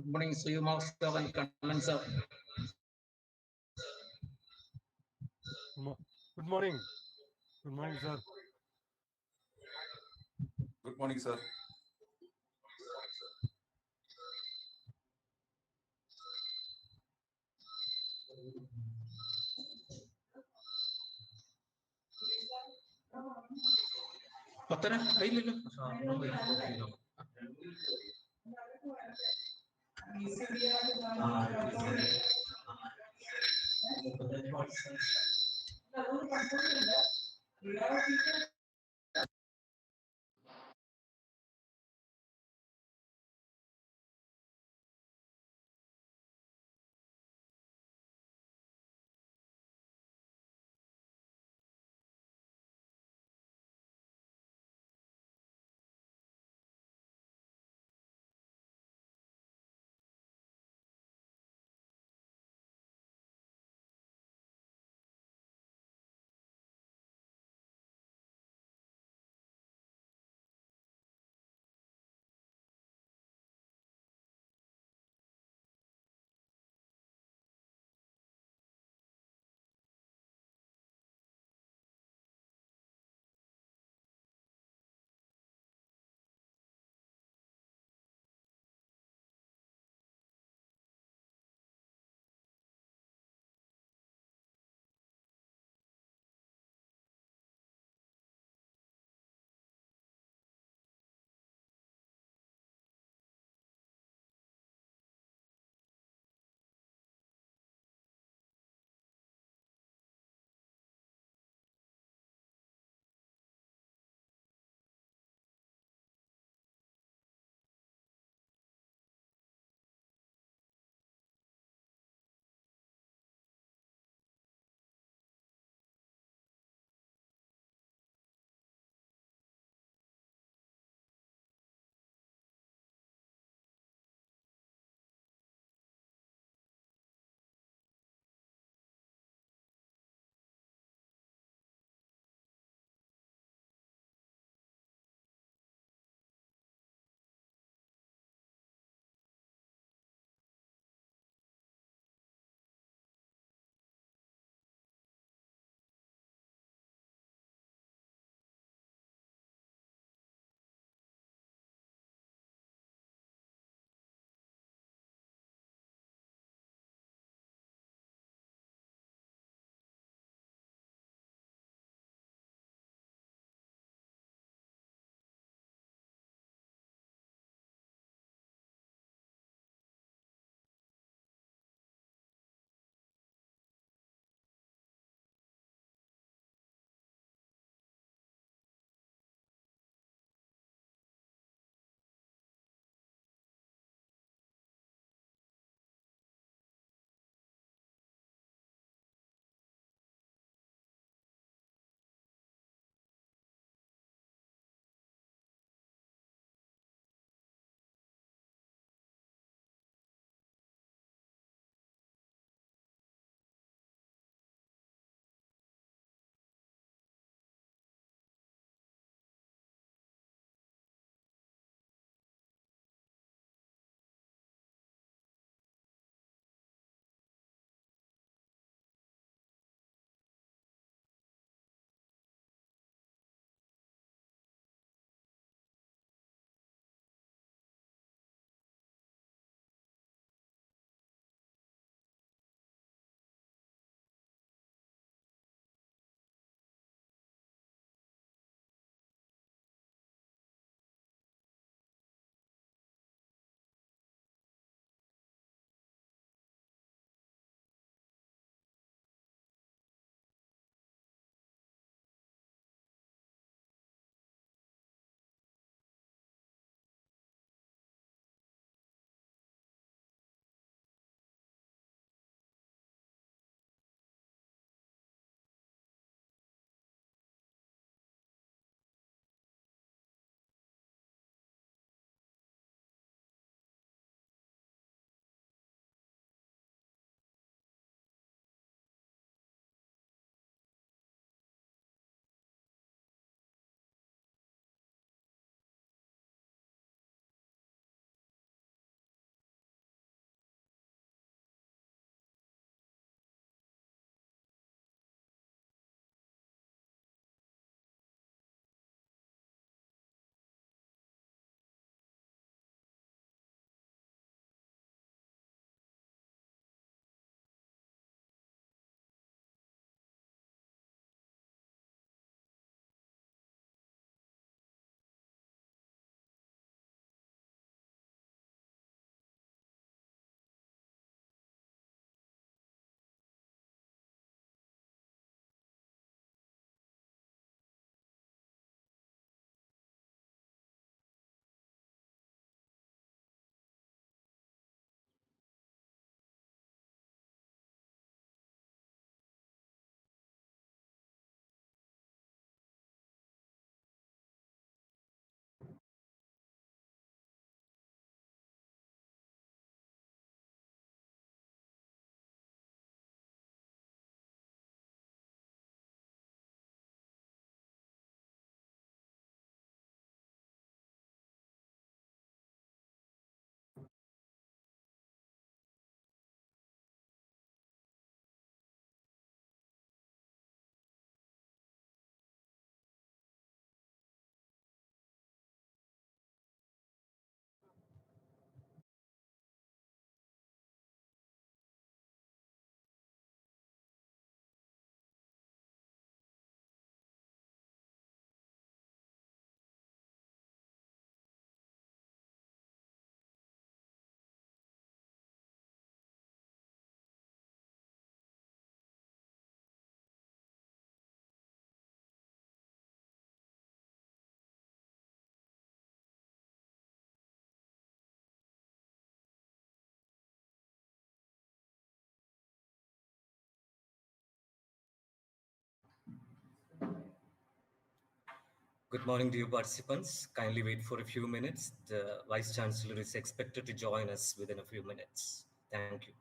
Good morning. So you Mark and comments up. Good morning. Good morning, sir. Good morning, sir. പത്തര കയ്യില്ലല്ലോ. Good morning, dear participants. Kindly wait for a few minutes. The Vice Chancellor is expected to join us within a few minutes. Thank you.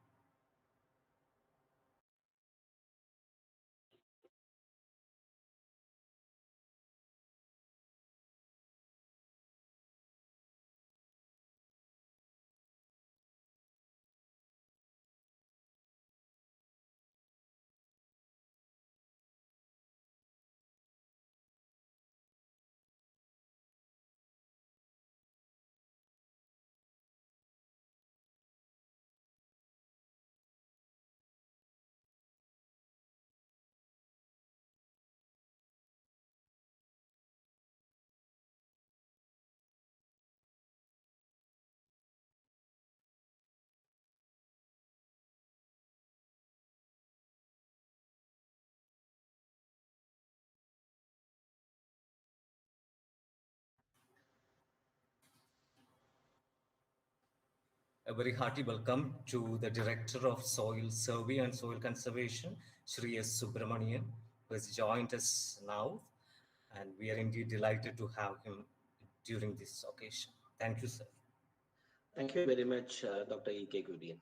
A very hearty welcome to the Director of Soil Survey and Soil Conservation, Shri S. Subramanian, who has joined us now. And we are indeed delighted to have him during this occasion. Thank you, sir. Thank you very much, Dr. E.K. Gudian.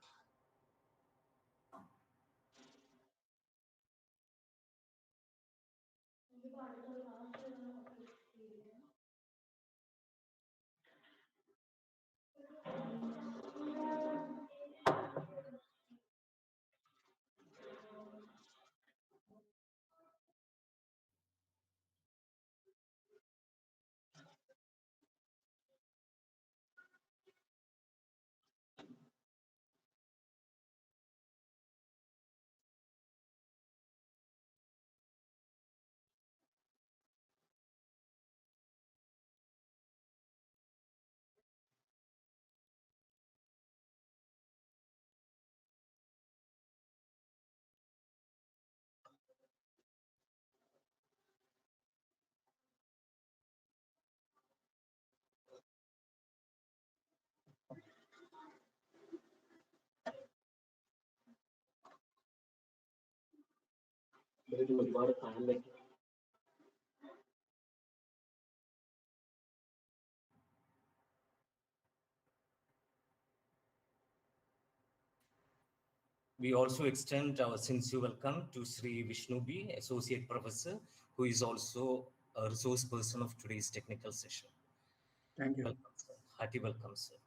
ഒരുപാട് സാധനം വെക്കും. We also extend our sincere welcome to Sri Vishnu B, Associate Professor, who is also a resource person of today's technical session. Thank you. Welcome, sir. Hearty welcome, sir.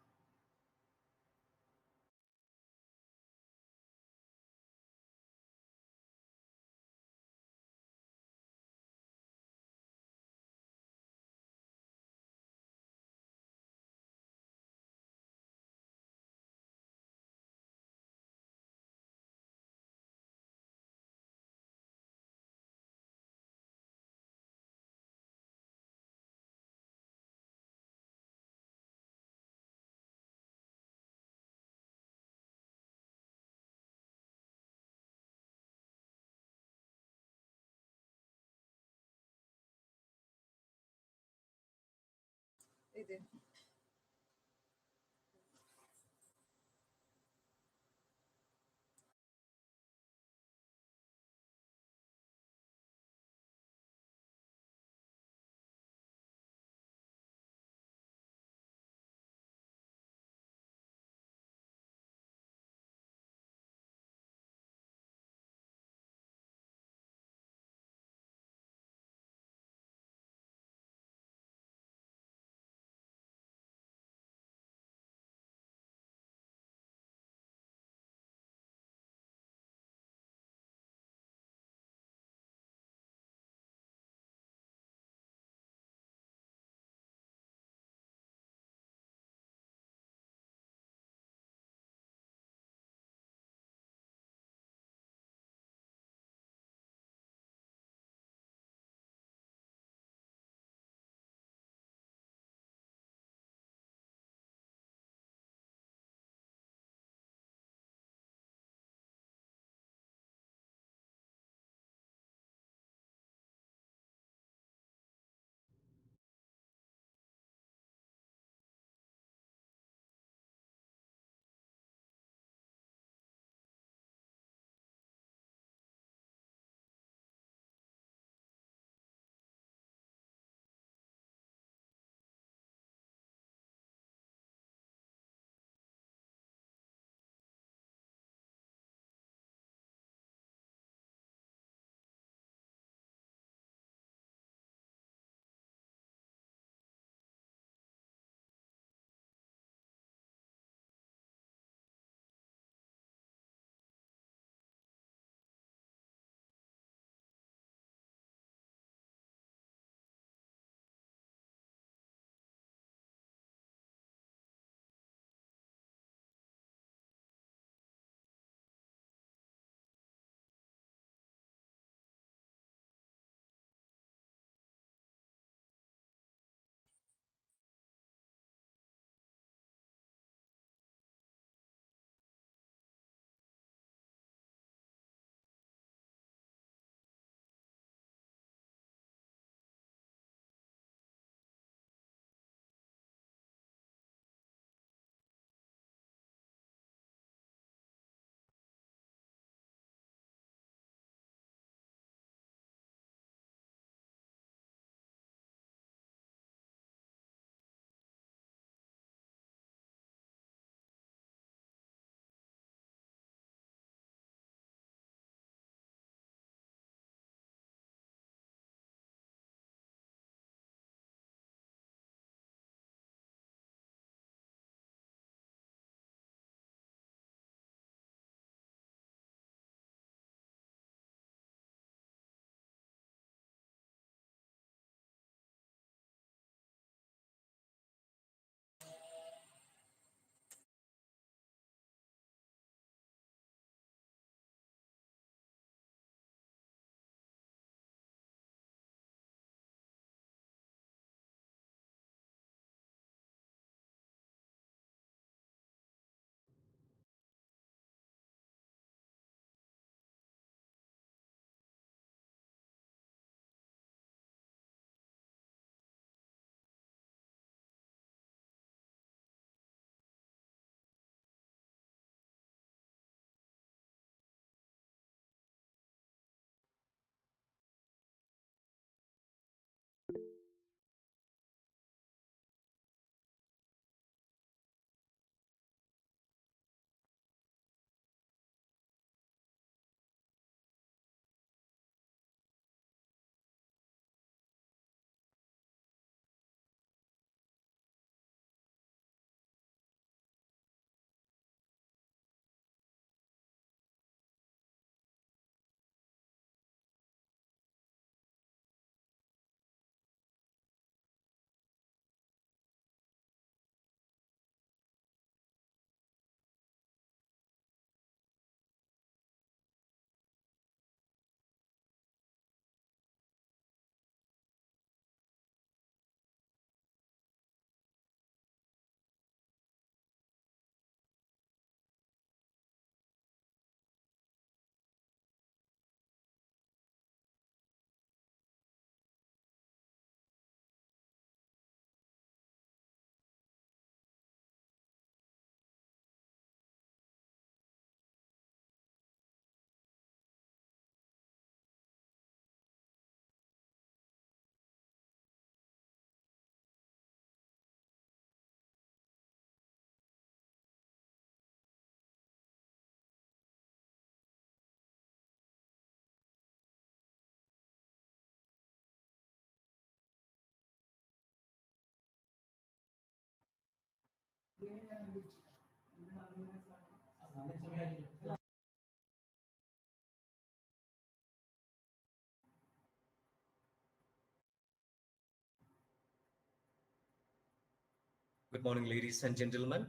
Good morning, ladies and gentlemen.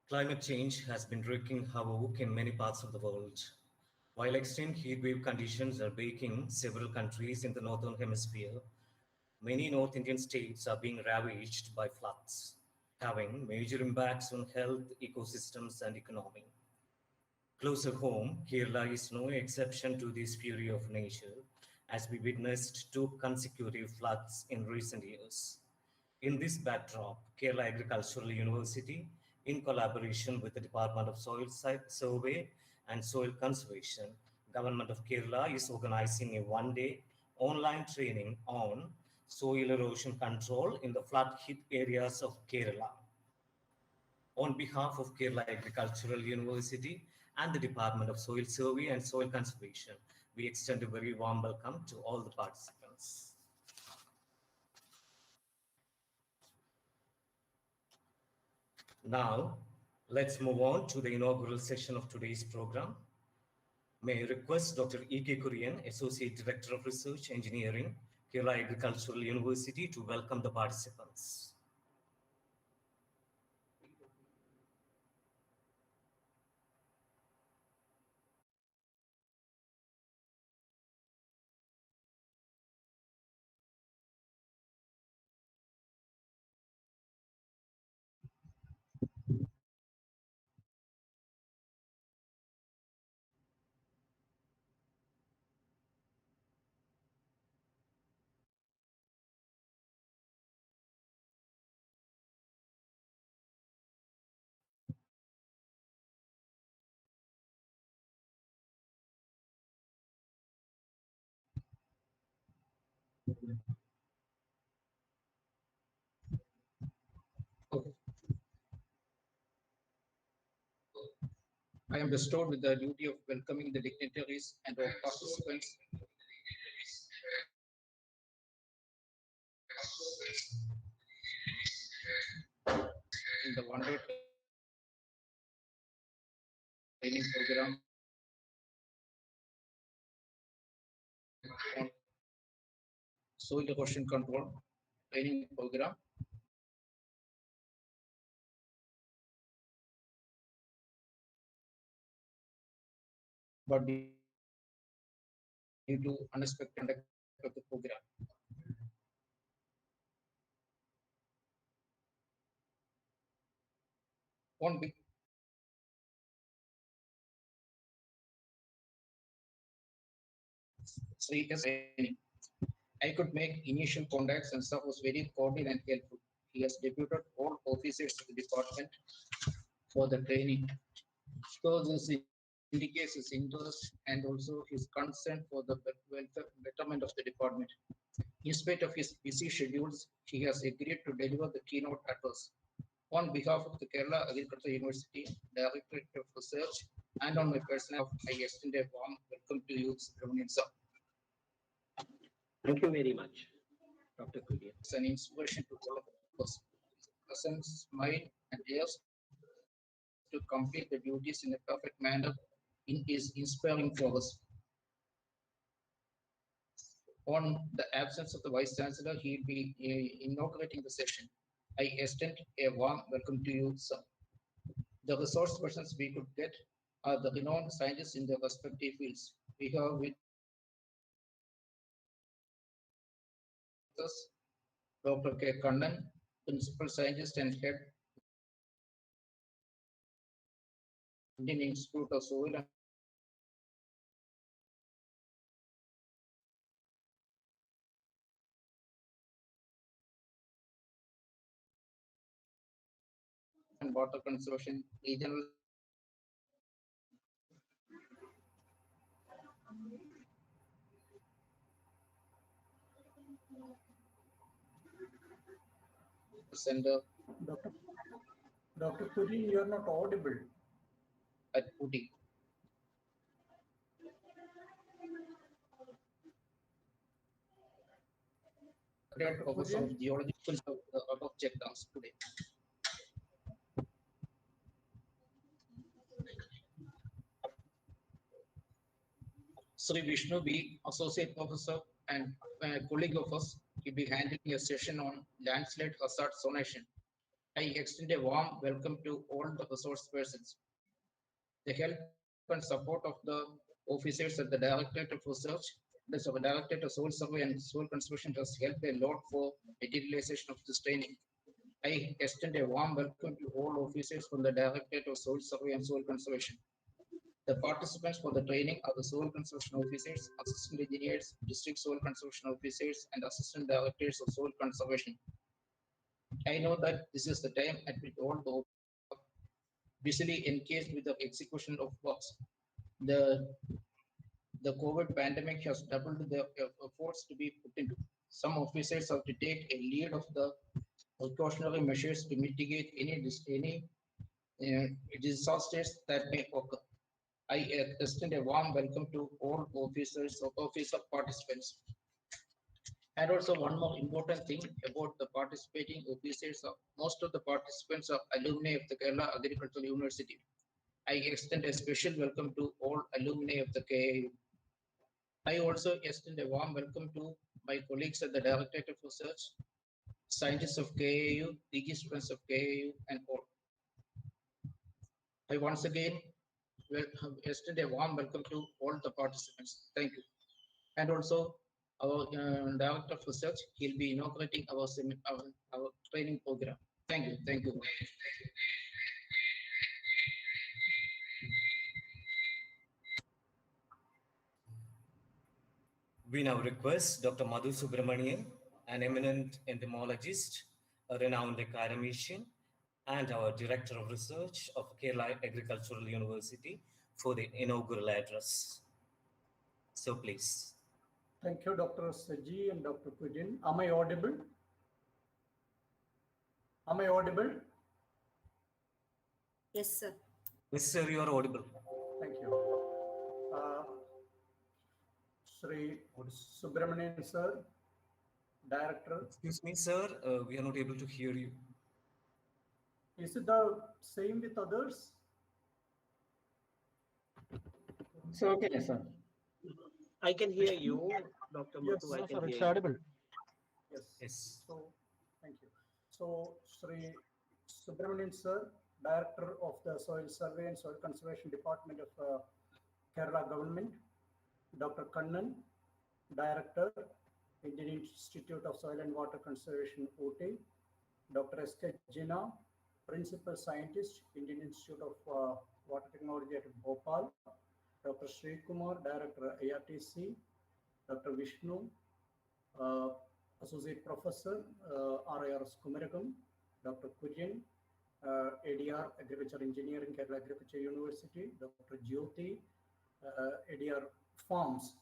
Climate change has been wreaking havoc in many parts of the world. While extreme heat wave conditions are baking several countries in the northern hemisphere, many North Indian states are being ravaged by floods, having major impacts on health, ecosystems, and economy. Closer home, Kerala is no exception to this fury of nature, as we witnessed two consecutive floods in recent years. In this backdrop, Kerala Agricultural University, in collaboration with the Department of Soil Survey and Soil Conservation, Government of Kerala is organizing a one-day online training on soil erosion control in the flood-hit areas of Kerala. On behalf of Kerala Agricultural University and the Department of Soil Survey and Soil Conservation, we extend a very warm welcome to all the participants. Now, let's move on to the inaugural session of today's program. May I request Dr. E.K. Kurian, Associate Director of Research Engineering, Kerala Agricultural University, to welcome the participants. Okay. I am bestowed with the duty of welcoming the dignitaries and all participants in the one-day training program on soil erosion control training program. But due to unexpected conduct of the program, on big serious training, I could make initial contacts and staff was very cordial and helpful. He has deputed all officers of the department for the training. So this indicates his interest and also his concern for the betterment of the department. In spite of his busy schedules, he has agreed to deliver the keynote address. On behalf of the Kerala Agricultural University, Directorate of Research, and on my personal, I extend a warm welcome to you, Subramanian sir. Thank you very much, Dr. Kurian. It's an inspiration to all of us. His presence, smile, and airs to complete the duties in a perfect manner is inspiring for us. On the absence of the Vice Chancellor, he'll be inaugurating the session. I extend a warm welcome to you, sir. The resource persons we could get are the renowned scientists in their respective fields. We have with us Dr. K. Kannan, Principal Scientist and Head Indian Institute of Soil and Water Conservation Regional Center Dr. Dr. Kurian, you are not audible. at Uti. Professor of Geology of checkdowns today. Sri Vishnu B, Associate Professor and colleague of us, will be handling a session on landslide hazard zonation. I extend a warm welcome to all the resource persons. The help and support of the officers at the Directorate of Research, the Directorate of Soil Survey and Soil Conservation has helped a lot for materialization of this training. I extend a warm welcome to all officers from the Directorate of Soil Survey and Soil Conservation. The participants for the training are the soil conservation officers, assistant engineers, district soil conservation officers, and assistant directors of soil conservation. I know that this is the time at which all the busily engaged with the execution of works. The, the COVID pandemic has doubled the efforts to be put into. Some officers have to take a lead of the precautionary measures to mitigate any disasters that may occur. I extend a warm welcome to all officer participants. And also one more important thing about the participating officers, most of the participants are alumni of the Kerala Agricultural University. I extend a special welcome to all alumni of the KAU. I also extend a warm welcome to my colleagues at the Directorate of Research, scientists of KAU, PG students of KAU, and all. I once again extend a warm welcome to all the participants. Thank you. And also our Director of Research, he'll be inaugurating our training program. Thank you. Thank you. We now request Dr. Madhu Subramanian, an eminent entomologist, a renowned academician, and our Director of Research of Kerala Agricultural University for the inaugural address. So please. Thank you, Dr. Saji and Dr. Pudin. Am I audible? Am I audible? Yes, sir. Yes, sir, you are audible. Thank you. Sri Subramanian sir, Director. Excuse me, sir, we are not able to hear you. Is it the same with others? It's okay, sir. I can hear you, Dr. Yes, Madhu. I No, can sir, hear it's you. audible. Yes. Yes. So, thank you. So, Sri Subramanian sir, Director of the Soil Survey and Soil Conservation Department of Kerala Government, Dr. Kannan, Director, Indian Institute of Soil and Water Conservation, OT, Dr. S.K. Jina, Principal Scientist, Indian Institute of Water Technology at Bhopal, Dr. Sri Kumar, Director, IRTC, Dr. Vishnu, Associate Professor, RIRS Kumaragam, Dr. Kurian, ADR Agriculture Engineering, Kerala Agriculture University, Dr. Jyoti, ADR Farms,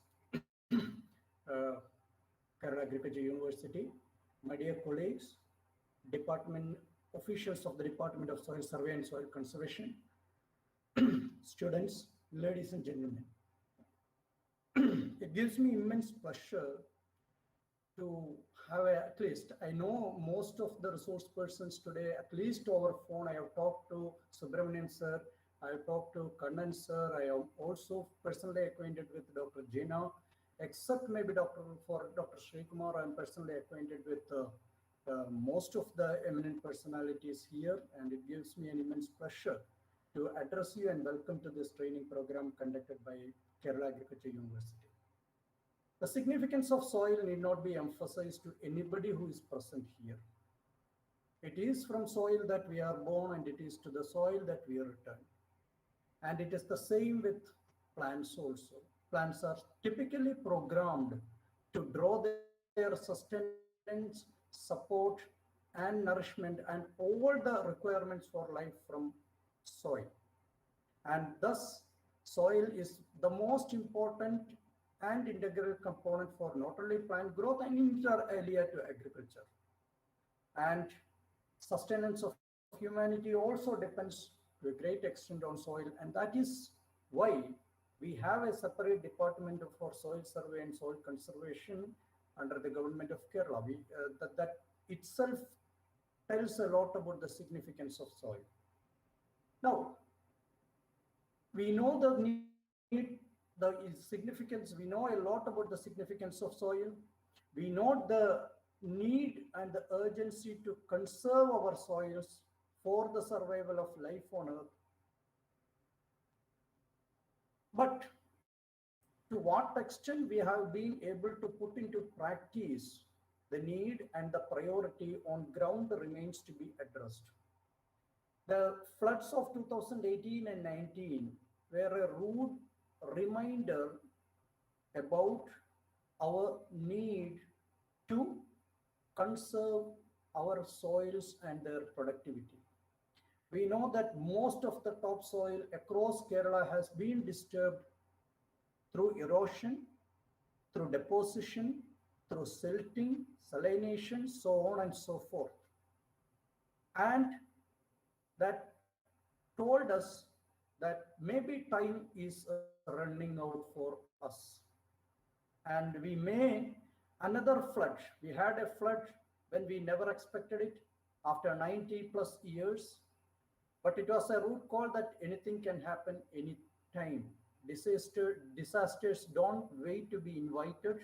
Kerala Agriculture University, my dear colleagues, department officials of the Department of Soil Survey and Soil Conservation, students, ladies and gentlemen. It gives me immense pleasure to have at least, I know most of the resource persons today, at least over phone, I have talked to Subramanian sir, I have talked to Kannan sir, I am also personally acquainted with Dr. Jina, except maybe Dr. Sri Kumar, I am personally acquainted with most of the eminent personalities here, and it gives me an immense pleasure to address you and welcome to this training program conducted by Kerala Agriculture University. The significance of soil need not be emphasized to anybody who is present here. It is from soil that we are born, and it is to the soil that we return. And it is the same with plants also. Plants are typically programmed to draw their sustenance, support, and nourishment and all the requirements for life from soil. And thus, soil is the most important and integral component for not only plant growth and inter alia to agriculture. And sustenance of humanity also depends to a great extent on soil, and that is why we have a separate department for soil survey and soil conservation under the government of Kerala. That itself tells a lot about the significance of soil. Now, we know the need the significance, we know a lot about the significance of soil. We know the need and the urgency to conserve our soils for the survival of life on earth. But to what extent we have been able to put into practice the need and the priority on ground remains to be addressed. The floods of 2018 and 19 were a rude reminder about our need to conserve our soils and their productivity. We know that most of the topsoil across Kerala has been disturbed through erosion, through deposition, through silting, salination, so on and so forth. And that told us that maybe time is running out for us. And we may, another flood, we had a flood when we never expected it after 90 plus years, but it was a root call that anything can happen anytime. Disasters don't wait to be invited.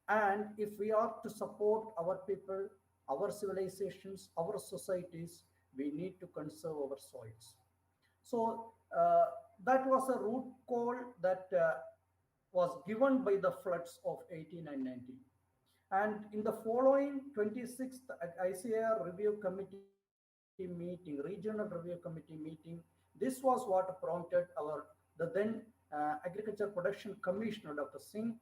And if we are to support our people, our civilizations, our societies, we need to conserve our soils. So that was a root call that was given by the floods of 18 and 19. And in the following 26th ICAR Review Committee meeting, Regional Review Committee meeting, this was what prompted the then Agriculture Production Commissioner, Dr. Singh,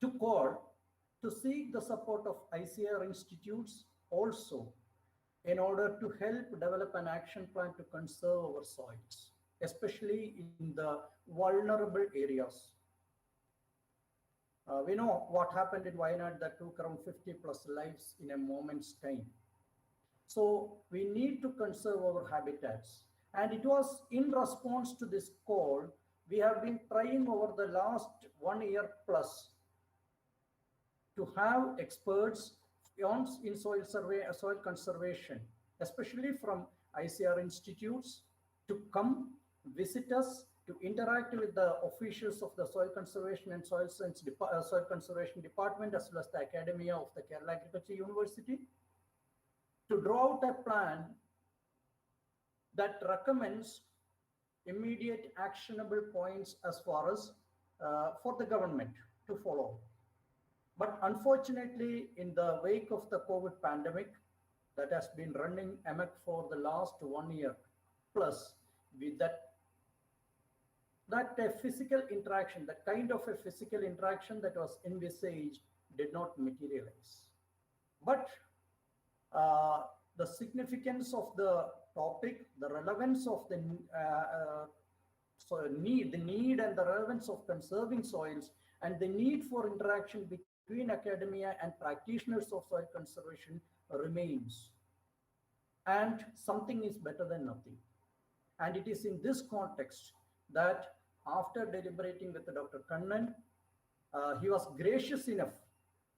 to call to seek the support of ICAR institutes also in order to help develop an action plan to conserve our soils, especially in the vulnerable areas. We know what happened in Wayanad that took around 50 plus lives in a moment's time. So we need to conserve our habitats. And it was in response to this call, we have been trying over the last 1 year plus to have experts in soil survey, soil conservation, especially from ICR institutes, to come visit us, to interact with the officials of the Soil Conservation and Soil Science Soil Conservation Department, as well as the Academia of the Kerala Agriculture University, to draw out a plan that recommends immediate actionable points as far as for the government to follow. But unfortunately, in the wake of the COVID pandemic that has been running amok for the last 1 year plus, with that a physical interaction, that kind of a physical interaction that was envisaged did not materialize. But the significance of the topic, the relevance of the need and the relevance of conserving soils, and the need for interaction between academia and practitioners of soil conservation remains. And something is better than nothing. And it is in this context that after deliberating with Dr. Kannan, he was gracious enough.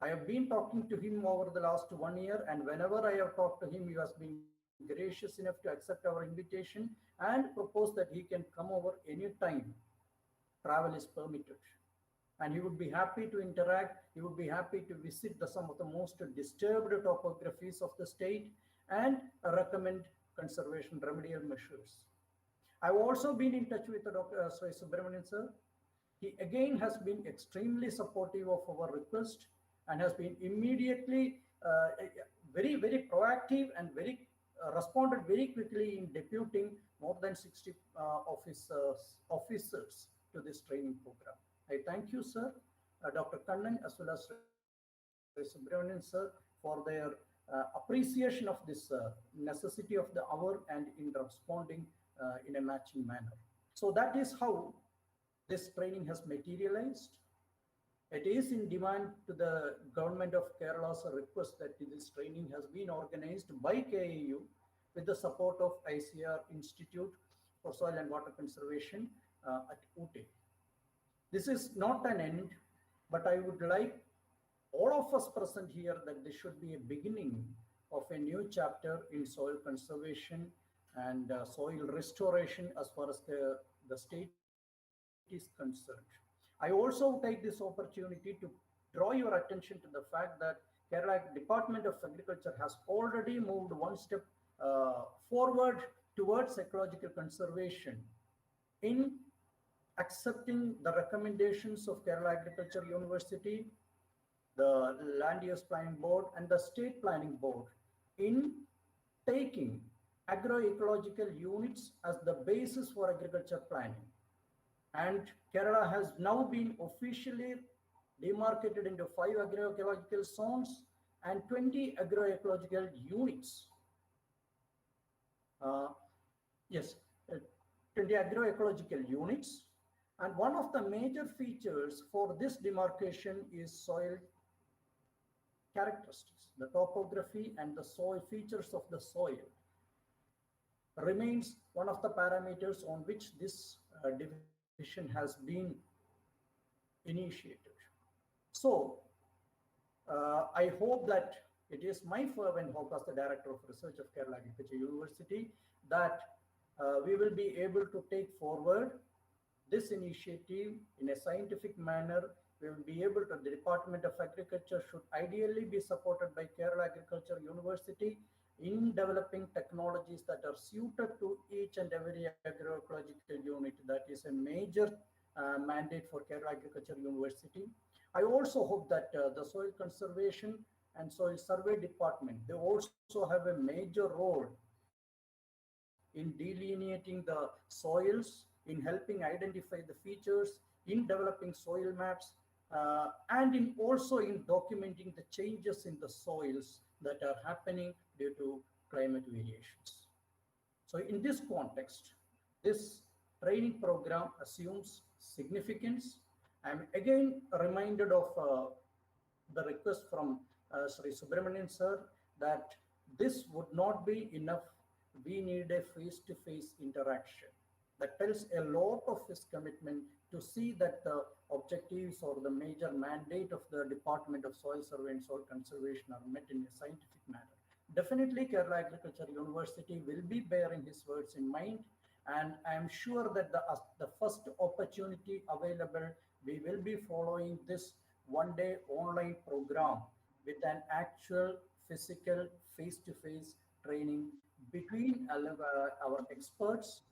I have been talking to him over the last 1 year, and whenever I have talked to him, he has been gracious enough to accept our invitation and propose that he can come over anytime travel is permitted. And he would be happy to interact. He would be happy to visit some of the most disturbed topographies of the state and recommend conservation remedial measures. I've also been in touch with Dr. Sri Subramanian sir. He again has been extremely supportive of our request and has been immediately very, very proactive and very responded very quickly in deputing more than 60 officers to this training program. I thank you, sir, Dr. Kannan, as well as Subramanian sir, for their appreciation of this necessity of the hour and in responding in a matching manner. So that is how this training has materialized. It is in demand to the government of Kerala's request that this training has been organized by KAU with the support of ICR Institute for Soil and Water Conservation at Ooty. This is not an end, but I would like all of us present here that this should be a beginning of a new chapter in soil conservation and soil restoration as far as the state is concerned. is concerned. I also take this opportunity to draw your attention to the fact that Kerala Department of Agriculture has already moved one step forward towards ecological conservation in accepting the recommendations of Kerala Agriculture University, the Land Use Planning Board, and the State Planning Board in taking agroecological units as the basis for agriculture planning. And Kerala has now been officially demarcated into 5 agroecological zones and 20 agroecological units. Uh, yes, 20 agroecological units. And one of the major features for this demarcation is soil characteristics. The topography and the soil features of the soil remains one of the parameters on which this division has been initiated. So I hope that it is my fervent hope as the Director of Research of Kerala Agriculture University that we will be able to take forward this initiative in a scientific manner. We will be able to, the Department of Agriculture should ideally be supported by Kerala Agriculture University in developing technologies that are suited to each and every agroecological unit. That is a major mandate for Kerala Agriculture University. I also hope that the Soil Conservation and Soil Survey Department, they also have a major role in delineating the soils, in helping identify the features, in developing soil maps, and also in documenting the changes in the soils that are happening due to climate variations. So in this context, this training program assumes significance. I'm again reminded of the request from Sri Subramanian sir that this would not be enough. We need a face-to-face interaction. That tells a lot of his commitment to see that the objectives or the major mandate of the Department of Soil Survey and Soil Conservation are met in a scientific manner. Definitely Kerala Agriculture University will be bearing his words in mind, and I am sure that the first opportunity available, we will be following this one-day online program with an actual physical face-to-face training between our experts,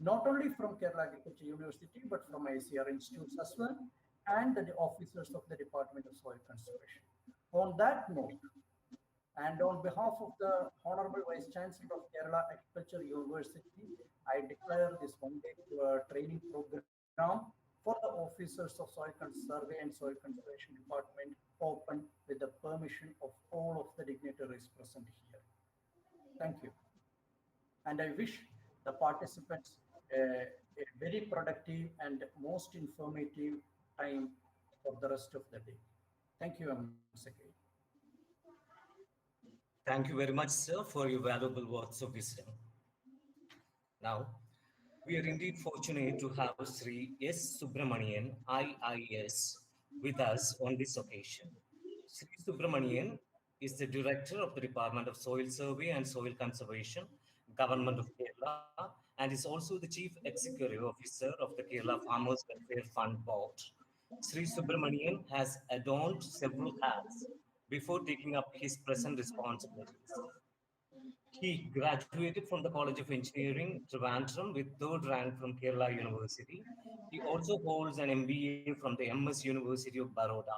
not only from Kerala Agriculture University, but from ICR institutes as well, and the officers of the Department of Soil Conservation. On that note, and on behalf of the Honorable Vice Chancellor of Kerala Agriculture University, I declare this one-day training program for the officers of Soil Survey and Soil Conservation Department open with the permission of all of the dignitaries present here. Thank you. And I wish the participants a very productive and most informative time for the rest of the day. Thank you once again. Thank you very much, sir, for your valuable words of wisdom. Now, we are indeed fortunate to have Sri S. Subramanian, IIS, with us on this occasion. Sri Subramanian is the Director of the Department of Soil Survey and Soil Conservation, Government of Kerala, and is also the Chief Executive Officer of the Kerala Farmers Welfare Fund Board. Sri Subramanian has adorned several hats before taking up his present responsibilities. He graduated from the College of Engineering, Trivandrum, with third rank from Kerala University. He also holds an MBA from the MS University of Baroda.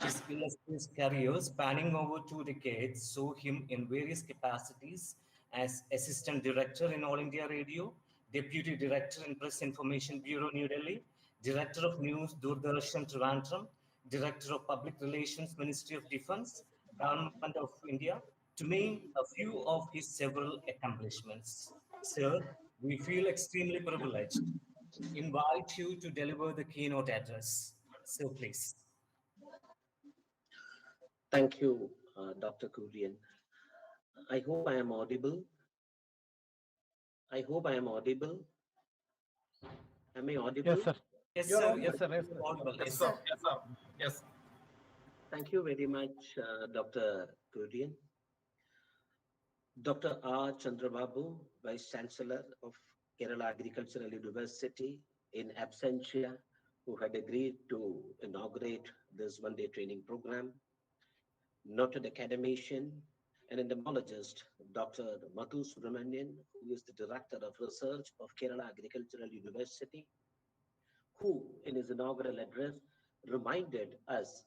His illustrious career, spanning over 2 decades, saw him in various capacities as Assistant Director in All India Radio, Deputy Director in Press Information Bureau, New Delhi, Director of News, Doordarshan, Trivandrum, Director of Public Relations, Ministry of Defense, Government of India, to name a few of his several accomplishments. Sir, we feel extremely privileged to invite you to deliver the keynote address. So please. Thank you, Dr. Kurian. I hope I am audible. I hope I am audible. Am I audible? Yes, sir. Yes, You're sir. audible. Yes, sir. Yes, sir. Audible. Yes, sir. Yes, sir. Yes. Thank you very much, Dr. Kurian. Dr. R. Chandrababu, Vice Chancellor of Kerala Agricultural University, in absentia, who had agreed to inaugurate this one-day training program, noted academician and entomologist Dr. Madhu Subramanian, who is the Director of Research of Kerala Agricultural University, who, in his inaugural address, reminded us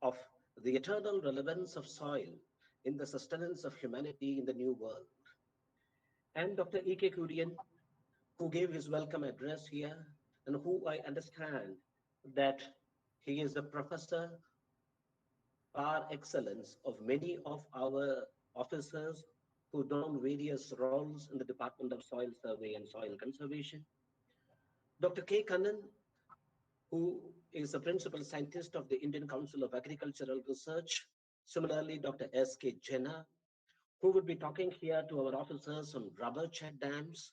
of the eternal relevance of soil in the sustenance of humanity in the new world. And Dr. E.K. Kurian, who gave his welcome address here, and who I understand that he is a professor par excellence of many of our officers who don various roles in the Department of Soil Survey and Soil Conservation. Dr. K. Kannan, who is the principal scientist of the Indian Council of Agricultural Research. Similarly, Dr. S.K. Jenna, who will be talking here to our officers on rubber check dams.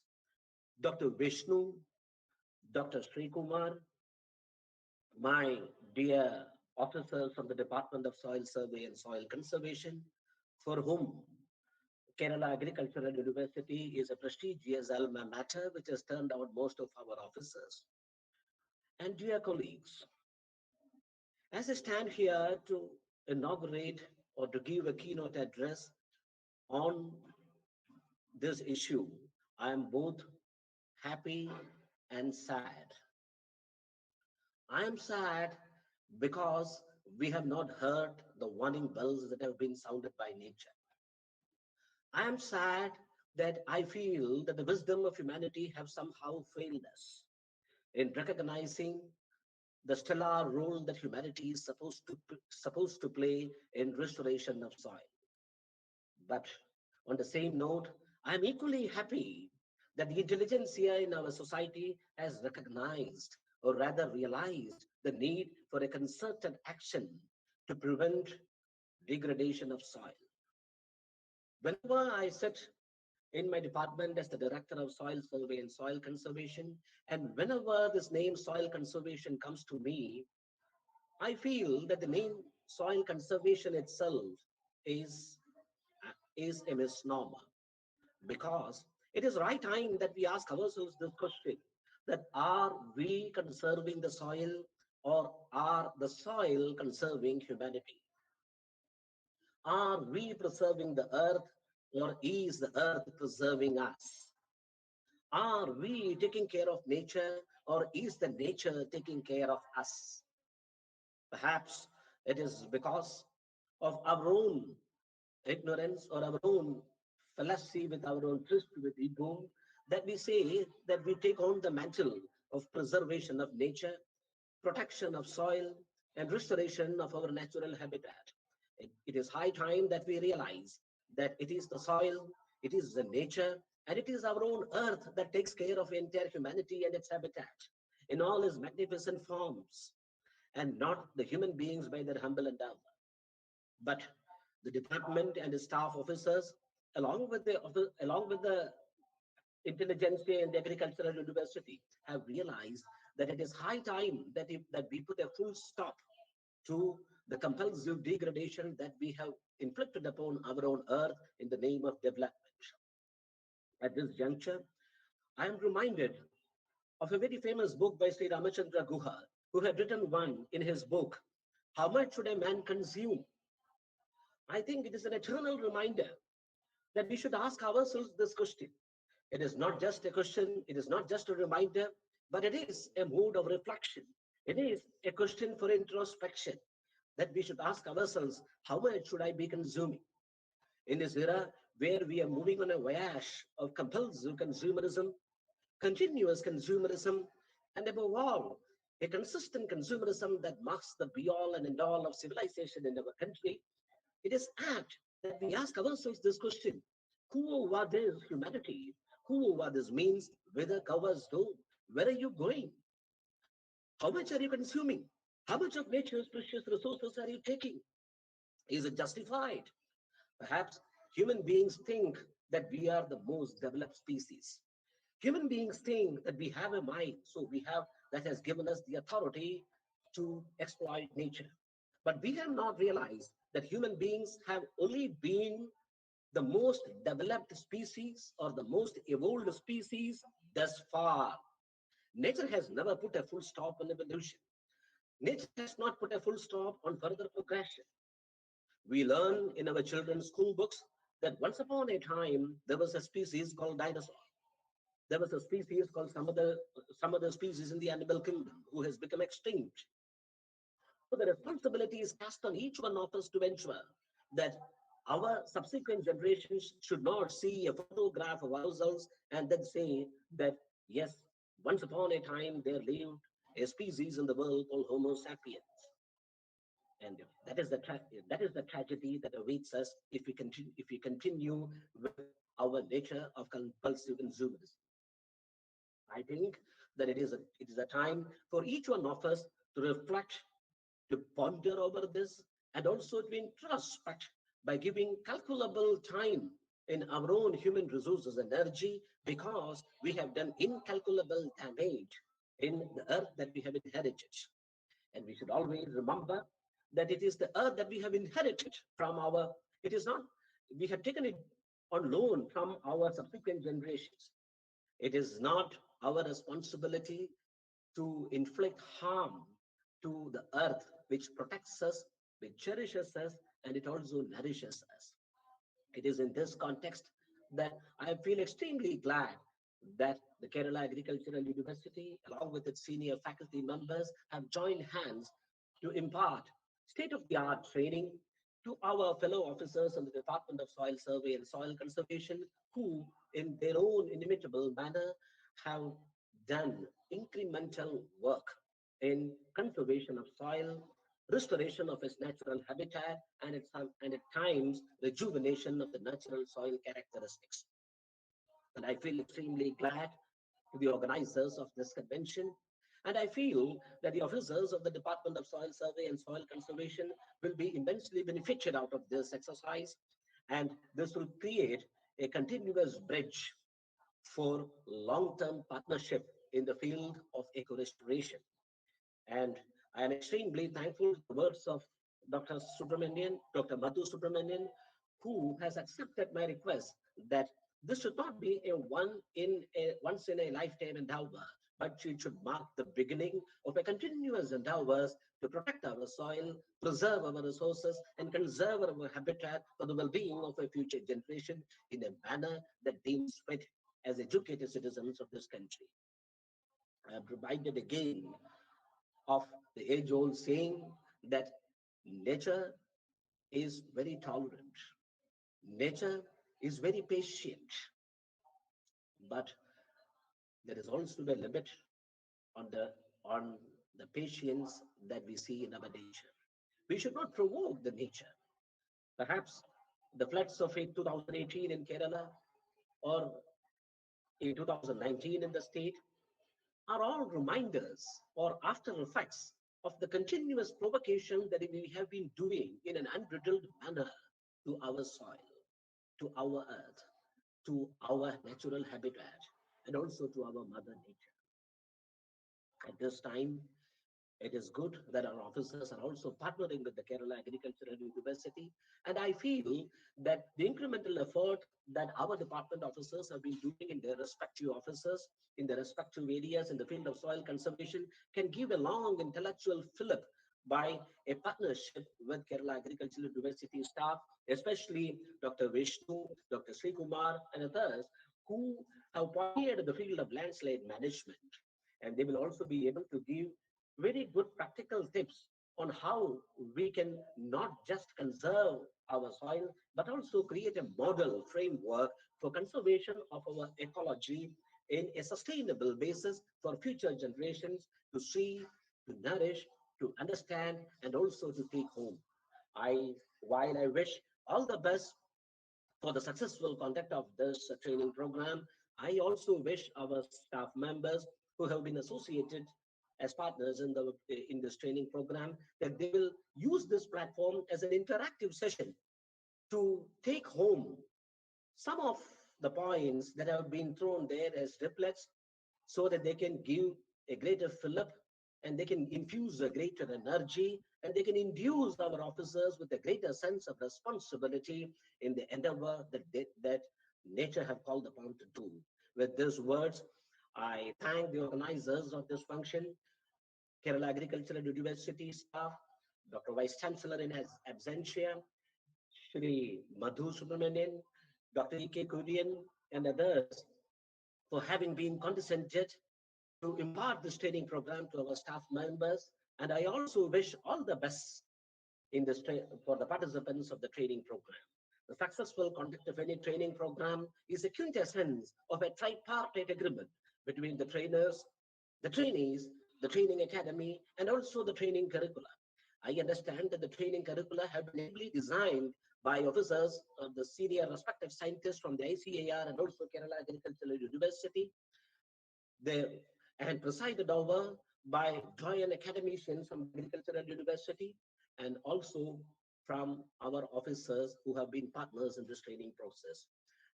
Dr. Vishnu, Dr. Sri Kumar, my dear officers from the Department of Soil Survey and Soil Conservation, for whom Kerala Agricultural University is a prestigious alma mater which has turned out most of our officers. And dear colleagues, as I stand here to inaugurate or to give a keynote address on this issue, I am both happy and sad. I am sad because we have not heard the warning bells that have been sounded by nature. I am sad that I feel that the wisdom of humanity have somehow failed us in recognizing the stellar role that humanity is supposed to play in restoration of soil. But on the same note, I am equally happy that the intelligentsia in our society has recognized, or rather realized, the need for a concerted action to prevent degradation of soil. Whenever I sit in my department as the Director of Soil Survey and Soil Conservation, and whenever this name soil conservation comes to me, I feel that the name soil conservation itself is, is a misnomer, because it is right time that we ask ourselves this question, that are we conserving the soil, or are the soil conserving humanity? Are we preserving the earth, or is the earth preserving us? Are we taking care of nature, or is the nature taking care of us? Perhaps it is because of our own ignorance or our own fallacy with our own tryst with ego that we say that we take on the mantle of preservation of nature, protection of soil, and restoration of our natural habitat. It is high time that we realize that it is the soil, it is the nature, and it is our own earth that takes care of entire humanity and its habitat in all its magnificent forms, and not the human beings by their humble endowment. But the department and the staff officers, along with the intelligentsia and the agricultural university, have realized that it is high time that we put a full stop to the compulsive degradation that we have inflicted upon our own earth in the name of development. At this juncture, I am reminded of a very famous book by Sri Ramachandra Guha, who had written one in his book, How Much Should a Man Consume? I think it is an eternal reminder that we should ask ourselves this question. It is not just a question, it is not just a reminder, but it is a mode of reflection. It is a question for introspection that we should ask ourselves, how much should I be consuming? In this era where we are moving on a voyage of compulsive consumerism, continuous consumerism, and above all, a consistent consumerism that marks the be-all and end-all of civilization in our country, it is apt that we ask ourselves this question, who or what is humanity? Who or what this means? Whither covers go? Where are you going? How much are you consuming? How much of nature's precious resources are you taking? Is it justified? Perhaps human beings think that we are the most developed species. Human beings think that we have a mind, so we have that has given us the authority to exploit nature. But we have not realized that human beings have only been the most developed species or the most evolved species thus far. Nature has never put a full stop on evolution. Nature has not put a full stop on further progression. We learn in our children's school books that once upon a time there was a species called dinosaur. There was a species called some other species in the animal kingdom who has become extinct. So the responsibility is cast on each one of us to ensure that our subsequent generations should not see a photograph of ourselves and then say that, yes, once upon a time there lived a species in the world called Homo sapiens. And that is the tragedy that awaits us if we continue with our nature of compulsive consumerism. I think that it is a time for each one of us to reflect, to ponder over this, and also to introspect by giving calculable time in our own human resources and energy, because we have done incalculable damage in the earth that we have inherited. And we should always remember that it is the earth that we have inherited from our, it is not, we have taken it on loan from our subsequent generations. It is not our responsibility to inflict harm to the earth, which protects us, which cherishes us, and it also nourishes us. It is in this context that I feel extremely glad that the Kerala Agricultural University, along with its senior faculty members, have joined hands to impart state-of-the-art training to our fellow officers in the Department of Soil Survey and Soil Conservation, who, in their own inimitable manner, have done incremental work in conservation of soil, restoration of its natural habitat, and at times rejuvenation of the natural soil characteristics. And I feel extremely glad to the organizers of this convention. And I feel that the officers of the Department of Soil Survey and Soil Conservation will be immensely benefited out of this exercise. And this will create a continuous bridge for long-term partnership in the field of eco-restoration. And I am extremely thankful to the words of Dr. Subramanian, Dr. Madhu Subramanian, who has accepted my request that this should not be a once in a lifetime endeavor, but it should mark the beginning of a continuous endeavor to protect our soil, preserve our resources, and conserve our habitat for the well-being of a future generation in a manner that deems fit as educated citizens of this country. I am reminded again of the age-old saying that nature is very tolerant. Nature is very patient, but there is also a limit on the patience that we see in our nature. We should not provoke the nature. Perhaps the floods of 2018 in Kerala or in 2019 in the state are all reminders or after effects of the continuous provocation that we have been doing in an unbridled manner to our soil, to our earth, to our natural habitat, and also to our mother nature. At this time, it is good that our officers are also partnering with the Kerala Agricultural University. And I feel that the incremental effort that our department officers have been doing in their respective offices, in their respective areas in the field of soil conservation, can give a long intellectual fillip by a partnership with Kerala Agricultural University staff, especially Dr. Vishnu, Dr. Sri Kumar, and others who have pioneered the field of landslide management. And they will also be able to give very good practical tips on how we can not just conserve our soil, but also create a model framework for conservation of our ecology in a sustainable basis for future generations to see, to nourish, to understand, and also to take home. While I wish all the best for the successful conduct of this training program, I also wish our staff members who have been associated as partners in this training program that they will use this platform as an interactive session to take home some of the points that have been thrown there as triplets, so that they can give a greater fillip and they can infuse a greater energy and they can induce our officers with a greater sense of responsibility in the endeavor that nature have called upon to do. With these words, I thank the organizers of this function, Kerala Agricultural University staff, Dr. Vice Chancellor in his absentia, Shri Madhu Subramanian, Dr. E.K. Kurian, and others for having been condescended to impart this training program to our staff members. And I also wish all the best in this for the participants of the training program. The successful conduct of any training program is a quintessence of a tripartite agreement between the trainers, the trainees, the training academy, and also the training curricula. I understand that the training curricula have been ably designed by officers of the senior respective scientists from the ICAR and also Kerala Agricultural University. They and presided over by joint academicians from the Agricultural University and also from our officers who have been partners in this training process.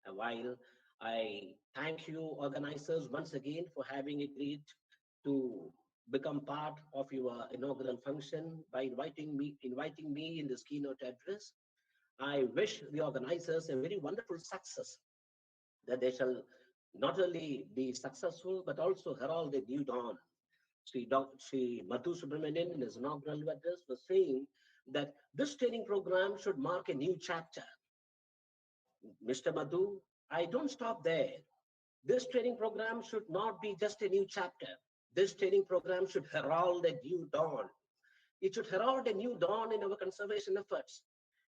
And while I thank you organizers once again for having agreed to become part of your inaugural function by inviting me in this keynote address. I wish the organizers a very wonderful success, that they shall not only be successful but also herald a new dawn. Sri Madhu Subramanian in his inaugural address was saying that this training program should mark a new chapter. Mr. Madhu, I don't stop there. This training program should not be just a new chapter. This training program should herald a new dawn. It should herald a new dawn in our conservation efforts.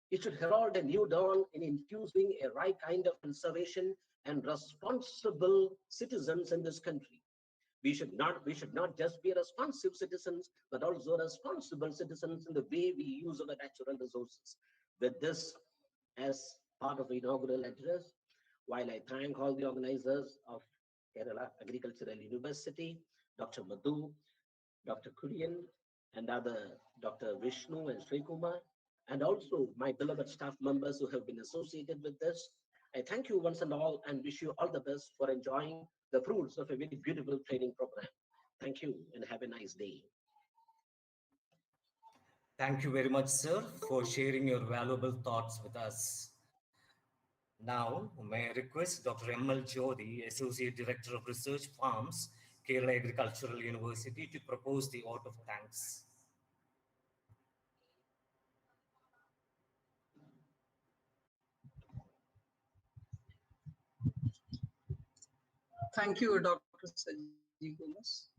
It should herald a new dawn in infusing a right kind of conservation and responsible citizens in this country. We should not just be responsive citizens, but also responsible citizens in the way we use our natural resources. With this as part of the inaugural address, while I thank all the organizers of Kerala Agricultural University, Dr. Madhu, Dr. Kurian, and other Dr. Vishnu and Sri Kumar, and also my beloved staff members who have been associated with this. I thank you once and all and wish you all the best for enjoying the fruits of a very beautiful training program. Thank you and have a nice day. Thank you very much, sir, for sharing your valuable thoughts with us. Now, may I request Dr. M.L. Jodi, Associate Director of Research Farms, Kerala Agricultural University, to propose the vote of thanks. Thank you, Dr. Saji Gomez.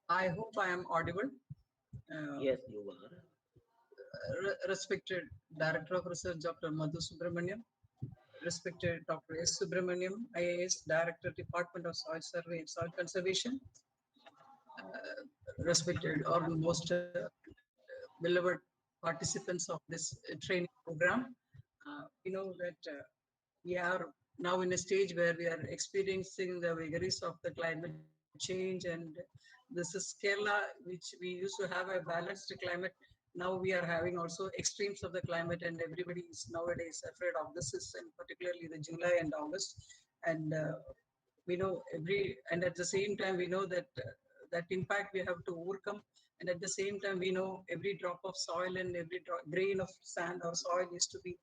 I hope I am audible. Yes, you are. Respected Director of Research, Dr. Madhu Subramaniam, respected Dr. S. Subramaniam, IAS Director, Department of Soil Survey and Soil Conservation, respected or most beloved participants of this training program. We know that we are now in a stage where we are experiencing the vagaries of the climate change, and this is Kerala, which we used to have a balanced climate. Now we are having also extremes of the climate, and everybody is nowadays afraid of this season, particularly the July and August. And we know and at the same time, we know that that impact we have to overcome. And at the same time, we know every drop of soil and every grain of sand or soil is to be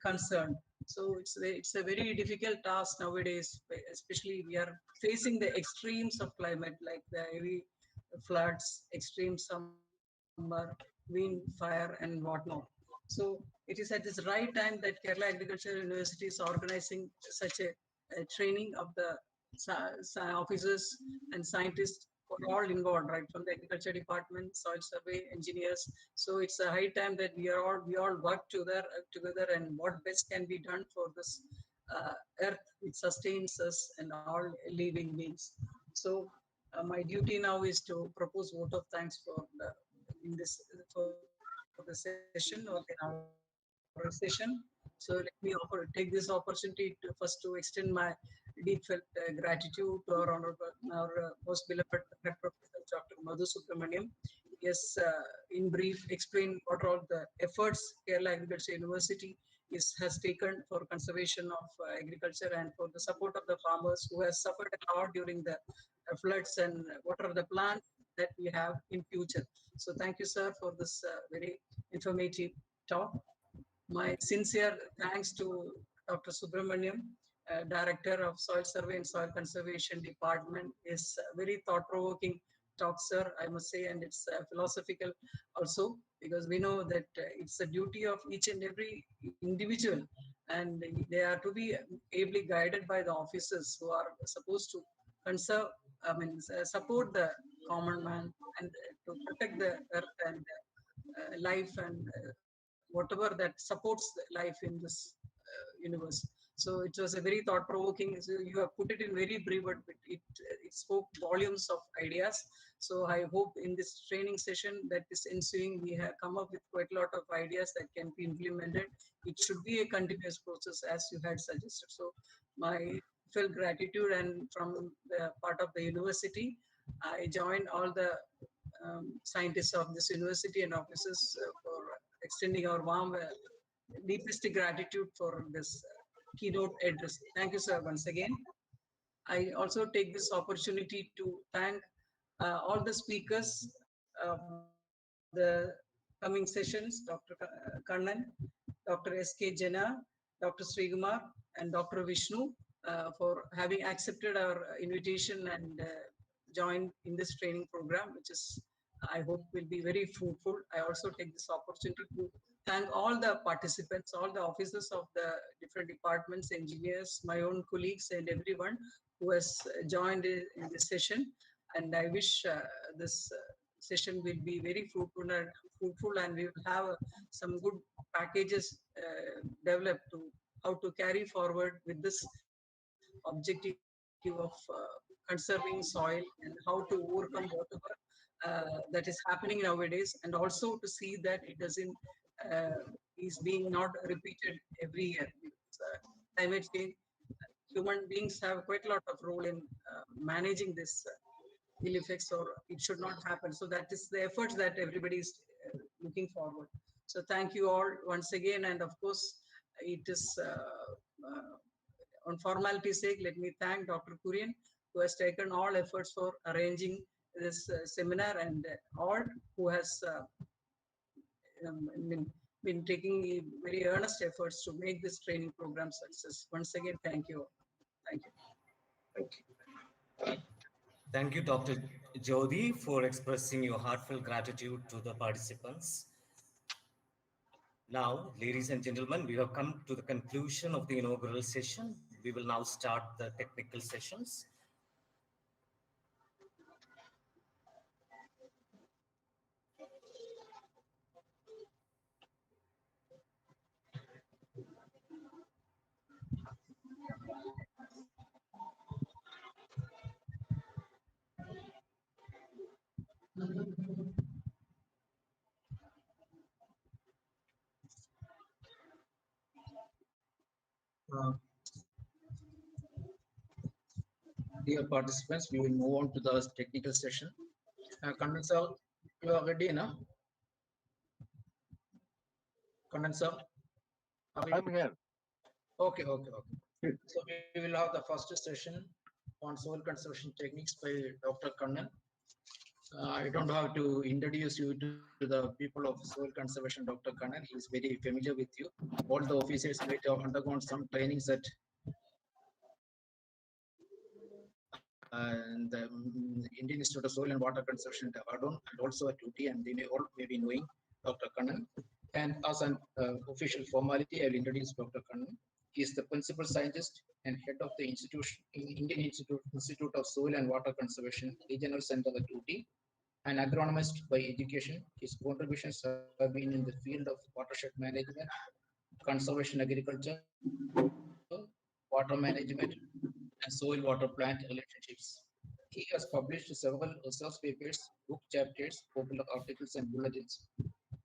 concerned. So it's a very difficult task nowadays, especially we are facing the extremes of climate like the heavy floods, extreme summer, wind, fire, and whatnot. So it is at this right time that Kerala Agricultural University is organizing such a training of the officers and scientists for all involved, right, from the agriculture department, soil survey, engineers. So it's a high time that we all work together, and what best can be done for this earth which sustains us and all living beings. So my duty now is to propose vote of thanks for the session or in our session. So let me take this opportunity first to extend my deep felt gratitude to our honorable, our most beloved Professor Dr. Madhu Subramaniam. Yes, in brief, explain what are all the efforts Kerala Agriculture University has taken for conservation of agriculture and for the support of the farmers who has suffered a lot during the floods, and what are the plans that we have in future. So thank you, sir, for this very informative talk. My sincere thanks to Dr. Subramaniam Director of Soil Survey and Soil Conservation Department, is very thought-provoking talk, sir, I must say, and it's philosophical also, because we know that it's the duty of each and every individual, and they are to be ably guided by the officers who are supposed to conserve, support the common man and to protect the earth and life and whatever that supports life in this universe. So it was a very thought-provoking. So you have put it in very brief, but it spoke volumes of ideas. So I hope in this training session that is ensuing, we have come up with quite a lot of ideas that can be implemented. It should be a continuous process, as you had suggested. So my felt gratitude, and from the part of the university, I joined all the scientists of this university and officers for extending our warm, deepest gratitude for this keynote address. Thank you, sir, once again. I also take this opportunity to thank all the speakers of the coming sessions, Dr. Kannan, Dr. S.K. Jena, Dr. Srikumar, and Dr. Vishnu for having accepted our invitation and joined in this training program, which is, I hope, will be very fruitful. I also take this opportunity to thank all the participants, all the officers of the different departments, engineers, my own colleagues, and everyone who has joined in this session. And I wish this session will be very fruitful, and we will have some good packages developed to how to carry forward with this objective of conserving soil and how to overcome whatever that is happening nowadays, and also to see that it doesn't uh, is being not repeated every year. Because, climate change, human beings have quite a lot of role in managing this ill effects, or it should not happen. So that is the efforts that everybody is looking forward. So thank you all once again, and of course, it is on formality's sake, let me thank Dr. Kurian, who has taken all efforts for arranging this seminar, and all who has been taking very earnest efforts to make this training program success. Once again, thank you. Thank you. Thank you. Thank you, Dr. Jodi, for expressing your heartfelt gratitude to the participants. Now, ladies and gentlemen, we have come to the conclusion of the inaugural session. We will now start the technical sessions. Uh, Dear participants, we will move on to the technical session. Condenser, you are ready now? Condenser? I'm here. Okay. So we will have the first session on soil conservation techniques by Dr. Kannan. I don't have to introduce you to the people of soil conservation, Dr. Kannan. He is very familiar with you. All the officers might have undergone some trainings at and the Indian Institute of Soil and Water Conservation, Erosion, and also at UT, and they may all may be knowing Dr. Kannan. And as an official formality, I will introduce Dr. Kannan. He is the principal scientist and head of the Indian Institute of Soil and Water Conservation Regional Center at UT, an agronomist by education. His contributions have been in the field of watershed management, conservation agriculture, water management, and soil-water plant relationships. He has published several research papers, book chapters, popular articles, and bulletins.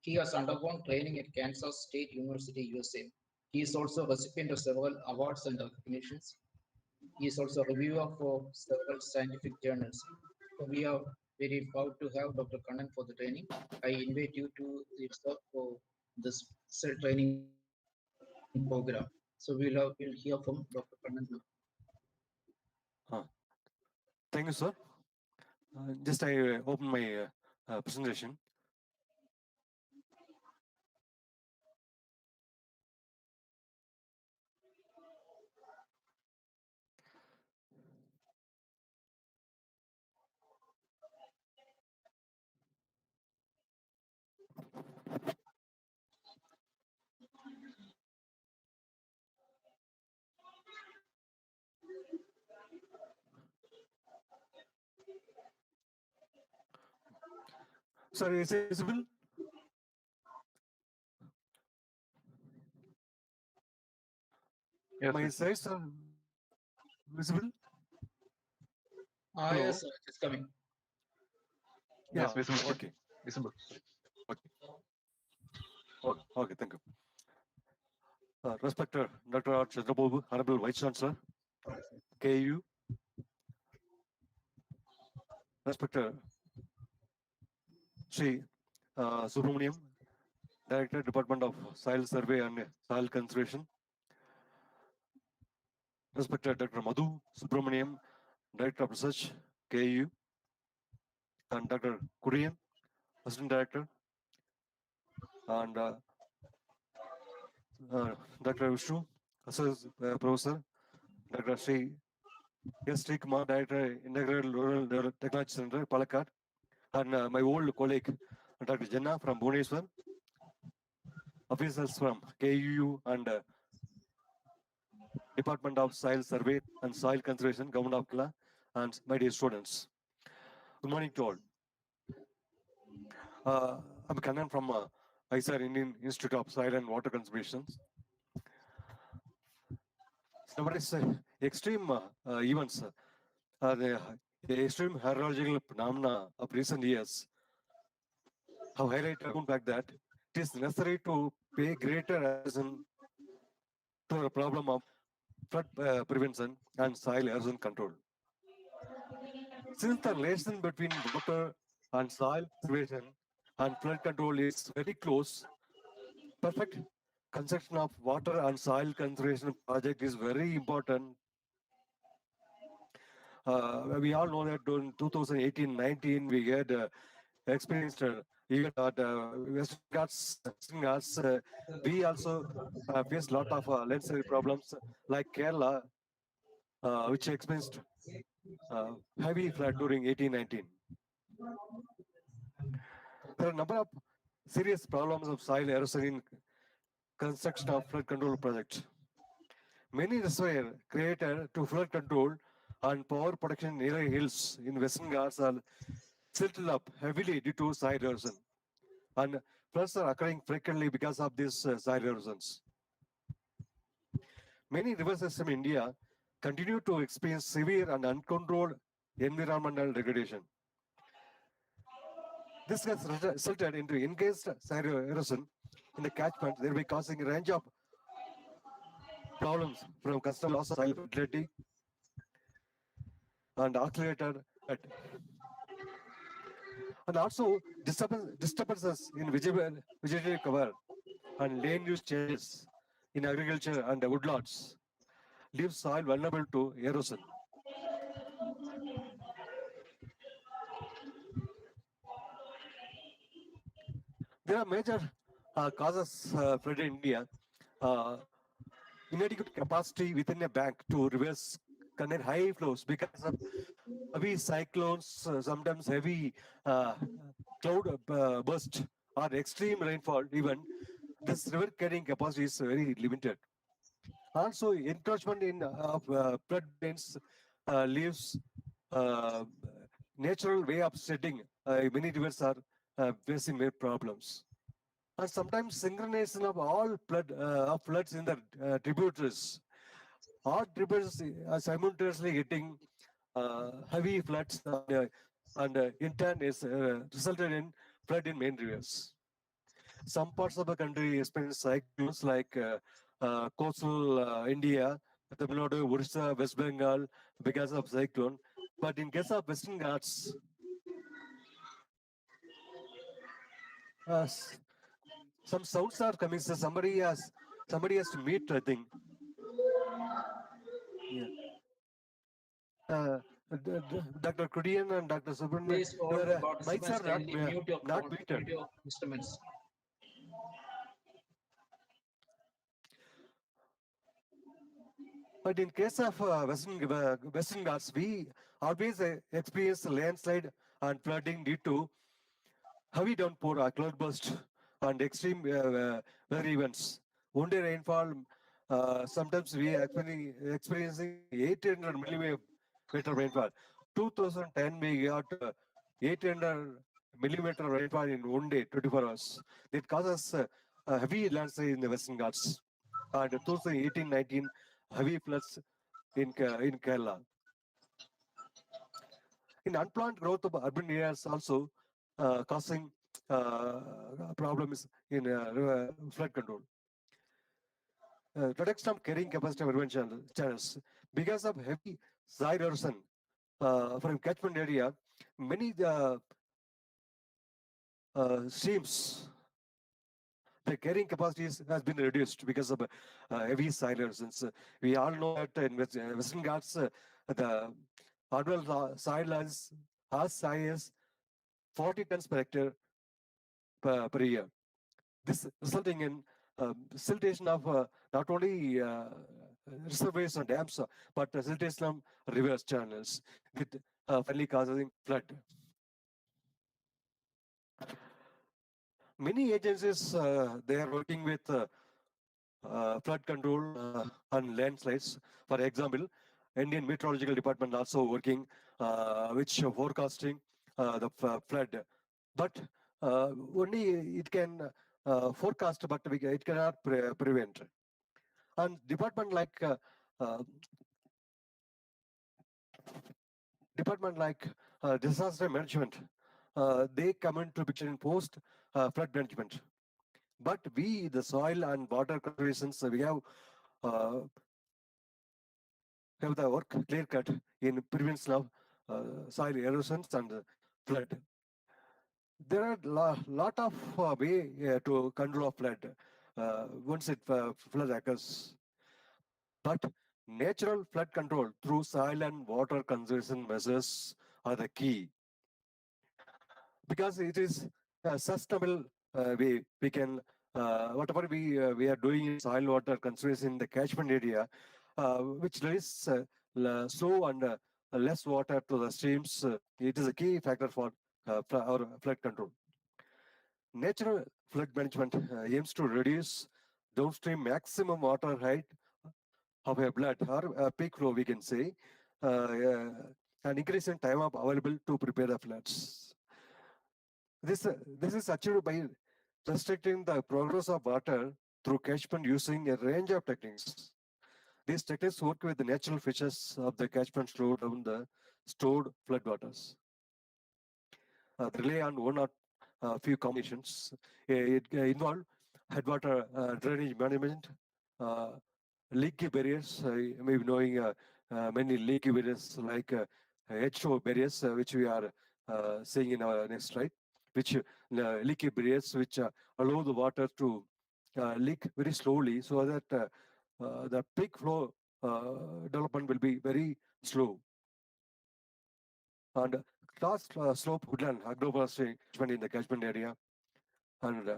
He has undergone training at Kansas State University, USA. He is also a recipient of several awards and recognitions. He is also a reviewer for several scientific journals. So we are very proud to have Dr. Kannan for the training. I invite you to register for this cell training program. So we'll hear from Dr. Kannan now. Thank you, sir. Just I open my presentation. Sorry, is it visible? Yes, My yes, slides are visible? Hello? Yes, sir, it's coming. Yeah, yes, visible, sir. okay. Visible. Okay. Okay, thank you. Respected Dr. R. Chandrababu, Honorable Vice Chancellor, KU, respected Sri Subramaniam, Director, Department of Soil Survey and Soil Conservation, respected Dr. Madhu Subramaniam, Director of Research, KU, and Dr. Kurian, Assistant Director, and Dr. Vishnu, Associate Professor, Dr. Sri S. Sri Kumar, Director, Integrated Rural Technology Center, Palakkad, and my old colleague, Dr. Jenna from Bhubaneswar, officers from KU and Department of Soil Survey and Soil Conservation, Government of Kerala, and my dear students. Good morning to all. I'm Kannan from ISAR, Indian Institute of Soil and Water Conservation. So what is extreme events, the extreme hydrological phenomena of recent years have highlighted the fact that it is necessary to pay greater attention to the problem of flood prevention and soil erosion control. Since the relation between water and soil conservation and flood control is very close, perfect construction of water and soil conservation project is very important. We all know that during 2018-19 we had experienced even at Western Ghats, we also faced a lot of landscape problems like Kerala, which experienced heavy flood during 18-19. There are a number of serious problems of soil erosion in construction of flood control projects. Many reservoirs created to flood control and power protection near hills in Western Ghats are silted up heavily due to soil erosion, and floods are occurring frequently because of these soil erosions. Many river systems in India continue to experience severe and uncontrolled environmental degradation. This has resulted into increased soil erosion in the catchment, thereby causing a range of problems from custom loss of soil fertility and accelerated and also disturbances in vegetative cover and land use changes in agriculture and woodlots leave soil vulnerable to erosion. There are major causes flood in India. Uh, Inadequate capacity within a bank to reverse contain high flows because of heavy cyclones, sometimes heavy uh, cloud burst or extreme rainfall. Even this river carrying capacity is very limited. Also, encroachment in flood drains leaves uh, natural way of setting. Many rivers are facing their problems. And sometimes synchronization of all floods in the tributaries. All tributaries are simultaneously getting heavy floods and in turn is resulted in flood in main rivers. Some parts of the country experience cyclones like coastal India, Tamil Nadu, Orissa, West Bengal because of cyclone. But in case of Western Ghats, uh, some sounds are coming. So somebody has to meet. I think. Yeah. Dr. Kudian and Dr. Subramanian, Please, all your the mics participants, are not kindly mute your not phone, muted. mute your instruments. But in case of Western Ghats, we always experience landslide and flooding due to heavy downpour, cloudburst, and extreme weather events. One day rainfall, sometimes we are experiencing 800 millimeter rainfall. 2010 we got 800 millimeter rainfall in one day, 24 hours. That causes heavy landslide in the Western Ghats. And 2018-19 heavy floods in Kerala. In unplanned growth of urban areas also causing problems in flood control. Reduction of carrying capacity of urban channels. Because of heavy soil erosion from catchment area, many streams, the carrying capacity has been reduced because of heavy soil erosions. We all know that in Western Ghats, the annual soil is as high as 40 tons per hectare per year. This resulting in siltation of not only reservoirs and dams, but siltation of rivers channels, with finally causing flood. Many agencies they are working with flood control and landslides. For example, Indian Meteorological Department also working which forecasting the flood, but only it can forecast, but it cannot prevent. And uh, department like disaster management, they come into picture in post flood management. But we, the soil and water conservations, we uh, have the work clear cut in prevention of soil erosions and flood. There are lot of way to control of flood once it flood occurs. But natural flood control through soil and water conservation measures are the key, because it is a sustainable way we can whatever we are doing in soil water conservation in the catchment area, which release slow and less water to the streams. It is a key factor for our flood control. Natural flood management aims to reduce downstream maximum water height of a flood or peak flow, we can say, and increasing time of available to prepare the floods. This is achieved by restricting the progress of water through catchment using a range of techniques. These techniques work with the natural features of the catchment slow down the stored floodwaters. They rely on one or few combinations. It involve headwater drainage management, uh, leaky barriers. Maybe knowing many leaky barriers like H2O barriers, which we are seeing in our next slide, which leaky barriers which allow the water to leak very slowly, so that the peak flow development will be very slow. And class slope woodland agroforestry catchment in the catchment area, and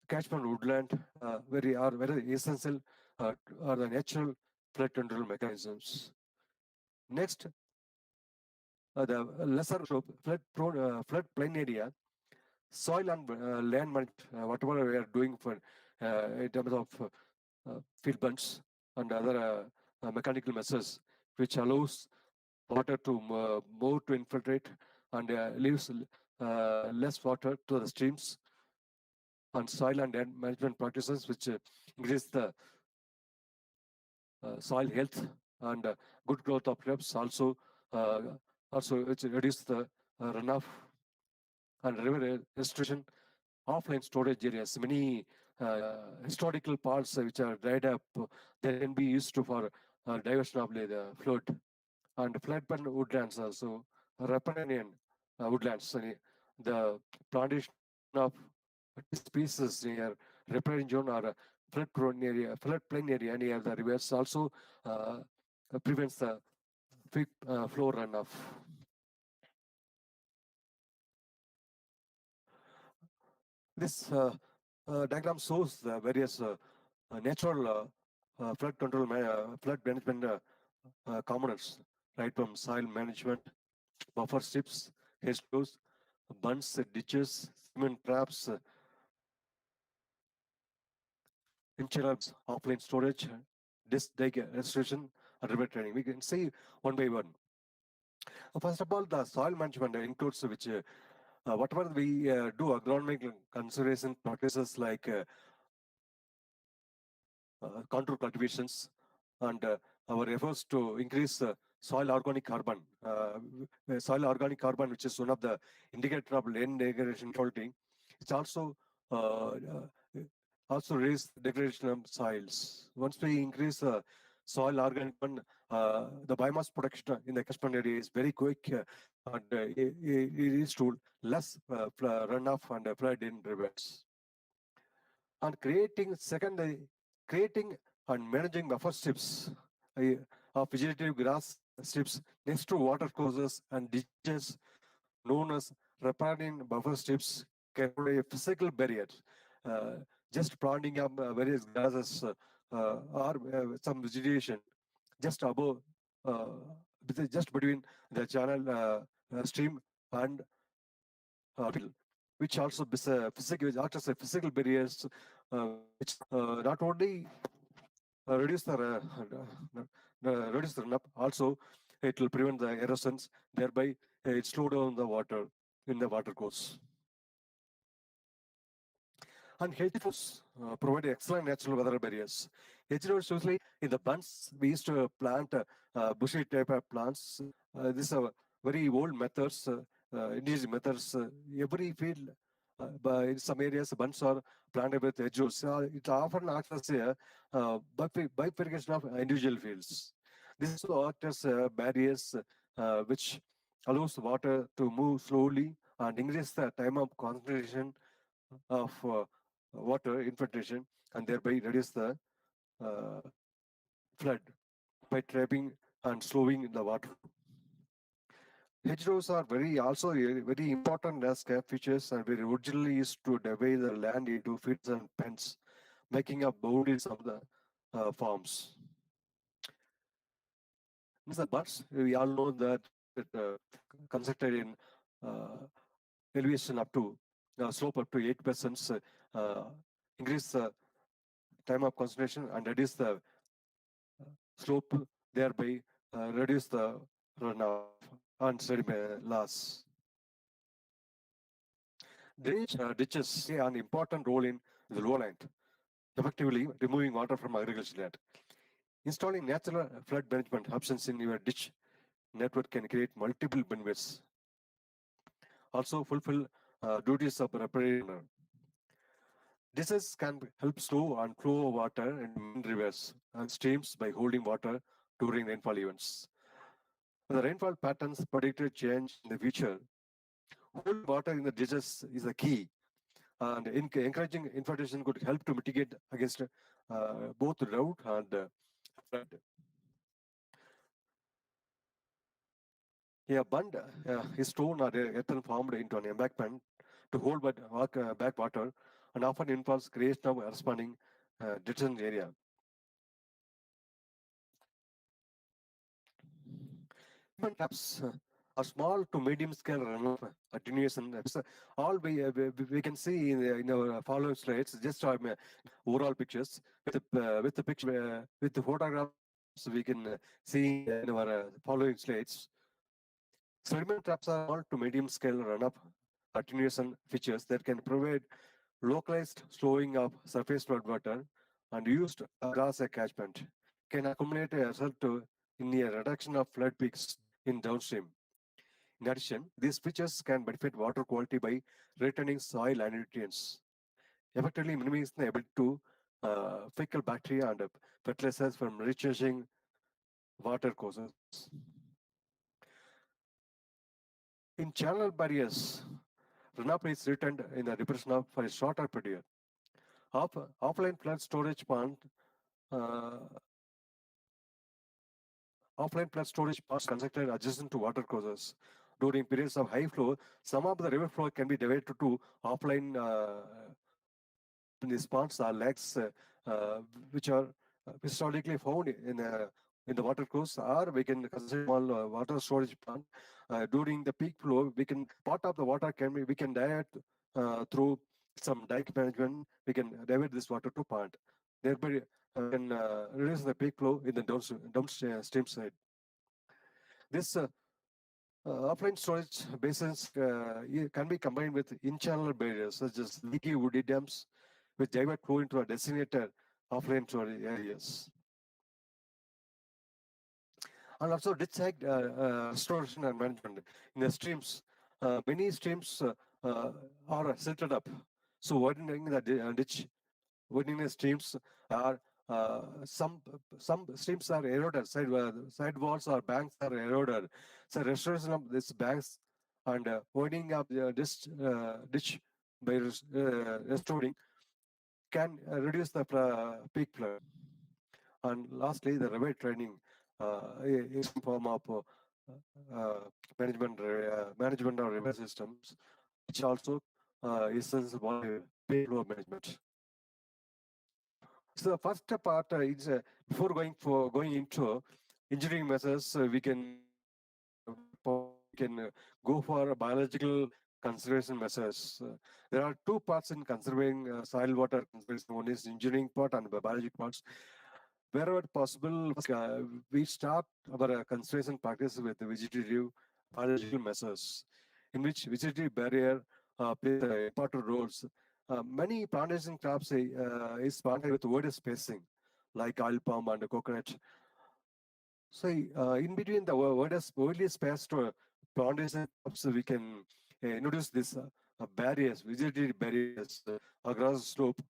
catchment woodland very essential are the natural flood control mechanisms. Next, the lesser slope flood plain area, soil and land management, whatever we are doing for in terms of field bunts and other mechanical measures, which allows water to more to infiltrate and leaves less water to the streams, and soil and land management practices which increase the soil health and good growth of crops, uh, also which reduce the runoff and river restoration, offline storage areas. Many historical parts which are dried up, they can be used for diversion of the flood. And floodplain woodlands also, riparian woodlands. The plantation of tea species near riparian zone or floodplain area near the rivers also prevents the quick flow runoff. This diagram shows the various natural flood control, flood management components, right from soil management, buffer strips, hedgerows, bunds, ditches, cement traps, insurance, offline storage, disc dike restoration, and river training. We can see one by one. First of all, the soil management includes which whatever we do agronomic conservation practices like contour cultivations and our efforts to increase soil organic carbon. Soil organic carbon, which is one of the indicator of land degradation quality, it's uh, also raise degradation of soils. Once we increase soil organic carbon, the biomass production in the catchment area is very quick and it leads to less runoff and flood in rivers. And creating and managing buffer strips uh, of vegetative grass strips next to water courses and ditches known as riparian buffer strips can provide a physical barrier. Uh, just planting up various grasses or some vegetation just above, uh, just between the channel stream and which also acts as a physical barriers, which not only reduce the reduce the runoff, also it will prevent the erosions, thereby it slow down the water in the water course. And hedgerows provide excellent natural weather barriers. Hedgerows usually in the bunds we used to plant bushy type of plants. This is a very old methods, indigenous methods. Every field, by in some areas, bunds are planted with hedgerows. It often acts as a bifurcation of individual fields. This also acts as barriers which allows water to move slowly and increase the time of concentration of water infiltration and thereby reduce the uh, flood by trapping and slowing the water. Hedgerows are also very important landscape features and were originally used to divide the land into fields and pens, making up boundaries of the farms. In the buds, we all know that it constructed in uh, elevation up to slope up to 8%, uh, increase the time of concentration and reduce the slope, thereby reduce the runoff and sediment loss. Drainage ditches play an important role in the lowland, effectively removing water from agricultural land. Installing natural flood management options in your ditch network can create multiple benefits. Also fulfill duties of repair. Ditches can help slow and flow water into main rivers and streams by holding water during rainfall events. The rainfall patterns predicted change in the future. Holding water in the ditches is a key, and encouraging infiltration could help to mitigate against both drought and flood. A bund is stone or earthen formed into an embankment to hold back water and often involves creation of corresponding detention area. Human traps are small to medium scale runoff attenuation. All we can see in our following slides, just overall pictures with the picture with the photographs we can see in our following slides. Sediment traps are small to medium scale runoff attenuation features that can provide localized slowing of surface flood water and used across a catchment can accumulate a result in a reduction of flood peaks in downstream. In addition, these features can benefit water quality by returning soil and nutrients, effectively minimizing the ability to fecal bacteria and fertilizers from recharging water courses. In channel barriers, runoff is returned in the depression of for a shorter period. Offline flood storage pond uh, offline flood storage ponds constructed adjacent to water courses. During periods of high flow, some of the river flow can be diverted to offline these ponds are lakes which are historically found in the water course, or we can consider small water storage pond. During the peak flow, we can part of the water can be we can divert through some dike management. We can divert this water to pond, thereby can reduce the peak flow in the downstream side. This Offline storage basins can be combined with in-channel barriers such as leaky woody dams, which divert flow into a designated offline storage areas. And also ditch site restoration and management in the streams. Many streams are silted up, so widening the ditch, widening the streams are some streams are eroded, side walls or banks are eroded. So restoration of these banks and widening up ditch by restoring can reduce the peak flood. And lastly, the river training is some form of management of river systems, which also is sensible for peak flow management. So the first part is before going into engineering measures, go for biological conservation measures. There are two parts in conserving soil water conservation. One is engineering part and the biological parts. Wherever possible, we start our conservation practice with the vegetative biological measures, in which vegetative barrier plays important roles. Many plantation crops is planted with wide spacing, like oil palm and coconut. So in between the widely spaced plantation crops, we can introduce this barriers, vegetative barriers across the slope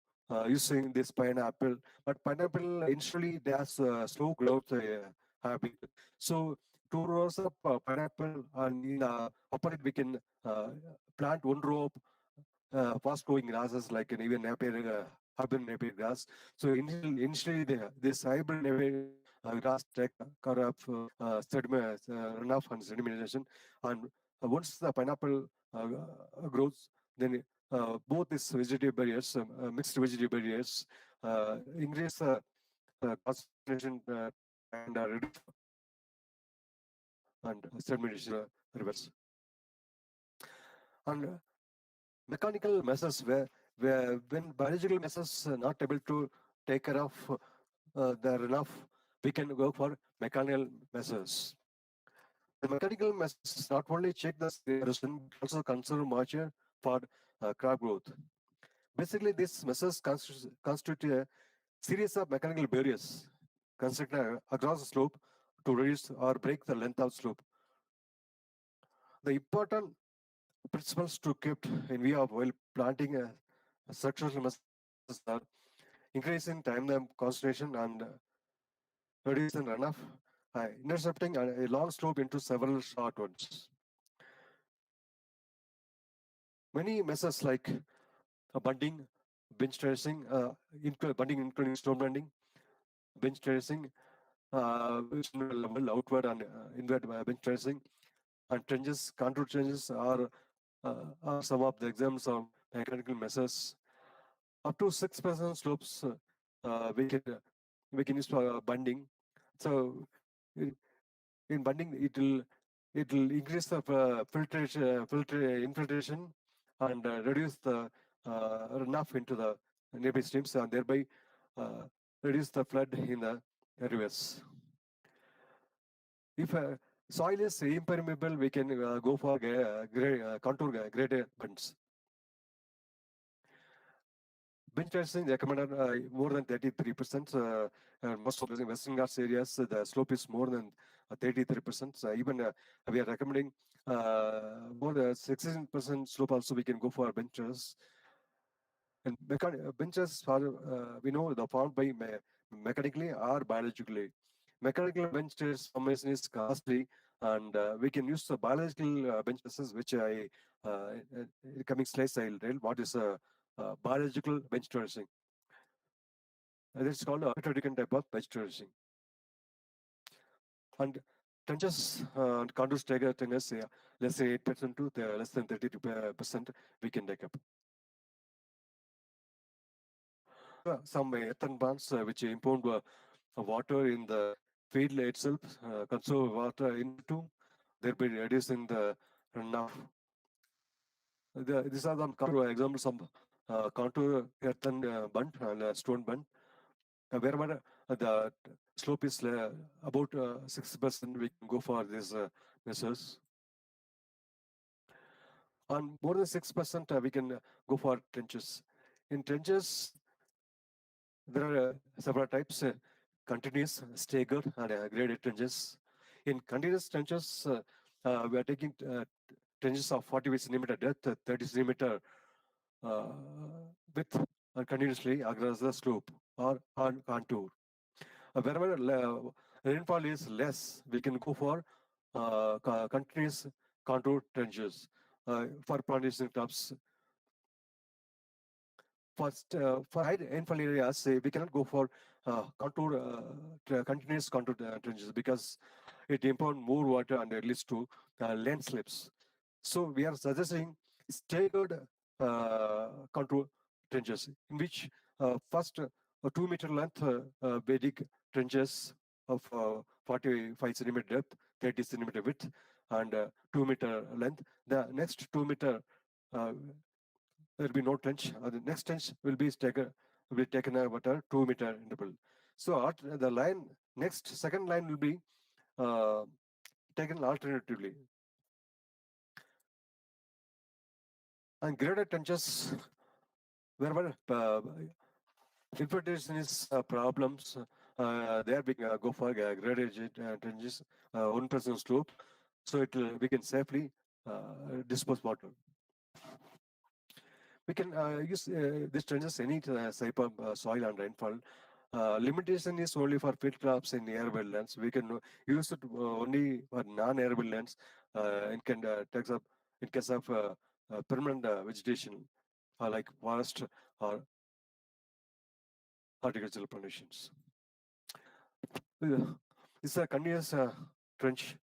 using this pineapple. But pineapple initially it has slow growth habit. So 2 rows of pineapple, and in upper it we can plant 1 row of fast growing grasses like an even hybrid napier grass. So initially this hybrid napier grass take care of runoff and sedimentation. And once the pineapple grows, then both these vegetative barriers, mixed vegetative barriers, increase concentration and reduce and sedimentation reverse. And mechanical measures where when biological measures are not able to take care of the runoff, we can go for mechanical measures. The mechanical measures not only check the erosion but also conserve moisture for crop growth. Basically, these measures constitute a series of mechanical barriers constructed across the slope to reduce or break the length of slope. The important principles to keep in view of while planting structural measures are increasing time concentration and reducing runoff, intercepting a long slope into several short ones. Many measures like bunding, bench terracing, bunding including stone bunding, bench terracing, which level outward and inward bench terracing, and trenches, contour trenches are some of the examples of mechanical measures. Up to 6% slopes we can use for bunding. So in bunding, it will increase the infiltration and reduce the runoff into the nearby streams, and thereby uh, reduce the flood in the rivers. If soil is impermeable, we can go for contour graded bunds. Bench terracing recommended more than 33%. Most of the Western Ghats areas, the slope is more than 33%. Even we are recommending more than 16% slope also we can go for bench terrace. And benches are, we know, the formed by mechanically or biologically. Mechanical bench terrace formation is costly, and we can use the biological bench terraces, which in coming slides I'll tell what is biological bench terracing. It's called a Puerto type of bench terracing. And trenches and contour thickness, less than 8% to less than 32% we can take up. Some earthen ponds which impound water in the field itself, conserve water into, thereby reducing the runoff. These are some contour examples of contour earthen bund and stone bund. Wherever the slope is about 6%, we can go for these measures. On more than 6%, we can go for trenches. In trenches, there are several types: continuous, staggered, and graded trenches. In continuous trenches, we are taking trenches of 40 centimeter depth, 30 centimeter uh, width, and continuously across the slope or on contour. Wherever rainfall is less, we can go for continuous contour trenches. For plantation crops, for high rainfall areas, we cannot go for continuous contour trenches because it impound more water and it leads to landslips. So we are suggesting staggered contour trenches, in which first 2 meter length basic trenches of 45 centimeter depth, 30 centimeter width, and 2 meter length. The next 2 meter uh, there will be no trench. The next trench will be taken about a 2 meter interval. So the line next second line will be uh, taken alternatively. And graded trenches, wherever infiltration is problems, there we go for graded trenches, 1% slope, so we can safely dispose water. We can use these trenches any type of soil and rainfall. Limitation is only for field crops in arable lands. We can use it only for non-arable lands. It can takes up in case of permanent vegetation, like forest or horticultural plantations. It's a continuous trench.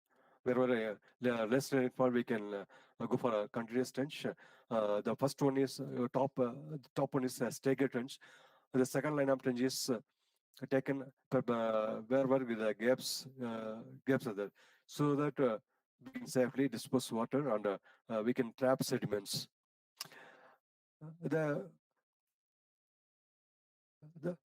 Wherever less rainfall, we can go for a continuous trench. The first one is the top one is a staggered trench. The second line of trench is taken wherever the gaps are there, so that we can safely dispose water and we can trap sediments. The the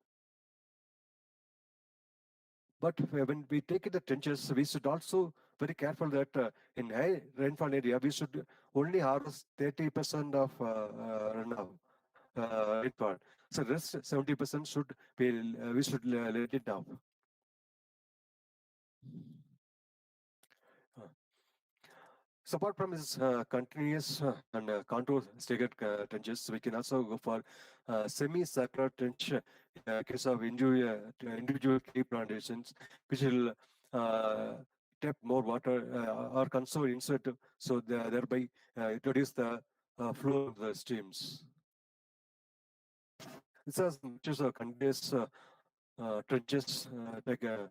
But when we take the trenches, we should also very careful that in high rainfall area, we should only harvest 30% of runoff rainfall. So rest 70% should be, we should let it down. So apart from this continuous and contour staggered trenches, we can also go for semi-circular trench in case of individual tree plantations, which will tap more water or conserve insert, so thereby reduce the flow of the streams. This has pictures of continuous trenches taken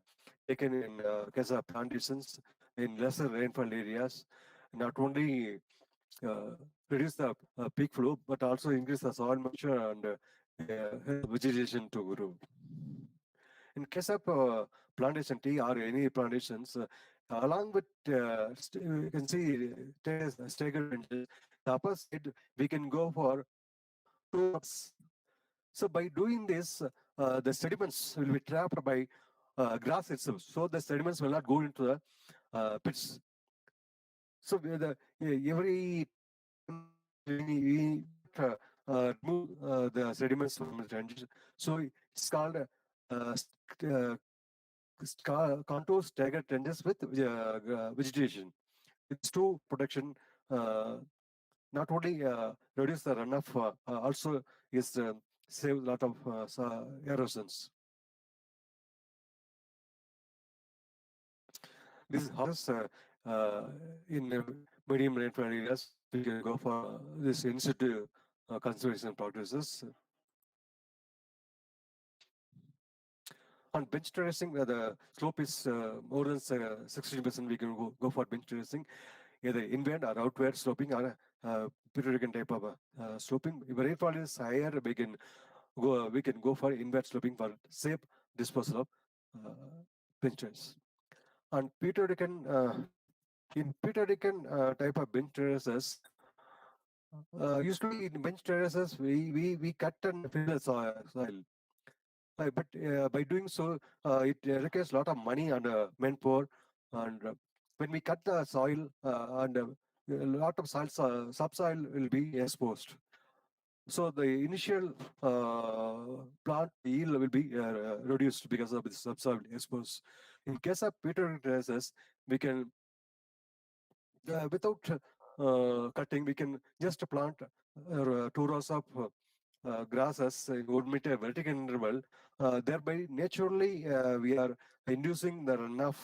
in case of plantations in lesser rainfall areas, not only uh, reduce the peak flow, but also increase the soil moisture and help vegetation to grow. In case of plantation tea or any plantations, along with you can see staggered ranges, the upper side we can go for 2 months. So by doing this, the sediments will be trapped by grass itself. So the sediments will not go into the pits. So every time we remove the sediments from the trenches. So it's called contour staggered trenches with vegetation. It's to protection, not only reduce the runoff, also is save a lot of erosions. This is how in medium rainfall areas we can go for this in situ conservation practices. On bench terracing, the slope is more than 16%. We can go for bench terracing, either inward or outward sloping or periodic type of sloping. If rainfall is higher, we can go for inward sloping for safe disposal of bench terrace. On in periodic type of bench terraces, usually in bench terraces we cut and fill the soil. But by doing so, it requires a lot of money and manpower. And when we cut the soil and a lot of subsoil will be exposed. So the initial plant yield will be reduced because of the subsoil exposed. In case of peter grasses, we can without cutting, we can just plant 2 rows of grasses in 1 meter vertical interval. Thereby, naturally, we are inducing the runoff,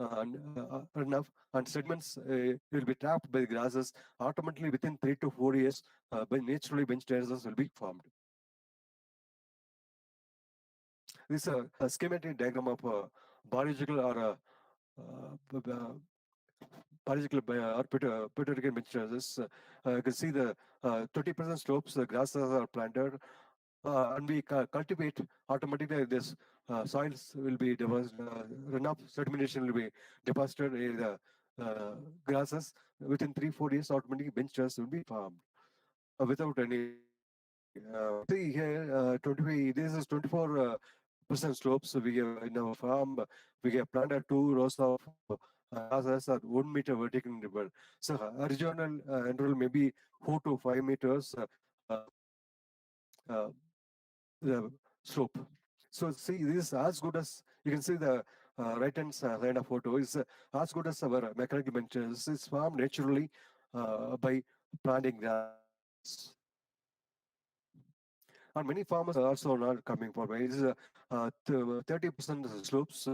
runoff, and sediments will be trapped by the grasses. Automatically, within 3 to 4 years, by naturally bench terraces will be formed. This is a schematic diagram of biological or biological or petrochemical bench terraces. You can see the 20% slopes, the grasses are planted, and we cultivate. Automatically this soils will be deposited, runoff sedimentation will be deposited in the grasses. Within 3 4 years, automatically bench terrace will be formed without any see here 25, this is 24% slopes we have in our farm. We have planted 2 rows of grasses at 1 meter vertical interval. So horizontal interval maybe 4 to 5 meters uh, the slope. So see, this is as good as you can see the right hand side of photo is as good as our mechanical benches. It's formed naturally by planting grasses. And many farmers are also not coming forward. It is 30% slopes.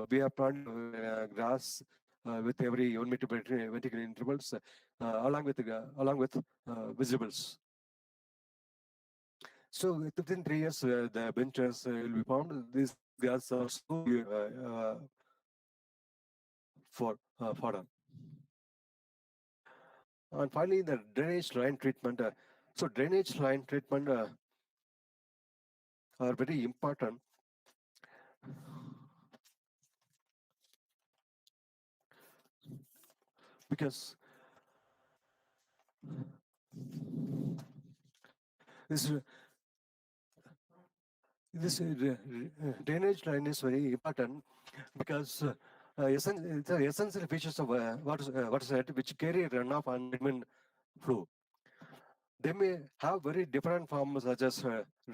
We are planting grass with every 1 meter vertical intervals, along with vegetables. So within 3 years, the benches will be formed. These guys are so for fodder. And finally, the drainage line treatment. So drainage line treatment are very important because this this drainage line is very important because it's the essential features of water set which carry runoff and sediment flow. They may have very different forms such as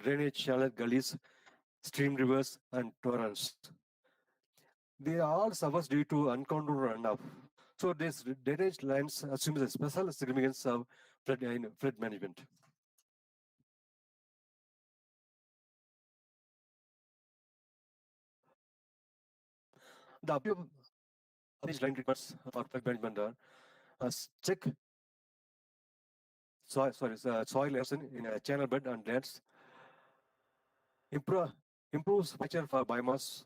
drainage channel gullies, stream rivers, and torrents. They are all suffers due to uncontrolled runoff. So this drainage lines assumes a special significance of flood management. The objective of these line treatments for flood management are check soil erosion in a channel bed and drains, improve, improves structure for biomass,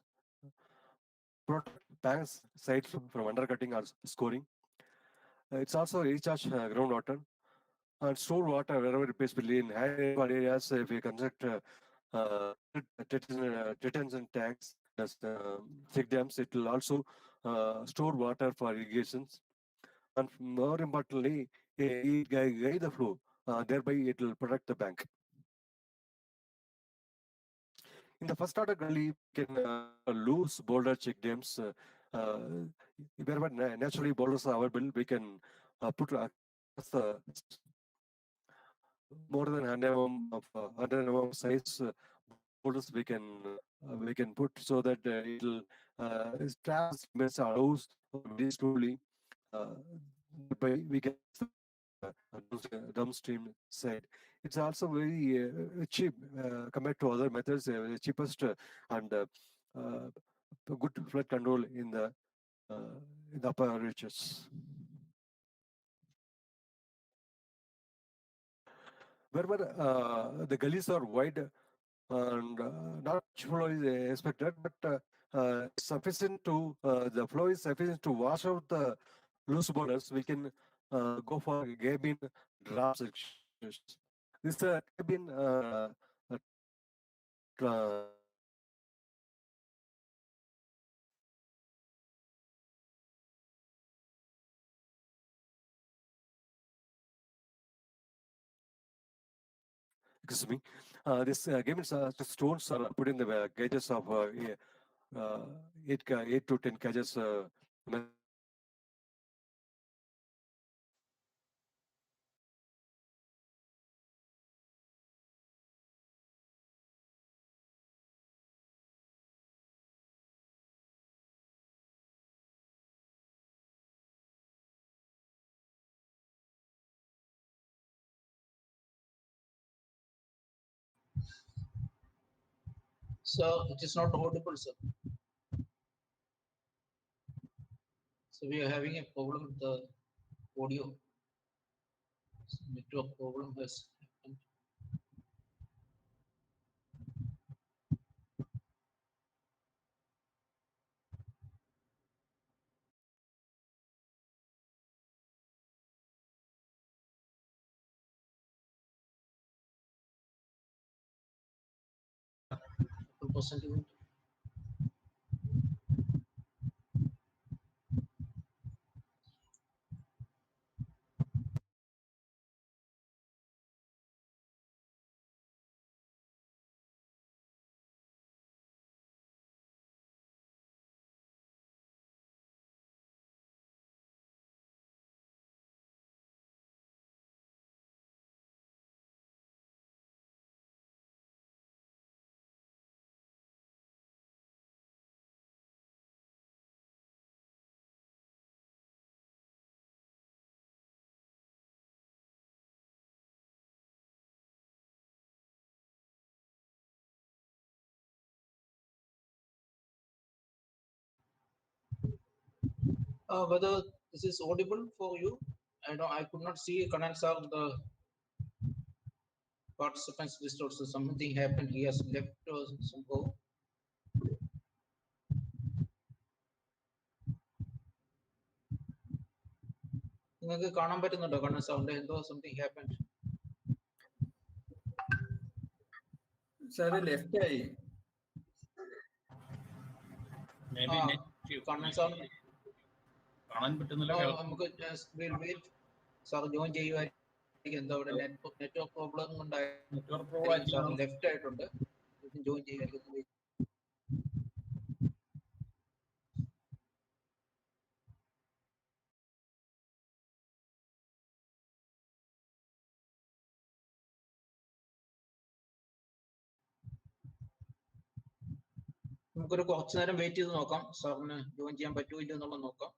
protect banks sites from undercutting or scoring. It's also recharge groundwater and store water wherever it is in high rainfall areas. If we construct detention tanks, check dams, it will also store water for irrigations. And more importantly, it guide the flow. Thereby, it will protect the bank. In the first order gully, we can lose boulder check dams. Wherever naturally boulders are available, we can put across the more than 100 mm of 100 mm size boulders we can put so that it'll traps allows very slowly uh, by we can downstream side. It's also very cheap compared to other methods, cheapest and good flood control in the upper reaches. Wherever the gullies are wide and not much flow is expected, but sufficient to the flow is sufficient to wash out the loose borders. We can go for cabin drop sections. This cabin excuse me. This cabin stones are put in the gauges of 8 to 10 cages So it is not audible, sir. So we are having a problem with the audio. Network problem has happened. Percent event. Whether this is audible for you, I could not see comments of the participants list also. Something happened. He has left somehow. നിങ്ങൾക്ക് കാണാൻ പറ്റുന്നുണ്ടോ Kannan sound എന്തോ something happened sir left ആയി Kannan sound കാണാൻ പറ്റുന്നില്ല. നമുക്ക് sir join ചെയ്യുമായിരിക്കും എന്താ അവിടെ നെറ്റ്വർക്ക് പ്രോബ്ലം ഉണ്ടായി ലെഫ്റ്റ് ആയിട്ടുണ്ട് ജോയിൻ ചെയ്യുമായിരിക്കും നമുക്കൊരു കുറച്ചു നേരം വെയിറ്റ് ചെയ്ത് നോക്കാം സാറിന് ജോയിൻ ചെയ്യാൻ പറ്റുമോ ഇല്ലയോ എന്നുള്ളത് നോക്കാം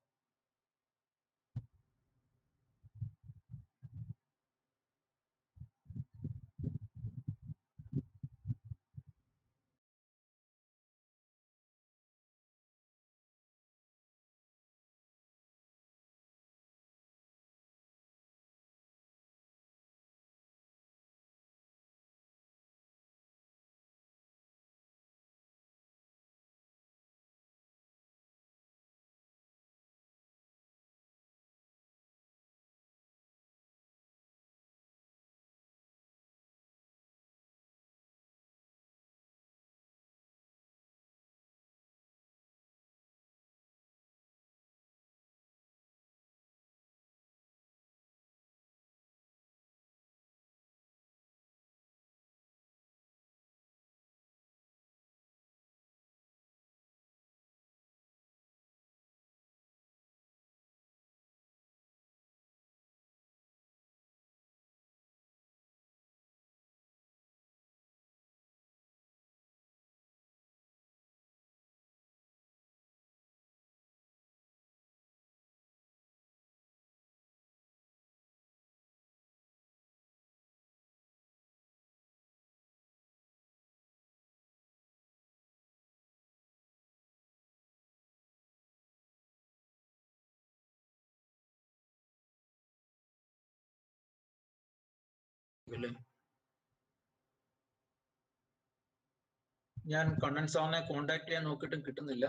ഞാൻ കണ്ണൻ സാറിനെ കോണ്ടാക്ട് ചെയ്യാൻ നോക്കിയിട്ടും കിട്ടുന്നില്ല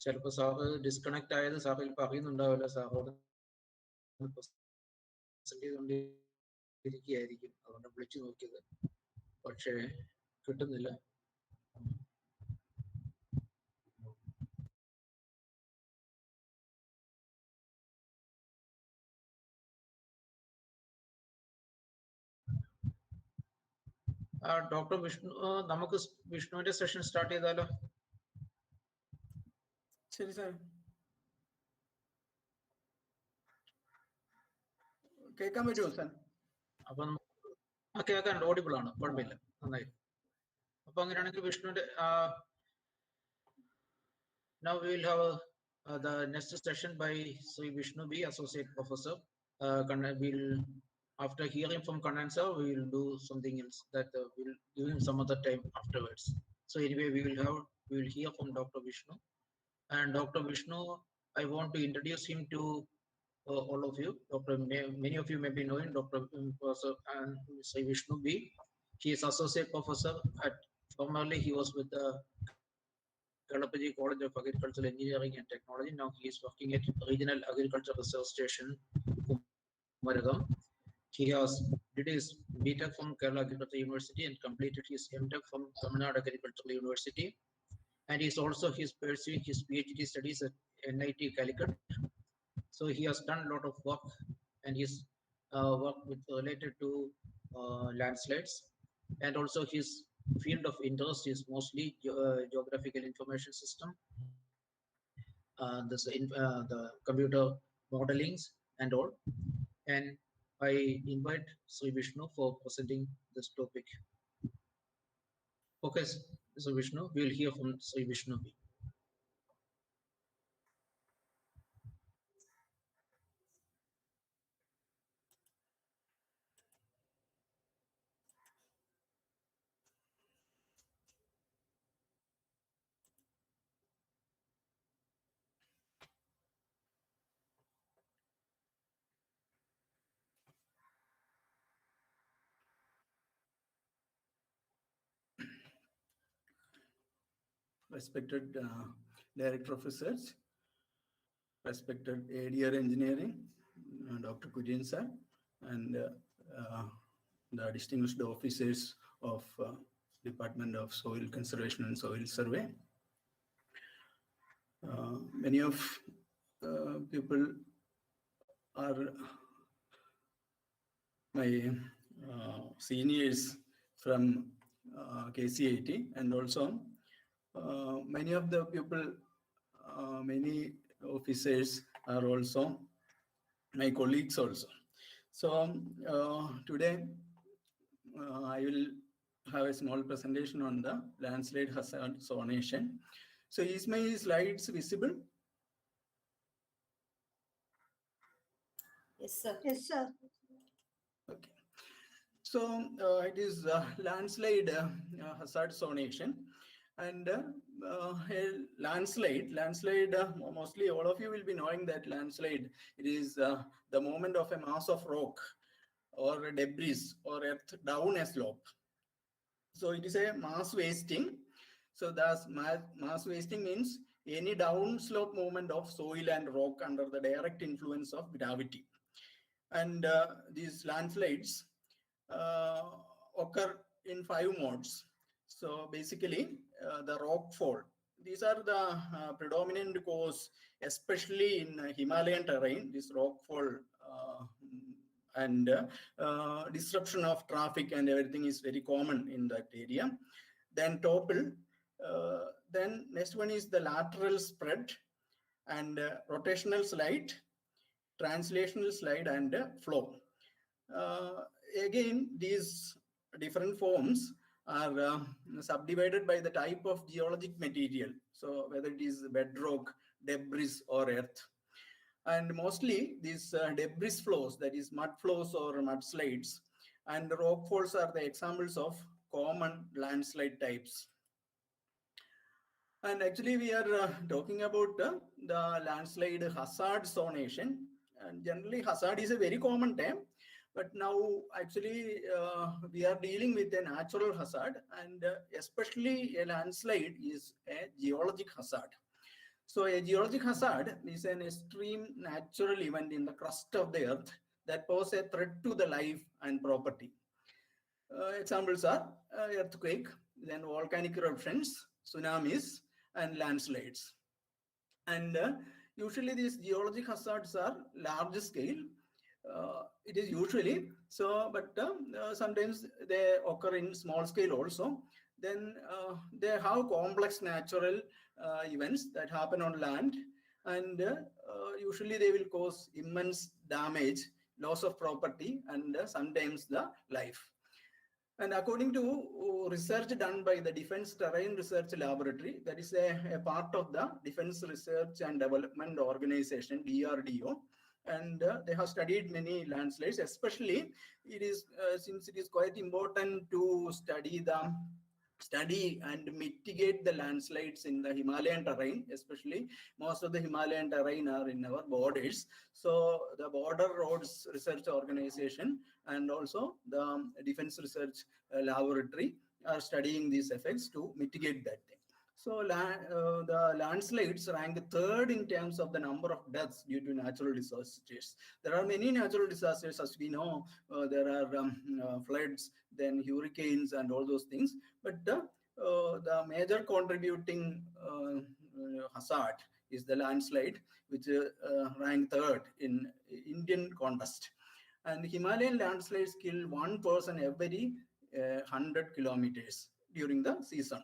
ചിലപ്പോ സാറ് ഡിസ്കണക്ട് ആയത് സാറിൽ പറയുന്നുണ്ടാവില്ല സാറോട് ഇരിക്കുകയായിരിക്കും അതുകൊണ്ട് വിളിച്ചു നോക്കിയത് പക്ഷേ കിട്ടുന്നില്ല ഡോക്ടർ വിഷ്ണു നമുക്ക് വിഷ്ണുവിന്റെ സെഷൻ സ്റ്റാർട്ട് ചെയ്താലോ ശരി സാർ കേൾക്കാൻ പറ്റുമോ സാർ അപ്പം കേൾക്കാൻ ഓഡിബിൾ ആണ് കുഴപ്പമില്ല നന്നായി അപ്പൊ അങ്ങനെയാണെങ്കിൽ വിഷ്ണുവിന്റെ now we will have the next session by Sri Vishnu B, Associate Professor. We'll After hearing from Kannan sir, we will do something else that we'll give him some other time afterwards. So anyway, we will hear from Dr. Vishnu. And Dr. Vishnu, I want to introduce him to all of you. Many of you may be knowing Dr. Professor and Sri Vishnu B. He is associate professor at, formerly he was with the Galapaji College of Agricultural Engineering and Technology. Now he is working at Regional Agriculture Research Station, Kumaragam. He has did his BTech from Kerala Agricultural University and completed his MTech from Tamil Nadu Agricultural University. And he is also pursuing his PhD studies at NIT Calicut. So he has done a lot of work, and his work related to landslides, and also his field of interest is mostly geographical information system, the computer modelings and all. And I invite Sri Vishnu for presenting this topic. Okay, Sri Vishnu, we will hear from Sri Vishnu B. Respected Director of Research, respected ADR Engineering, Dr. Kujin sir, and the distinguished officers of Department of Soil Conservation and Soil Survey. Many of people are my seniors from KCIT, and also many of the people, many officers are also my colleagues also. So today I will have a small presentation on the landslide hazard zonation. So is my slides visible? Yes, sir. Yes, sir. Okay. So it is landslide hazard zonation. And a landslide, mostly all of you will be knowing that landslide, it is the movement of a mass of rock or debris or earth down a slope. So it is a mass wasting. So thus mass wasting means any down slope movement of soil and rock under the direct influence of gravity. And these landslides occur in 5 modes. So basically the rock fall. These are the predominant cause, especially in Himalayan terrain, this rock fall and disruption of traffic and everything is very common in that area. Then topple. Then next one is the lateral spread and rotational slide, translational slide, and flow. Again, these different forms are subdivided by the type of geologic material. So whether it is bedrock, debris, or earth. And mostly these debris flows, that is mud flows or mudslides, and rock falls are the examples of common landslide types. And actually we are talking about the landslide hazard zonation. And generally hazard is a very common term, but now actually we are dealing with a natural hazard, and especially a landslide is a geologic hazard. So a geologic hazard is an extreme natural event in the crust of the earth that pose a threat to the life and property. Examples are earthquake, then volcanic eruptions, tsunamis, and landslides. And usually these geologic hazards are large scale. It is usually so, but sometimes they occur in small scale also. Then they have complex natural events that happen on land, and usually they will cause immense damage, loss of property, and sometimes the life. And according to research done by the Defense Terrain Research Laboratory, that is a part of the Defense Research and Development Organization, DRDO, and they have studied many landslides. Especially, it is since it is quite important to study and mitigate the landslides in the Himalayan terrain, especially most of the Himalayan terrain are in our borders. So the Border Roads Research Organization and also the Defense Research Laboratory are studying these effects to mitigate that thing. So the landslides rank third in terms of the number of deaths due to natural disasters. There are many natural disasters, as we know. There are floods, then hurricanes, and all those things. But the major contributing hazard is the landslide, which ranked third in Indian context. And Himalayan landslides kill one person every 100 kilometers during the season.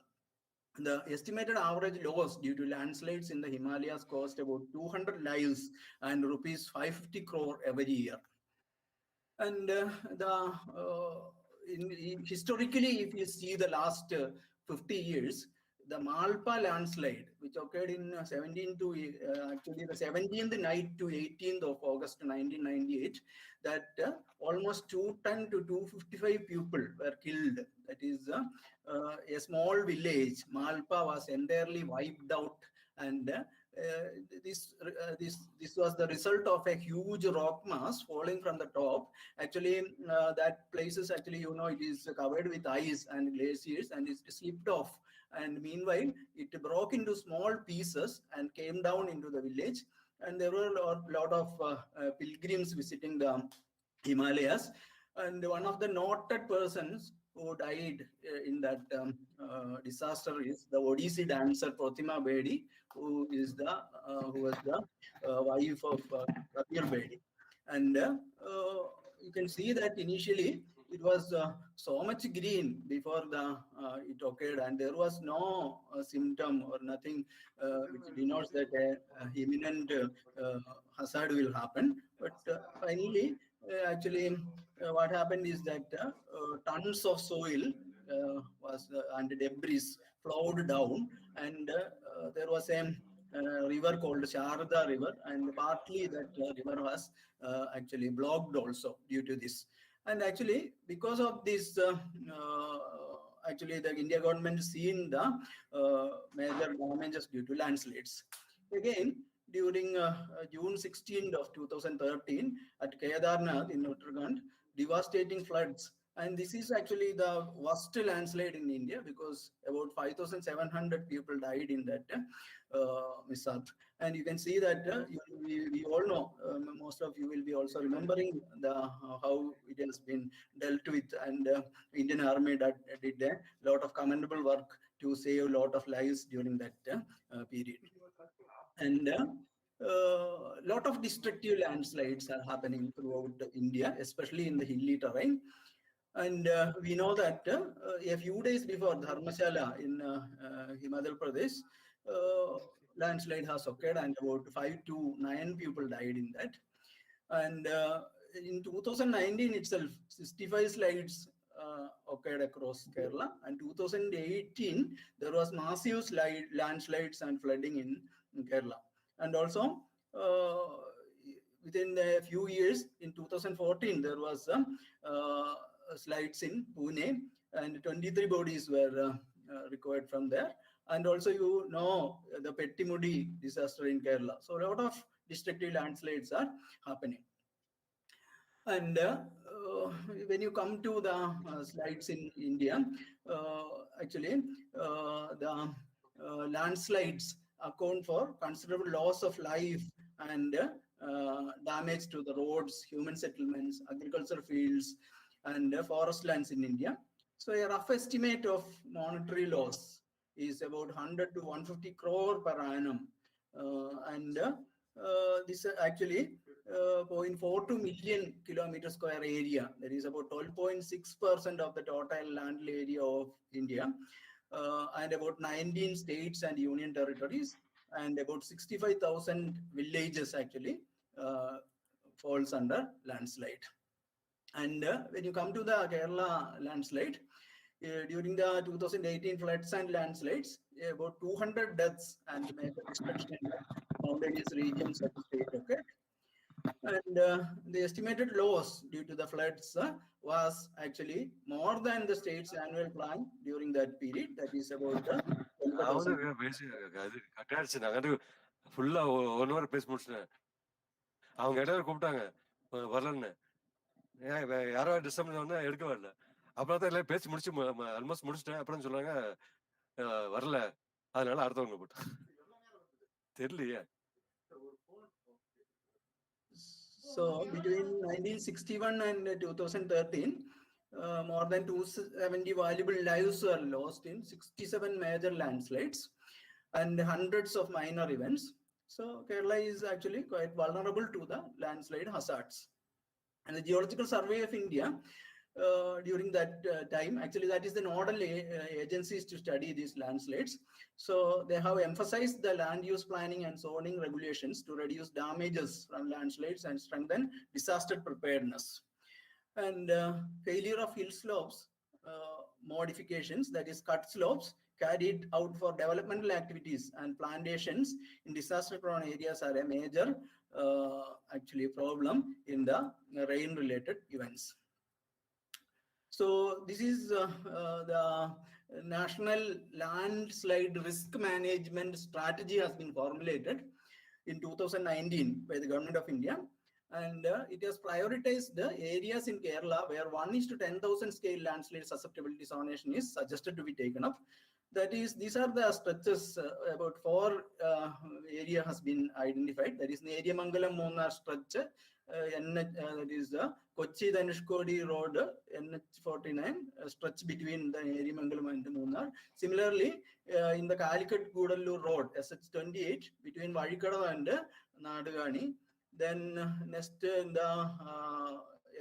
The estimated average loss due to landslides in the Himalayas cost about 200 lives and rupees 550 crore every year. And historically, if you see the last 50 years, the Malpa landslide, which occurred in actually the 17th night to 18th of August 1998, that almost 210 to 255 people were killed. That is a small village, Malpa, was entirely wiped out, and this was the result of a huge rock mass falling from the top. Actually, that place is actually, it is covered with ice and glaciers, and it slipped off. And meanwhile, it broke into small pieces and came down into the village. And there were a lot of pilgrims visiting the Himalayas. And one of the noted persons who died in that disaster is the Odissi dancer Pratima Bedi, who was the wife of Kabir Bedi. And you can see that initially it was so much green before it occurred, and there was no symptom or nothing which denotes that imminent hazard will happen. But finally, actually, what happened is that tons of soil and debris flowed down, and there was a river called Sharda River, and partly that river was actually blocked also due to this. And actually, because of this, actually the India government seen the major damages due to landslides. Again, during June 16th of 2013 at Kedarnath in Uttarakhand, devastating floods. And this is actually the worst landslide in India, because about 5,700 people died in that mishap. And you can see that we all know, most of you will be also remembering how it has been dealt with, and Indian Army did a lot of commendable work to save a lot of lives during that period. And lot of destructive landslides are happening throughout India, especially in the hilly terrain. And we know that a few days before Dharmashala in Himachal Pradesh, landslide has occurred, and about 5 to 9 people died in that. And in 2019 itself, 65 slides occurred across Kerala, and 2018 there was massive landslides and flooding in Kerala. And also within a few years, in 2014 there was slides in Pune, and 23 bodies were recovered from there. And also, the Pettimudi disaster in Kerala. So a lot of destructive landslides are happening. And when you come to the slides in India, actually the landslides account for considerable loss of life and damage to the roads, human settlements, agricultural fields, and forest lands in India. So a rough estimate of monetary loss is about 100 to 150 crore per annum. And this actually 0.42 million kilometer square area. That is about 12.6% of the total land area of India, and about 19 states and union territories, and about 65,000 villages actually falls under landslide. And when you come to the Kerala landslide, during the 2018 floods and landslides, about 200 deaths and major destruction in mountainous regions of the state occurred. And the estimated loss due to the floods was actually more than the state's annual plan during that period. That is about அவன் 25,000. பேசி அது கட்டாயிடுச்சு. நான் வந்து ஃபுல்லா 1 hour பேசி முடிச்சிட்டேன். அவங்க இடையில கூப்பிட்டாங்க வரலன்னு. யாரோ டிஸ்டர்ப் பண்ண எடுக்க வரல. அப்புறம் தான் எல்லாம் பேசி முடிச்சு ஆல்மோஸ்ட் முடிச்சிட்டேன். அப்புறம் சொல்றாங்க வரல, அதனால அடுத்தவங்க போட்டேன். தெரியலையே. So between 1961 and 2013, more than 270 valuable lives were lost in 67 major landslides and hundreds of minor events. So Kerala is actually quite vulnerable to the landslide hazards. And the Geological Survey of India during that time, actually that is the nodal agencies to study these landslides. So they have emphasized the land use planning and zoning regulations to reduce damages from landslides and strengthen disaster preparedness. And failure of hill slopes modifications, that is cut slopes, carried out for developmental activities and plantations in disaster prone areas are a major actually problem in the rain related events. So this is the national landslide risk management strategy has been formulated in 2019 by the government of India, and it has prioritized the areas in Kerala where 1:10,000 scale landslide susceptibility zonation is suggested to be taken up. That is, these are the stretches, about 4 area has been identified. That is Neriamangalam Munnar stretch, that is the Kochi Dhanushkodi Road, NH49 stretch between the Neriamangalam and Munnar. Similarly, in the Calicut Gudalur Road, SH28 between Varikada and Nadagani. Then next in the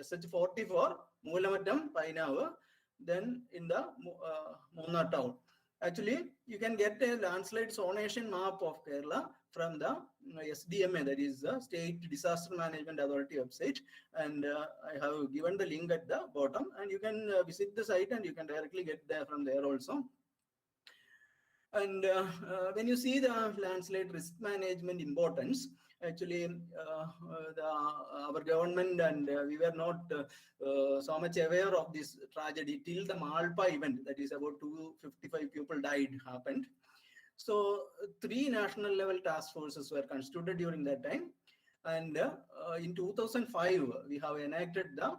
SH44 Mulamattam Painavu. Then in the Munnar town. Actually, you can get a landslide zonation map of Kerala from the SDMA, that is the State Disaster Management Authority website, and I have given the link at the bottom, and you can visit the site and you can directly get there from there also. And when you see the landslide risk management importance, actually our government and we were not so much aware of this tragedy till the Malpa event, that is about 255 people died, happened. So 3 national level task forces were constituted during that time, and in 2005 we have enacted the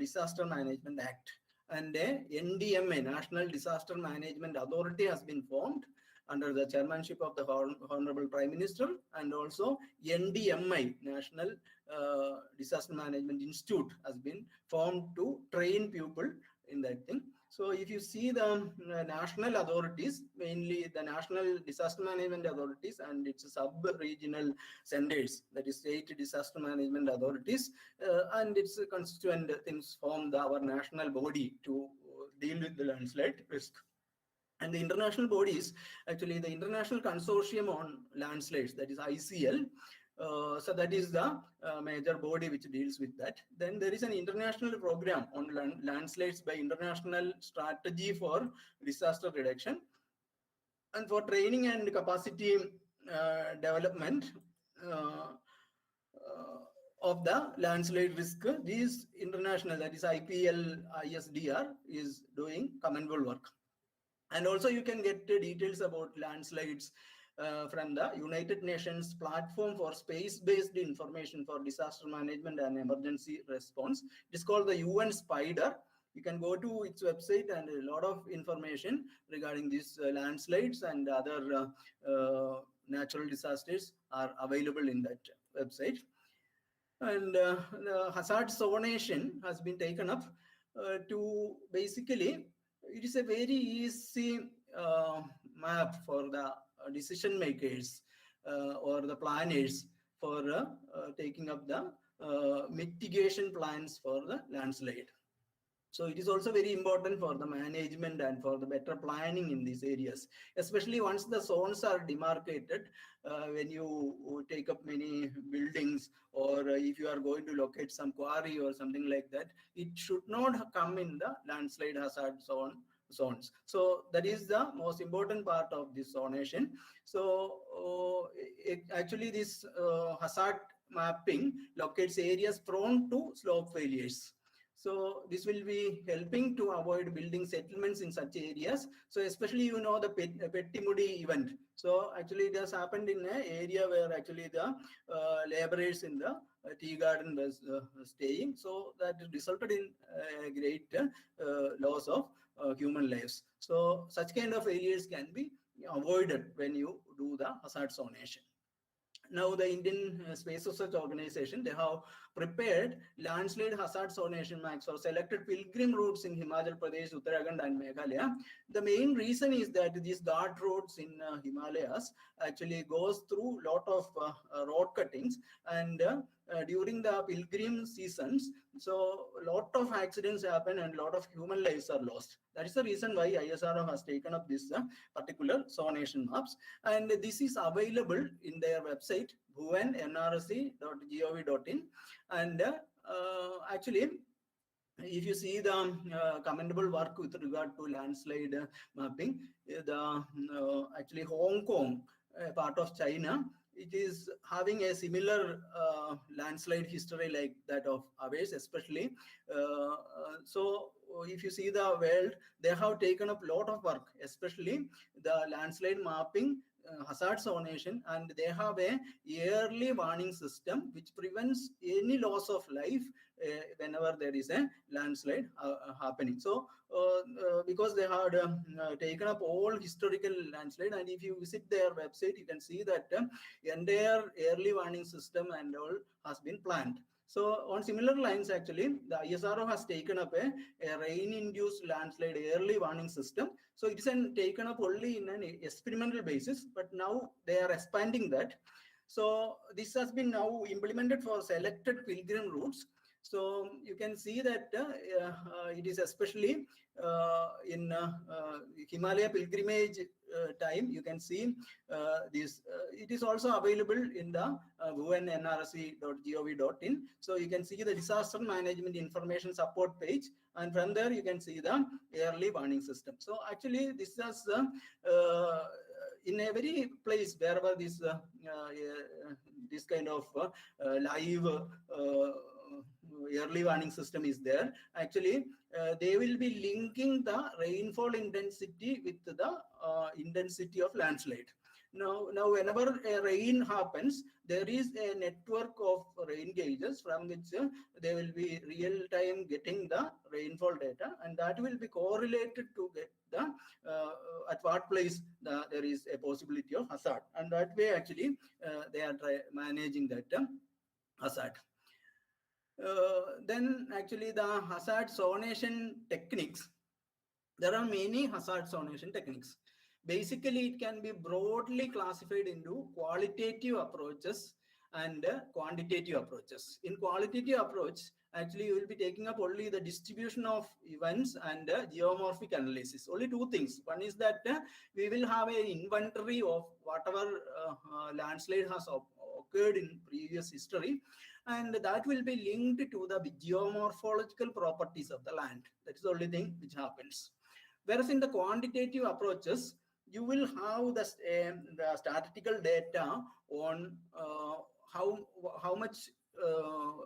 Disaster Management Act, and NDMA, National Disaster Management Authority, has been formed under the chairmanship of the Honorable Prime Minister, and also NDMI, National Disaster Management Institute, has been formed to train people in that thing. So if you see the national authorities, mainly the National Disaster Management Authorities and its sub-regional centers, that is State Disaster Management Authorities, and its constituent things form our national body to deal with the landslide risk. And the international bodies, actually the International Consortium on Landslides, that is ICL, so that is the major body which deals with that. Then there is an international program on landslides by International Strategy for Disaster Reduction. And for training and capacity development of the landslide risk, these international, that is IPL, ISDR, is doing commendable work. And also you can get details about landslides from the United Nations Platform for Space-Based Information for Disaster Management and Emergency Response. It is called the UN SPIDER. You can go to its website, and a lot of information regarding these landslides and other natural disasters are available in that website. And the hazard zonation has been taken up to basically, it is a very easy map for the decision makers or the planners for taking up the mitigation plans for the landslide. So it is also very important for the management and for the better planning in these areas, especially once the zones are demarcated. When you take up many buildings, or if you are going to locate some quarry or something like that, it should not come in the landslide hazard zones. So that is the most important part of this zonation. So actually this hazard mapping locates areas prone to slope failures. So this will be helping to avoid building settlements in such areas. So especially, you know, the Pettimudi event. So actually it has happened in an area where actually the laborers in the tea garden was staying. So that resulted in great loss of human lives. So such kind of areas can be avoided when you do the hazard zonation. Now the Indian Space Research Organization, they have prepared landslide hazard zonation maps for selected pilgrim routes in Himachal Pradesh, Uttarakhand and Meghalaya. The main reason is that these guard roads in Himalayas actually goes through lot of road cuttings, and during the pilgrim seasons, so a lot of accidents happen and a lot of human lives are lost. That is the reason why ISRO has taken up this particular zonation maps, and this is available in their website bhuvan.nrsc.gov.in. And actually, if you see the commendable work with regard to landslide mapping, the actually Hong Kong, part of China, it is having a similar landslide history like that of ours, especially. So if you see the world, they have taken up a lot of work, especially the landslide mapping, hazard zonation, and they have a yearly warning system which prevents any loss of life whenever there is a landslide happening. So because they had taken up all historical landslide, and if you visit their website, you can see that entire early warning system and all has been planned. So on similar lines, actually, the ISRO has taken up a rain-induced landslide early warning system. So it is taken up only in an experimental basis, but now they are expanding that. So this has been now implemented for selected pilgrim routes. So you can see that it is especially in Himalaya pilgrimage time. You can see this. It is also available in the bhuvan.nrsc.gov.in. So you can see the disaster management information support page, and from there you can see the early warning system. So actually, this is in every place wherever this this kind of live early warning system is there. Actually, they will be linking the rainfall intensity with the intensity of landslide. Now whenever a rain happens, there is a network of rain gauges from which they will be real time getting the rainfall data, and that will be correlated to get the at what place there is a possibility of hazard, and that way actually they are managing that hazard. Then actually the hazard zonation techniques. There are many hazard zonation techniques. Basically, it can be broadly classified into qualitative approaches and quantitative approaches. In qualitative approach, actually you will be taking up only the distribution of events and geomorphic analysis. Only two things. One is that we will have an inventory of whatever landslide has occurred in previous history, and that will be linked to the geomorphological properties of the land. That is the only thing which happens. Whereas in the quantitative approaches, you will have the statistical data on how much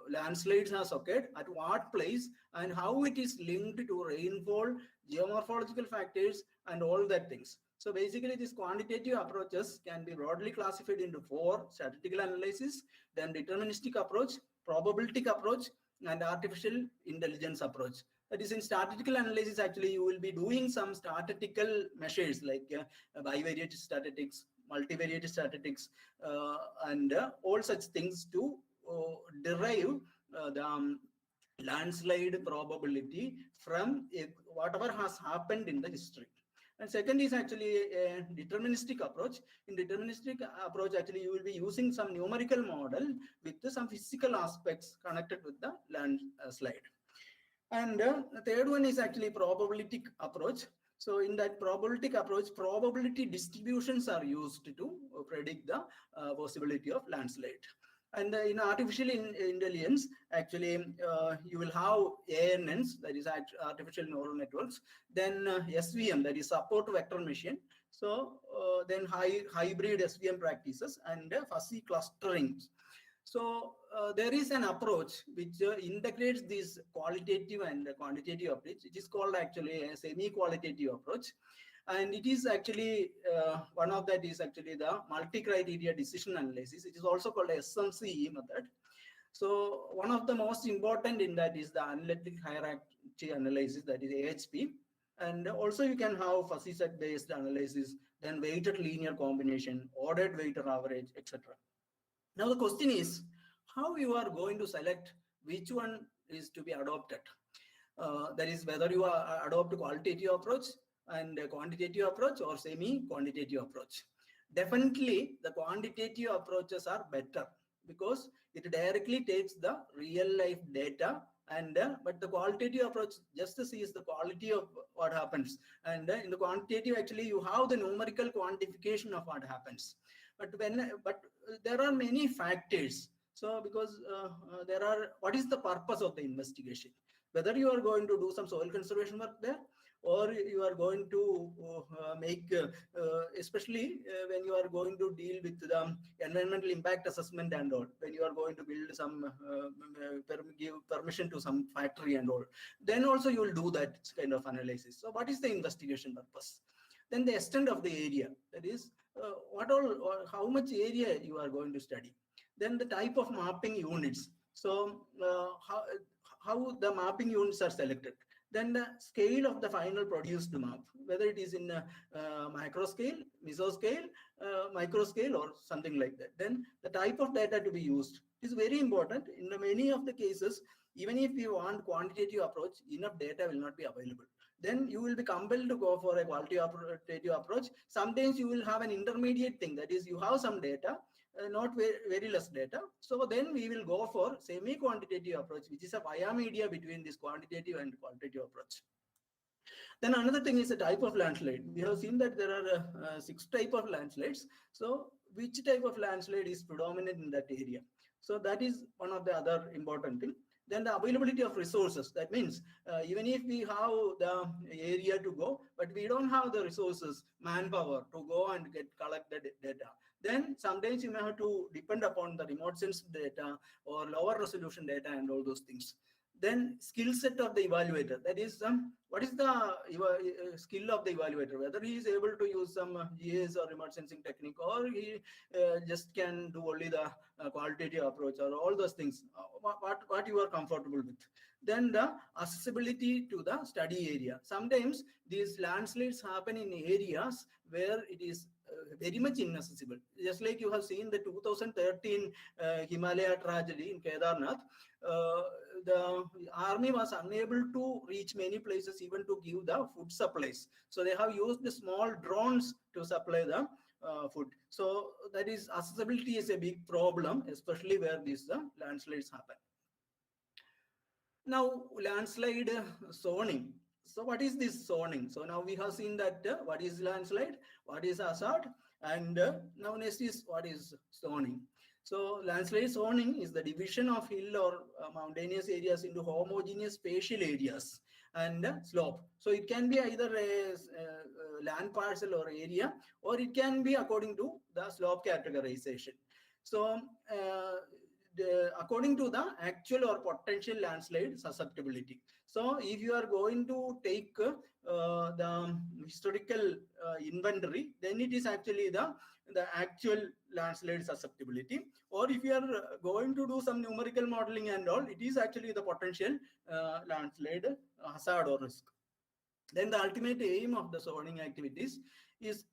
landslides has occurred at what place and how it is linked to rainfall, geomorphological factors, and all that things. So basically, these quantitative approaches can be broadly classified into 4: statistical analysis, then deterministic approach, probabilistic approach, and artificial intelligence approach. That is, in statistical analysis, actually, you will be doing some statistical measures like bivariate statistics, multivariate statistics, and all such things to derive the landslide probability from whatever has happened in the history. And second is actually a deterministic approach. In deterministic approach, actually, you will be using some numerical model with some physical aspects connected with the landslide. And the third one is actually probabilistic approach. So in that probabilistic approach, probability distributions are used to predict the possibility of landslide. And in artificial intelligence, actually, you will have ANNs, that is artificial neural networks, then SVM, that is support vector machine. So then hybrid SVM practices and fuzzy clustering. So there is an approach which integrates this qualitative and quantitative approach. It is called actually a semi-qualitative approach. And it is actually one of that is actually the multi-criteria decision analysis. It is also called a SMCE method. So one of the most important in that is the analytic hierarchy analysis, that is AHP. And also you can have fuzzy set based analysis, then weighted linear combination, ordered weighted average, etc. Now the question is how you are going to select which one is to be adopted. That is whether you adopt a qualitative approach and a quantitative approach or semi-quantitative approach. Definitely the quantitative approaches are better because it directly takes the real life data, and but the qualitative approach just sees the quality of what happens, and in the quantitative actually you have the numerical quantification of what happens. But there are many factors. So because there are, what is the purpose of the investigation? Whether you are going to do some soil conservation work there, or you are going to make, especially when you are going to deal with the environmental impact assessment and all, when you are going to build some, give permission to some factory and all, then also you will do that kind of analysis. So what is the investigation purpose? Then the extent of the area, that is what all, or how much area you are going to study. Then the type of mapping units. So how the mapping units are selected. Then the scale of the final produced map, whether it is in macro scale, meso scale, micro scale, or something like that. Then the type of data to be used is very important. In many of the cases, even if you want quantitative approach, enough data will not be available. Then you will be compelled to go for a qualitative approach. Sometimes you will have an intermediate thing, that is you have some data, not very less data. So then we will go for semi-quantitative approach, which is a via media between this quantitative and qualitative approach. Then another thing is the type of landslide. We have seen that there are 6 types of landslides. So which type of landslide is predominant in that area? So that is one of the other important thing. Then the availability of resources. That means even if we have the area to go, but we don't have the resources, manpower to go and collect the data, then sometimes you may have to depend upon the remote sense data or lower resolution data and all those things. Then skill set of the evaluator, that is what is the skill of the evaluator, whether he is able to use some GIS or remote sensing technique, or he just can do only the qualitative approach, or all those things, what you are comfortable with. Then the accessibility to the study area. Sometimes these landslides happen in areas where it is very much inaccessible. Just like you have seen the 2013 Himalaya tragedy in Kedarnath, the army was unable to reach many places even to give the food supplies. So they have used the small drones to supply the food. So that is, accessibility is a big problem, especially where these landslides happen. Now landslide zoning. So what is this zoning? So now we have seen that what is landslide, what is hazard, and now next is what is zoning. So landslide zoning is the division of hill or mountainous areas into homogeneous spatial areas and slope. So it can be either a land parcel or area, or it can be according to the slope categorization. So according to the actual or potential landslide susceptibility. So if you are going to take the historical inventory, then it is actually the actual landslide susceptibility. Or if you are going to do some numerical modeling and all, it is actually the potential landslide hazard or risk. Then the ultimate aim of the zoning activities is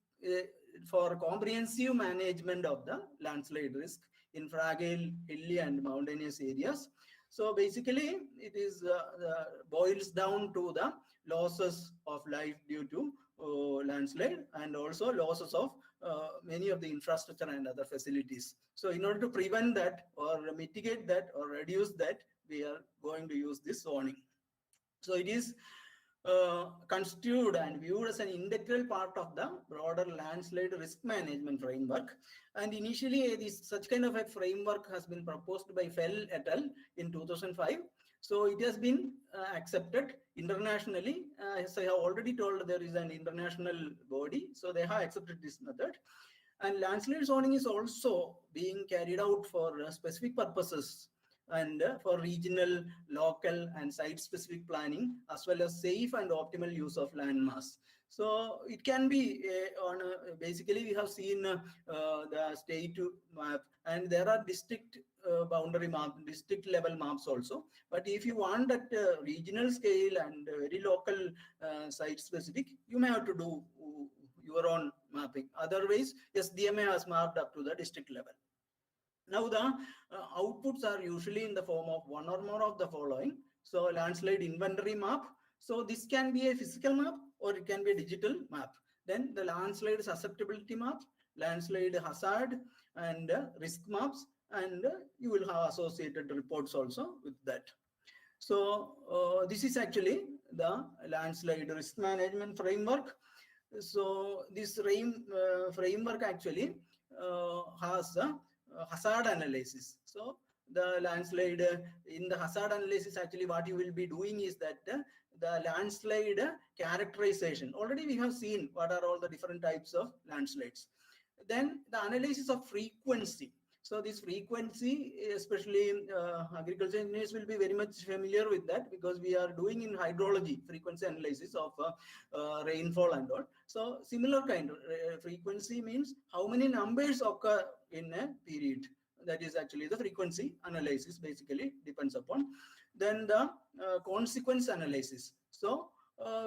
for comprehensive management of the landslide risk in fragile, hilly and mountainous areas. So basically it is boils down to the losses of life due to landslide, and also losses of many of the infrastructure and other facilities. So in order to prevent that or mitigate that or reduce that, we are going to use this zoning. So it is constituted and viewed as an integral part of the broader landslide risk management framework. And initially such kind of a framework has been proposed by Fell et al. In 2005. So it has been accepted internationally. As I have already told, there is an international body, so they have accepted this method. And landslide zoning is also being carried out for specific purposes and for regional, local, and site-specific planning, as well as safe and optimal use of land mass. So it can be basically we have seen the state map, and there are district boundary map, district level maps also. But if you want at regional scale and very local site specific, you may have to do your own mapping. Otherwise, SDMA has mapped up to the district level. Now the outputs are usually in the form of one or more of the following. So landslide inventory map. So this can be a physical map or it can be a digital map. Then the landslide susceptibility map, landslide hazard and risk maps, and you will have associated reports also with that. So this is actually the landslide risk management framework. So this framework actually has a hazard analysis. So the landslide in the hazard analysis, actually what you will be doing is that the landslide characterization. Already we have seen what are all the different types of landslides. Then the analysis of frequency. So this frequency, especially agriculture engineers will be very much familiar with that, because we are doing in hydrology frequency analysis of rainfall and all. So similar kind of frequency means how many numbers occur in a period. That is actually the frequency analysis basically depends upon. Then the consequence analysis. So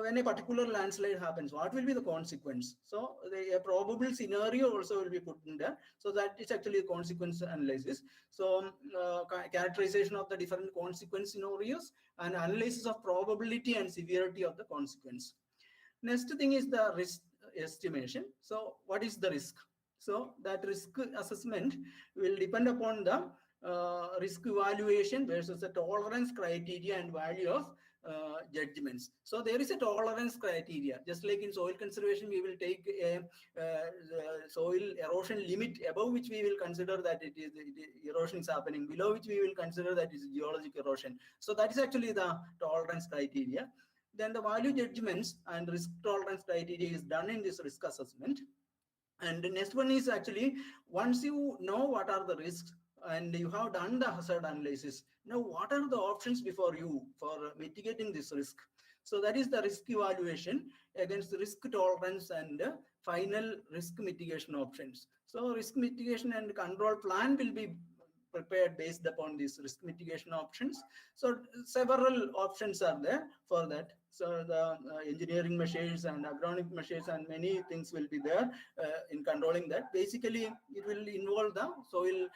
when a particular landslide happens, what will be the consequence? So a probable scenario also will be put in there. So that is actually a consequence analysis. So characterization of the different consequence scenarios and analysis of probability and severity of the consequence. Next thing is the risk estimation. So what is the risk? So that risk assessment will depend upon the risk evaluation versus the tolerance criteria and value of judgments. So there is a tolerance criteria. Just like in soil conservation, we will take a soil erosion limit above which we will consider that erosion is happening, below which we will consider that is geologic erosion. So that is actually the tolerance criteria. Then the value judgments and risk tolerance criteria is done in this risk assessment. And the next one is actually, once you know what are the risks and you have done the hazard analysis, now what are the options before you for mitigating this risk? So that is the risk evaluation against the risk tolerance and final risk mitigation options. So risk mitigation and control plan will be prepared based upon these risk mitigation options. So several options are there for that. So the engineering measures and agronomic measures and many things will be there in controlling that. Basically, it will involve the soil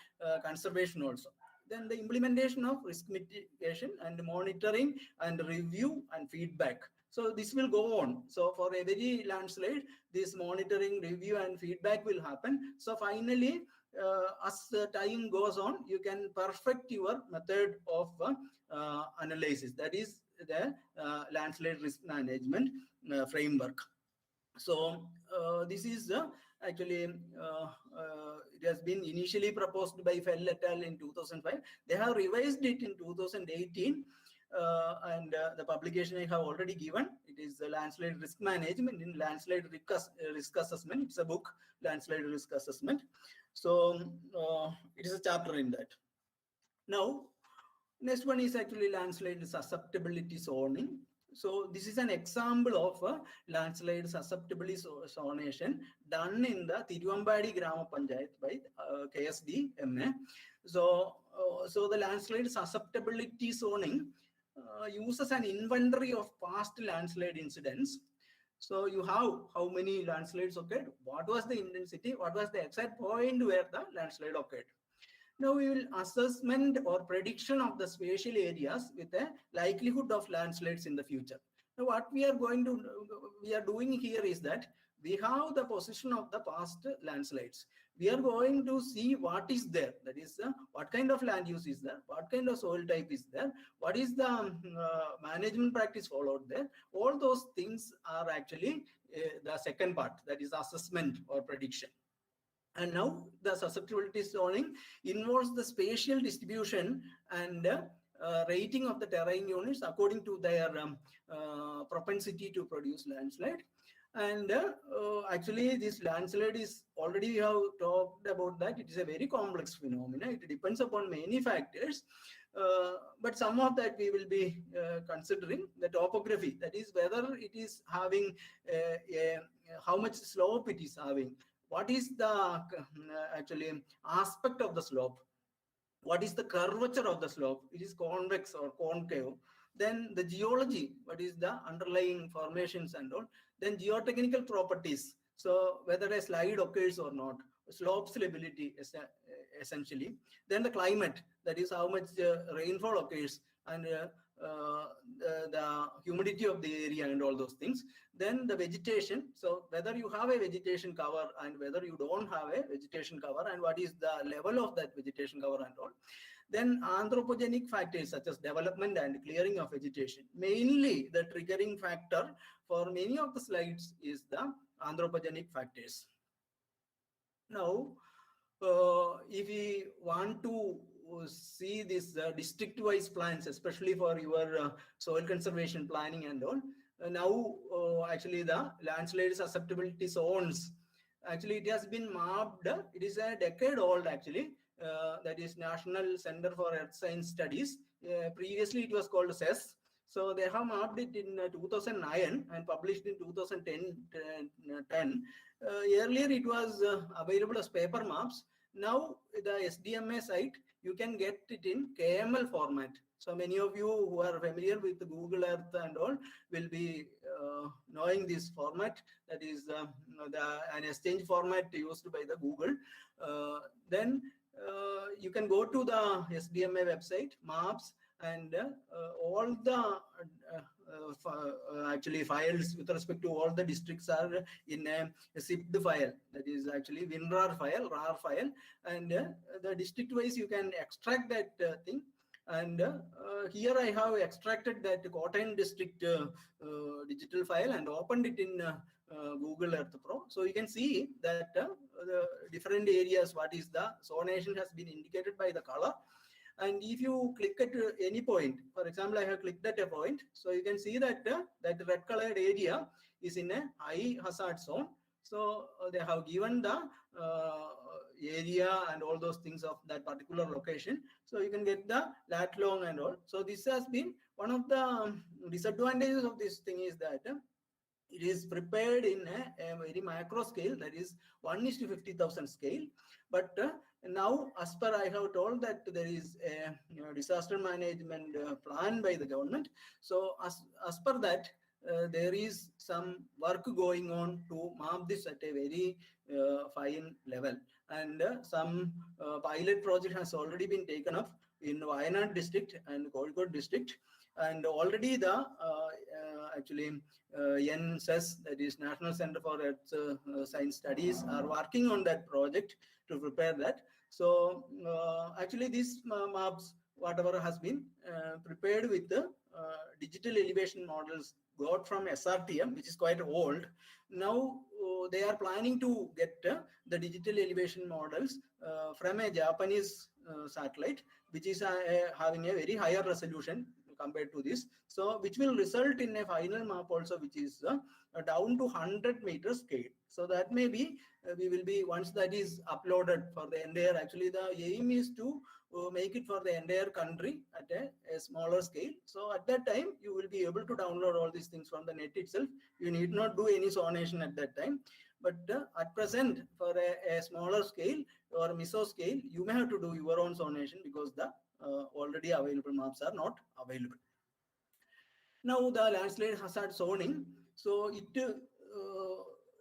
conservation also. Then the implementation of risk mitigation and monitoring and review and feedback. So this will go on. So for every landslide, this monitoring, review and feedback will happen. So finally, as the time goes on, you can perfect your method of analysis. That is the landslide risk management framework. So this is actually it has been initially proposed by Fell et al. In 2005. They have revised it in 2018. And the publication I have already given. It is the landslide risk management in landslide risk assessment. It's a book, landslide risk assessment. So it is a chapter in that. Now, next one is actually landslide susceptibility zoning. So this is an example of a landslide susceptibility zonation done in the Tiruvambadi Grama Panchayat by KSD MA. So the landslide susceptibility zoning uses an inventory of past landslide incidents. So you have how many landslides occurred, what was the intensity, what was the exact point where the landslide occurred. Now we will assessment or prediction of the spatial areas with a likelihood of landslides in the future. Now what we are doing here is that we have the position of the past landslides. We are going to see what is there. That is, what kind of land use is there, what kind of soil type is there, what is the management practice followed there. All those things are actually the second part, that is assessment or prediction. And now the susceptibility zoning involves the spatial distribution and rating of the terrain units according to their propensity to produce landslide. And actually, this landslide is already we have talked about that. It is a very complex phenomenon. It depends upon many factors. But some of that we will be considering the topography. That is whether it is having how much slope it is having. What is the actually aspect of the slope? What is the curvature of the slope? It is convex or concave. Then the geology, what is the underlying formations and all. Then geotechnical properties. So whether a slide occurs or not, slope stability essentially. Then the climate, that is how much rainfall occurs, and the humidity of the area and all those things. Then the vegetation, so whether you have a vegetation cover and whether you don't have a vegetation cover, and what is the level of that vegetation cover and all. Then anthropogenic factors such as development and clearing of vegetation. Mainly the triggering factor for many of the slides is the anthropogenic factors. Now, if we want to see this district-wise plans, especially for your soil conservation planning and all, now actually the landslide susceptibility zones, actually it has been mapped. It is a decade old actually. That is National Center for Earth Science Studies. Previously it was called CES. So they have mapped it in 2009 and published in 2010. Earlier it was available as paper maps. Now the SDMA site, you can get it in KML format. So many of you who are familiar with Google Earth and all will be knowing this format. That is an exchange format used by the Google. Then you can go to the SDMA website, maps, and all the actually files with respect to all the districts are in a zipped file. That is actually WinRAR file, RAR file, and the district wise you can extract that thing. And here I have extracted that Kottayam district digital file and opened it in Google Earth Pro. So you can see that the different areas, what is the zonation has been indicated by the color. And if you click at any point, for example, I have clicked at a point, so you can see that that red colored area is in a high hazard zone. So they have given the area and all those things of that particular location. So you can get the lat long and all. So this has been one of the disadvantages of this thing is that it is prepared in a very macro scale, that is 1:50,000 scale. But now, as per I have told that there is a disaster management plan by the government. So as per that, there is some work going on to map this at a very fine level. And some pilot project has already been taken up in Wayanad district and Kozhikode district. And already the actually NCES, that is National Center for Earth Science Studies, are working on that project to prepare that. So actually these maps, whatever has been prepared with the digital elevation models got from SRTM, which is quite old. Now they are planning to get the digital elevation models from a Japanese satellite, which is having a very higher resolution compared to this. So which will result in a final map also, which is down to 100 meter scale. So that may be, we will be, once that is uploaded for the entire, actually the aim is to make it for the entire country at a smaller scale. So at that time, you will be able to download all these things from the net itself. You need not do any zonation at that time. But at present, for a smaller scale or meso scale, you may have to do your own zonation because the already available maps are not available. Now the landslide hazard zoning. So it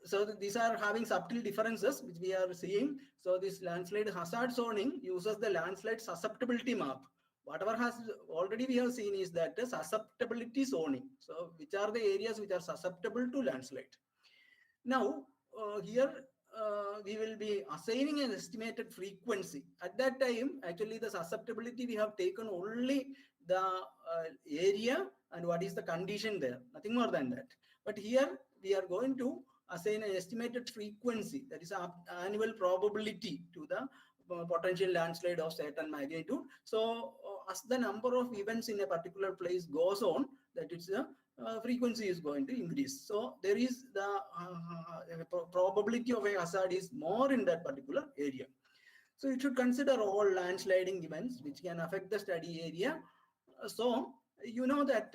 so these are having subtle differences which we are seeing. So this landslide hazard zoning uses the landslide susceptibility map. Whatever has already we have seen is that the susceptibility zoning. So which are the areas which are susceptible to landslide. Now here we will be assigning an estimated frequency. At that time, actually the susceptibility we have taken only the area and what is the condition there, nothing more than that. But here we are going to assign an estimated frequency, that is annual probability to the potential landslide of certain magnitude. So as the number of events in a particular place goes on, that its frequency is going to increase. So there is the probability of a hazard is more in that particular area. So you should consider all landsliding events which can affect the study area. So you know that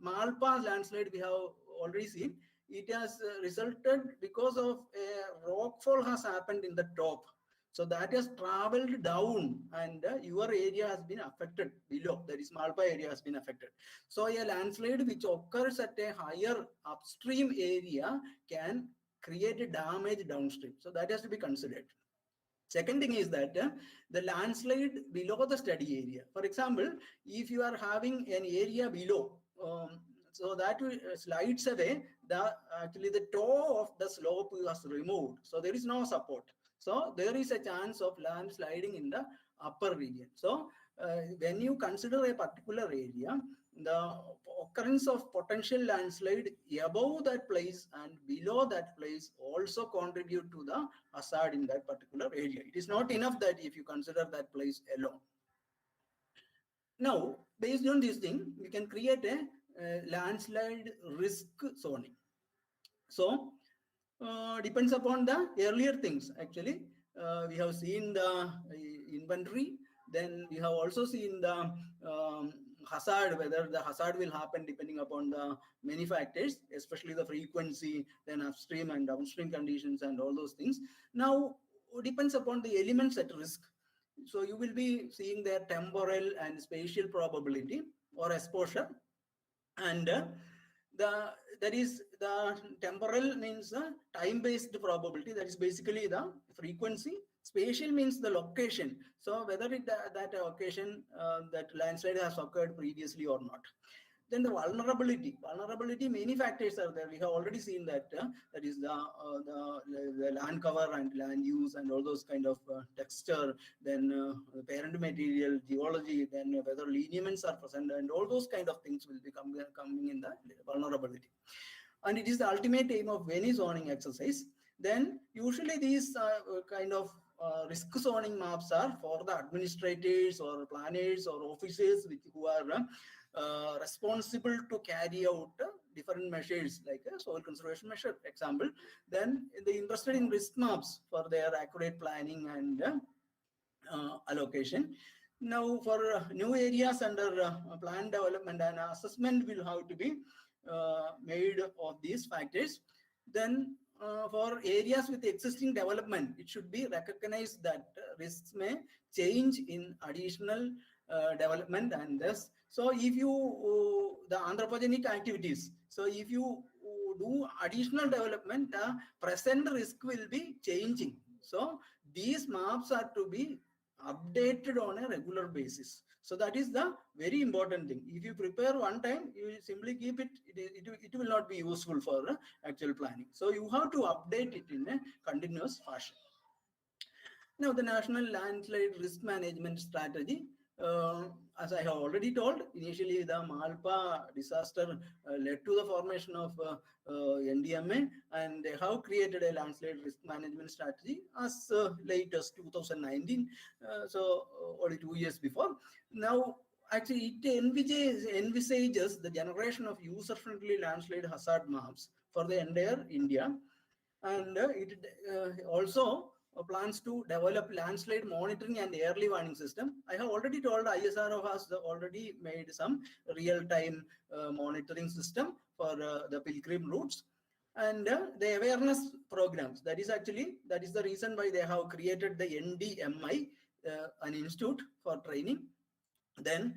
Malpa landslide we have already seen. It has resulted because of a rockfall has happened in the top. So that has traveled down and your area has been affected below. That is Malpa area has been affected. So a landslide which occurs at a higher upstream area can create a damage downstream. So that has to be considered. Second thing is that the landslide below the study area. For example, if you are having an area below, so that slides away, actually the toe of the slope was removed. So there is no support. So there is a chance of landsliding in the upper region. So when you consider a particular area, the occurrence of potential landslide above that place and below that place also contribute to the hazard in that particular area. It is not enough that if you consider that place alone. Now, based on this thing, we can create a landslide risk zoning. So, depends upon the earlier things. Actually, we have seen the inventory. Then we have also seen the hazard, whether the hazard will happen depending upon the many factors, especially the frequency, then upstream and downstream conditions and all those things. Now, it depends upon the elements at risk. So you will be seeing their temporal and spatial probability or exposure. And that is the temporal means the time-based probability. That is basically the frequency. Spatial means the location. So whether that occasion, that landslide has occurred previously or not. Then the vulnerability. Vulnerability, many factors are there. We have already seen that. That is the land cover and land use and all those kind of texture. Then parent material, geology. Then whether lineaments are present and all those kind of things will be coming in the vulnerability. And it is the ultimate aim of any zoning exercise. Then usually these kind of risk zoning maps are for the administrators or planners or officers who are responsible to carry out different measures like a soil conservation measure example. Then they interested in risk maps for their accurate planning and allocation. Now for new areas under plan development, and assessment will have to be made of these factors. Then for areas with existing development, it should be recognized that risks may change in additional development and thus. So if you, the anthropogenic activities, so if you do additional development, the present risk will be changing. So these maps are to be updated on a regular basis. So that is the very important thing. If you prepare one time, you simply keep it, it will not be useful for actual planning. So you have to update it in a continuous fashion. Now the National Landslide Risk Management Strategy, as I have already told, initially the Malpa disaster led to the formation of NDMA, and they have created a landslide risk management strategy as late as 2019, so only 2 years before. Now, actually, it envisages the generation of user-friendly landslide hazard maps for the entire India, and it also plans to develop landslide monitoring and early warning system. I have already told ISRO has already made some real-time monitoring system for the pilgrim routes and the awareness programs. That is the reason why they have created the NDMI, an institute for training. Then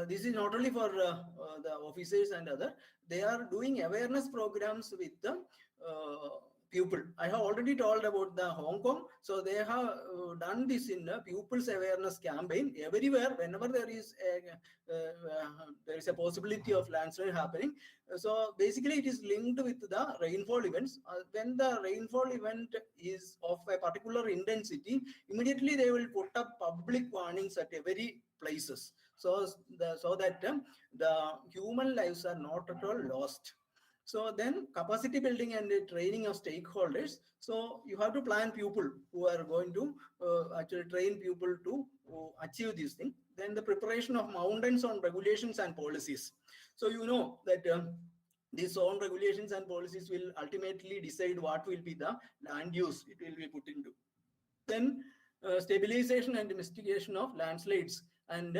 this is not only for the officers and other, they are doing awareness programs with the pupil. I have already told about the Hong Kong. So they have done this in a pupils awareness campaign everywhere. Whenever there is a possibility of landslide happening. So basically it is linked with the rainfall events. When the rainfall event is of a particular intensity, immediately they will put up public warnings at every places. So that the human lives are not at all lost. So then capacity building and training of stakeholders. So you have to plan people who are going to actually train people to achieve this thing. Then the preparation of mountains on regulations and policies. So you know that these zone regulations and policies will ultimately decide what will be the land use it will be put into. Then stabilization and mitigation of landslides, and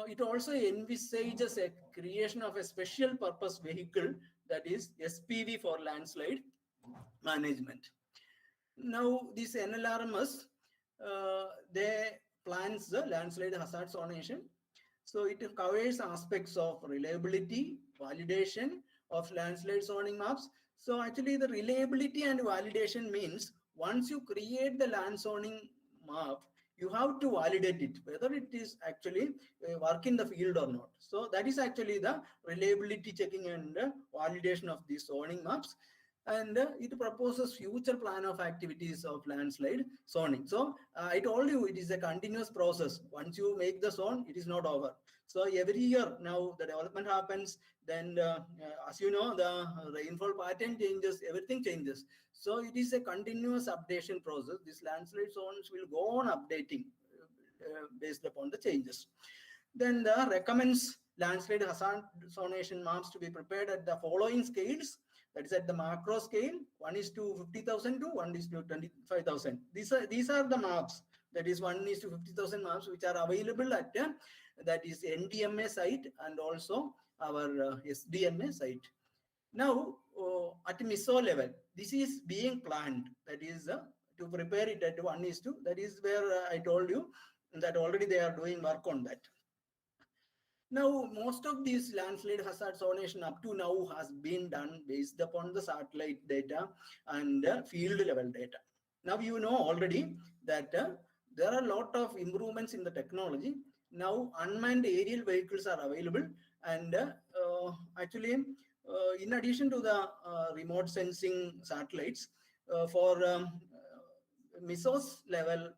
it also envisages a creation of a special purpose vehicle, that is SPV, for landslide management. Now this NLRMS, they plans the landslide hazard zonation. So it covers aspects of reliability, validation of landslide zoning maps. So actually the reliability and validation means once you create the land zoning map, you have to validate it, whether it is actually work in the field or not. So that is actually the reliability checking and validation of these zoning maps. And it proposes future plan of activities of landslide zoning. So I told you it is a continuous process. Once you make the zone, it is not over. So every year now the development happens. Then as you know, the rainfall pattern changes, everything changes. So it is a continuous updation process. These landslide zones will go on updating based upon the changes. Then the recommends landslide hazard zonation maps to be prepared at the following scales. That is at the macro scale, 1:50,000 to 1:25,000. These are the maps. That is 1:50,000 maps which are available at that is NDMA site and also our SDMA site. Now at MISO level, this is being planned. That is to prepare it at 1:2. That is where I told you that already they are doing work on that. Now, most of these landslide hazard zonation up to now has been done based upon the satellite data and field level data. Now, you know already that there are a lot of improvements in the technology. Now, unmanned aerial vehicles are available, and actually, in addition to the remote sensing satellites, for MISO's level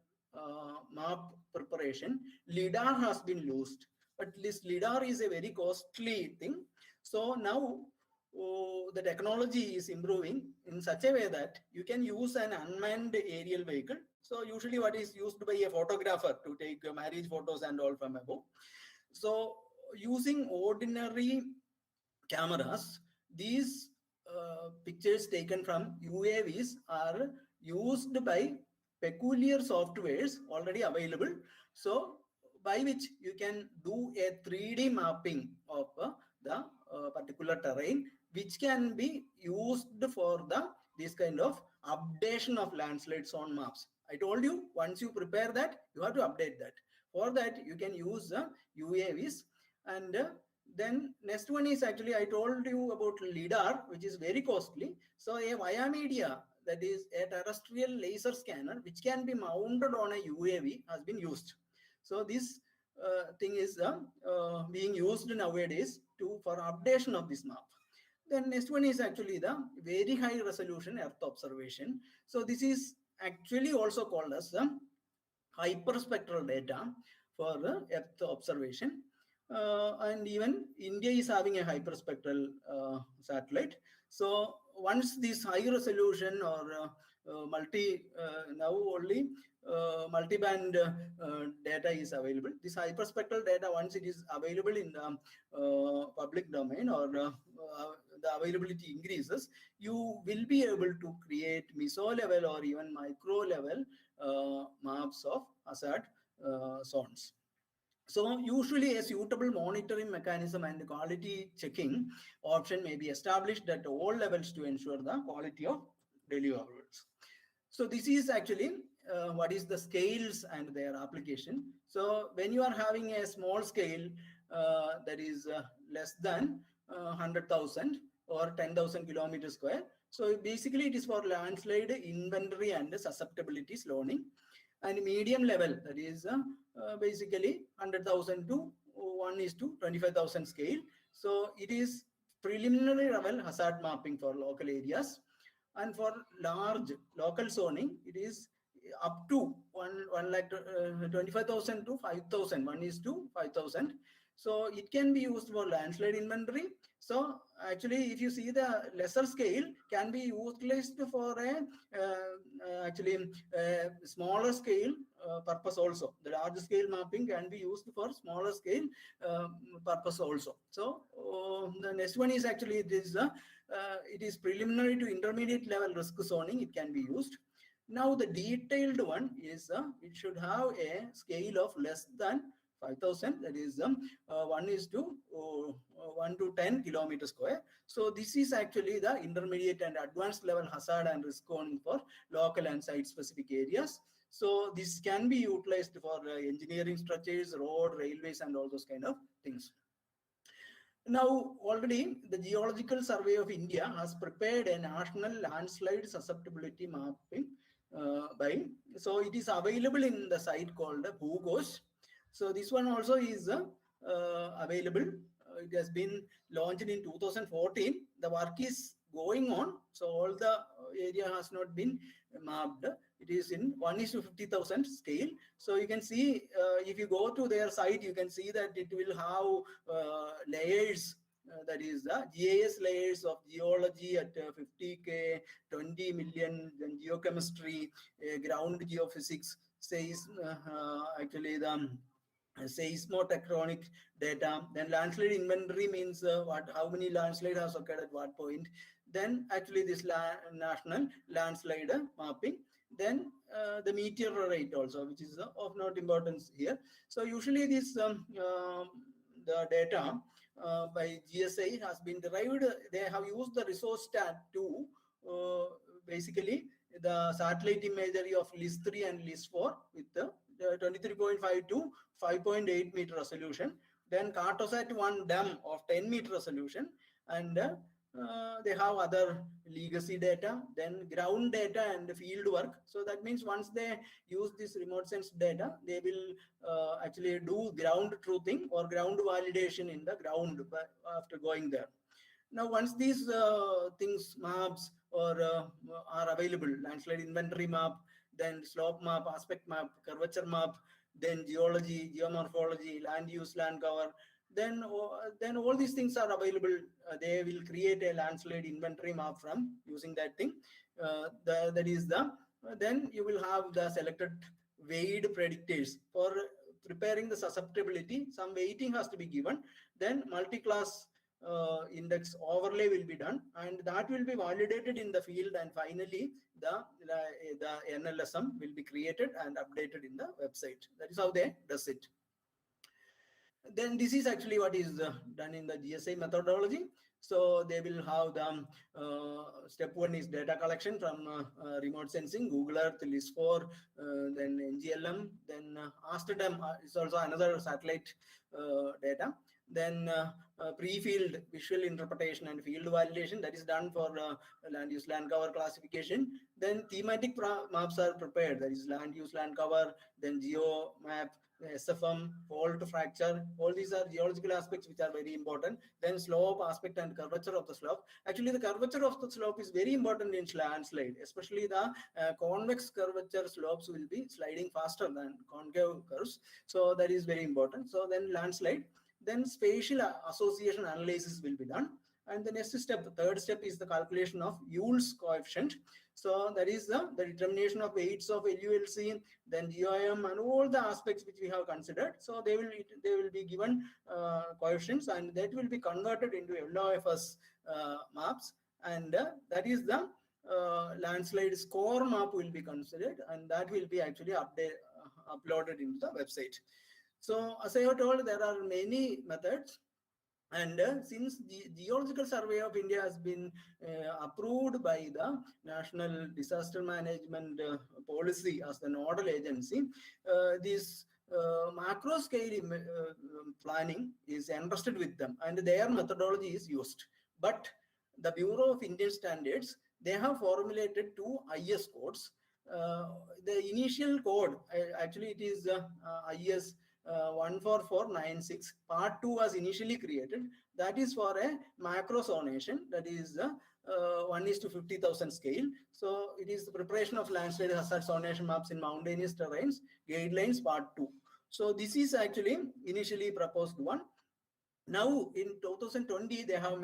map preparation, LIDAR has been used. But this LIDAR is a very costly thing. So now the technology is improving in such a way that you can use an unmanned aerial vehicle. So usually what is used by a photographer to take marriage photos and all from above. So using ordinary cameras, these pictures taken from UAVs are used by peculiar softwares already available. So by which you can do a 3D mapping of the particular terrain, which can be used for this kind of updation of landslide zone maps. I told you, once you prepare that, you have to update that. For that, you can use UAVs. And then next one is actually, I told you about LIDAR, which is very costly. So a via media, that is a terrestrial laser scanner, which can be mounted on a UAV, has been used. So this thing is being used nowadays for updation of this map. Then next one is actually the very high resolution Earth observation. So this is actually also called as hyperspectral data for Earth observation. And even India is having a hyperspectral satellite. So once this high resolution or now only multi-band data is available. This hyperspectral data, once it is available in the public domain or the availability increases, you will be able to create MISO level or even micro level maps of hazard zones. So usually a suitable monitoring mechanism and quality checking option may be established at all levels to ensure the quality of deliverables. So this is actually what is the scales and their application. So when you are having a small scale that is less than 100,000 or 10,000 kilometers square. So basically it is for landslide inventory and susceptibility zoning. And medium level, that is basically 100,000 to 1:25,000 scale. So it is preliminary level hazard mapping for local areas. And for large local zoning, it is up to 1,25,000 to 5,000, 1:5,000. So it can be used for landslide inventory. So actually, if you see the lesser scale can be utilized for a actually smaller scale purpose also. The large scale mapping can be used for smaller scale purpose also. So the next one is actually this. It is preliminary to intermediate level risk zoning. It can be used. Now the detailed one is it should have a scale of less than 5,000. That is 1 to 10 kilometer square. So this is actually the intermediate and advanced level hazard and risk zoning for local and site specific areas. So this can be utilized for engineering structures, road, railways, and all those kind of things. Now, already the Geological Survey of India has prepared a national landslide susceptibility mapping so it is available in the site called Bhugosh. So this one also is available. It has been launched in 2014. The work is going on. So all the area has not been mapped. It is in 1:50,000 scale. So you can see if you go to their site, you can see that it will have layers. That is the GIS layers of geology at 50K, 20 million, then geochemistry, ground geophysics, actually the seismotectonic data. Then landslide inventory means how many landslide has occurred at what point. Then actually this national landslide mapping. Then the meteor rate also, which is of not importance here. So usually this the data by GSI has been derived. They have used the resource stat to basically the satellite imagery of LIS 3 and LIS 4 with the 23.5 to 5.8 meter resolution. Then Cartosat 1 DEM of 10 meter resolution, and they have other legacy data, then ground data and field work. So that means once they use this remote sense data, they will actually do ground truthing or ground validation in the ground after going there. Now, once these things, maps are available, landslide inventory map, then slope map, aspect map, curvature map, then geology, geomorphology, land use, land cover, then all these things are available. They will create a landslide inventory map from using that thing. That is the then you will have the selected weight predictors for preparing the susceptibility. Some weighting has to be given. Then multi-class index overlay will be done, and that will be validated in the field, and finally the NLSM will be created and updated in the website. That is how they does it. Then this is actually what is done in the GSI methodology. So they will have the step one is data collection from remote sensing, Google Earth, LIS 4, then NGLM, then Amsterdam is also another satellite data. Then pre-field visual interpretation and field validation, that is done for land use land cover classification. Then thematic maps are prepared, that is land use land cover, then geo map, SFM, fault fracture. All these are geological aspects which are very important. Then slope aspect and curvature of the slope. Actually, the curvature of the slope is very important in landslide, especially the convex curvature slopes will be sliding faster than concave curves. So that is very important. So then landslide. Then spatial association analysis will be done. And the next step, the third step, is the calculation of Yule's coefficient. So that is the determination of weights of LULC, then GOM, and all the aspects which we have considered. So they will be given coefficients, and that will be converted into LOFS maps, and that is the landslide score map will be considered, and that will be actually uploaded into the website. So as I have told, there are many methods. And since the Geological Survey of India has been approved by the National Disaster Management Policy as the nodal agency, this macro scale planning is entrusted with them, and their methodology is used. But the Bureau of Indian Standards, they have formulated two IS codes. The initial code, actually it is IS 14496, part 2 was initially created. That is for a macro zonation, that is 1:50,000 scale. So it is the preparation of landslide hazard zonation maps in mountainous terrains, guidelines part 2. So this is actually initially proposed one. Now in 2020, they have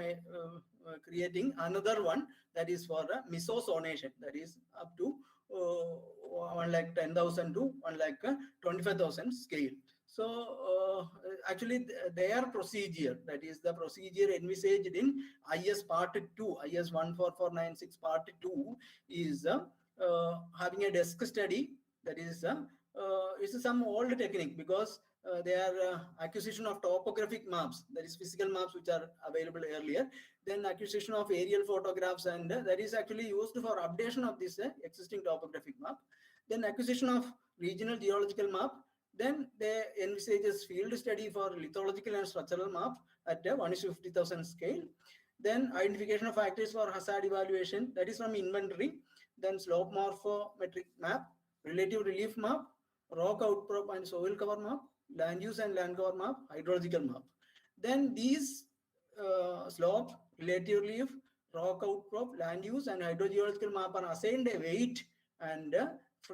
creating another one, that is for mesozonation, that is up to 1 lakh 10,000 to 1 lakh 25,000 scale. So actually their procedure, that is the procedure envisaged in IS Part 2, IS 14496 Part 2 is having a desk study. That is it's some old technique, because they are acquisition of topographic maps, that is physical maps which are available earlier, then acquisition of aerial photographs, and that is actually used for updation of this existing topographic map, then acquisition of regional geological map, then they envisages field study for lithological and structural map at a 1:50,000 scale, then identification of factors for hazard evaluation, that is from inventory, then slope morphometric map, relative relief map, rock outcrop and soil cover map, land use and land cover map, hydrological map. Then these slope, relative relief, rock outcrop, land use and hydrogeological map are assigned a weight, and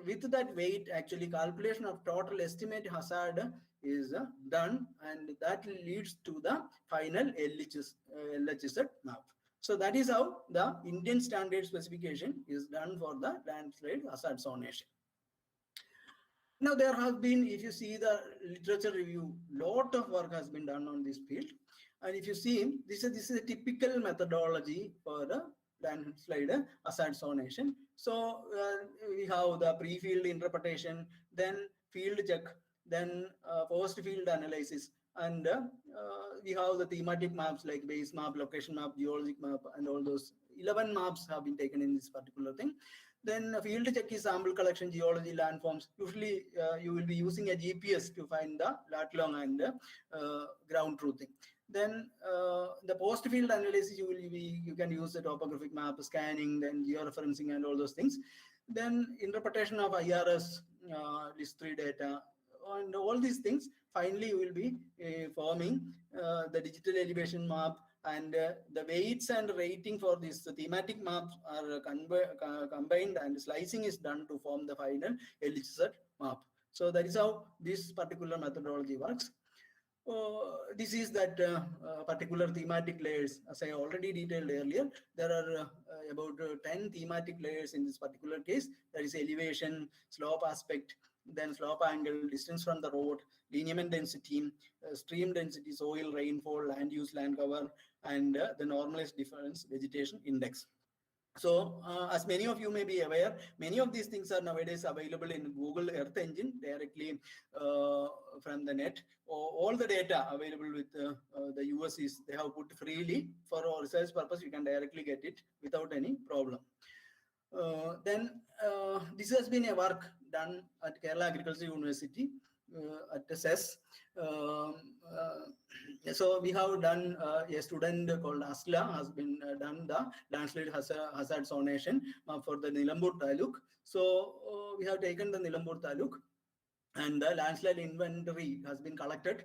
with that weight actually calculation of total estimate hazard is done, and that leads to the final LHS map. So that is how the Indian standard specification is done for the landslide hazard zonation. Now there has been, if you see the literature review, lot of work has been done on this field. And if you see, this is a typical methodology for the landslide hazard zonation. So we have the pre-field interpretation, then field check, then post-field analysis, and we have the thematic maps like base map, location map, geologic map, and all those 11 maps have been taken in this particular thing. Then field check is sample collection, geology, landforms. Usually you will be using a GPS to find the lat long and ground truthing. Then the post-field analysis, you can use the topographic map, scanning, then georeferencing and all those things. Then interpretation of IRS, list 3 data, and all these things. Finally, you will be forming the digital elevation map, and the weights and rating for these thematic maps are combined, and slicing is done to form the final LHZ map. So that is how this particular methodology works. This is that particular thematic layers. As I already detailed earlier, there are about 10 thematic layers in this particular case. There is elevation, slope aspect, then slope angle, distance from the road, lineament density, stream density, soil, rainfall, land use, land cover, and the normalized difference vegetation index. So as many of you may be aware, many of these things are nowadays available in Google Earth Engine directly from the net. All the data available with the US is they have put freely for our research purpose. You can directly get it without any problem. Then this has been a work done at Kerala Agricultural University at the CES. So we have done a student called Asla has been done the landslide hazard zonation for the Nilambur Taluk. So we have taken the Nilambur Taluk, and the landslide inventory has been collected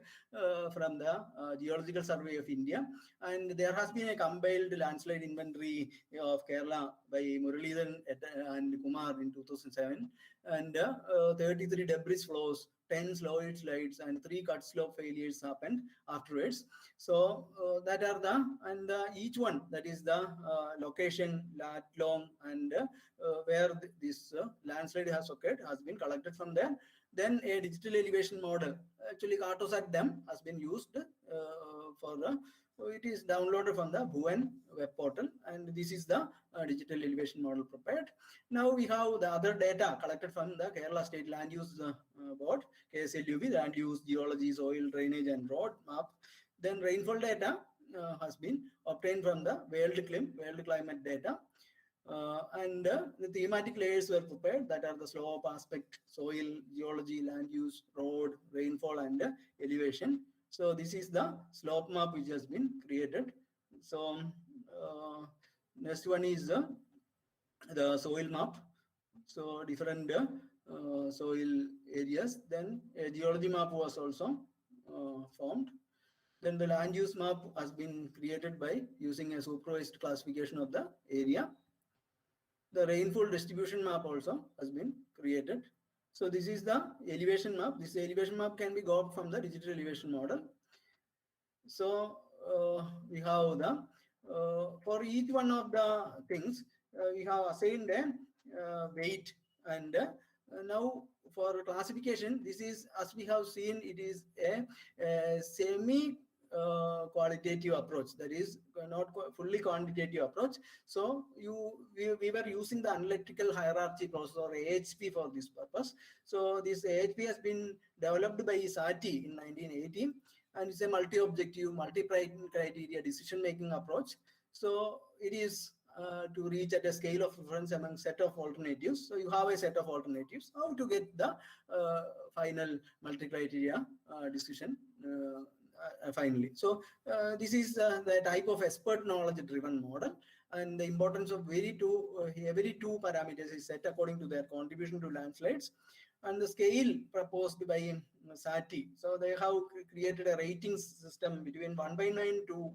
from the Geological Survey of India, and there has been a compiled landslide inventory of Kerala by Muralidharan and Kumar in 2007, and 33 debris flows, 10 sloped slides, and 3 cut slope failures happened afterwards. So that are the, and each one, that is the location, lat long, and where this landslide has occurred has been collected from there. Then a digital elevation model, actually Cartosat DEM has been used for the, it is downloaded from the Bhuvan web portal, and this is the digital elevation model prepared. Now we have the other data collected from the Kerala State Land Use Board, KSLUB, land use, geology, soil, drainage, and road map. Then rainfall data has been obtained from the world climate data. And the thematic layers were prepared, that are the slope aspect, soil, geology, land use, road, rainfall, and elevation. So this is the slope map which has been created. So next one is the soil map. So different soil areas. Then a geology map was also formed. Then the land use map has been created by using a supervised classification of the area. The rainfall distribution map also has been created. So this is the elevation map. This elevation map can be got from the digital elevation model. So we have the, for each one of the things, we have assigned a weight And now for classification, this is, as we have seen, it is a semi qualitative approach, that is not fully quantitative approach. So we were using the analytical hierarchy process, or AHP, for this purpose. So this AHP has been developed by Sati in 1980, and it's a multi-objective, multi-criteria decision-making approach. So it is to reach at a scale of reference among set of alternatives. So you have a set of alternatives, how to get the final multi-criteria decision finally. So this is the type of expert knowledge driven model, and the importance of every two parameters is set according to their contribution to landslides, and the scale proposed by Sati. So they have created a rating system between 1 by 9 to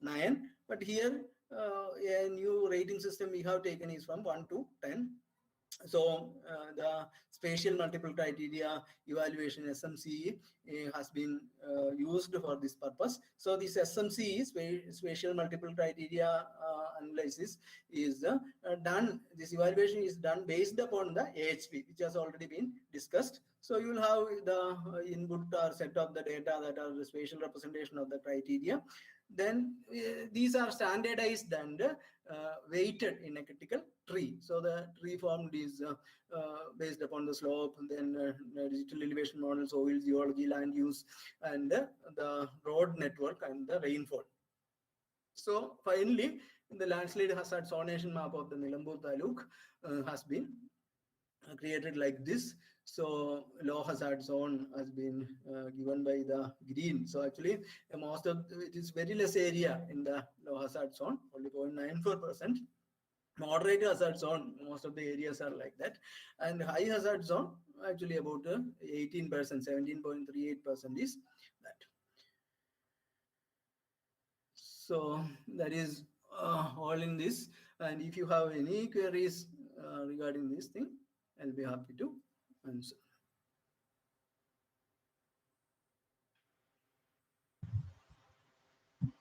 9, but here a new rating system we have taken is from 1 to 10. So the spatial multiple criteria evaluation, SMCE, has been used for this purpose. So this SMCE, spatial multiple criteria analysis, is done. This evaluation is done based upon the AHP, which has already been discussed. So you will have the input or set of the data that are the spatial representation of the criteria. Then these are standardized and weighted in a critical tree. So the tree formed is based upon the slope, then digital elevation model, soil geology, land use, and the road network and the rainfall. So finally, the landslide hazard zonation map of the Nilambur Taluk has been created like this. So low hazard zone has been given by the green. So actually most of it is very less area in the low hazard zone, only 0.94%. Moderate hazard zone, most of the areas are like that, and high hazard zone actually about 18%, 17.38% is that. So that is all in this, and if you have any queries regarding this thing, I'll be happy to answer.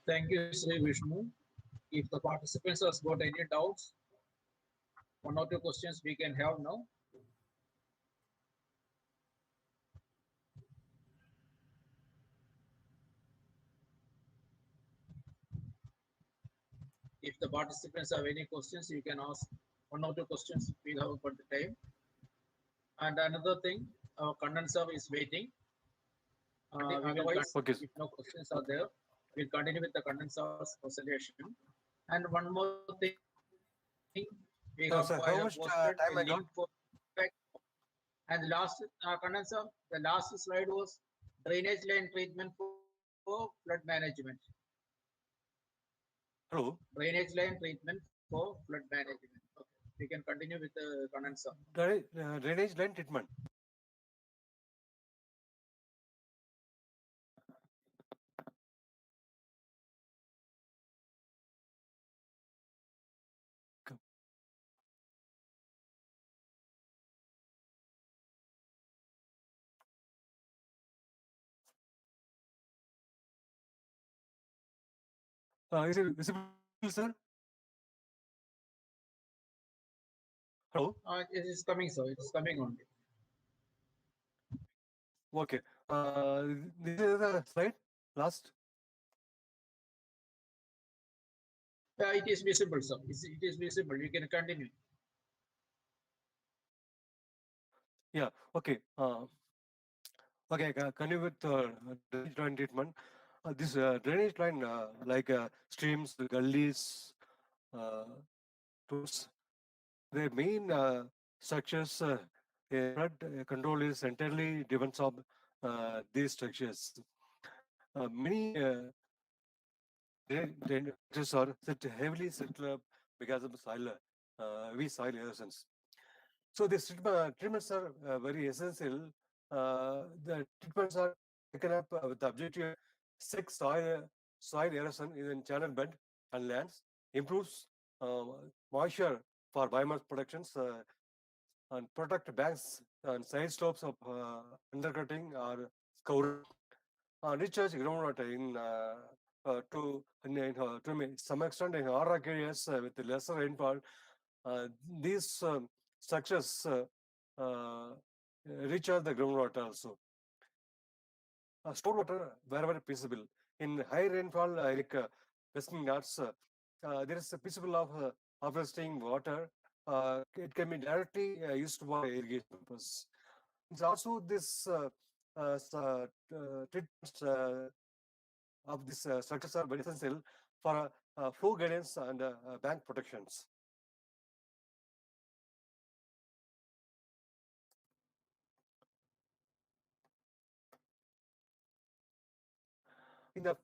Thank you, Sri Vishnu. If the participants has got any doubts, one or two questions we can have now. If the participants have any questions, you can ask one or two questions. We have got the time. And another thing, our condenser is waiting. Otherwise, Okay. if no questions are there, we'll continue with the condenser's presentation. And one more thing, we have Sir, posted how much a time link I got? for feedback. And the last condenser, the last slide was drainage line treatment for flood management. Hello. Drainage line treatment for flood management. Okay. We can continue with the condenser. Drainage line treatment. Is it visible, sir? Hello. It is coming, sir. It is coming only. Okay. This is the slide. Last. It is visible, sir. It is visible. You can continue. Yeah. Okay. Okay. Continue with drainage line treatment. This drainage line, like streams, gullies, roads, their main structures, flood control is entirely depends on these structures. Many drainages are heavily settled up because of soil, heavy soil erosions. So these treatments are very essential. The treatments are taken up with the objective six soil erosion in channel bed and lands, improves moisture for biomass productions, and protect banks and side slopes of undercutting or scouring, recharge groundwater to some extent in our rock areas with lesser rainfall. These structures recharge the groundwater also. Store water wherever feasible. In high rainfall, like Western Ghats, there is a principle of harvesting water. It can be directly used for irrigation purpose. It's also this treatments of these structures are very essential for flow guidance and bank protections. In the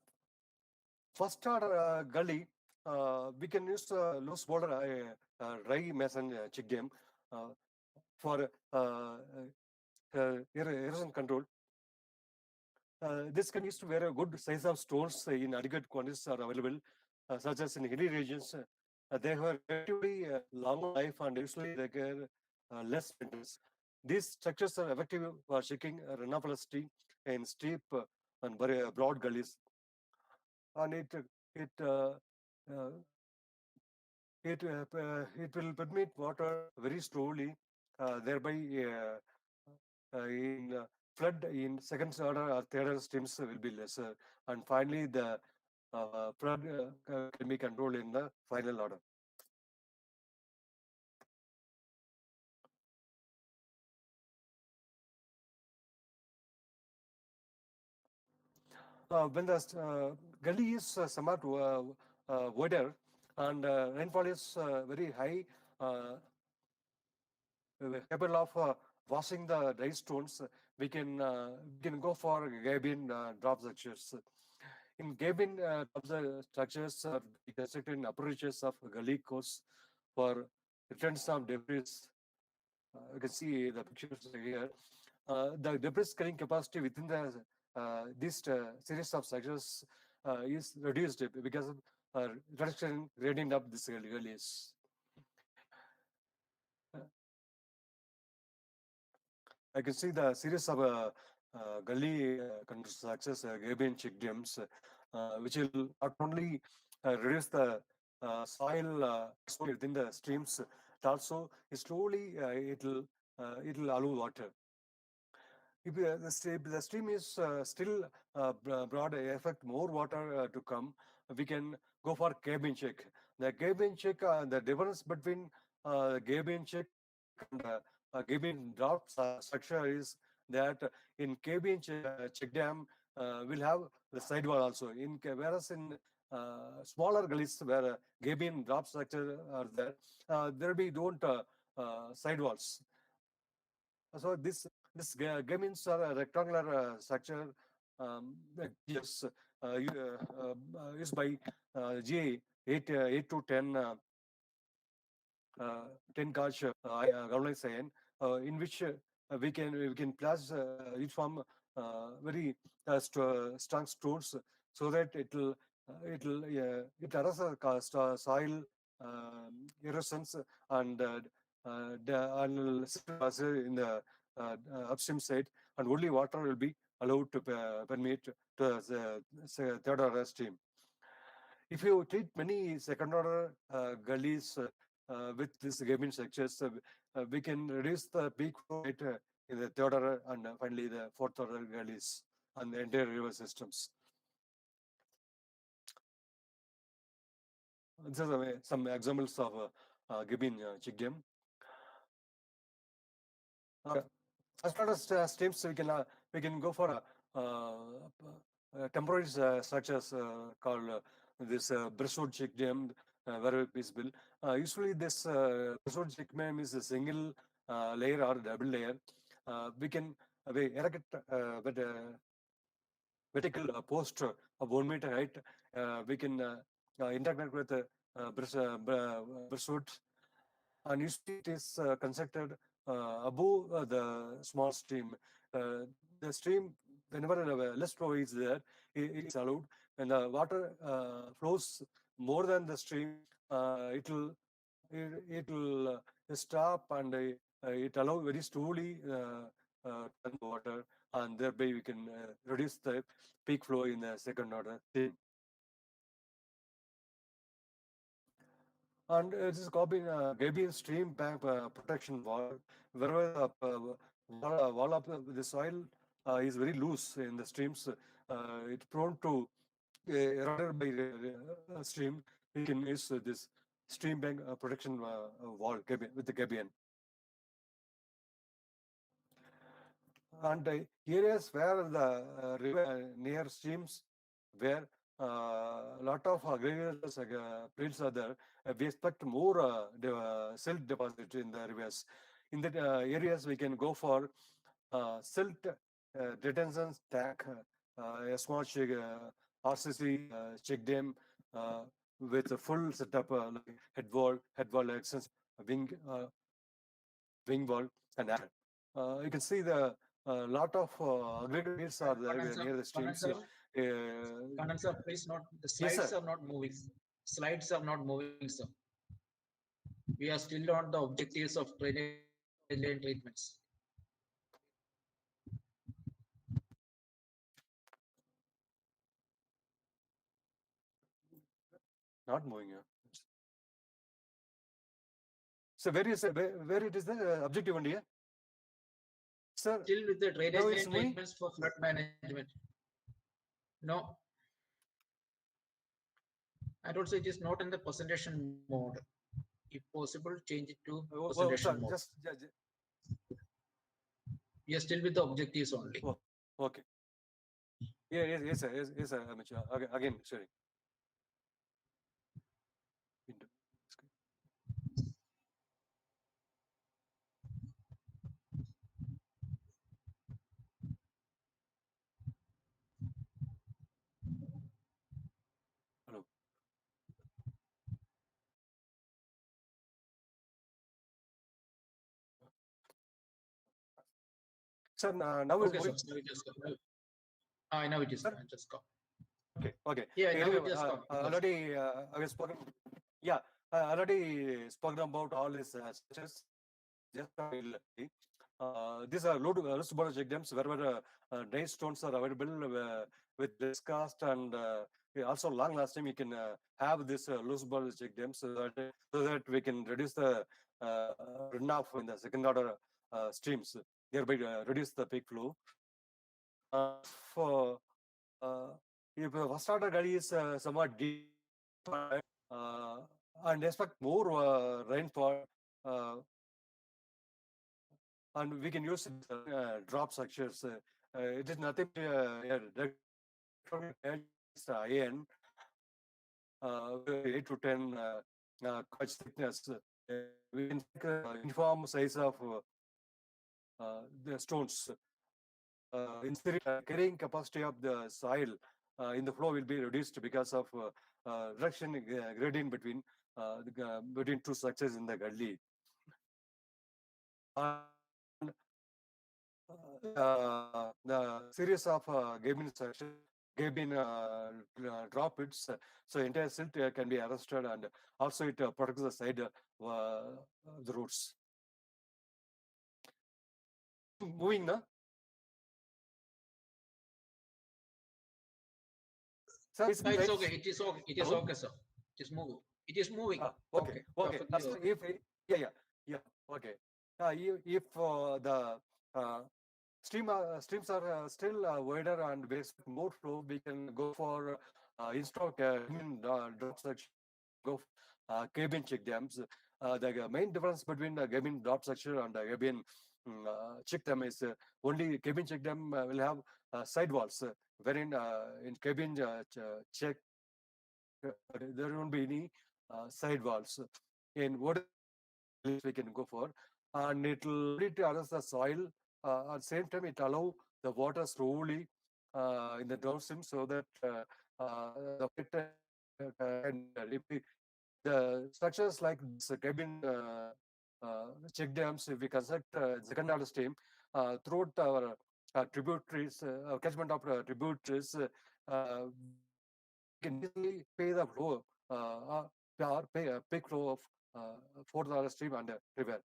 first order gully, we can use loose border dry mason check dam for erosion control. This can use to where a good size of stones in adequate quantities are available, such as in hilly regions. They have relatively long life and usually they get less maintenance. These structures are effective for checking runoff velocity in steep and very broad gullies, and it uh, uh, it will permit water very slowly, thereby in flood in second order or third order streams will be lesser, and finally the flood can be controlled in the final order. When the gully is somewhat wider and rainfall is very high, capable of washing the dry stones, we can go for Gabin drop structures. In Gabin drop structures are constructed in upper reaches of gully course for returns of debris. You can see the pictures here. The debris carrying capacity within the this series of structures is reduced because of reduction gradient of this gullies. I can see the series of gully structures, Gabion check dams, which will not only reduce the soil within the streams, but also slowly it will allow water. If the stream is still broad, affect more water to come, we can go for cabin check. The cabin check, the difference between cabin check and cabin drop structure is that in cabin check dam will have the sidewall also. Whereas in smaller gullies where cabin drop structure are there, there be don't sidewalls. So this gamins are a rectangular structure, yes, used by GA 8 to 10 10 gauge galvanic iron, in which we can place it from very strong stones so that it arrests soil erosions and in the upstream side, and only water will be allowed to permeate to the third order stream. If you treat many second order gullies with these gaming structures, we can reduce the peak flow rate in the third order and finally the fourth order gullies and the entire river systems. These are some examples of Gibbon check dam. As far as streams, we can go for temporary structures called this brushwood check dam, very visible. Usually, this brushwood check dam is a single layer or double layer. We erect with vertical post of 1 meter height. We can interconnect with brushwood, and usually it is constructed above the small stream. The stream, whenever less flow is there, it is allowed. When the water flows more than the stream, it will stop and it allow very slowly turn the water, and thereby we can reduce the peak flow in the second order stream. And it is copying Gabion stream bank protection wall, wherever wall of the soil is very loose in the streams. It's prone to eroded by stream. We can use this stream bank protection wall with the Gabion. And areas where the river near streams, where a lot of agricultural fields are there, we expect more silt deposit in the rivers. In that areas, we can go for silt detention tank, a small RCC check dam with a full setup like head wall extension, wing wing wall, and you can see the lot of agricultural fields are there near the streams. Condenser, please not. The Yes, slides sir. are not moving. Slides are not moving, sir. We are still on the objectives of drainage line treatments. Not moving. So where it is the objective only? Sir, Still with the drainage now line it's moving. treatments for flood management. No. And also it is not in the presentation mode. If possible, change it to presentation Sir, mode. just We are still with the objectives only. okay. Yeah, yes, sir. Yes, sir. Okay, again, sorry. Window. Hello. Sir, now Okay, it's sir. moving. Now it just go. Now it is Sir? just go. Okay. Yeah, now Anyway, it just come. already I have spoken. Yeah, already spoken about all these structures. Just these are loose border check dams wherever drain stones are available with less cost and also long lasting. We can have this loose border check dams so that we can reduce the runoff in the second order streams, thereby reduce the peak flow. For if first order gully is somewhat deep and expect more rainfall, and we can use drop structures. It is nothing iron 8 to 10 quite thickness. We can take uniform size of the stones. Carrying capacity of the soil in the flow will be reduced because of reduction gradient between two structures in the gully. And the series of Gabin section, Gabin drop pits, so entire silt can be arrested, and also it protects the side the roots. Moving now. Sir, It's okay. It is okay. It is okay, sir. It is moving. It is moving. Okay. Perfectly If yeah. Okay. If the streams are still wider and we expect more flow, we can go for instead of drop section, go cabin check dams. The main difference between the cabin drop section and the cabin check dam is only cabin check dam will have side walls, wherein in cabin check there won't be any side walls. In what we can go for, and it will arrest the soil. At the same time, it allow the water slowly in the downstream so that the can the structures like this cabin check dams. If we construct second order stream throughout our tributaries, catchment of tributaries, can easily pay the flow or pay a big flow of fourth order stream and river.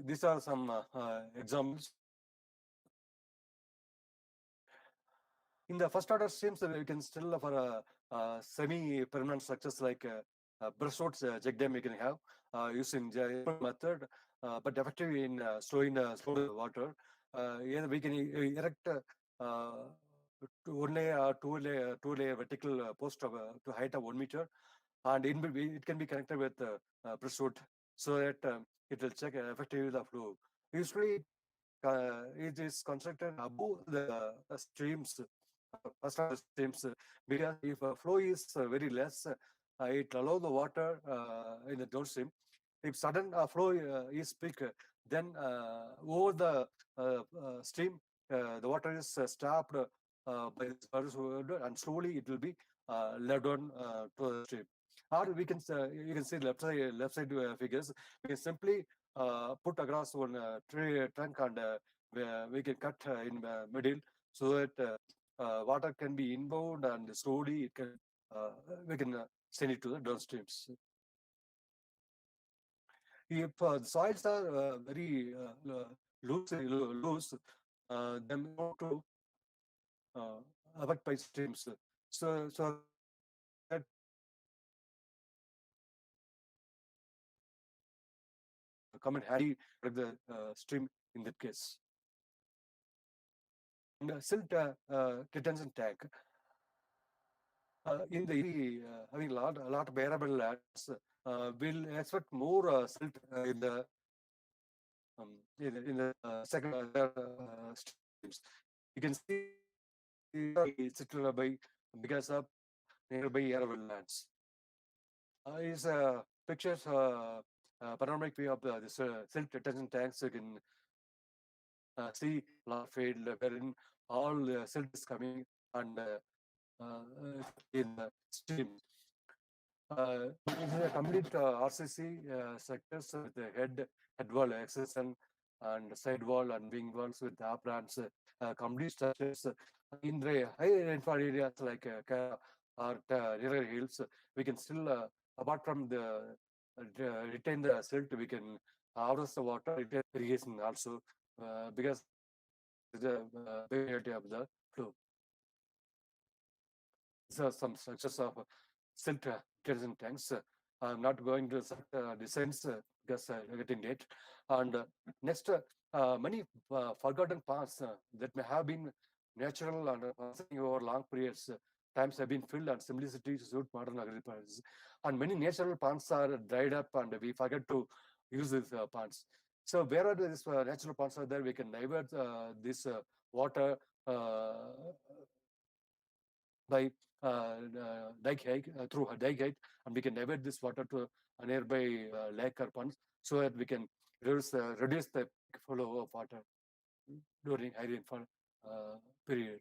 These are some examples. In the first order streams, we can still for semi-permanent structures like brushwoods, check dam we can have using the method, but effective in slow the water. Either we can erect two layer vertical post of, to height of 1 meter, and in between it can be connected with brushwood so that it will check effectively the flow. Usually, it is constructed above the streams, first of the streams, because if flow is very less, it allow the water in the downstream. If sudden flow is big, then over the stream, the water is stopped by this brushwood, and slowly it will be led on to the stream. Or we can you can see left side figures. We can simply put across one tree trunk, and we can cut in middle so that water can be inbound, and slowly it can we can send it to the downstreams. If the soils are very loose, then we want to avoid by streams. So that come in handy for the stream in that case. And silt retention tank. In the having a lot of bearable lands, we'll expect more silt in the second streams. You can see silt by because of nearby arable lands. Is pictures panoramic view of this silt retention tanks. You can see large field wherein all silt is coming and in the stream. It is a complete RCC sectors with the head wall accession and side wall and wing walls with uplands, complete structures. In the high rainfall areas like Kerala or Nilgiri Hills, we can still, apart from the retain the silt, we can harvest the water, retain irrigation also, because the variety of the flow. These are some structures of silt retention tanks. I'm not going to such designs because I'm getting late. And next, many forgotten ponds that may have been natural and passing over long periods, times have been filled, and simplicity suit modern agriculture. And many natural ponds are dried up, and we forget to use these ponds. So wherever these natural ponds are there, we can divert this water by dike height, through a dike height, and we can divert this water to a nearby lake or ponds so that we can reduce the flow of water during high rainfall period.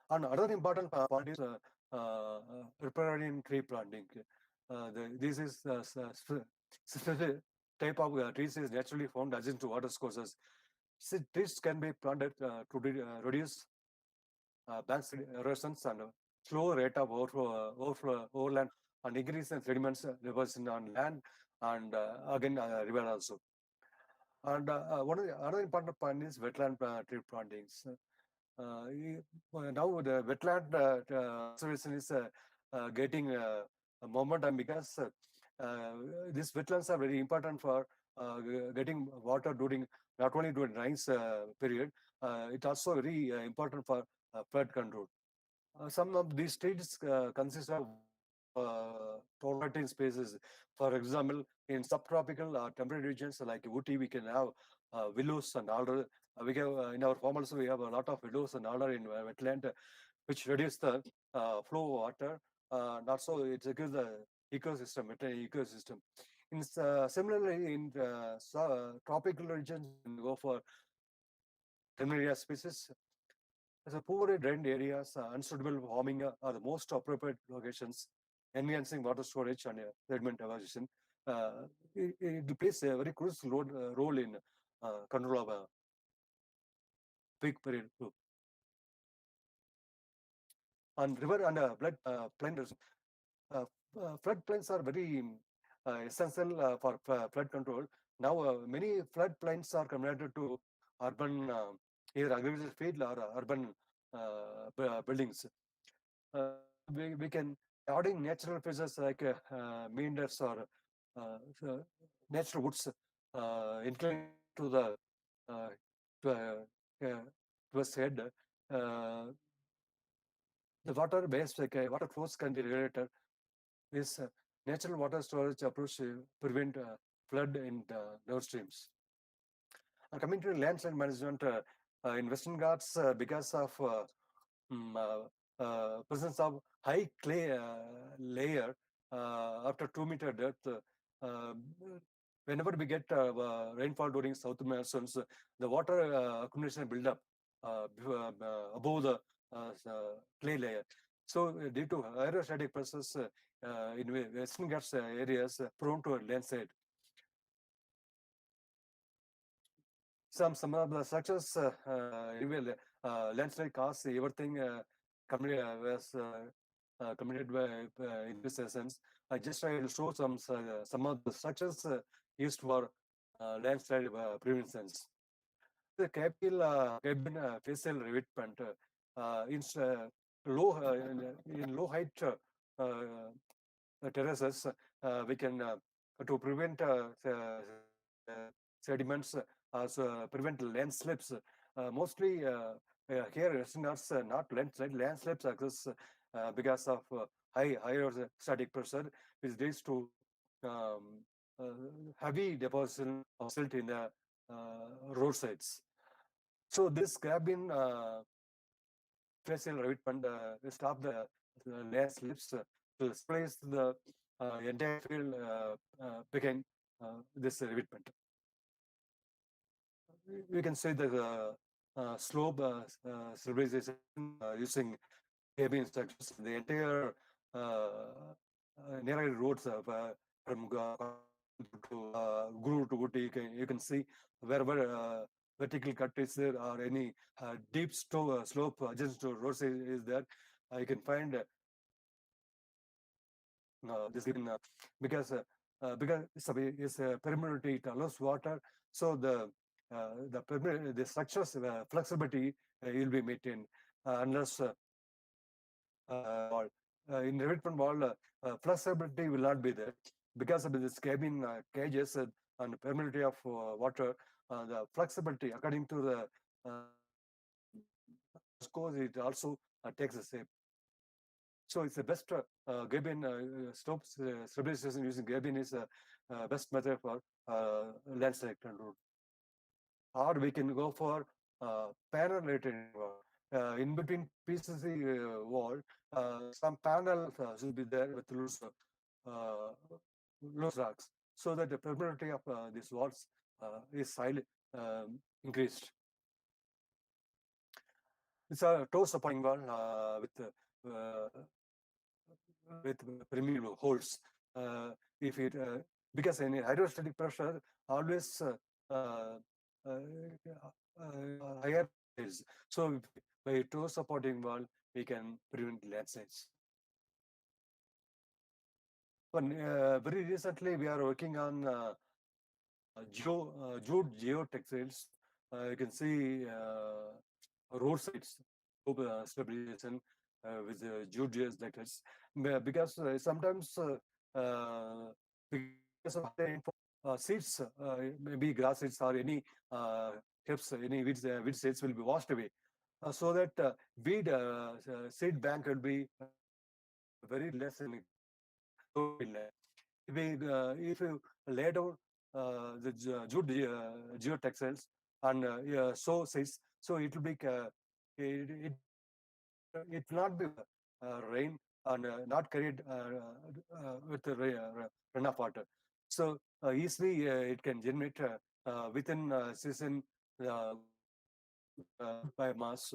And another important point is riparian tree planting. This is specific type of trees is naturally found adjacent to water sources. Trees can be planted to reduce banks erosions and slow rate of overland, and increase in sediments deposition on land and again river also. And another important point is wetland tree plantings. Now the wetland conservation is getting a momentum because these wetlands are very important for getting water during not only during rains period, it also very important for flood control. Some of these trees consist of tolerating spaces. For example, in subtropical or temperate regions like Ooty, we can have willows and alder. We have in our farm also we have a lot of willows and alder in wetland, which reduce the flow of water. And also it secures the ecosystem, wetland ecosystem. Similarly, in tropical regions, we go for terminaria species. So poorly drained areas, unsuitable for farming are the most appropriate locations, enhancing water storage and sediment evacuation. It plays a very crucial role in control of peak period flow. And river and plain floodplains are very essential for flood control. Now, many floodplains are converted to urban either agricultural field or urban buildings. We can adding natural features like meanders or so natural woods inclined to the to, towards head. Uh, the water-based like water flows can be regulated. This natural water storage approach prevent flood in the downstreams. Streams. Coming to landslide management in Western Ghats, because of presence of high clay layer after 2 meter depth, uh, whenever we get rainfall during south monsoons, the water accumulation build up above the clay layer. So due to aerostatic process in Western Ghats areas prone to landslide. Some of the structures anyway landslide cause everything was committed by in this essence. I just try to show some of the structures used for landslide prevention. The cabin facial revetment in low in low height terraces we can to prevent sediments so prevent landslips. Mostly here Western Ghats not landslips occurs because of higher static pressure, which leads to um, uh, heavy deposition of silt in the roadsides. So this cabin facial revetment stop the landslips to place the entire field behind this revetment. We can say the slope stabilization using cabin structures. The entire narrow roads from to Guru to Guti, you can see wherever vertical cut is there or any deep slope adjacent to roads is there, you can find this in because it's a permeability, it allows water, so the structures flexibility will be maintained unless wall. In revetment wall, flexibility will not be there because of this cabin cages and permeability of water. The flexibility according to the scores, it also takes the shape. So it's the best Gabin slope stabilization using Gabin is best method for landslide control. Or we can go for panel retaining wall. In between PCC wall, some panel should be there with uh, loose rocks, so that the permeability of these walls is highly increased. It's a toe supporting wall with permeable holes. If it because any hydrostatic pressure always higher is, so by toe supporting wall we can prevent landslides. But very recently we are working on jute geotextiles. You can see roadsides stabilization with jute geotextiles because sometimes because of high rainfall, seeds, maybe grass seeds or any tips, any weed seeds will be washed away. So that seed bank will be very less in low land. If you lay down the jute geotextiles and sow seeds, so it will be it will not be rain and not carried with the runoff water. So easily it can generate within season by mass.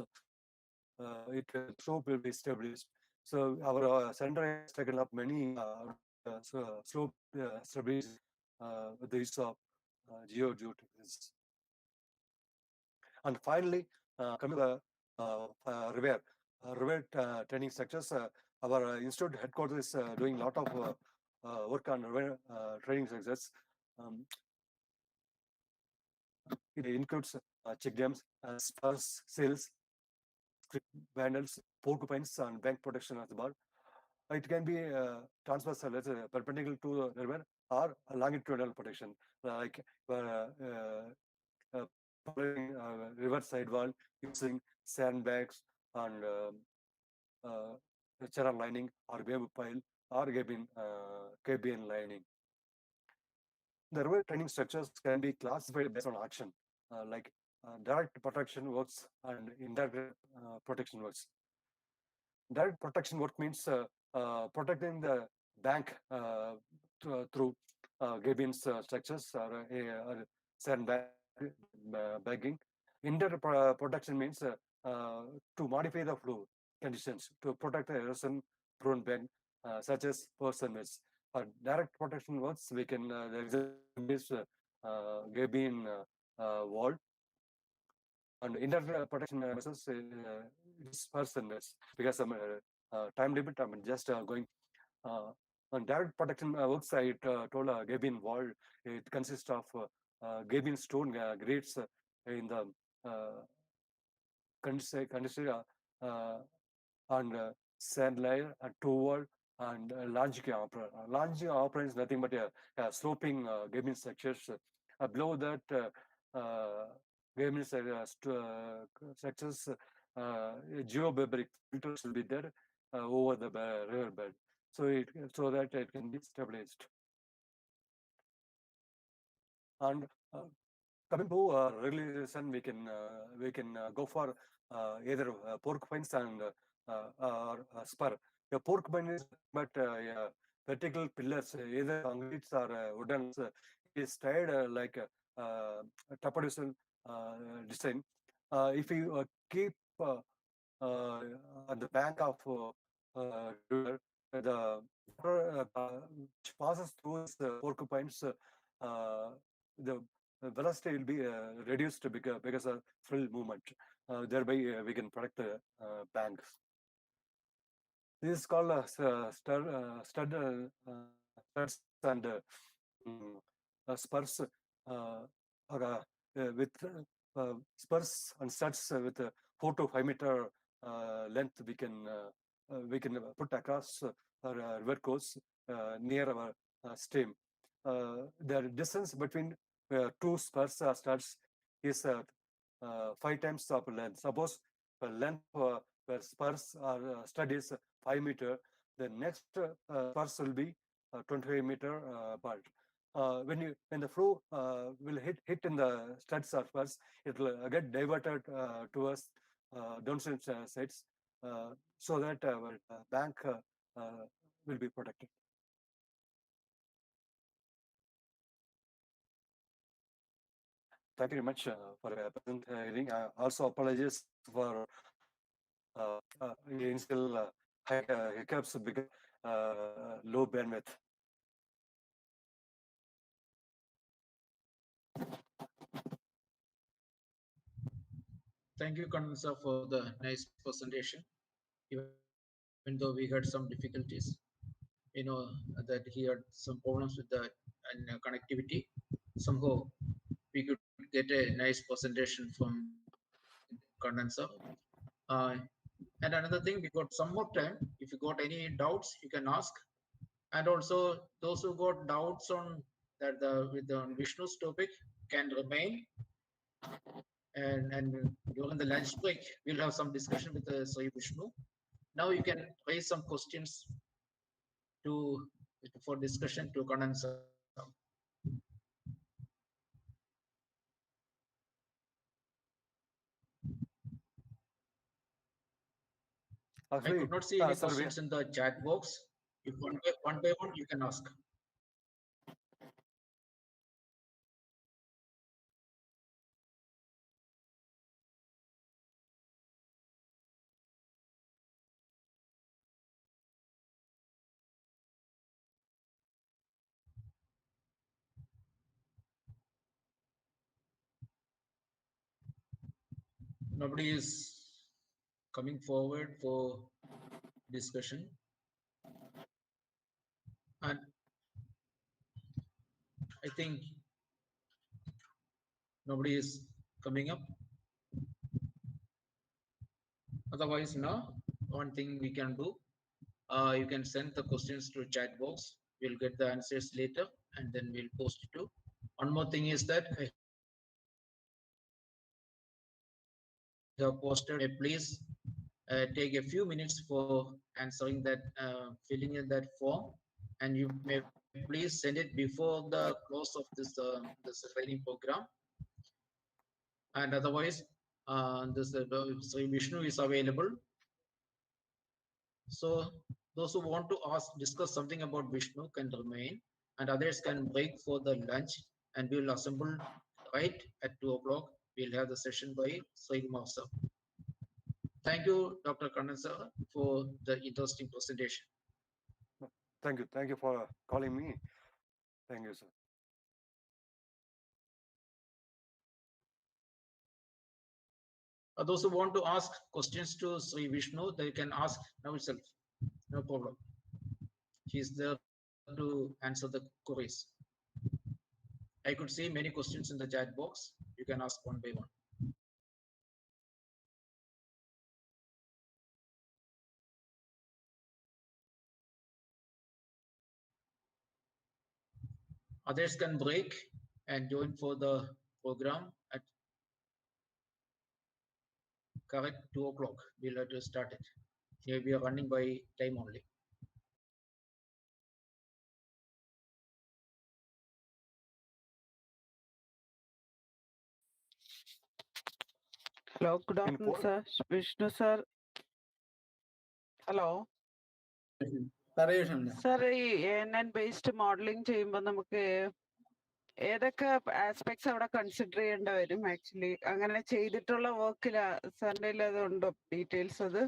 It slope will be established. So our center has taken up many slope stabilization with the use of geotextiles. And finally, coming to the river training structures, our institute headquarters is doing a lot of work on river training structures. It includes check dams, spurs, sills, panels, porcupines, and bank protection as well. It can be transversal, let's say perpendicular to the river, or longitudinal protection, like following river sidewall using sandbags and channel lining or wave pile or cabin lining. The river training structures can be classified based on action, like direct protection works and indirect protection works. Direct protection work means protecting the bank through cabins structures or sandbag bagging. Indirect protection means to modify the flow conditions to protect the erosion-prone bank, such as person. For direct protection works, we can the example is cabin wall, and indirect protection measures is person. Because time limit, I'm just going. On direct protection works, I told cabin wall. It consists of cabin stone grates in the consider and sand layer, a towel, and longing opera. Longing opera is nothing but a sloping gaming structures. Below that, gaming structures, geobaric filters will be there over the riverbed, so that it can be stabilized. And coming to realization, we can go for either porcupines and or spur. A porcupine is but vertical pillars, either concrete or wooden. Is tied like a trapezoidal design. If you keep on the bank of river, the water which passes through this porcupines, the velocity will be reduced because of frill movement. Thereby, we can protect the banks. This is called studs and spurs with spurs and studs with 4 to 5 meter length. We can put across our river course near our stem. The distance between two spurs or studs is 5 times of length. Suppose the length where spurs or stud is 5 meter, the next spurs will be 25-meter apart. When the flow will hit in the studs or spurs, it will get diverted towards downstream sides, so that our bank will be protected. Thank you very much for your present hearing. I also apologize for initial hiccups because low bandwidth. Thank you, Kansa, for the nice presentation. Even though we had some difficulties, we know that he had some problems with the connectivity. Somehow, we could get a nice presentation from Kansa. Uh, and another thing, we got some more time. If you got any doubts, you can ask. And also, those who got doubts on that with the Vishnu's topic can remain. And during the lunch break, we'll have some discussion with Sri Vishnu. Now you can raise some questions to for discussion to Kanansa. I could not see any questions in the chat box. If one by one, you can ask. Nobody is coming forward for discussion. And I think nobody is coming up. Otherwise, one thing we can do, you can send the questions to chat box. We'll get the answers later and then we'll post it to. One more thing is that I have posted a form in the chat box. May please take a few minutes for answering that, filling in that form, and you may please send it before the close of this training program. And otherwise, this Sri Vishnu is available. So those who want to discuss something about Vishnu can remain, and others can break for the lunch, and we will assemble right at 2 o'clock. We'll have the session by Srinivas sir. Thank you, Dr. Kannan sir, for the interesting presentation. Thank you. Thank you for calling me. Thank you, sir. Those who want to ask questions to Sri Vishnu, they can ask now itself. No problem. He is there to answer the queries. I could see many questions in the chat box. You can ask one by one. Others can break and join for the program at correct 2 o'clock. We'll have to start it. Here we are running by time only. Hello, good afternoon, sir. Vishnu, sir. Hello പറയൂ Shamla. Sir, ഈ ANN based modelling ചെയ്യുമ്പോൾ നമുക്ക് ഏതൊക്കെ aspects അവിടെ consider ചെയ്യേണ്ടി വരും? Actually അങ്ങനെ ചെയ്തിട്ടുള്ള വർക്കിൽ സാറിൻ്റെ അതുണ്ടോ ഡീറ്റെയിൽസ്? അത്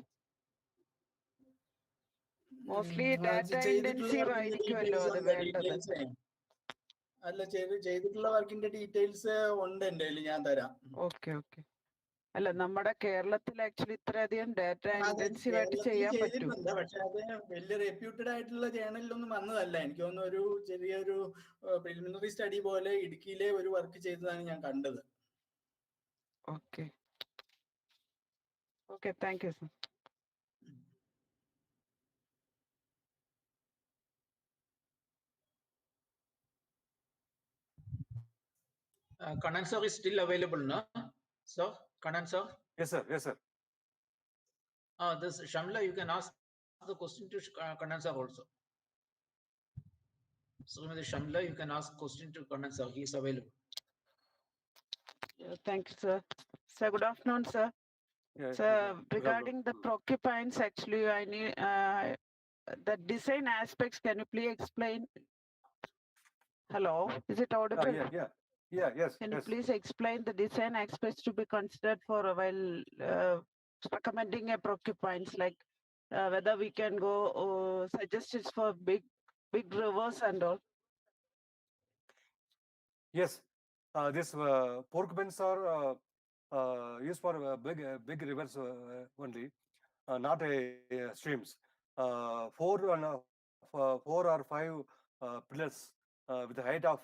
മോസ്റ്റ്ലി ഡാറ്റ ഇന്റൻസീവ് ആയിരിക്കുമല്ലോ അത് വേണ്ടത്. അല്ല, ചെയ്തിട്ടുള്ള വർക്കിന്റെ ഡീറ്റെയിൽസ് ഉണ്ട് എൻ്റെ കയ്യിൽ, ഞാൻ തരാം. Okay okay. അല്ല, നമ്മുടെ കേരളത്തിൽ ആക്ച്വലി ഇത്രയധികം ഡാറ്റ ഇന്റൻസീവ് ആയിട്ട് ചെയ്യാൻ പറ്റും. പക്ഷെ അത് വലിയ റെപ്യൂട്ടഡ് ആയിട്ടുള്ള ജേണലിലൊന്നും വന്നതല്ല. എനിക്ക് തോന്നുന്നു ഒരു ചെറിയൊരു പ്രിലിമിനറി സ്റ്റഡി പോലെ ഇടുക്കിയിലെ ഒരു വർക്ക് ചെയ്തതാണ് ഞാൻ കണ്ടത്. Okay okay, thank you sir. Kannan sir is still available, no? Sir, Kannan sir? Yes, sir. Yes, sir. This Shamla, you can ask the question to Kannan sir also. Srimati Shamla, you can ask question to Kannan sir. He is available. Thank you, sir. Sir, good afternoon, sir. Yeah, Sir, yeah. regarding the porcupines, actually, I need the design aspects. Can you please explain? Hello, is it audible? Yes. Can you please explain the design aspects to be considered for while recommending a porcupines, like whether we can go suggested for big rivers and all? Yes, this porcupines are used for big rivers only, not streams. Four or five pillars with a height of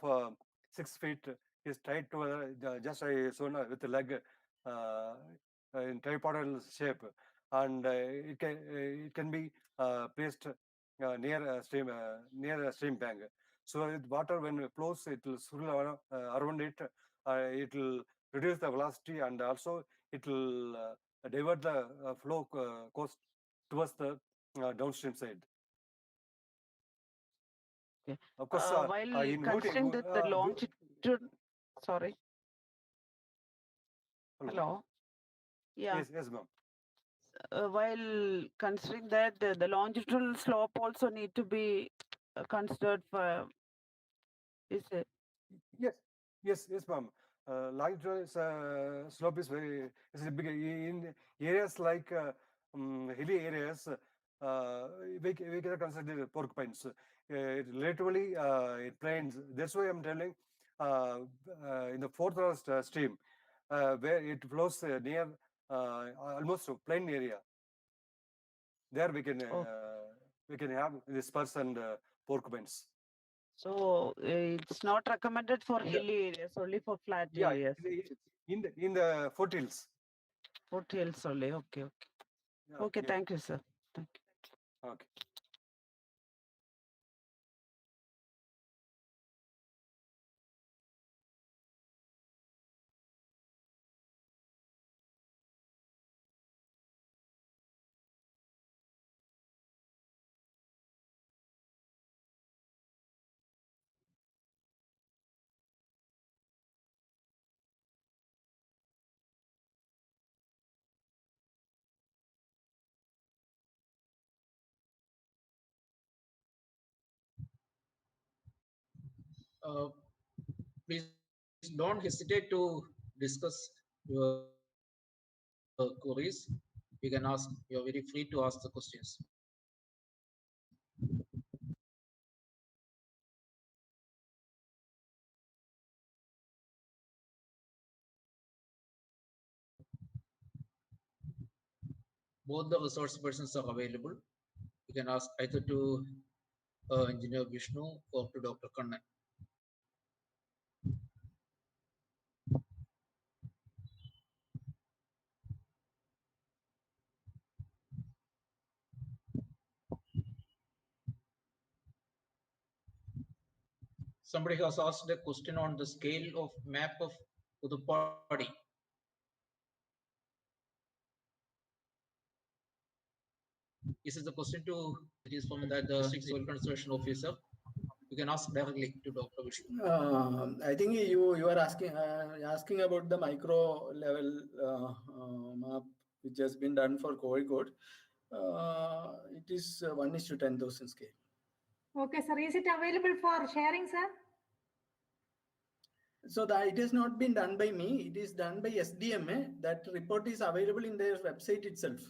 6 feet is tied to just I shown with the leg in tripodal shape, and it can be placed near a stream bank. So with water, when it flows, it will swirl around it. It will reduce the velocity, and also it will divert the flow course towards the downstream side. Okay. Of course, while in considering the longitude, sorry. Hello. Yeah. Yes, ma'am. While considering that the longitudinal slope also need to be considered for, is it? Yes, ma'am. Longitudinal slope is big in areas like hilly areas. We can consider porcupines. Relatively, it plains. That's why I'm telling in the fourth stream where it flows near almost plain area. There we can have the spurs and porcupines. So it's not recommended for hilly areas, only for flat areas. In the foothills. Foothills only. Okay. Okay, Yeah. thank you, sir. Thank you. Okay. Please don't hesitate to discuss your queries. You can ask, you're very free to ask the questions. Both the resource persons are available. You can ask either to Engineer Vishnu or to Dr. Kannan. Somebody has asked a question on the scale of map of Puduppadi. This is the question to, it is from that district soil conservation officer. You can ask directly to Dr. Vishnu. I think you are asking about the micro level map which has been done for Kozhikode. It is 1:10,000 scale. Okay, sir. Is it available for sharing, sir? So that it has not been done by me. It is done by SDMA. That report is available in their website itself.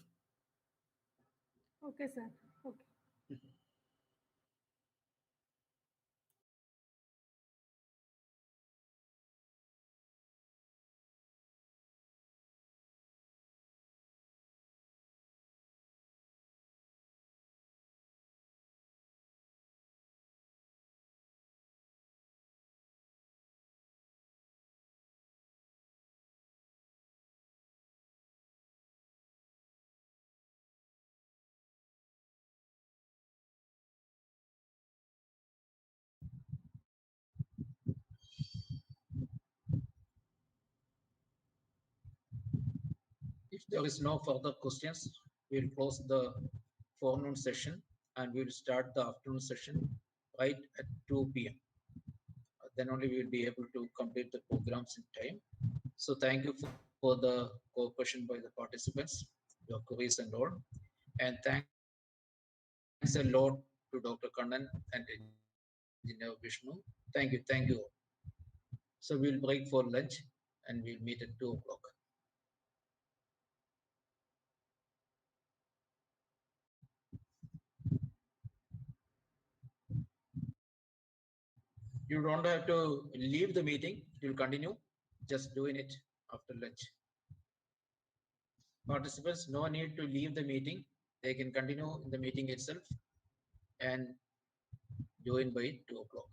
Okay, sir. Okay. If there is no further questions, we'll close the forenoon session and we'll start the afternoon session right at 2 p.m. Then only we will be able to complete the programs in time. So thank you for the cooperation by the participants, your queries and all. And thanks a lot to Dr. Kannan and Engineer Vishnu. Thank you. So we'll break for lunch and we'll meet at 2 o'clock. You don't have to leave the meeting, you'll continue just doing it after lunch. Participants, no need to leave the meeting. They can continue in the meeting itself and join by 2 o'clock.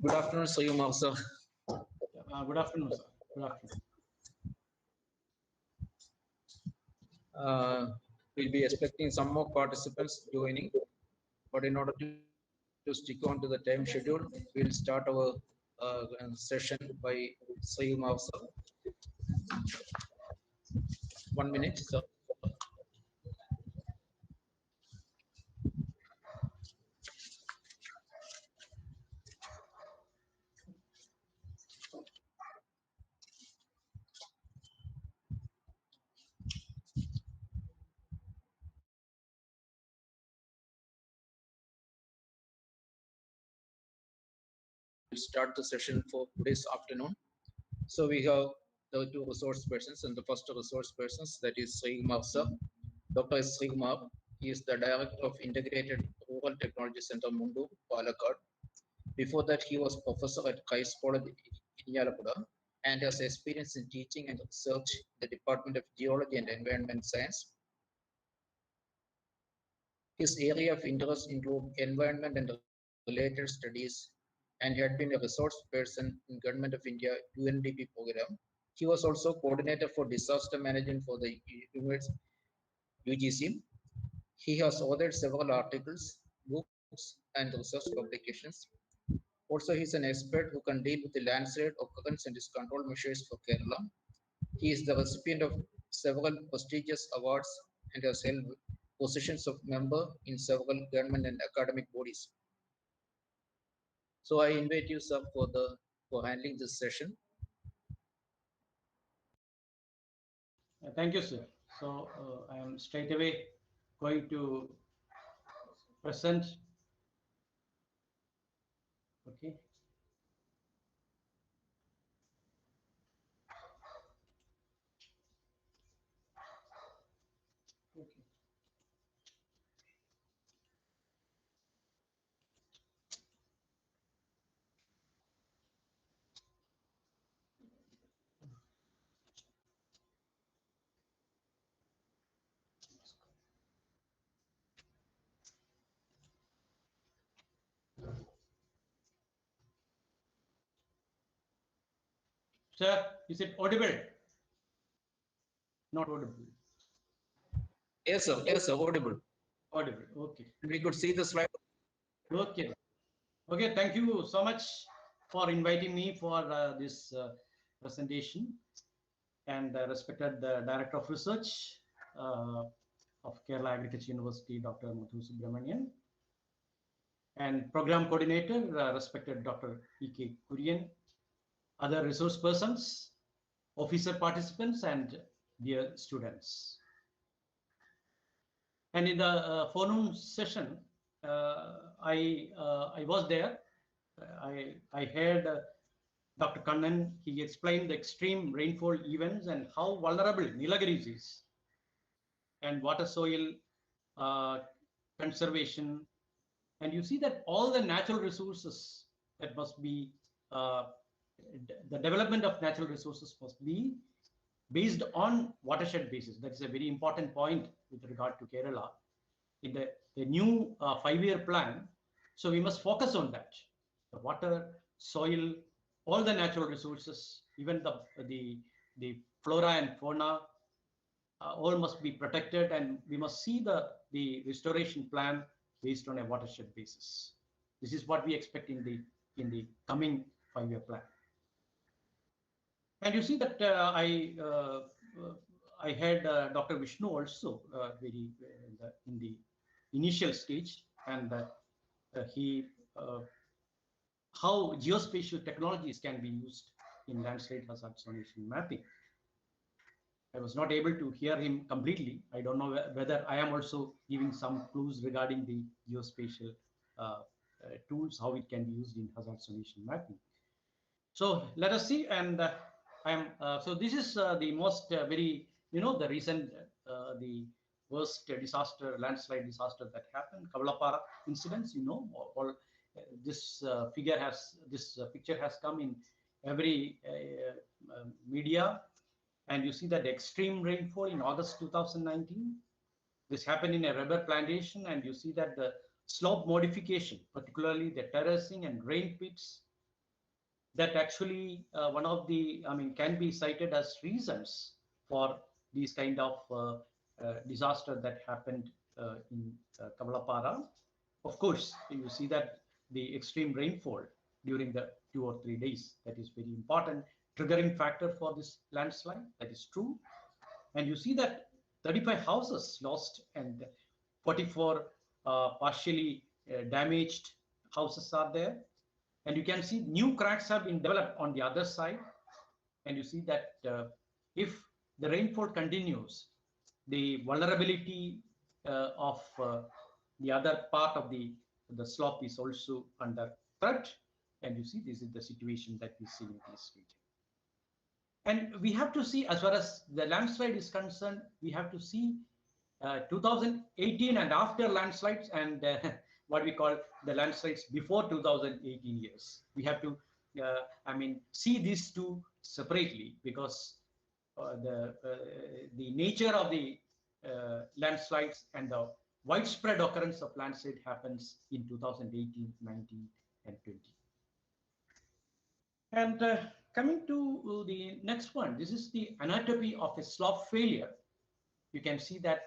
Good afternoon, Sayumar sir. Good afternoon, sir. Good afternoon. We'll be expecting some more participants joining, but in order to stick on to the time schedule, we'll start our session by Sayumar sir. 1 minute, sir. We'll start the session for today's afternoon. So we have the two resource persons, and the first resource persons, that is Srikumar sir. Dr. Srikumar, he is the director of Integrated Rural Technology Center, Mundu, Palakkad. Before that, he was professor at Christ College in Yalapuda and has experience in teaching and research in the Department of Geology and Environment Science. His area of interest include environment and related studies, and he had been a resource person in Government of India UNDP program. He was also coordinator for disaster management for the UGC. He has authored several articles, books, and research publications. Also, he is an expert who can deal with the landslide occurrence and his control measures for Kerala. He is the recipient of several prestigious awards and has held positions of member in several government and academic bodies. So I invite you, sir, for handling this session. Thank you, sir. So I am straight away going to present. Okay. Okay. Sir, is it audible? Not audible. Yes, sir. Yes, sir. Audible. Audible. Okay. We could see the slide. Okay. Okay. Thank you so much for inviting me for this presentation. And respected Director of Research of Kerala Agriculture University, Dr. Madhu Subramanian, and Program Coordinator, respected Dr. E.K. Kurian, other resource persons, officer participants, and dear students. And in the forenoon session, I was there. I heard Dr. Kannan. He explained the extreme rainfall events and how vulnerable Nilgiris is, and water soil conservation. And you see that all the natural resources that must be, the development of natural resources must be based on watershed basis. That is a very important point with regard to Kerala in the new 5-year plan. So we must focus on that. The water, soil, all the natural resources, even the flora and fauna, all must be protected, and we must see the restoration plan based on a watershed basis. This is what we expect in the coming 5-year plan. And you see that I had Dr. Vishnu also very in the initial stage, and he how geospatial technologies can be used in landslide hazard zonation mapping. I was not able to hear him completely. I don't know whether I am also giving some clues regarding the geospatial tools, how it can be used in hazard zonation mapping. So let us see. And so this is the most very, the recent, the worst disaster, landslide disaster that happened, Kavalapara incidents, all this picture has come in every media. And you see that the extreme rainfall in August 2019, this happened in a rubber plantation, and you see that the slope modification, particularly the terracing and rain pits, that actually one of the, can be cited as reasons for these kind of disaster that happened in Kavalapara. Of course, you see that the extreme rainfall during the 2 or 3 days, that is very important triggering factor for this landslide. That is true. And you see that 35 houses lost and 44 partially damaged houses are there. And you can see new cracks have been developed on the other side. And you see that if the rainfall continues, the vulnerability of the other part of the slope is also under threat. And you see, this is the situation that we see in this region. And we have to see, as far as the landslide is concerned, we have to see 2018 and after landslides, and what we call the landslides before 2018 years. We have to, see these two separately, because the nature of the landslides and the widespread occurrence of landslide happens in 2018, 19, and 20. And coming to the next one, this is the anatomy of a slope failure. You can see that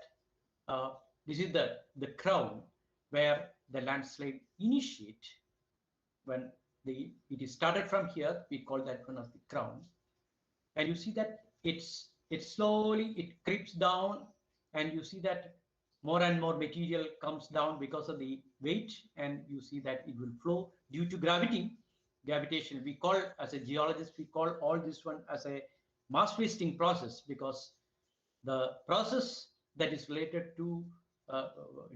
this is the crown where the landslide initiate. When it is started from here, we call that one as the crown. And you see that it slowly creeps down, and you see that more and more material comes down because of the weight, and you see that it will flow due to gravitation. We call, as a geologist, we call all this one as a mass wasting process, because the process that is related to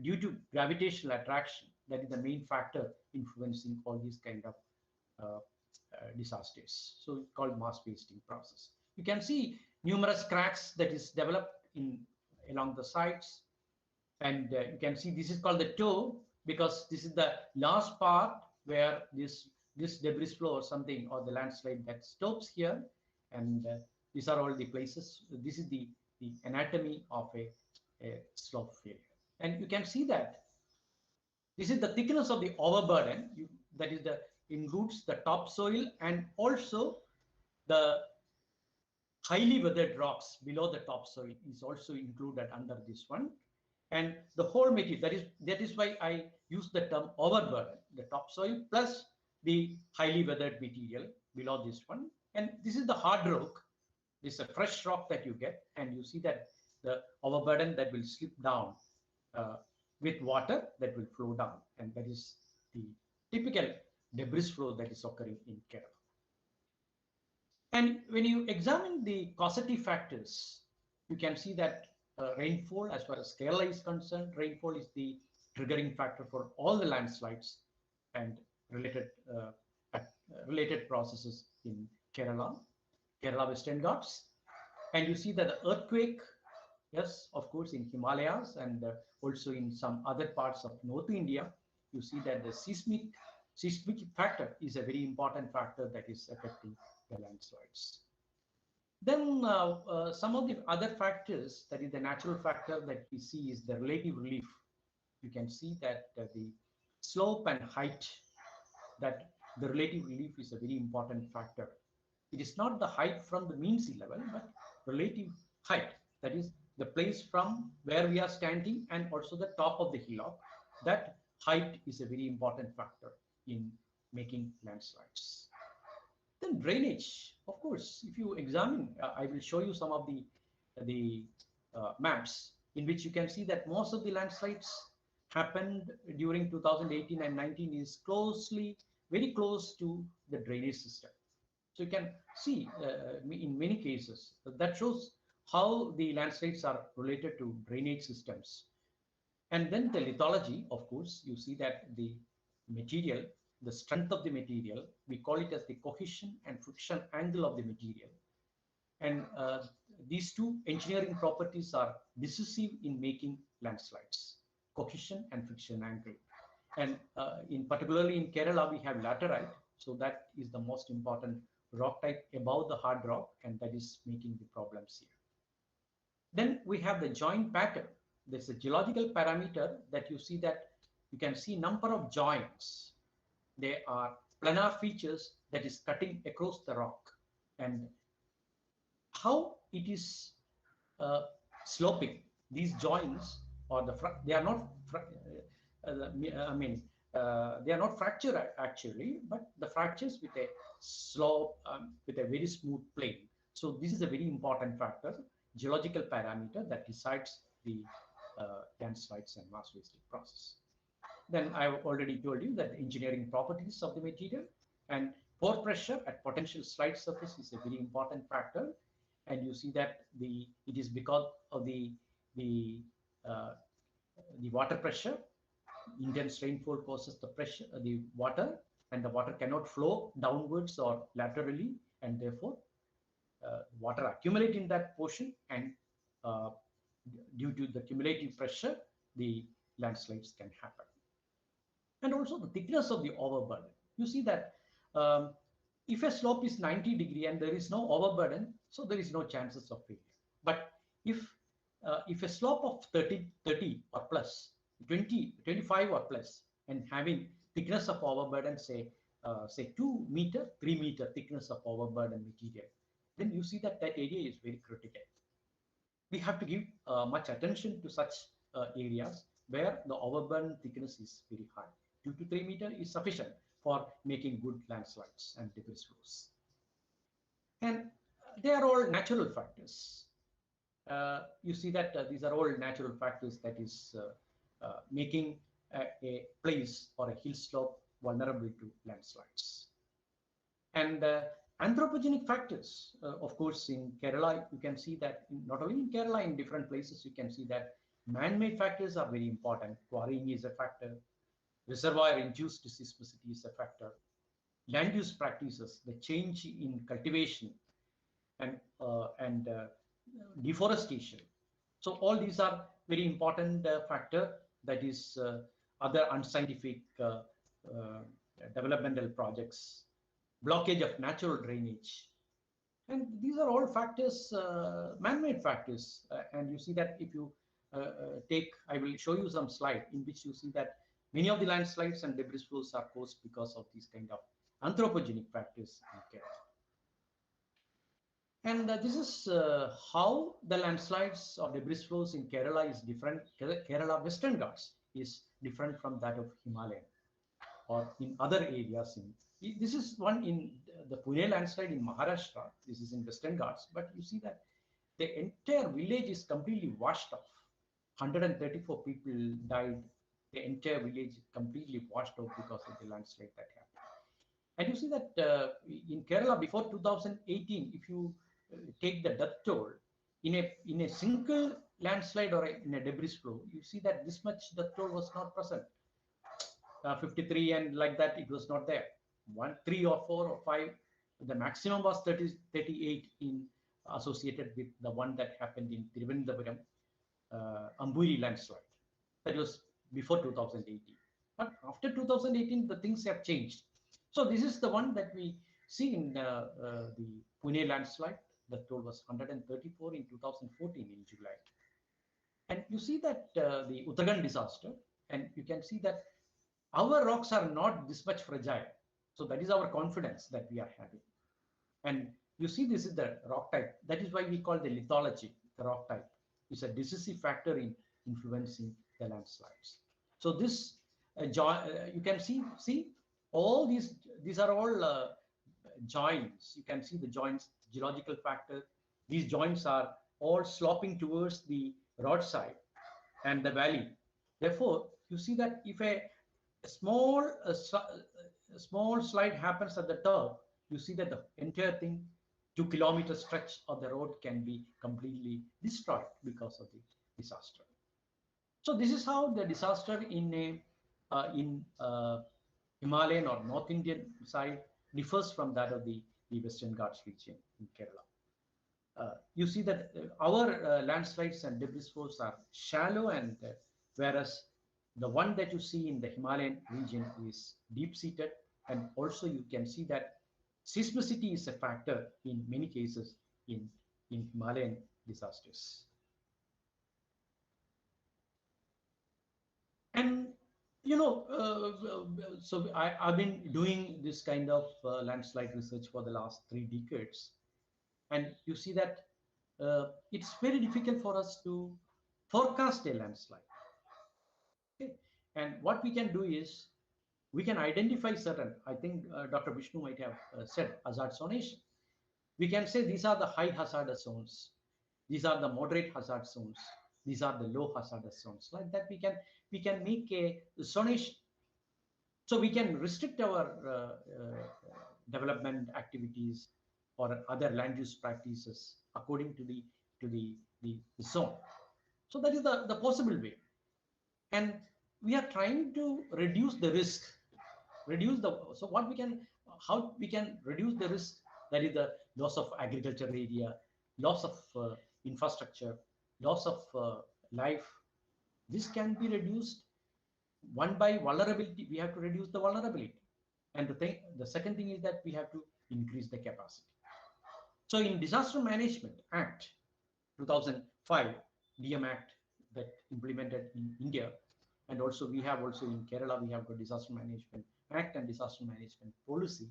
due to gravitational attraction, that is the main factor influencing all these kind of disasters. So it's called mass wasting process. You can see numerous cracks that is developed along the sides, and you can see this is called the toe, because this is the last part where this debris flow or something, or the landslide that stops here, and these are all the places. This is the anatomy of a slope failure. And you can see that this is the thickness of the overburden, that is includes the topsoil and also the highly weathered rocks below the topsoil is also included under this one. And the whole material, that is why I use the term overburden, the topsoil plus the highly weathered material below this one. And this is the hard rock. This is a fresh rock that you get, and you see that the overburden that will slip down with water that will flow down, and that is the typical debris flow that is occurring in Kerala. And when you examine the causative factors, you can see that rainfall, as far as Kerala is concerned, rainfall is the triggering factor for all the landslides and related processes in Kerala Western Ghats. And you see that the earthquake, yes, of course, in Himalayas and also in some other parts of North India, you see that the seismic factor is a very important factor that is affecting the landslides. Then some of the other factors, that is the natural factor that we see, is the relative relief. You can see that the slope and height, that the relative relief is a very important factor. It is not the height from the mean sea level, but relative height, that is the place from where we are standing and also the top of the hillock. That height is a very important factor in making landslides. Then drainage, of course, if you examine, I will show you some of the maps in which you can see that most of the landslides happened during 2018 and 19 is very close to the drainage system. So you can see in many cases that shows how the landslides are related to drainage systems. And then the lithology, of course, you see that the material, the strength of the material, we call it as the cohesion and friction angle of the material. And these two engineering properties are decisive in making landslides, cohesion and friction angle. And particularly in Kerala, we have laterite. So that is the most important rock type above the hard rock, and that is making the problems here. Then we have the joint pattern. There's a geological parameter that you see, that you can see number of joints. They are planar features that is cutting across the rock, and how it is sloping. These joints, or they are not they are not fractured actually, but the fractures with a slope, with a very smooth plane. So this is a very important factor, geological parameter, that decides the landslides and mass wasting process. Then I've already told you that the engineering properties of the material, and pore pressure at potential slide surface is a very important factor. And you see that it is because of the water pressure. Intense rainfall causes the water, and the water cannot flow downwards or laterally, and therefore water accumulate in that portion, and due to the cumulative pressure, the landslides can happen. And also the thickness of the overburden. You see that if a slope is 90 degree and there is no overburden, so there is no chances of failure. But if a slope of 30 or plus, 20, 25 or plus, and having thickness of overburden, say 2 meter, 3 meter thickness of overburden material, then you see that area is very critical. We have to give much attention to such areas where the overburden thickness is very high. 2 to 3 meter is sufficient for making good landslides and debris flows. And they are all natural factors. You see that these are all natural factors that is making a place or a hill slope vulnerable to landslides. And anthropogenic factors, of course, in Kerala, you can see that not only in Kerala, in different places, you can see that man-made factors are very important. Quarrying is a factor. Reservoir-induced seismicity is a factor. Land use practices, the change in cultivation and deforestation. So all these are very important factor, that is other unscientific developmental projects, blockage of natural drainage. And these are all factors, man-made factors. And you see that if you I will show you some slide in which you see that many of the landslides and debris flows are caused because of these kind of anthropogenic factors in Kerala. And this is how the landslides or debris flows in Kerala is different. Kerala Western Ghats is different from that of Himalayan or in other areas. This is one in the Pune landslide in Maharashtra. This is in Western Ghats, but you see that the entire village is completely washed off. 134 people died. The entire village completely washed out because of the landslide that happened. And you see that in Kerala before 2018, if you take the death toll in a single landslide or in a debris flow, you see that this much death toll was not present. 53 and like that, it was not there. 1, 3 or 4 or 5. The maximum was 38 in associated with the one that happened in Thiruvananthapuram, Amburi landslide. That was before 2018. But after 2018, the things have changed. So this is the one that we see in the Pune landslide. The toll was 134 in 2014 in July. And you see that the Uttarakhand disaster, and you can see that our rocks are not this much fragile. So that is our confidence that we are having. And you see, this is the rock type. That is why we call the lithology, the rock type. It's a decisive factor in influencing the landslides. So this, you can see all these are all joints. You can see the joints, geological factor. These joints are all sloping towards the roadside and the valley. Therefore, you see that if a small slide happens at the top, you see that the entire thing, 2-kilometer stretch of the road can be completely destroyed because of the disaster. So this is how the disaster in Himalayan or North Indian side differs from that of the Western Ghats region in Kerala. You see that our landslides and debris flows are shallow, and whereas the one that you see in the Himalayan region is deep-seated, and also you can see that seismicity is a factor in many cases in Himalayan disasters. And you know, so I've been doing this kind of landslide research for the last 3 decades, and you see that it's very difficult for us to forecast a landslide. Okay. And what we can do is we can identify certain, I think Dr. Vishnu might have said hazard zonation. We can say these are the high hazardous zones, these are the moderate hazard zones, these are the low hazardous zones. Like that, we can make a zonation. So we can restrict our development activities or other land use practices according to the zone. So that is the possible way. And we are trying to reduce the risk, so what we can, how we can reduce the risk, that is the loss of agriculture area, loss of infrastructure, loss of life. This can be reduced one by vulnerability. We have to reduce the vulnerability, and the second thing is that we have to increase the capacity. So in Disaster Management Act 2005, DM Act, that implemented in India, and also we have also in Kerala, we have got Disaster Management Act and Disaster Management Policy.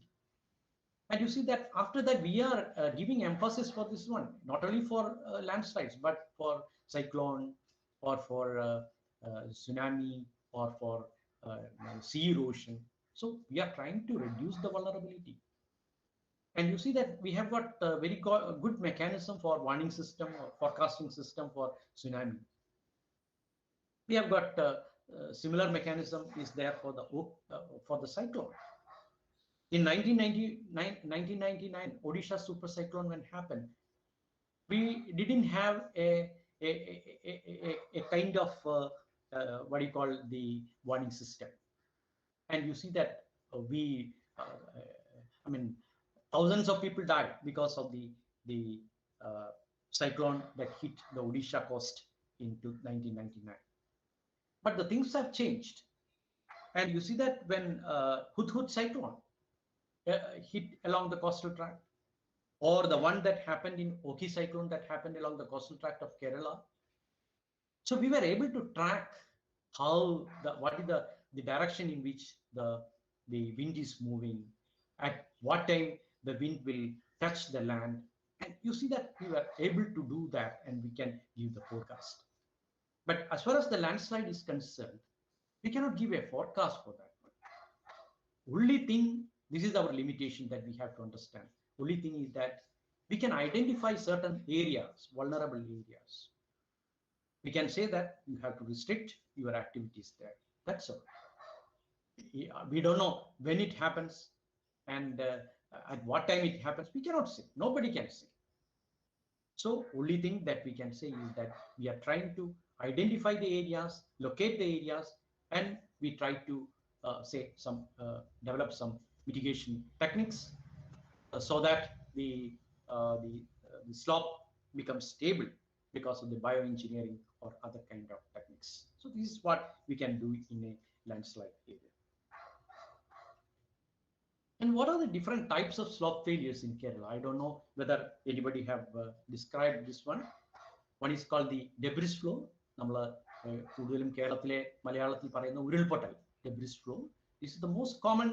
And you see that after that, we are giving emphasis for this one, not only for landslides, but for cyclone or for tsunami or for sea erosion. So we are trying to reduce the vulnerability. And you see that we have got a very good mechanism for warning system or forecasting system for tsunami. We have got similar mechanism is there for the cyclone. In 1999, Odisha super cyclone when happened, we didn't have a kind of what do you call the warning system. And you see that I mean, thousands of people died because of the cyclone that hit the Odisha coast in 1999. But the things have changed. And you see that when Hudhud cyclone hit along the coastal tract, or the one that happened in Oki cyclone that happened along the coastal tract of Kerala. So we were able to track how what is the direction in which the wind is moving, at what time the wind will touch the land, And you see that we were able to do that, and we can give the forecast. But as far as the landslide is concerned, we cannot give a forecast for that one. Only thing, this is our limitation that we have to understand. Only thing is that we can identify certain areas, vulnerable areas. We can say that you have to restrict your activities there. That's all. We don't know when it happens and at what time it happens. We cannot say. Nobody can say. So only thing that we can say is that we are trying to identify the areas, locate the areas, and we try to develop some mitigation techniques so that the slope becomes stable because of the bioengineering or other kind of techniques. So this is what we can do in a landslide area. And what are the different types of slope failures in Kerala? I don't know whether anybody have described this one. One is called the debris flow. നമ്മൾ കൂടുതലും കേരളത്തിലെ മലയാളത്തിൽ പറയുന്ന ഉരുൾപൊട്ടൽ, debris flow. This is the most common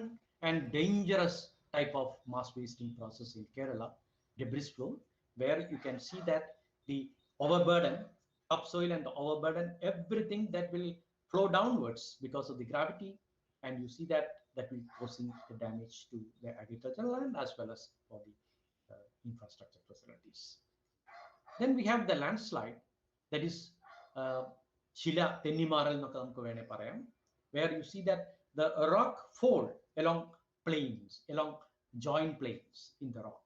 and dangerous type of mass wasting process in Kerala, debris flow, where you can see that the overburden, topsoil and the overburden, everything that will flow downwards because of the gravity, and you see that will causing the damage to the agricultural land as well as for the infrastructure facilities. Then we have the landslide, that is Chila Tennimaral എന്നൊക്കെ നമുക്ക് വേണേ പറയാം, where you see that the rock fall along plains, along joint plains in the rock.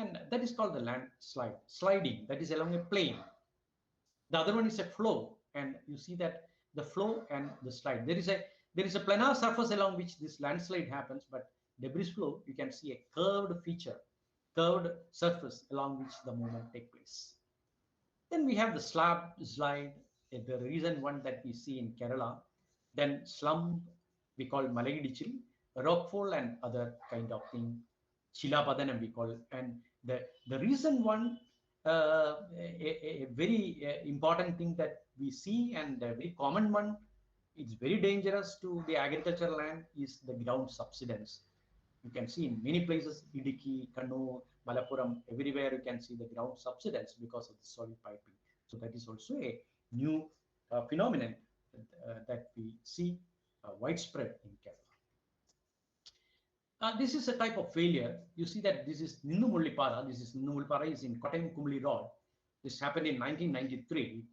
And that is called the landslide. Sliding, that is along a plane. The other one is a flow, and you see that the flow and the slide. There is a planar surface along which this landslide happens, but debris flow, you can see a curved feature, curved surface along which the movement takes place. Then we have the slab slide, the recent one that we see in Kerala. Then slump, we call Malayidichil, rockfall and other kind of thing. Chilapadanam we call. And the recent one, a very important thing that we see and a very common one, it's very dangerous to the agricultural land, is the ground subsidence. You can see in many places, Idiki, Kannur, Malappuram, everywhere you can see the ground subsidence because of the soil piping. So that is also a new phenomenon that we see widespread in Kerala. This is a type of failure. You see that this is Ninnu-Mullipara. Ninnu-Mullipara is in Kottayam Kumli Road. This happened in 1993.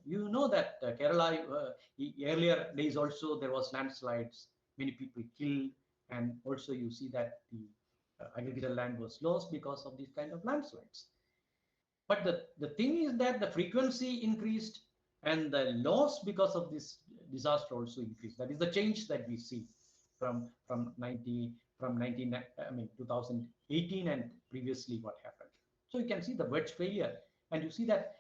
You know that Kerala, earlier days also there was landslides, many people killed, and also you see that the agricultural land was lost because of these kind of landslides. But the thing is that the frequency increased and the loss because of this disaster also increased. That is the change that we see from 2018 and previously what happened. So you can see the wedge failure, and you see that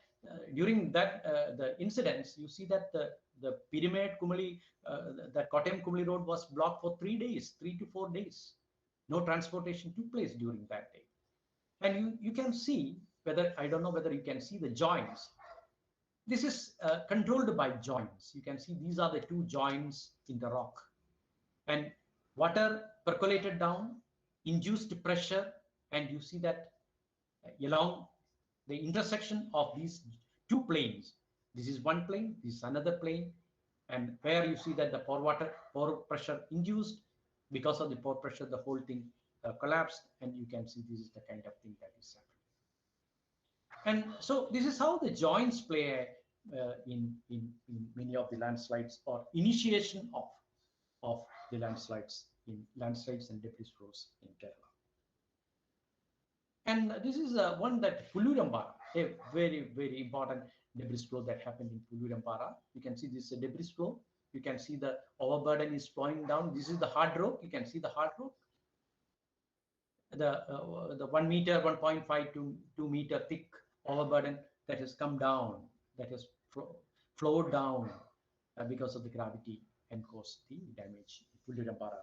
during that the incidents, you see that the pyramid Kumali, that Kottayam Kumli Road was blocked for 3 days, 3 to 4 days. No transportation took place during that day. And you can see whether, I don't know whether you can see the joints. This is controlled by joints. You can see these are the two joints in the rock. And water percolated down, induced pressure, and you see that along the intersection of these two planes. This is one plane, this is another plane, and where you see that the pore pressure induced, because of the pore pressure, the whole thing collapsed, and you can see this is the kind of thing that is happening. And so this is how the joints play in many of the landslides, or initiation of the landslides and debris flows in Kerala. And this is one that Pullurampara, a very, very important debris flow that happened in Pullurampara. You can see this debris flow. You can see the overburden is flowing down. This is the hard rock. You can see the hard rock. The 1 meter, 1.5 to 2 meter thick overburden that has come down, that has flowed down because of the gravity and caused the damage in Pullurampara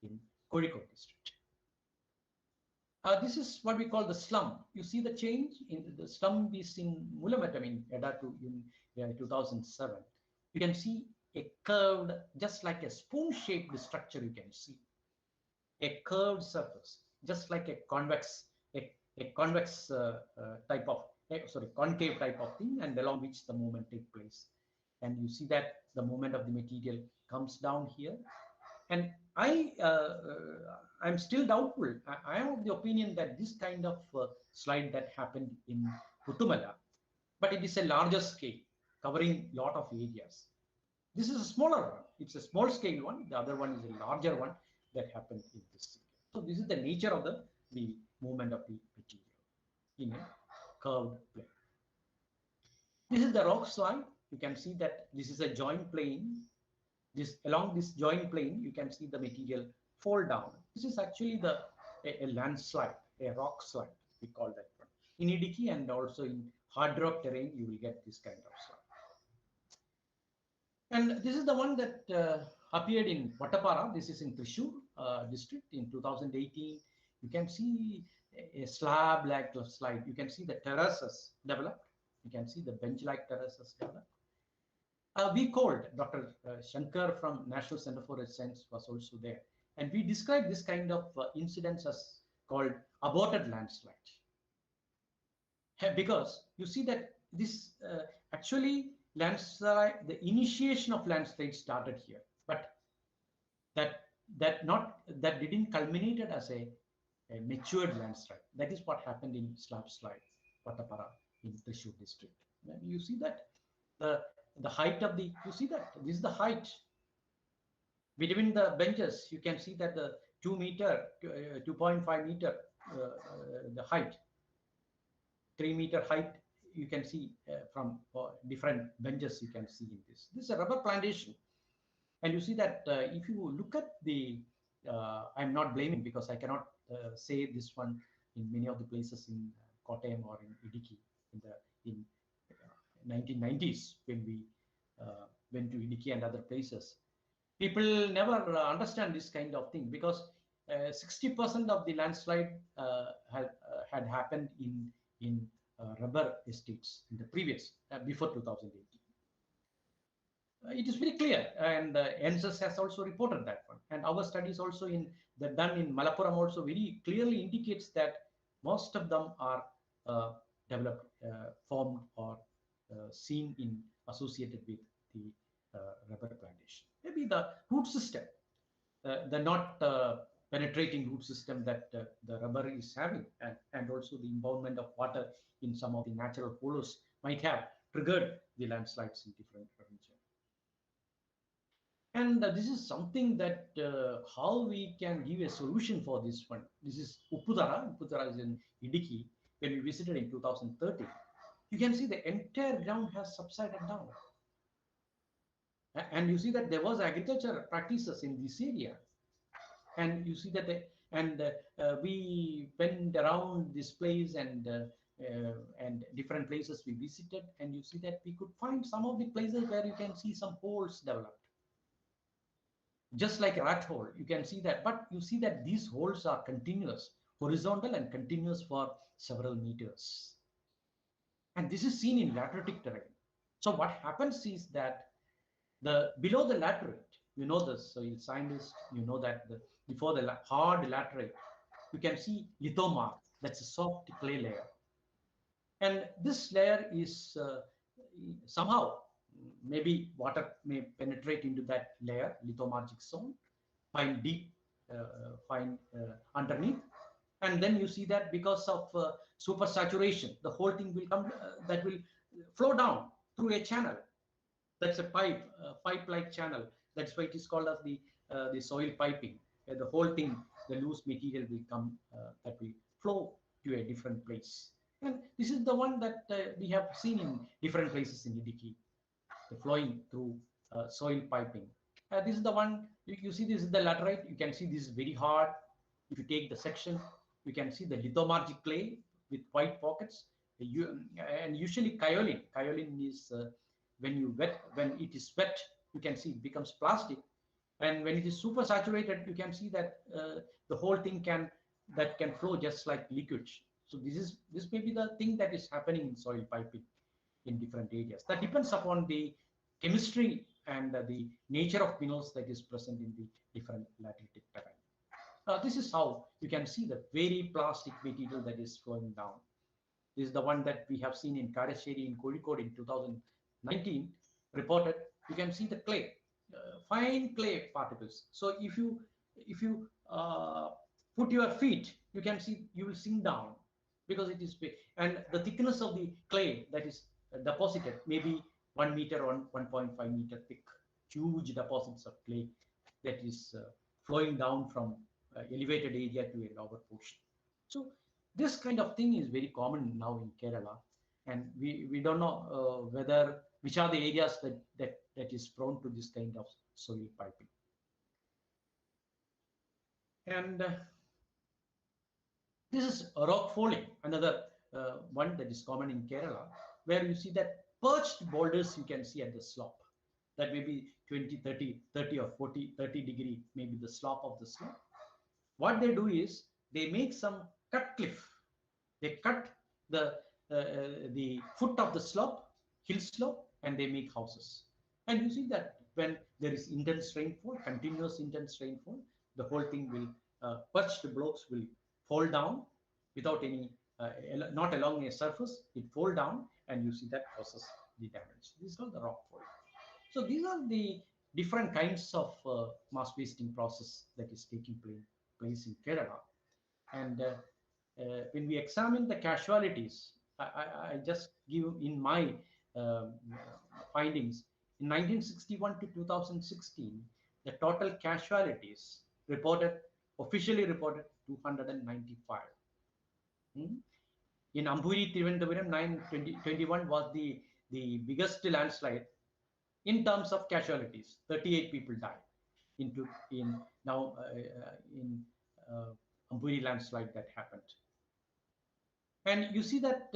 in Kozhikode district. This is what we call the slump. You see the change in the slump is in Mulamatam in Edatu in 2007. You can see a curved, just like a spoon-shaped structure. You can see a curved surface, just like a convex, a convex type of, concave type of thing, and along which the movement take place. And you see that the movement of the material comes down here. And I'm still doubtful. I am of the opinion that this kind of slide that happened in Putumala, but it is a larger scale, covering a lot of areas. This is a smaller one. It's a small scale one. The other one is a larger one that happened in this area. So this is the nature of the movement of the material in a curved plane. This is the rock slide. You can see that this is a joint plane. Along this joint plane, you can see the material fall down. This is actually a landslide, a rock slide, we call that one. In Idiki and also in hard rock terrain, you will get this kind of slide. And this is the one that appeared in Vattapara. This is in Thrissur district in 2018. You can see a slab-like slide. You can see the terraces developed. You can see the bench-like terraces developed. We called Dr. Shankar from National Center for Earth Science was also there. And we described this kind of incidents as called aborted landslide. Because you see that this actually landslide, the initiation of landslide started here, but that didn't culminate as a matured landslide. That is what happened in slab slide, Vattapara in Thrissur district. And you see that the height of the, you see that this is the height between the benches. You can see that the 2 meter, 2.5 meter, the height, 3 meter height, you can see from different benches. You can see in this. This is a rubber plantation, and you see that if you look at the, I'm not blaming because I cannot say this one in many of the places in Kottayam or in Idiki in 1990s when we went to Idiki and other places. People never understand this kind of thing because 60% of the landslide had happened in rubber estates in the previous, before 2018. It is very clear, and NSS has also reported that one. And our studies also done in Malappuram also very clearly indicates that most of them are developed, formed, or seen associated with the rubber plantation. Maybe the root system, the not penetrating root system that the rubber is having, and also the impoundment of water in some of the natural hollows might have triggered the landslides in different regions. And this is something that how we can give a solution for this one. This is Uppudara. Uppudara is in Idiki. When we visited in 2013, you can see the entire ground has subsided down. And you see that there was agriculture practices in this area. And you see that we went around this place and different places we visited, and you see that we could find some of the places where you can see some holes developed. Just like a rat hole, you can see that, but you see that these holes are continuous, horizontal and continuous for several meters. And this is seen in lateritic terrain. So what happens is that below the laterite, you know, the soil scientist, you know that before the hard laterite, you can see lithomar, that's a soft clay layer. And this layer is somehow, maybe water may penetrate into that layer, lithomargic zone, find deep, find underneath. And then you see that because of supersaturation, the whole thing will come, that will flow down through a channel. That's a pipe-like channel. That's why it is called as the soil piping. The whole thing, the loose material will come, that will flow to a different place. And this is the one that we have seen in different places in Idiki, the flowing through soil piping. This is the one, you see this is the laterite. You can see this is very hard. If you take the section, you can see the lithomargic clay with white pockets. And usually kaolin is when it is wet, you can see it becomes plastic. And when it is super saturated, you can see that the whole thing can flow just like liquid. So this may be the thing that is happening in soil piping in different areas. That depends upon the chemistry and the nature of minerals that is present in the different lateritic terrain. This is how you can see the very plastic material that is flowing down. This is the one that we have seen in Karaseri in Kozhikode in 2019 reported. You can see the clay, fine clay particles. So if you put your feet, you can see you will sink down because it is big, and the thickness of the clay that is deposited maybe 1 meter or 1.5 meter thick, huge deposits of clay that is flowing down from elevated area to a lower portion. So this kind of thing is very common now in Kerala, and we don't know whether which are the areas that is prone to this kind of soil piping. And this is rock falling, another one that is common in Kerala, where you see that perched boulders you can see at the slope. That may be 20, 30 or 40, 30 degree, maybe the slope of the slope. What they do is they make some cut cliff. They cut the foot of the slope, hill slope, and they make houses. And you see that when there is intense rainfall, continuous intense rainfall, the whole thing will, perched blocks will fall down without any, not along a surface, it fall down, and you see that causes the damage. This is called the rock fall. So these are the different kinds of mass wasting process that is taking place in Kerala. And when we examine the casualties, I just give in my findings. In 1961 to 2016, the total casualties officially reported 295. In Amburi, Thiruvananthapuram, 2021 was the biggest landslide in terms of casualties. 38 people died in Amburi landslide that happened. And you see that,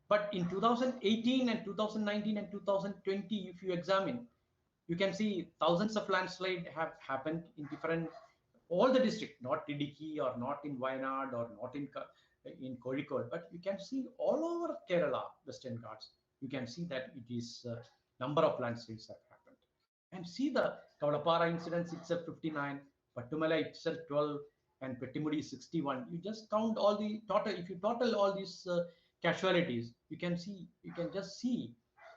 but in 2018 and 2019 and 2020, if you examine, you can see thousands of landslides have happened in different, all the district, not Idiki or not in Wayanad or not in Kozhikode, but you can see all over Kerala, Western Ghats, you can see that it is number of landslides have happened. And see the Kavadapara incidents itself 59, Pattumala itself 12, and Pettimudi 61. You just count all the total. If you total all these casualties, you can just see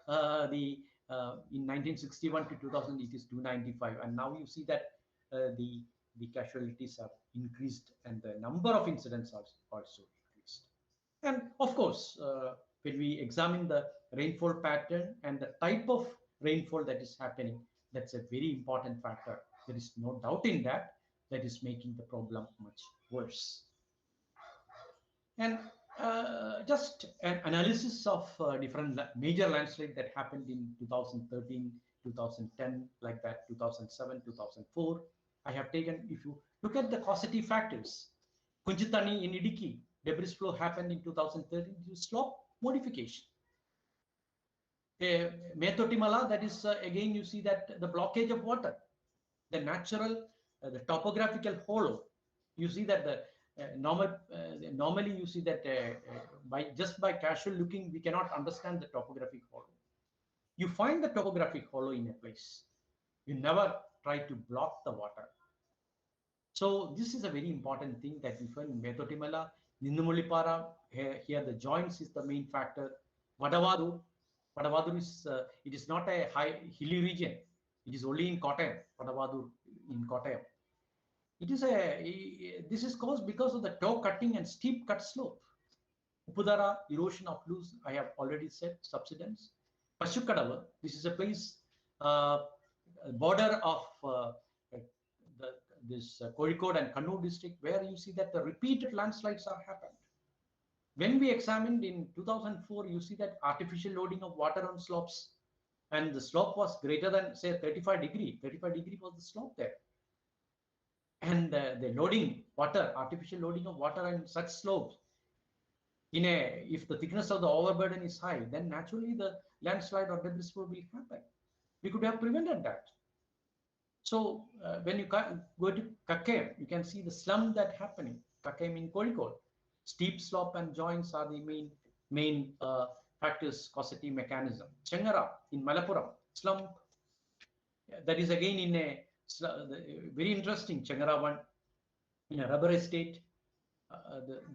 in 1961 to 2000 it is 295, and now you see that the casualties have increased and the number of incidents are also increased. And of course, when we examine the rainfall pattern and the type of rainfall that is happening, that's a very important factor. There is no doubt in that. That is making the problem much worse. And just an analysis of different major landslides that happened in 2013, 2010, like that, 2007, 2004. I have taken, if you look at the causative factors, Kunjitani in Idiki, debris flow happened in 2013 due to slope modification. Methotimala, that is again you see that the blockage of water, the natural, the topographical hollow. You see that the normally you see that by casual looking we cannot understand the topographic hollow. You find the topographic hollow in a place. You never try to block the water. So this is a very important thing that we find in Methotimala, Nindumulipara. Here the joints is the main factor. Vadavadu is it is not a high hilly region. It is only in Kottayam, Vadavadu in Kottayam. This is caused because of the toe cutting and steep cut slope. Upudara, erosion of loose, I have already said, subsidence. Pashukadavu, this is a place, border of this Kozhikode and Kannur district, where you see that the repeated landslides are happened. When we examined in 2004, you see that artificial loading of water on slopes, and the slope was greater than, say, 35 degree. 35 degree was the slope there. And the loading water, artificial loading of water on such slopes, if the thickness of the overburden is high, then naturally the landslide or debris flow will happen. We could have prevented that. So when you go to Kakkayam, you can see the slum that happening. Kakkayam in Kozhikode, steep slope and joints are the main factors, causative mechanism. Chengara in Malappuram, slump, that is again in a very interesting. Changara one in a rubber estate.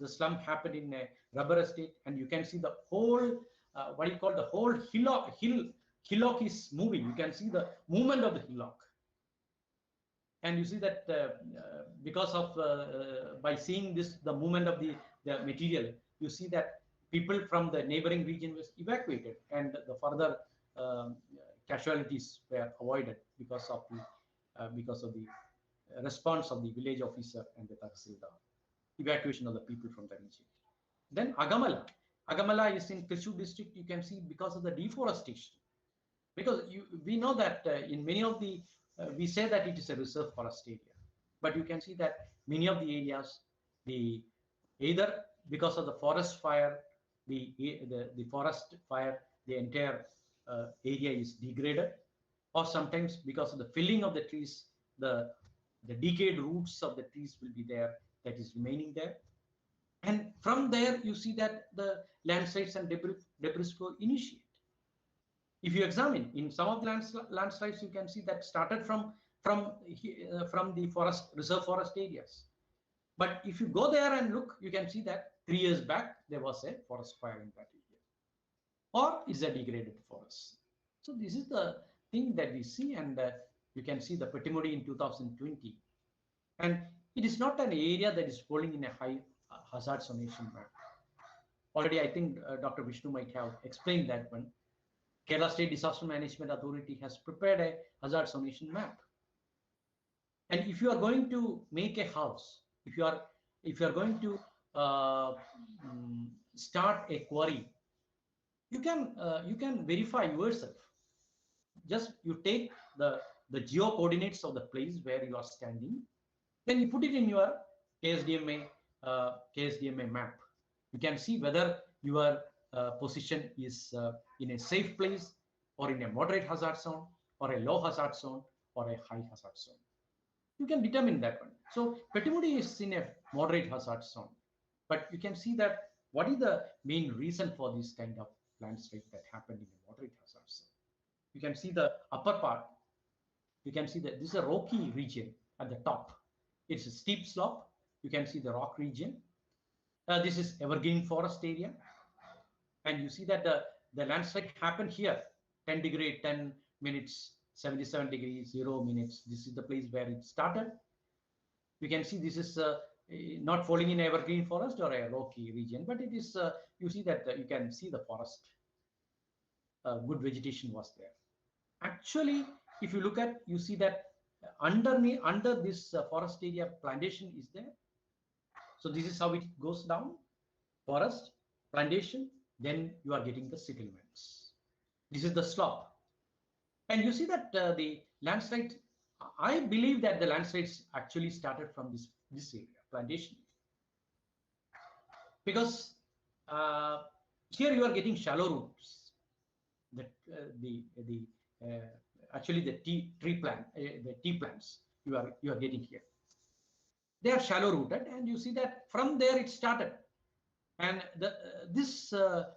The slum happened in a rubber estate, and you can see the whole what do you call the whole hillock is moving. You can see the movement of the hillock, and you see that because of by seeing this the movement of the material, you see that people from the neighboring region was evacuated, and the further casualties were avoided because of the response of the village officer and the Tahsildar, evacuation of the people from the region. Then Agamala is in Thrissur district. You can see because of the deforestation, because we know that in many of the we say that it is a reserve forest area, but you can see that many of the areas, either because of the forest fire, the forest fire, the entire area is degraded, or sometimes because of the felling of the trees, the decayed roots of the trees will be there, that is remaining there. And from there, you see that the landslides and debris flow initiate. If you examine in some of the landslides, you can see that started from the reserve forest areas. But if you go there and look, you can see that 3 years back there was a forest fire in that area, or is a degraded forest. So this is the thing that we see, and you can see the Petimodi in 2020, and it is not an area that is falling in a high hazard zonation map. Already, I think Dr. Vishnu might have explained that one. Kerala State Disaster Management Authority has prepared a hazard zonation map. And if you are going to make a house, if you are going to start a quarry, you can verify yourself. Just you take the geo coordinates of the place where you are standing, then you put it in your KSDMA map. You can see whether your position is in a safe place, or in a moderate hazard zone, or a low hazard zone, or a high hazard zone. You can determine that one. So Petimodi is in a moderate hazard zone, but you can see that what is the main reason for this kind of landslide that happened in a moderate hazard zone. You can see the upper part. You can see that this is a rocky region at the top. It's a steep slope. You can see the rock region. This is evergreen forest area, and you see that the landslide happened here, 10 degree, 10 minutes, 77 degrees, 0 minutes. This is the place where it started. You can see this is not falling in evergreen forest or a rocky region, but it is, you see that you can see the forest. Good vegetation was there. Actually, if you look at, you see that under this forest area, plantation is there. So this is how it goes down: forest, plantation, then you are getting the settlements. This is the slope. And you see that the landslide, I believe that the landslides actually started from this area, plantation. Because here you are getting shallow roots. Actually the tea plants you are getting here. They are shallow rooted, and you see that from there it started. And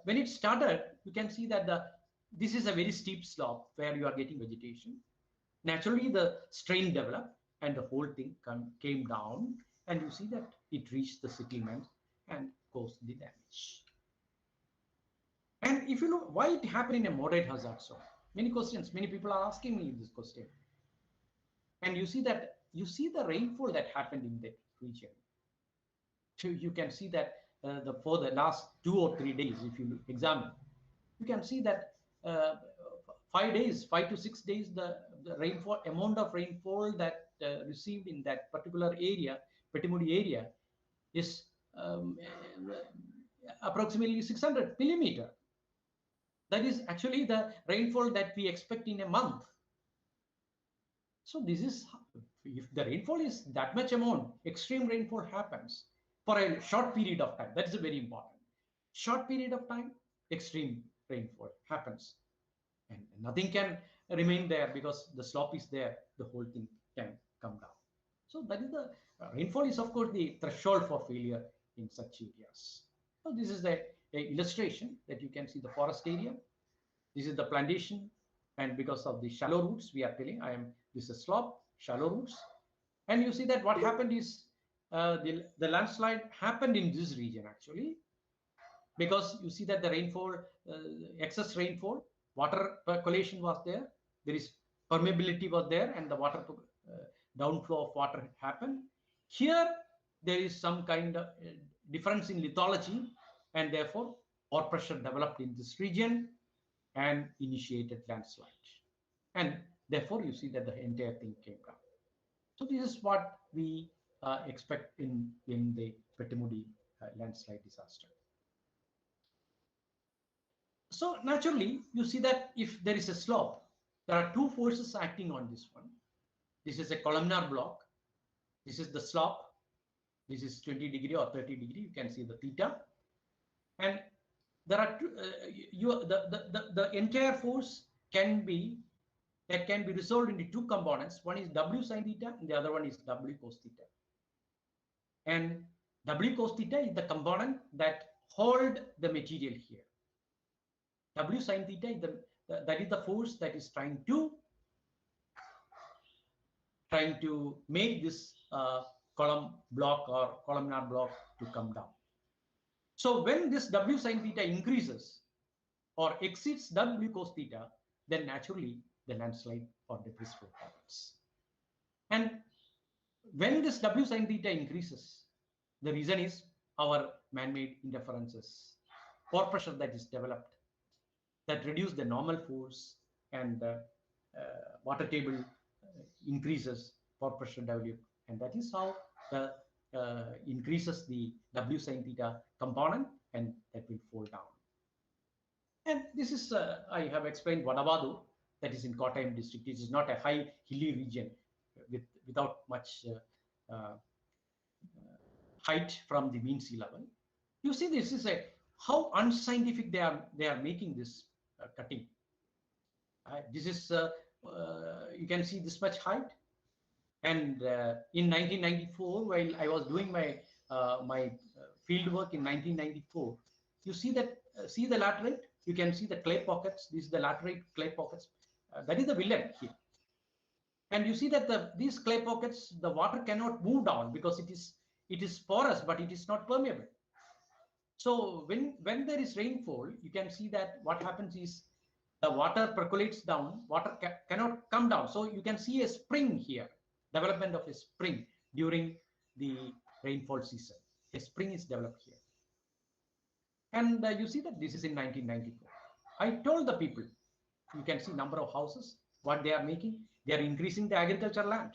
when it started, you can see that this is a very steep slope where you are getting vegetation. Naturally, the strain developed, and the whole thing came down, and you see that it reached the settlement and caused the damage. And if you look why it happened in a moderate hazard zone, many people are asking me this question. And you see the rainfall that happened in that region. So you can see that for the last 2 or 3 days, if you examine, you can see that 5 to 6 days, the amount of rainfall that received in that particular area, Petimodi area, is approximately 600 millimeter. That is actually the rainfall that we expect in a month. So this is, if the rainfall is that much amount, extreme rainfall happens for a short period of time. That is very important. Short period of time, extreme rainfall happens, and nothing can remain there because the slope is there. The whole thing can come down. So that is the rainfall is of course the threshold for failure in such areas. So this is the illustration that you can see the forest area. This is the plantation, and because of the shallow roots, we are telling this is a slope, shallow roots. And you see that what happened is the landslide happened in this region actually, because you see that the rainfall, excess rainfall, water percolation was there, there is permeability was there, and the water downflow of water happened. Here there is some kind of difference in lithology, and therefore pore pressure developed in this region and initiated landslide, and therefore you see that the entire thing came down. So this is what we expect in the Petimudi landslide disaster. So naturally, you see that if there is a slope, there are two forces acting on this one. This is a columnar block. This is the slope. This is 20 degree or 30 degree. You can see the theta. And there are two, the entire force can be resolved into two components. One is W sine theta, and the other one is W cos theta. And W cos theta is the component that hold the material here. W sine theta is that is the force that is trying to make this column block or columnar block to come down. So when this W sine theta increases or exceeds W cos theta, then naturally the landslide or debris flow happens. And when this W sine theta increases, the reason is our man-made interferences, pore pressure that is developed, that reduce the normal force, and water table increases, pore pressure develop, and that is how the increases the W sine theta component, and that will fall down. And this is I have explained Vadavadu, that is in Kottayam district. It is not a high hilly region without much height from the mean sea level. You see, this is how unscientific they are making this cutting. This is you can see this much height, and in 1994, while I was doing my field work in 1994, you see that see the laterite. You can see the clay pockets. This is the laterite clay pockets. That is the villain here. And you see that these clay pockets, the water cannot move down because it is porous, but it is not permeable. So when there is rainfall, you can see that what happens is the water percolates down, water cannot come down. So you can see a spring here, development of a spring during the rainfall season. A spring is developed here. And you see that this is in 1994. I told the people, you can see number of houses, what they are making. They are increasing the agricultural land.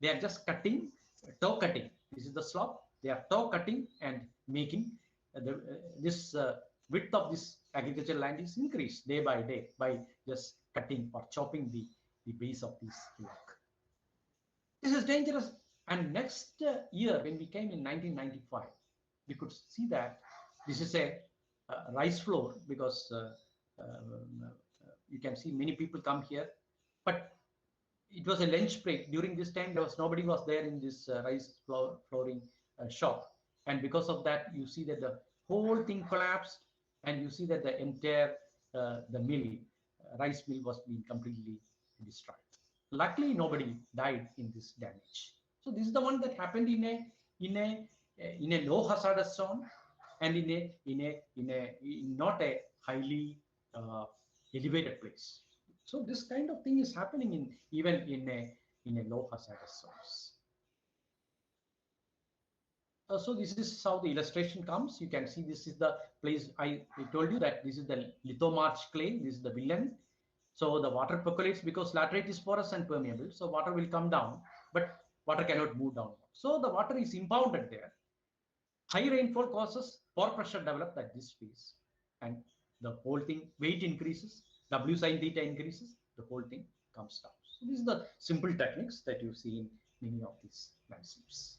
They are just cutting, toe cutting. This is the slope. They are toe cutting and making this width of this agricultural land is increased day by day by just cutting or chopping the base of this rock. This is dangerous. And next year, when we came in 1995, we could see that this is a rice floor, because you can see many people come here, but it was a lunch break. During this time, nobody was there in this rice flooring shop, and because of that, you see that the whole thing collapsed, and you see that the entire the mill, rice mill, was being completely destroyed. Luckily, nobody died in this damage. So this is the one that happened in a low hazardous zone, and in not a highly elevated place. So this kind of thing is happening even in a low hazardous zones. So this is how the illustration comes. You can see this is the place. I told you that this is the lithomarch clay. This is the villain. So the water percolates because laterite is porous and permeable. So water will come down, but water cannot move down. So the water is impounded there. High rainfall causes pore pressure develop at this space, and the whole thing, weight increases, W sine theta increases, the whole thing comes down. So these are the simple techniques that you see in many of these landscapes.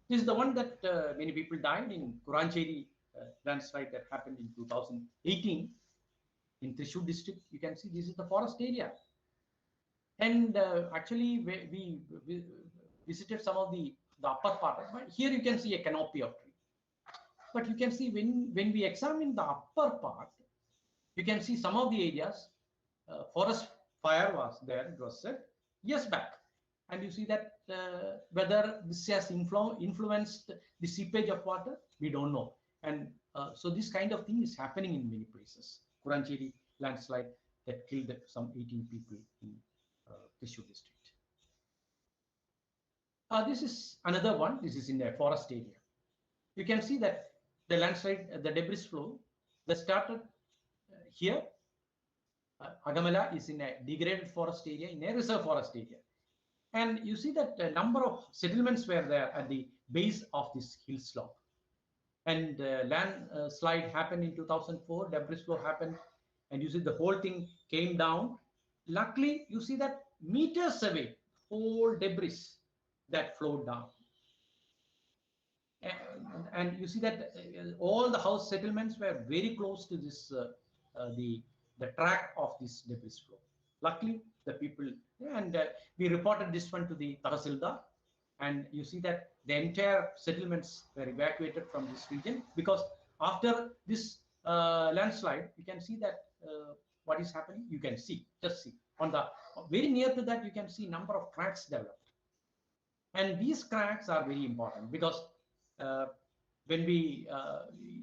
This is the one that many people died in Kurancheri landslide that happened in 2018 in Thrissur district. You can see this is the forest area, and actually we visited some of the upper part. But here you can see a canopy of tree. But you can see when we examine the upper part, you can see some of the areas forest fire was there. It was said years back. And you see that whether this has influenced the seepage of water, we don't know. And so this kind of thing is happening in many places. Kurancheri landslide that killed some 18 people in Thrissur district. This is another one. This is in a forest area. You can see that the landslide, the debris flow that started here. Agamala is in a degraded forest area, in a reserve forest area. And you see that a number of settlements were there at the base of this hill slope. And landslide happened in 2004, debris flow happened, and you see the whole thing came down. Luckily, you see that meters away, whole debris that flowed down. And you see that all the house settlements were very close to this the track of this debris flow. Luckily, the people, and we reported this one to the Tahsildar, and you see that the entire settlements were evacuated from this region, because after this landslide, you can see that what is happening. You can see, just see on the very near to that, you can see number of cracks developed, and these cracks are very important because when we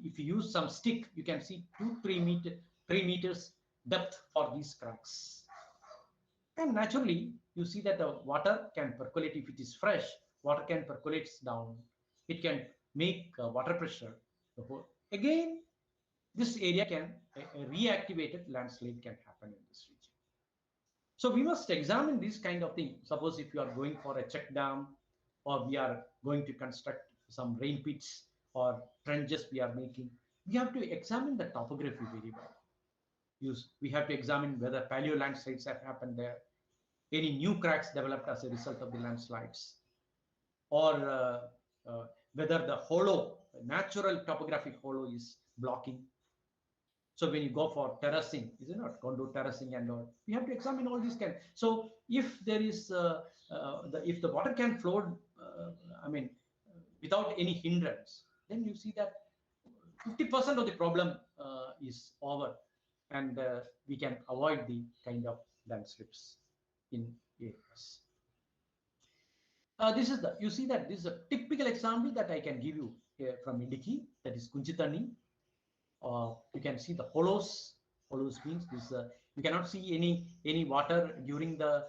if you use some stick, you can see 3 meters depth for these cracks. And naturally, you see that the water can percolate. If it is fresh, water can percolate down. It can make water pressure. Again, this area can a reactivated landslide can happen in this region. So we must examine this kind of thing. Suppose if you are going for a check dam, or we are going to construct some rain pits or trenches we are making, we have to examine the topography very well. We have to examine whether paleo landslides have happened there, any new cracks developed as a result of the landslides, or whether the hollow, natural topographic hollow is blocking. So when you go for terracing, is it not? Condo terracing and all, we have to examine all these kind. So if there is, if the water can flow, without any hindrance, then you see that 50% of the problem is over, and we can avoid the kind of landslips in areas. This is you see that this is a typical example that I can give you here from Idiki, that is Kunchitani. You can see the hollows. Hollows means this. You cannot see any water during the.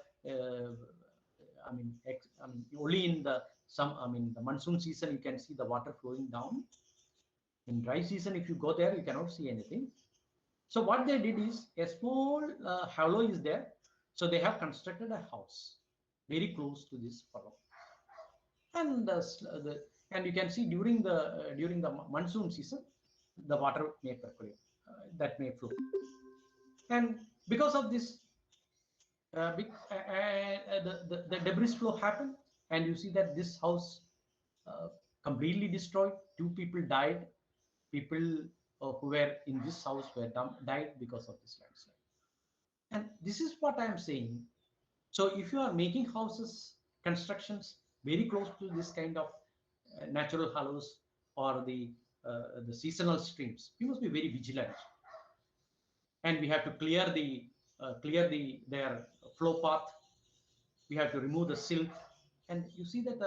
Only in the the monsoon season you can see the water flowing down. In dry season, if you go there, you cannot see anything. So what they did is a small hollow is there. So they have constructed a house very close to this hollow, and and you can see during the monsoon season, the water may percolate, that may flow, and because of this, the debris flow happened, and you see that this house completely destroyed. 2 people died. People who were in this house were died because of this landslide. And this is what I am saying. So if you are making houses, constructions very close to this kind of natural hollows or the seasonal streams, we must be very vigilant, and we have to clear their flow path. We have to remove the silt, and you see that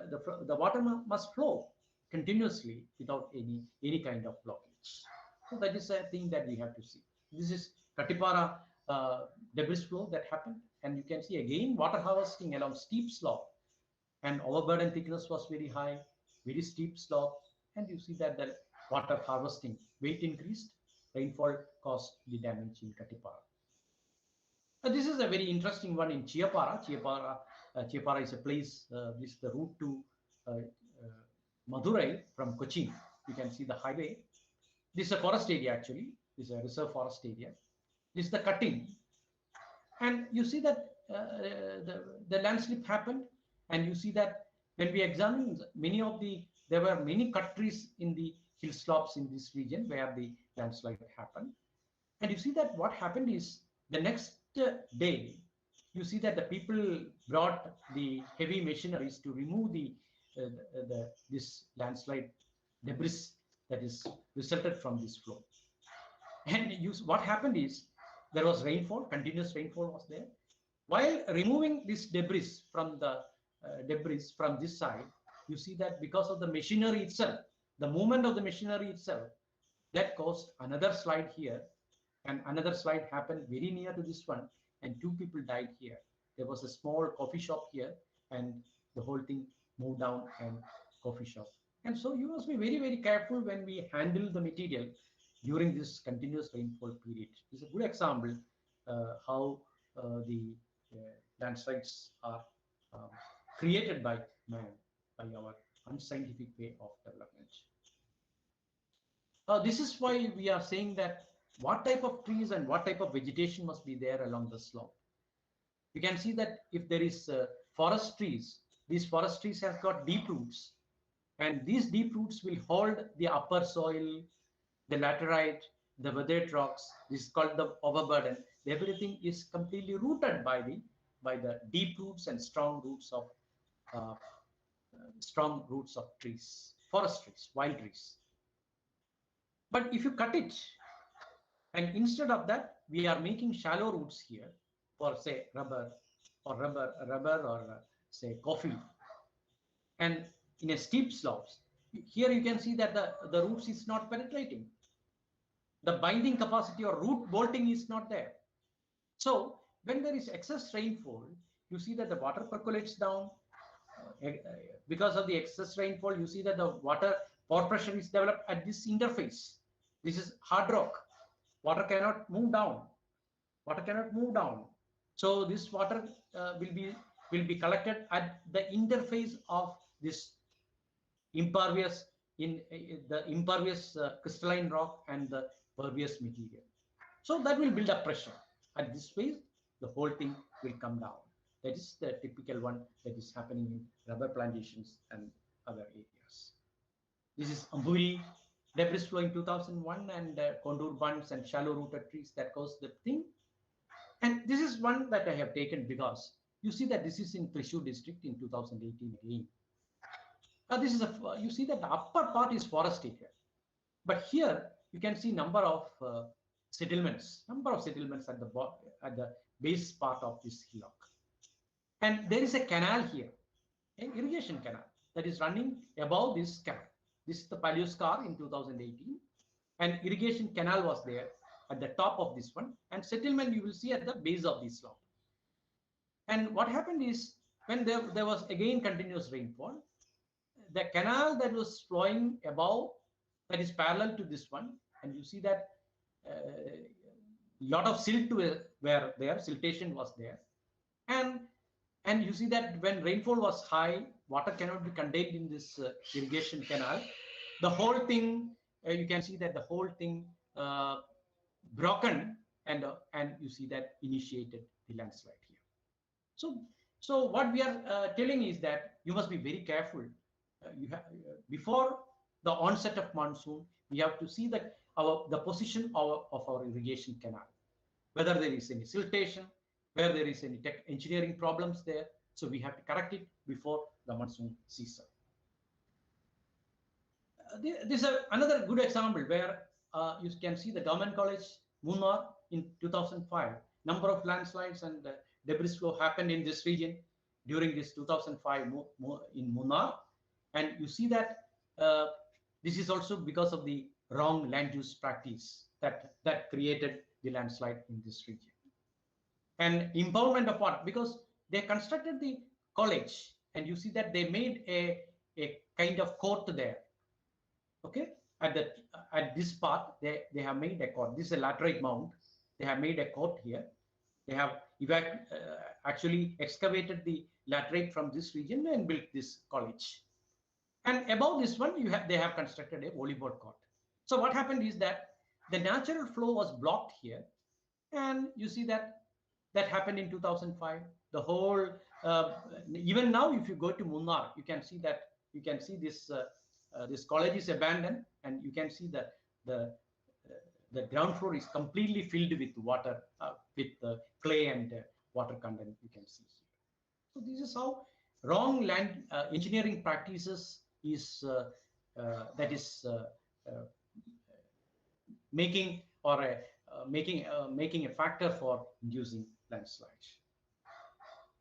the water must flow continuously without any kind of blockage. So that is a thing that we have to see. This is Katipara debris flow that happened, and you can see again water harvesting along steep slope, and overburden thickness was very high, very steep slope, and you see that the water harvesting weight increased, rainfall caused the damage in Katipara. This is a very interesting one in Chiapara. Chiapara is a place, this is the route to Madurai from Cochin. You can see the highway. This is a forest area actually. This is a reserve forest area. This is the cutting. And you see that the landslip happened, and you see that when we examine there were many cut trees in the hill slopes in this region where the landslide happened. And you see that what happened is the next day, you see that the people brought the heavy machineries to remove this landslide debris that is resulted from this flow. And what happened is there was rainfall, continuous rainfall was there. While removing this debris from this side, you see that because of the machinery itself, the movement of the machinery itself, that caused another slide here, and another slide happened very near to this one, and 2 people died here. There was a small coffee shop here, and the whole thing moved down and coffee shop. And so you must be very, very careful when we handle the material during this continuous rainfall period. It's a good example how the landslides are created by man, by our unscientific way of development. This is why we are saying that what type of trees and what type of vegetation must be there along the slope. You can see that if there is forest trees, these forest trees have got deep roots, and these deep roots will hold the upper soil, the laterite, the weathered rocks. This is called the overburden. Everything is completely rooted by the deep roots and strong roots of trees, forest trees, wild trees. But if you cut it, and instead of that, we are making shallow roots here for, say, rubber or say coffee, and in a steep slopes, here you can see that the roots is not penetrating. The binding capacity or root bolting is not there. So when there is excess rainfall, you see that the water percolates down. Because of the excess rainfall, you see that the water pore pressure is developed at this interface. This is hard rock. Water cannot move down. So this water will be collected at the interface of this impervious crystalline rock and the pervious material. So that will build up pressure. At this phase, the whole thing will come down. That is the typical one that is happening in rubber plantations and other areas. This is Amburi debris flow in 2001 and contour bunds and shallow rooted trees that caused the thing. And this is one that I have taken because you see that this is in Thrissur district in 2018 again. This is you see that the upper part is forest area, but here you can see number of settlements at the base part of this hillock, and there is a canal here, an irrigation canal that is running above this canal. This is the paleo scar in 2018, and irrigation canal was there at the top of this one, and settlement you will see at the base of this slope. And what happened is when there was again continuous rainfall, the canal that was flowing above, that is parallel to this one, and you see that lot of silt were there, siltation was there, and you see that when rainfall was high, water cannot be contained in this irrigation canal. The whole thing, you can see that the whole thing broken, and you see that initiated the landslide here. So what we are telling is that you must be very careful. Before the onset of monsoon, we have to see that the position of our irrigation canal, whether there is any siltation, where there is any engineering problems there. So we have to correct it before the monsoon season. This is another good example where you can see the government college Munnar in 2005. Number of landslides and debris flow happened in this region during this 2005 in Munnar. And you see that this is also because of the wrong land use practice that created the landslide in this region. And empowerment of what? Because they constructed the college, and you see that they made a kind of court there. Okay, at this part they have made a court. This is a laterite mound. They have made a court here. They have actually excavated the laterite from this region and built this college. And above this one, they have constructed a volleyball court. So what happened is that the natural flow was blocked here, and you see that happened in 2005. The whole even now, if you go to Munnar, you can see this this college is abandoned, and you can see that the ground floor is completely filled with water, with clay and water content. You can see here. So this is how wrong land engineering practices is making a factor for inducing landslides.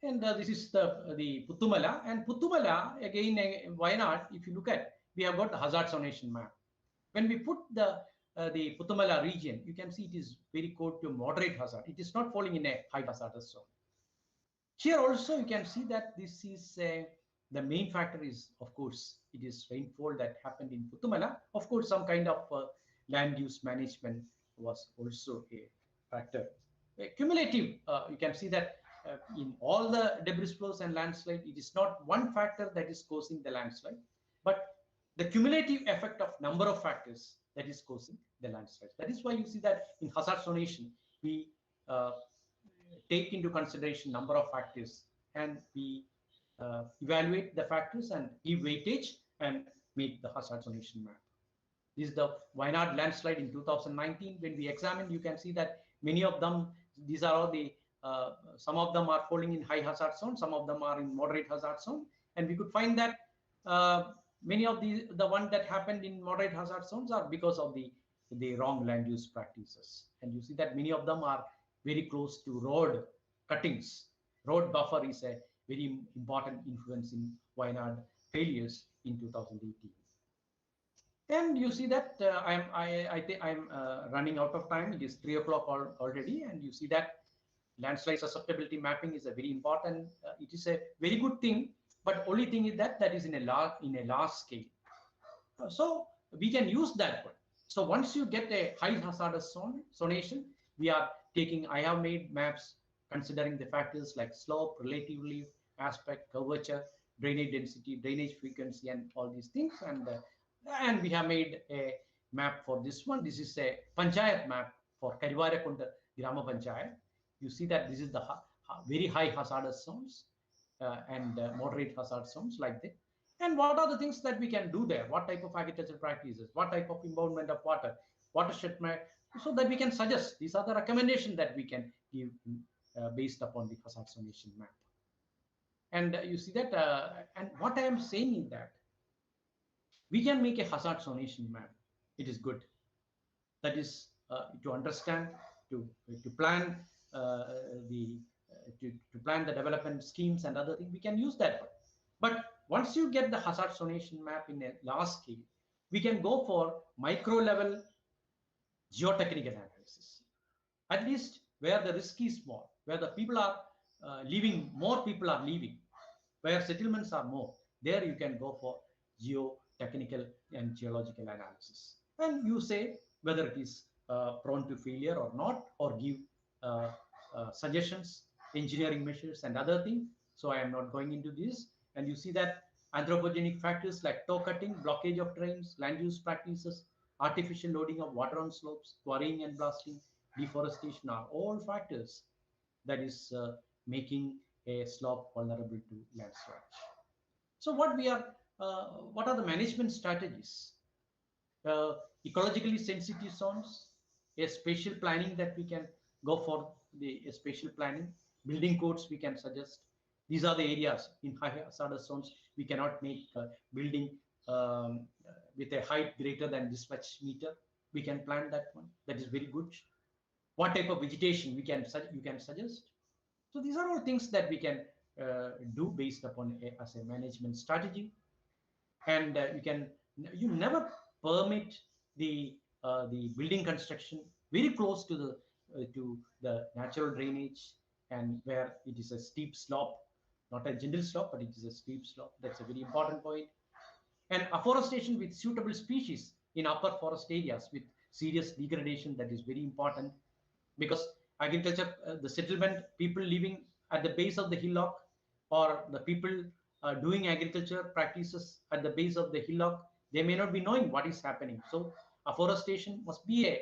And this is the Puttumala. And Puttumala, again, Wayanad, if you look at, we have got the hazard zonation map. When we put the Puttumala region, you can see it is very close to moderate hazard. It is not falling in a high hazardous zone. Here also you can see that this is the main factor is, of course, it is rainfall that happened in Puttumala. Of course, some kind of land use management was also a factor. Cumulative, you can see that in all the debris flows and landslide, it is not one factor that is causing the landslide, but the cumulative effect of number of factors that is causing the landslides. That is why you see that in hazard zonation, we take into consideration number of factors, and we evaluate the factors and give weightage and make the hazard zonation map. This is the Wayanad landslide in 2019. When we examined, you can see that many of them, these are all the, some of them are falling in high hazard zone, some of them are in moderate hazard zone. And we could find that many of the ones that happened in moderate hazard zones are because of the wrong land use practices. And you see that many of them are very close to road cuttings. Road buffer is a very important influence in Wayanad failures in 2018. And you see that I think I'm running out of time. It is 3 o'clock already, and you see that landslide susceptibility mapping is a very important. It is a very good thing, but only thing is that is in a large scale. So we can use that one. So once you get a high hazardous zonation, we are taking. I have made maps considering the factors like slope, relative relief, aspect, curvature, drainage density, drainage frequency, and all these things. And we have made a map for this one. This is a Panchayat map for Karivarakunda Grama Panchayat. You see that this is the very high hazardous zones and moderate hazard zones like that. And what are the things that we can do there? What type of agricultural practices? What type of impoundment of water? Watershed map? So that we can suggest. These are the recommendations that we can give based upon the hazard zonation map. And you see that, and what I am saying is that we can make a hazard zonation map. It is good. That is to understand, to plan to plan the development schemes and other things. We can use that one. But once you get the hazard zonation map in a large scale, we can go for micro level geotechnical analysis. At least where the risk is small, where the people are leaving, more people are leaving, where settlements are more, there you can go for geotechnical and geological analysis. And you say whether it is prone to failure or not, or give suggestions, engineering measures and other things. So I am not going into this. And you see that anthropogenic factors like toe cutting, blockage of drains, land use practices, artificial loading of water on slopes, quarrying and blasting, deforestation are all factors that is making a slope vulnerable to landslide. So what are the management strategies? Ecologically sensitive zones, a spatial planning that we can go for the spatial planning, building codes we can suggest. These are the areas in high hazardous zones. We cannot make building with a height greater than this much meter. We can plan that one. That is very good. What type of vegetation you can suggest? So these are all things that we can do based upon as a management strategy. And you never permit the building construction very close to the natural drainage, and where it is a steep slope, not a gentle slope, but it is a steep slope. That's a very important point. And afforestation with suitable species in upper forest areas with serious degradation, that is very important, because agriculture, the settlement, people living at the base of the hillock, or the people doing agriculture practices at the base of the hillock, they may not be knowing what is happening. So afforestation must be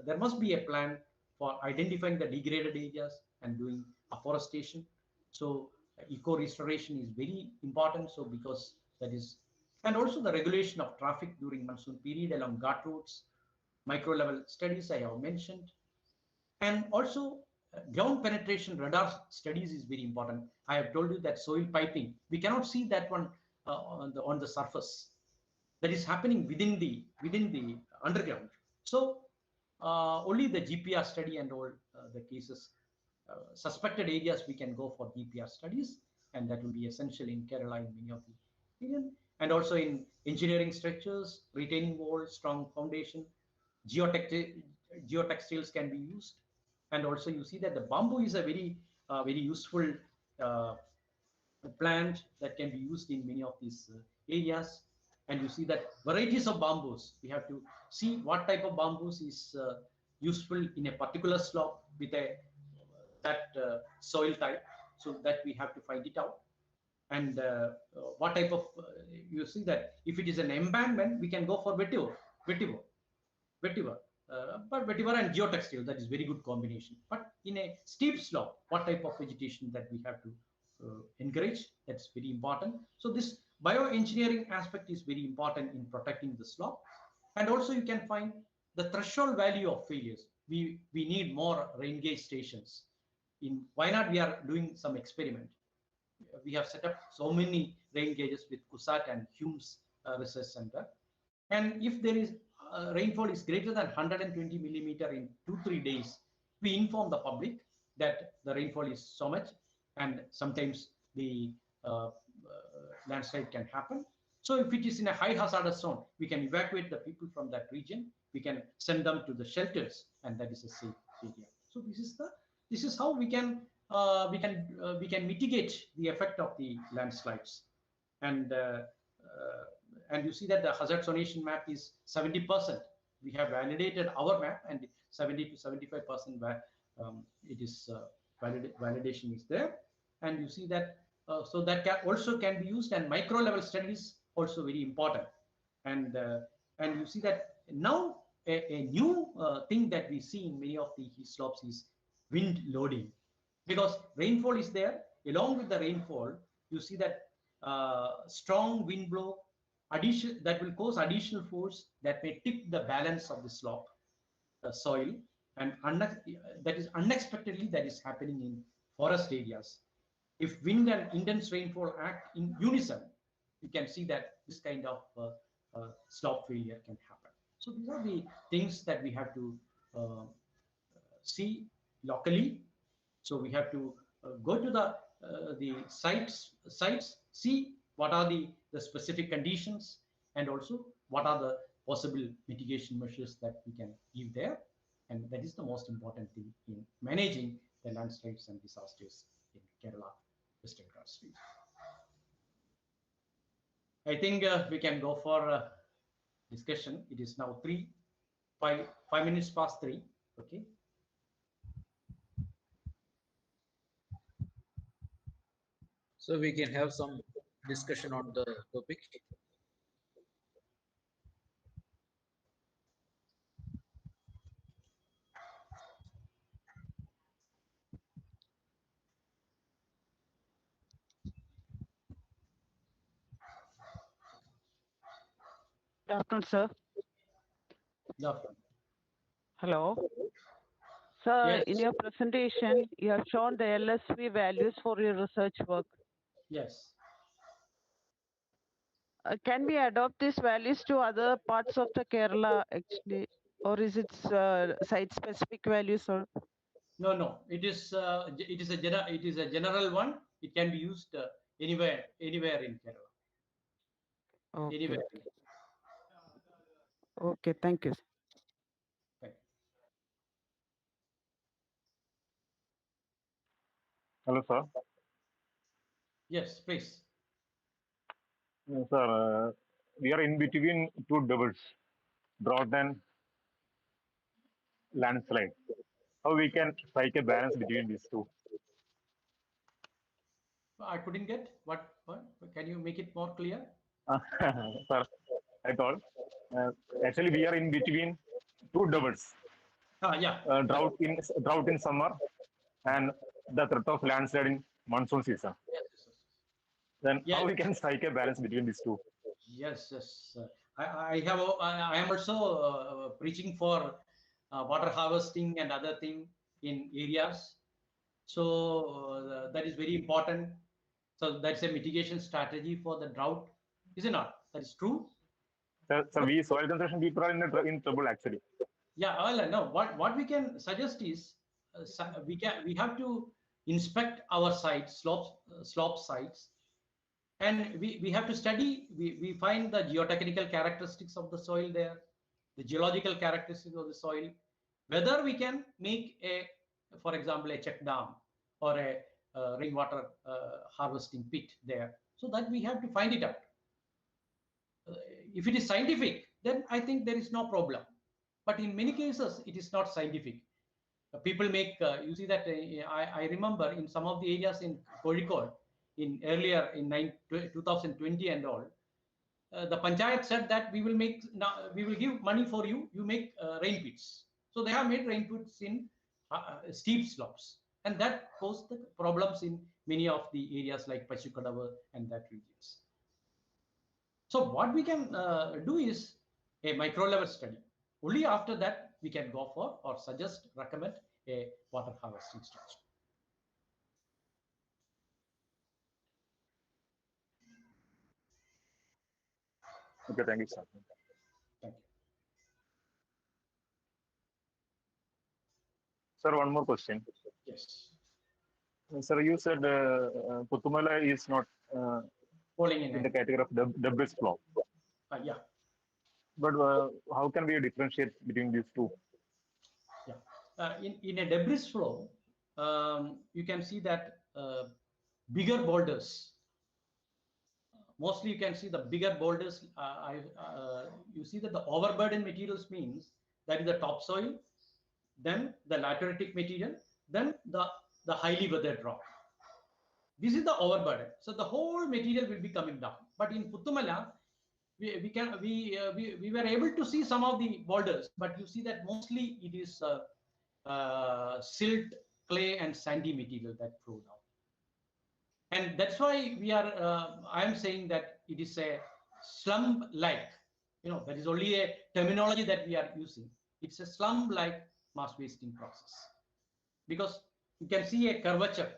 there must be a plan for identifying the degraded areas and doing afforestation. So eco restoration is very important. So because that is, and also the regulation of traffic during monsoon period along ghat roads, micro level studies I have mentioned, and also ground penetration radar studies is very important. I have told you that soil piping, we cannot see that one on the surface. That is happening within the underground. So only the GPR study and all the cases suspected areas, we can go for DPR studies, and that will be essential in Kerala in many of the region. And also in engineering structures, retaining walls, strong foundation, geotextiles can be used. And also you see that the bamboo is a very useful uh, plant that can be used in many of these areas. And you see that varieties of bamboos, we have to see what type of bamboos is useful in a particular slope with a that soil type, so that we have to find it out. And what type of you see that if it is an embankment, we can go for vetiver, but vetiver and geotextile, that is very good combination. But in a steep slope, what type of vegetation that we have to encourage, that's very important. So this bioengineering aspect is very important in protecting the slope. And also you can find the threshold value of failures. We need more rain gauge stations. In Wayanad, we are doing some experiment. We have set up so many rain gauges with CUSAT and Hume's Research Center. And if there is rainfall is greater than 120 millimeter in 2-3 days, we inform the public that the rainfall is so much, and sometimes the landslide can happen. So if it is in a high hazardous zone, we can evacuate the people from that region. We can send them to the shelters, and that is a safe area. So this is how we can mitigate the effect of the landslides. And you see that the hazard zonation map is 70%. We have validated our map, and 70 to 75% where it is validation is there. And you see that so that can be used, and micro level studies also very important. And you see that now a new thing that we see in many of the hill slopes is wind loading, because rainfall is there. Along with the rainfall, you see that strong wind blow that will cause additional force that may tip the balance of the slope soil, and that is unexpectedly that is happening in forest areas. If wind and intense rainfall act in unison, you can see that this kind of slope failure can happen. So these are the things that we have to see locally. So we have to go to the sites, see what are the specific conditions, and also what are the possible mitigation measures that we can give there. And that is the most important thing in managing the landslides and disasters in Kerala, Western Ghats region. I think we can go for discussion. It is now 5 minutes past 3. Okay. So we can have some discussion on the topic. Good afternoon, sir. Yeah. Hello. Sir, Yes. in your presentation, you have shown the LSV values for your research work. Yes. Can we adopt these values to other parts of the Kerala actually, or is it site-specific values? Or No. It is a general one. It can be used anywhere in Kerala. okay, Anywhere. okay, thank you. Thank you. Hello, sir. Yes, please. Sir, we are in between two doubles, drought and landslide. How we can strike a balance between these two? I couldn't get what. Can you make it more clear? Sir, I told. Uh, Actually, we are in between two doubles, Yeah. drought in summer and the threat of landslide in monsoon season. Yes. Then Yes. how we can strike a balance between these two? Yes. I am also preaching for water harvesting and other thing in areas. So that is very important. So that's a mitigation strategy for the drought, is it not? That is true. So we soil conservation people are in trouble actually. Yeah, well, no. What we can suggest is we have to inspect our sites, slope sites, and we have to study. We find the geotechnical characteristics of the soil there, the geological characteristics of the soil, whether we can make for example, a check dam or a rainwater harvesting pit there. So that we have to find it out. If it is scientific, then I think there is no problem. But in many cases, it is not scientific. People make, you see that I remember in some of the areas in Kozhikode, earlier in 2020 and all, the panchayat said that we will give money for you, you make rain pits. So they have made rain pits in steep slopes, and that caused the problems in many of the areas like Pachukadavu and that regions. So what we can do is a micro level study. Only after that we can go for or recommend a water harvesting structure. Okay, thank you, sir. Thank you. Sir, one more question. Yes. Sir, you said Puthumala is not falling in the category of debris flow. Yeah. But how can we differentiate between these two? Yeah. In a debris flow, you can see that bigger boulders. Mostly you can see the bigger boulders. You see that the overburden materials means that is the topsoil, then the lateritic material, then the highly weathered rock. This is the overburden. So the whole material will be coming down. But in Puthumala, we were able to see some of the boulders, but you see that mostly it is silt, clay, and sandy material that flow down. And that's why I am saying that it is a slump-like, that is only a terminology that we are using. It's a slump-like mass wasting process. Because you can see a curvature,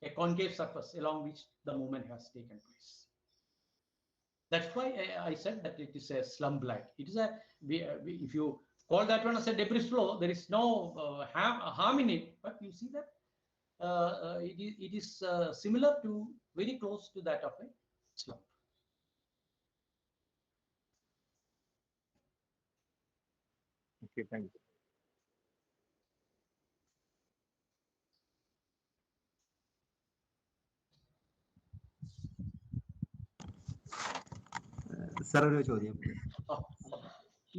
a concave surface along which the movement has taken place. That's why I said that it is a slump-like. It is if you call that one as a debris flow, there is no harm in it, but you see that it is similar to, very close to that of a slump. Okay, thank you. Sir ഒരു ചോദ്യം,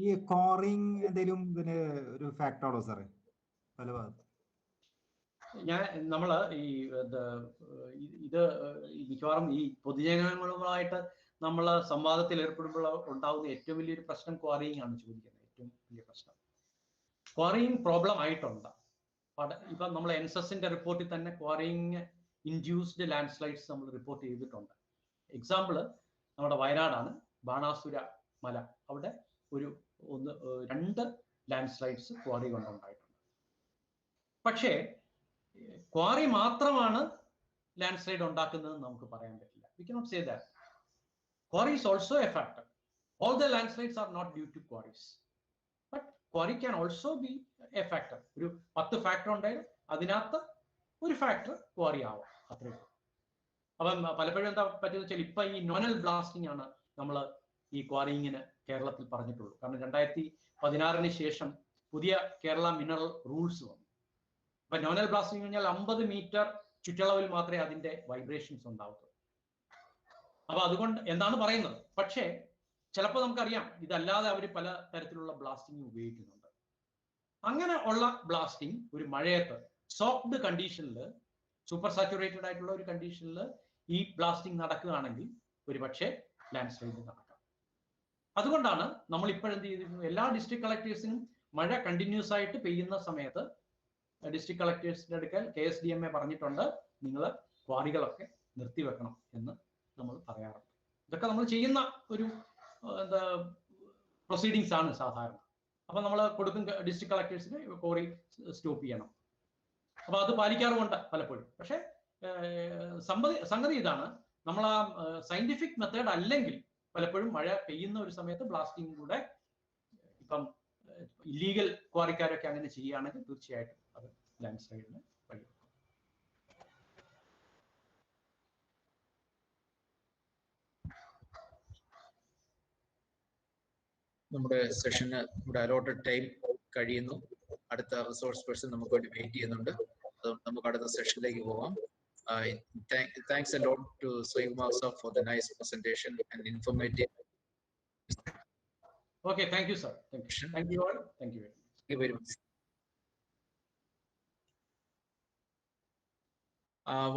ഈ coring എന്തെങ്കിലും ഇതിന് ഒരു ഫാക്ടറാണോ സാറേ പല ഭാഗത്ത്? നമ്മള് ഇത് മിക്കവാറും ഈ പൊതുജനങ്ങളുമായിട്ട് നമ്മൾ സംവാദത്തിൽ ഏർപ്പെടുമ്പോൾ ഉണ്ടാകുന്ന ഏറ്റവും വലിയൊരു പ്രശ്നം ക്വാറിയിങ് ആണ് ചോദിക്കുന്നത്. ഏറ്റവും വലിയ പ്രശ്നം ക്വാറിയിങ് പ്രോബ്ലം ആയിട്ടുണ്ട്. ഇപ്പം നമ്മൾ എൻസസിന്റെ റിപ്പോർട്ടിൽ തന്നെ ക്വാറിയിങ് ഇൻഡ്യൂസ്ഡ് ലാൻഡ് സ്ലൈഡ്സ് നമ്മൾ റിപ്പോർട്ട് ചെയ്തിട്ടുണ്ട്. എക്സാമ്പിള് നമ്മുടെ വയനാടാണ്, ബാണാസുര മല, അവിടെ 2 ലാൻഡ് സ്ലൈഡ്സ് ക്വാറി കൊണ്ടുണ്ടായിട്ടുണ്ട്. പക്ഷേ ക്വാറി മാത്രമാണ് ലാൻഡ് സ്ലൈഡ് ഉണ്ടാക്കുന്നതെന്ന് നമുക്ക് പറയാൻ പറ്റില്ല. We cannot say that. Quarry is also a factor. All the landslides are not due to quarries, but quarry can also be a factor. ഒരു 10 ഫാക്ടർ ഉണ്ടായാലും അതിനകത്ത് ഒരു ഫാക്ടർ ക്വാറി ആവാം, അത്രയും. അപ്പം പലപ്പോഴും എന്താ പറ്റുന്ന വെച്ചാൽ ഇപ്പൊ ഈ നോനൽ ബ്ലാസ്റ്റിംഗ് ആണ് നമ്മൾ ഈ ക്വാറിയിങ്ങിന് കേരളത്തിൽ പറഞ്ഞിട്ടുള്ളൂ. കാരണം 2016 ശേഷം പുതിയ കേരള മിനറൽ റൂൾസ് വന്നു. അപ്പൊ നോനൽ ബ്ലാസ്റ്റിംഗ് കഴിഞ്ഞാൽ 50 മീറ്റർ ചുറ്റളവിൽ മാത്രമേ അതിന്റെ വൈബ്രേഷൻസ് ഉണ്ടാവത്തുള്ളൂ. അപ്പൊ അതുകൊണ്ട് എന്താണ് പറയുന്നത്. പക്ഷേ ചിലപ്പോൾ നമുക്കറിയാം ഇതല്ലാതെ അവർ പല തരത്തിലുള്ള ബ്ലാസ്റ്റിംഗ് ഉപയോഗിക്കുന്നുണ്ട്. അങ്ങനെ ഉള്ള ബ്ലാസ്റ്റിംഗ് ഒരു മഴയത്ത് സോക്ഡ് കണ്ടീഷനിൽ, സൂപ്പർ സാച്ചുറേറ്റഡ് ആയിട്ടുള്ള ഒരു കണ്ടീഷനിൽ ഈ ബ്ലാസ്റ്റിംഗ് നടക്കുകയാണെങ്കിൽ ഒരുപക്ഷെ ലാൻഡ് സ്ലൈഡ് നടക്കാം. അതുകൊണ്ടാണ് നമ്മൾ ഇപ്പോഴെന്ത് ചെയ്തിരുന്നു, എല്ലാ ഡിസ്ട്രിക്ട് കളക്ടേഴ്സിനും മഴ കണ്ടിന്യൂസ് ആയിട്ട് പെയ്യുന്ന സമയത്ത് ഡിസ്ട്രിക്ട് കളക്ടേഴ്സിന്റെ അടുക്കൽ KSDMA പറഞ്ഞിട്ടുണ്ട്, നിങ്ങൾ ക്വാറികളൊക്കെ നിർത്തിവെക്കണം എന്ന് നമ്മൾ പറയാറുണ്ട്. ഇതൊക്കെ നമ്മൾ ചെയ്യുന്ന ഒരു പ്രൊസീഡിങ്സ് ആണ് സാധാരണ. അപ്പൊ നമ്മൾ കൊടുക്കും ഡിസ്ട്രിക്ട് കളക്ടേഴ്സിന് ക്വാറി സ്റ്റോപ്പ് ചെയ്യണം. അപ്പൊ അത് പാലിക്കാറുമുണ്ട് പലപ്പോഴും. പക്ഷെ സംഗതി ഇതാണ്, നമ്മൾ ആ സയന്റിഫിക് മെത്തേഡ് അല്ലെങ്കിൽ പലപ്പോഴും മഴ പെയ്യുന്ന ഒരു സമയത്ത് ബ്ലാസ്റ്റിംഗ് കൂടെ, ഇപ്പം ഇല്ലീഗൽ ക്വാറിക്കാരൊക്കെ അങ്ങനെ ചെയ്യുകയാണെങ്കിൽ തീർച്ചയായിട്ടും അത് ലാൻഡ് വഴി. നമ്മുടെ സെഷന് നമ്മുടെ അലോട്ടഡ് ടൈം കഴിയുന്നു. അടുത്ത റിസോഴ്സ് പേഴ്സൺ നമുക്ക് വേണ്ടി വെയിറ്റ് ചെയ്യുന്നുണ്ട്. അതുകൊണ്ട് നമുക്ക് അടുത്ത സെഷനിലേക്ക് പോകാം. Thanks a lot to Soyumar sir for the nice presentation and informative. Okay, thank you, sir. Thank you all. Thank you very much. Thank you very much.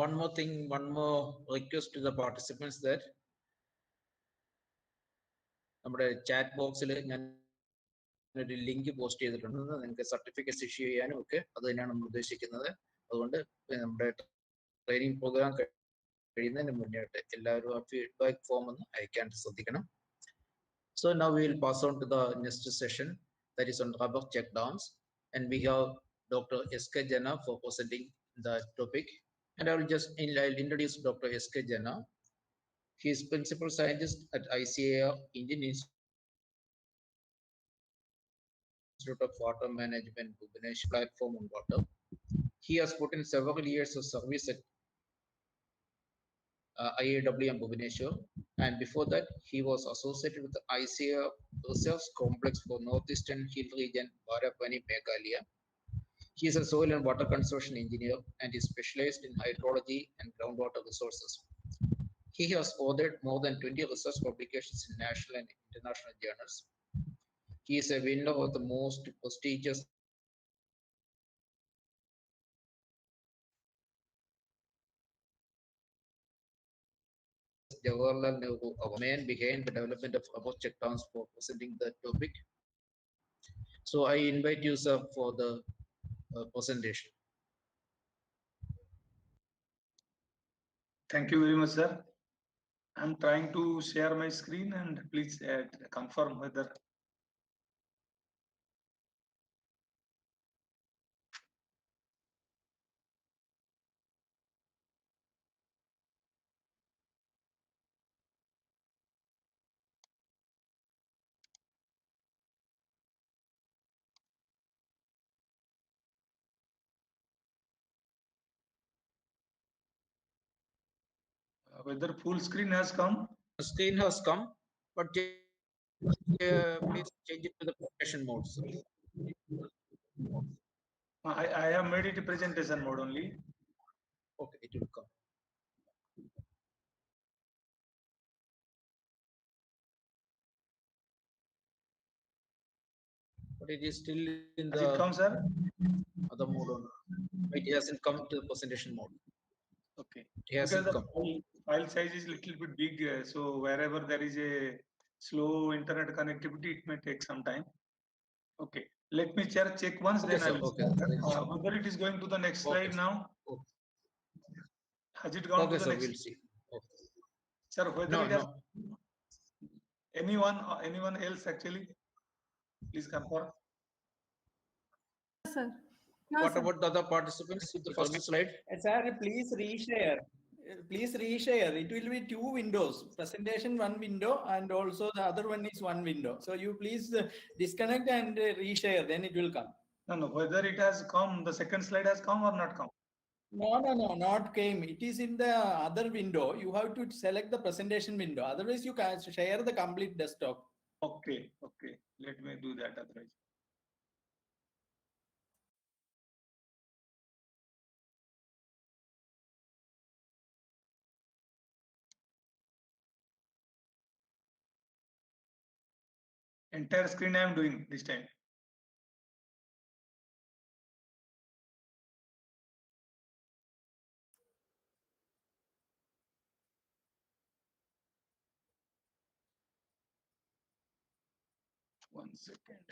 One more thing, one more request to the participants that നമ്മുടെ chat ബോക്സിൽ ഞാൻ ഒരു link post ചെയ്തിട്ടുണ്ട്. നിങ്ങൾക്ക് certificates issue ചെയ്യാനും ഒക്കെ അത് തന്നെയാണ് നമ്മൾ ഉദ്ദേശിക്കുന്നത്. അതുകൊണ്ട് നമ്മുടെ ട്രെയിനിങ് പ്രോഗ്രാം കഴിയുന്നതിന് മുന്നേയായിട്ട് എല്ലാവരും ആ ഫീഡ്ബാക്ക് ഫോം ഒന്ന് അയക്കാൻ ശ്രദ്ധിക്കണം. So now we will pass on to the next session, that is on rubber check dams, and we have Dr. S.K. Jana for presenting the topic. And I will just I'll introduce Dr. S.K. Jana. He is principal scientist at ICAR, Indian Institute of Water Management, Bhubaneswar platform on water. He has put in several years of service at IAWM Bhubaneswar, and before that he was associated with the ICAR Research Complex for Northeastern Hill Region, Barapani, Meghalaya. He is a soil and water conservation engineer and is specialized in hydrology and groundwater resources. He has authored more than 20 research publications in national and international journals. He is a winner of the most prestigious Jawaharlal Nehru Award, man behind the development of rubber check dams, for presenting the topic. So I invite you, sir, for the presentation. Thank you very much, sir. I'm trying to share my screen, and please confirm whether. Whether full screen has come? The screen has come, but please change it to the presentation mode, sir. I have made it a presentation mode only. Okay, it will come. But it is still in Has the it come, sir? other mode only. It hasn't come to the presentation mode. Okay. It hasn't Because the come. file size is little bit big, so wherever there is a slow internet connectivity, it may take some time. Okay. Let me check once, Okay, then I sir. will. Okay. Whether it is going to the next Okay, slide sir. now? Okay. Has it gone Okay, to the sir, next? we'll see. Okay. Sir, whether No, it has no. anyone else actually? Please confirm. Sir. No, What sir. about the other participants with the first slide? Sir, please reshare. Please reshare. It will be two windows. Presentation one window, and also the other one is one window. So you please disconnect and reshare. Then it will come. No. Whether it has come, the second slide has come or not come? No, not came. It is in the other window. You have to select the presentation window. Otherwise, you can share the complete desktop. Okay. Let me do that otherwise. Entire screen I am doing this time. One second.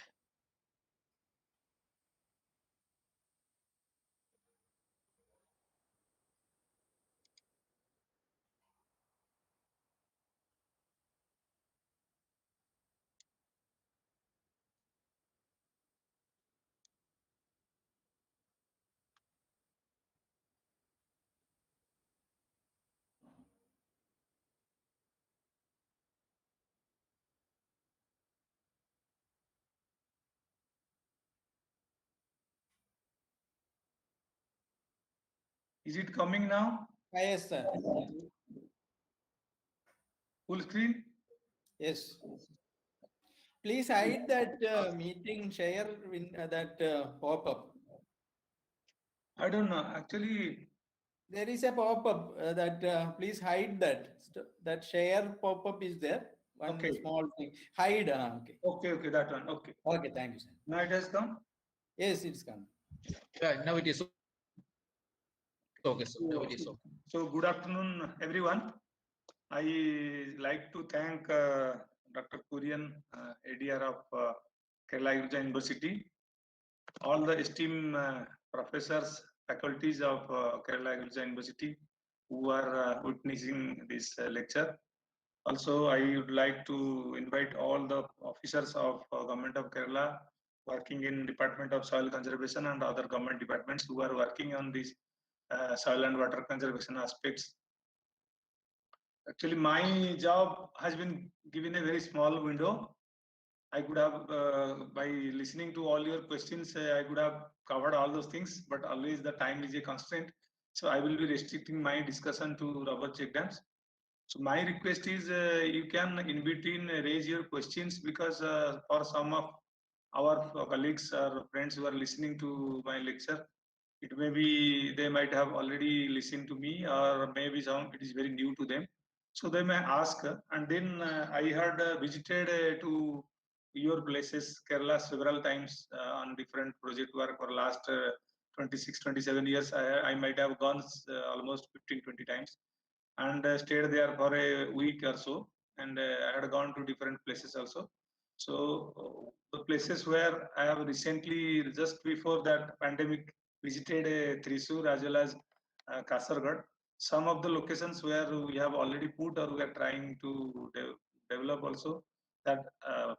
Is it coming now? Yes, sir. Full screen? Yes. Please hide that meeting share that pop-up. I don't know. Actually, there is a pop-up that please hide that. That share pop-up is there. One okay. small thing. Hide. Okay. Okay, that one. Okay. Okay, thank you, sir. Now it has come? Yes, it's come. Yeah, now it is okay, sir. Now it is okay. So good afternoon, everyone. I like to thank Dr. Kurian, ADR of Kerala Erosion University, all the esteemed professors, faculties of Kerala Erosion University who are witnessing this lecture. Also, I would like to invite all the officers of Government of Kerala working in Department of Soil Conservation and other government departments who are working on these soil and water conservation aspects. Actually, my job has been given a very small window. I could have, by listening to all your questions, I could have covered all those things, but always the time is a constraint. So I will be restricting my discussion to rubber check dams. So my request is you can in between raise your questions, because for some of our colleagues or friends who are listening to my lecture, it may be they might have already listened to me, or maybe some it is very new to them. So they may ask, and then I had visited to your places, Kerala, several times on different project work for last 26, 27 years. I might have gone almost 15, 20 times and stayed there for a week or so. And I had gone to different places also. So the places where I have recently, just before that pandemic, visited Thrissur as well as Kasargod. Some of the locations where we have already put or we are trying to develop also, that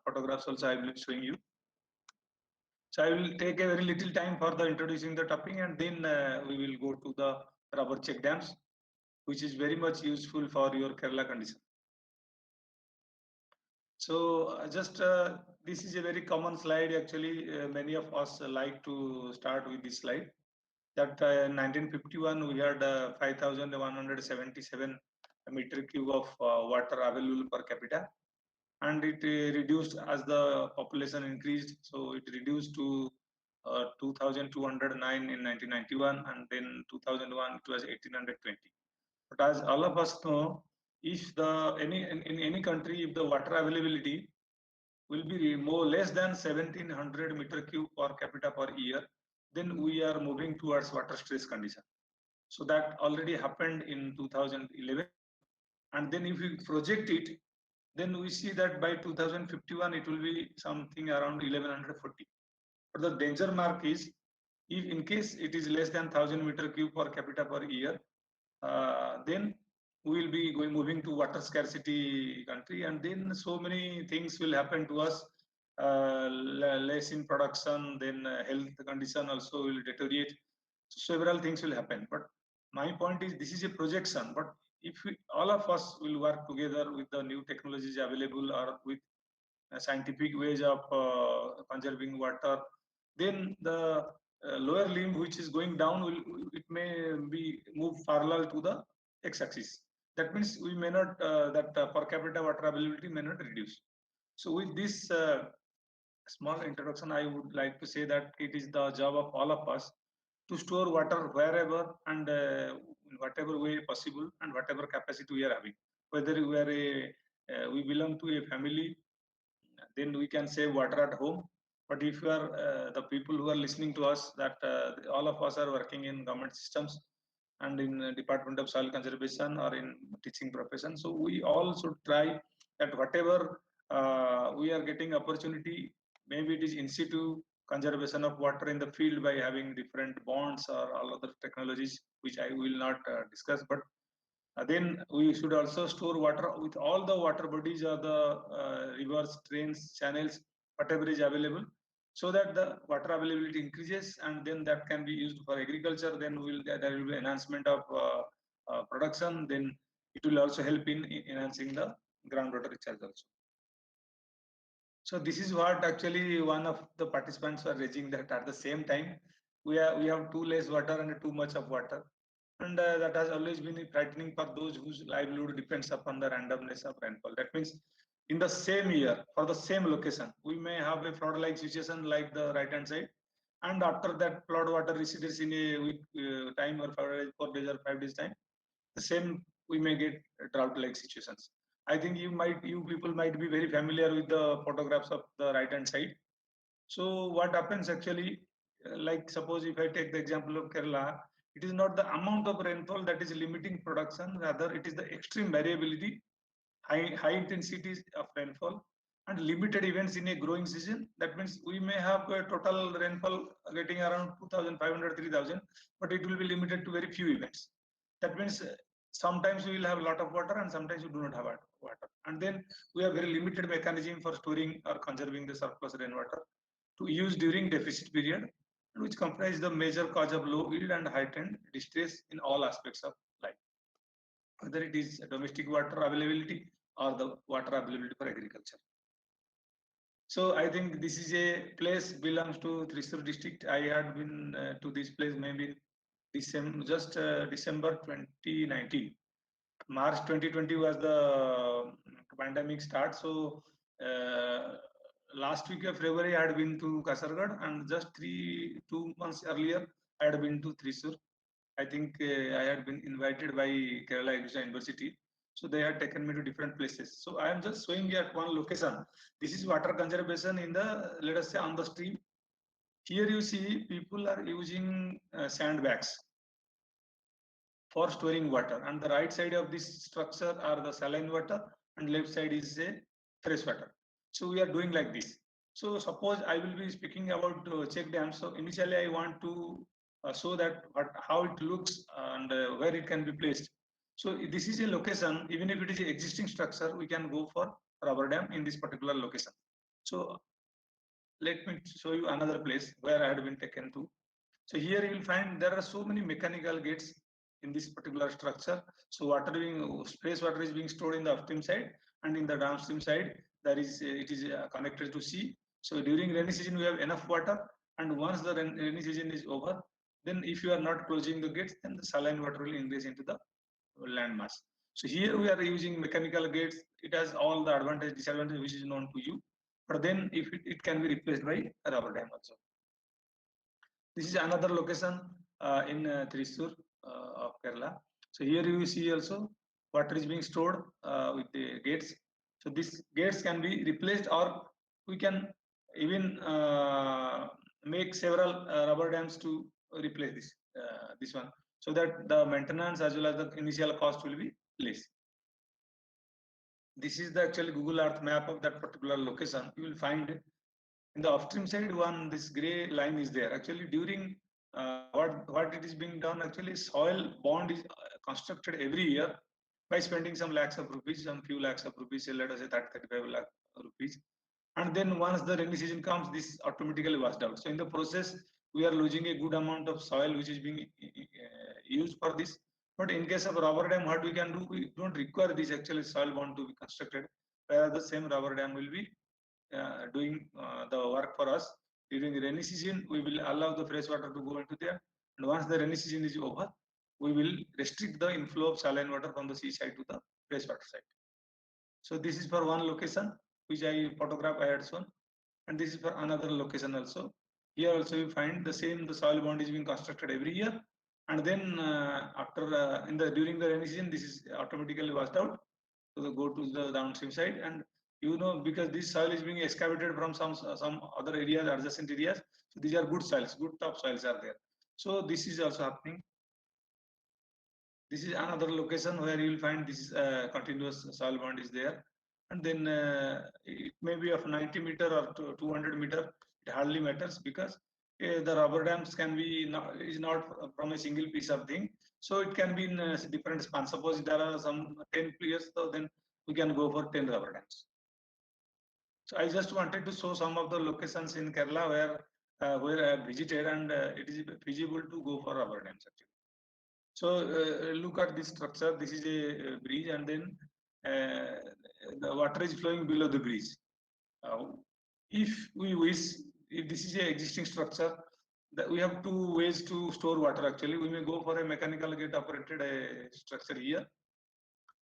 photographs also I will be showing you. So I will take a very little time for the introducing the topic, and then we will go to the rubber check dams, which is very much useful for your Kerala condition. So just this is a very common slide. Actually, many of us like to start with this slide. That in 1951 we had 5,177 meter cube of water available per capita, and it reduced as the population increased. So it reduced to 2,209 in 1991, and then 2001 it was 1,820. But as all of us know, if the in any country, if the water availability will be more less than 1,700 meter cube per capita per year, then we are moving towards water stress condition. So that already happened in 2011, and then if we project it, then we see that by 2051 it will be something around 1,140. But the danger mark is, if in case it is less than 1,000 meter cube per capita per year, then we will be moving to water scarcity country, and then so many things will happen to us. Less in production, then health condition also will deteriorate. Several things will happen. But my point is, this is a projection. But if all of us will work together with the new technologies available, or with scientific ways of conserving water, then the lower limb which is going down will, it may be move parallel to the x-axis. That means we may not that per capita water availability may not reduce. So with this small introduction, I would like to say that it is the job of all of us to store water wherever and in whatever way possible, and whatever capacity we are having. Whether we are we belong to a family, then we can save water at home. But if you are the people who are listening to us, that all of us are working in government systems and in Department of Soil Conservation or in teaching profession, so we all should try that whatever we are getting opportunity, maybe it is in situ conservation of water in the field by having different bonds or all other technologies, which I will not discuss. But then we should also store water with all the water bodies or the rivers, drains, channels, whatever is available, so that the water availability increases, and then that can be used for agriculture. Then there will be enhancement of production. Then it will also help in enhancing the groundwater recharge also. So this is what actually one of the participants were raising, that at the same time we have too less water and too much of water. and that has always been frightening for those whose livelihood depends upon the randomness of rainfall. That means in the same year, for the same location, we may have a flood-like situation like the right-hand side, and after that flood water recedes in a week time or 4 days or 5 days time, the same we may get drought-like situations. I think you people might be very familiar with the photographs of the right-hand side. So what happens actually, like suppose if I take the example of Kerala, it is not the amount of rainfall that is limiting production, rather it is the extreme variability, high intensities of rainfall and limited events in a growing season. That means we may have a total rainfall getting around 2,500, 3,000, but it will be limited to very few events. That means sometimes we will have a lot of water and sometimes we do not have water. And then we have very limited mechanism for storing or conserving the surplus rainwater to use during deficit period, which comprise the major cause of low yield and heightened distress in all aspects of life, whether it is domestic water availability or the water availability for agriculture. So I think this is a place belongs to Thrissur district. I had been to this place maybe December 2019. March 2020 was the pandemic start. So last week of February, I had been to Kasargod, and just 2 months earlier, I had been to Thrissur. I think I had been invited by Kerala Erosion University. So they had taken me to different places. So I am just showing you at one location. This is water conservation in the, let us say, on the stream. Here you see people are using sandbags for storing water, and the right side of this structure are the saline water and left side is a fresh water. So we are doing like this. So suppose I will be speaking about check dam. So initially I want to show that how it looks and where it can be placed. So this is a location, even if it is an existing structure, we can go for rubber dam in this particular location. So let me show you another place where I had been taken to. So here you will find there are so many mechanical gates in this particular structure. So fresh water is being stored in the upstream side, and in the downstream side there is it is connected to sea. So during rainy season we have enough water, and once the rainy season is over, then if you are not closing the gates, then the saline water will ingress into the land mass. So here we are using mechanical gates. It has all the advantage, disadvantage which is known to you. But then if it can be replaced by a rubber dam also. This is another location in Thrissur of Kerala. So here you see also water is being stored with the gates. So these gates can be replaced, or we can even make several rubber dams to replace this one, so that the maintenance as well as the initial cost will be less. This is the actually Google Earth map of that particular location. You will find in the upstream side this gray line is there. Actually during what it is being done, actually soil bond is constructed every year by spending some lakhs of rupees, some few lakhs of rupees, let us say 35 lakh rupees. And then once the rainy season comes, this automatically washed out. So in the process, we are losing a good amount of soil which is being used for this. But in case of rubber dam, what we can do, we don't require this actually soil bond to be constructed, whereas the same rubber dam will be doing the work for us. During the rainy season, we will allow the fresh water to go into there, and once the rainy season is over, we will restrict the inflow of saline water from the seaside to the fresh water side. So this is for one location which I had shown, and this is for another location also. Here also you find the same, the soil bond is being constructed every year, and then during the rainy season, this is automatically washed out to go to the downstream side. And because this soil is being excavated from some other areas, adjacent areas, so these are good soils, good top soils are there. So this is also happening. This is another location where you will find this continuous soil bond is there, and then it may be of 90 meter or 200 meter. It hardly matters, because the rubber dams can be is not from a single piece of thing, so it can be in different spans. Suppose there are some 10 players, so then we can go for 10 rubber dams. So I just wanted to show some of the locations in Kerala where I have visited, and it is feasible to go for rubber dams actually. So look at this structure. This is a bridge, and then the water is flowing below the bridge. If we wish, if this is an existing structure, we have two ways to store water actually. We may go for a mechanical gate operated structure here.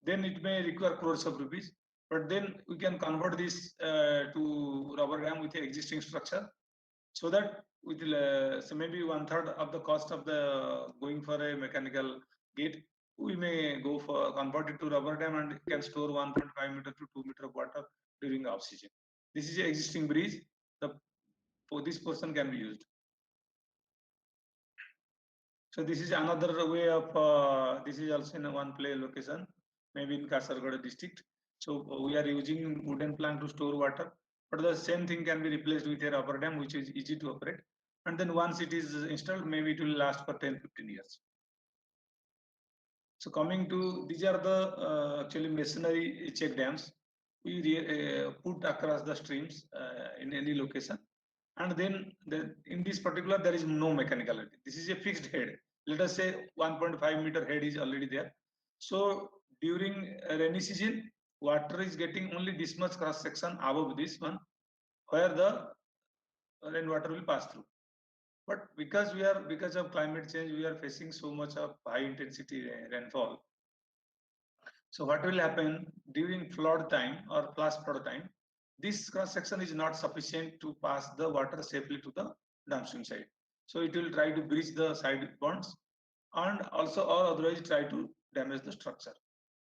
Then it may require crores of rupees, but then we can convert this to rubber dam with the existing structure, so that with so maybe 1/3 of the cost of the going for a mechanical gate, we may go for convert it to rubber dam and can store 1.5 meter to 2 meter of water during off season. This is an existing bridge. For this portion can be used. So this is another way of this is also in one play location, maybe in Kasaragod district. So we are using wooden plank to store water, but the same thing can be replaced with a rubber dam, which is easy to operate. And then once it is installed, maybe it will last for 10-15 years. So coming to, these are the actually masonry check dams we put across the streams in any location. And then in this particular, there is no mechanicality. This is a fixed head. Let us say 1.5 meter head is already there. So during rainy season, water is getting only this much cross section above this one, where the rainwater will pass through. But because of climate change, we are facing so much of high intensity rainfall. So what will happen during flood time or flash flood time? This cross section is not sufficient to pass the water safely to the downstream side. So it will try to breach the side bonds and also or otherwise try to damage the structure.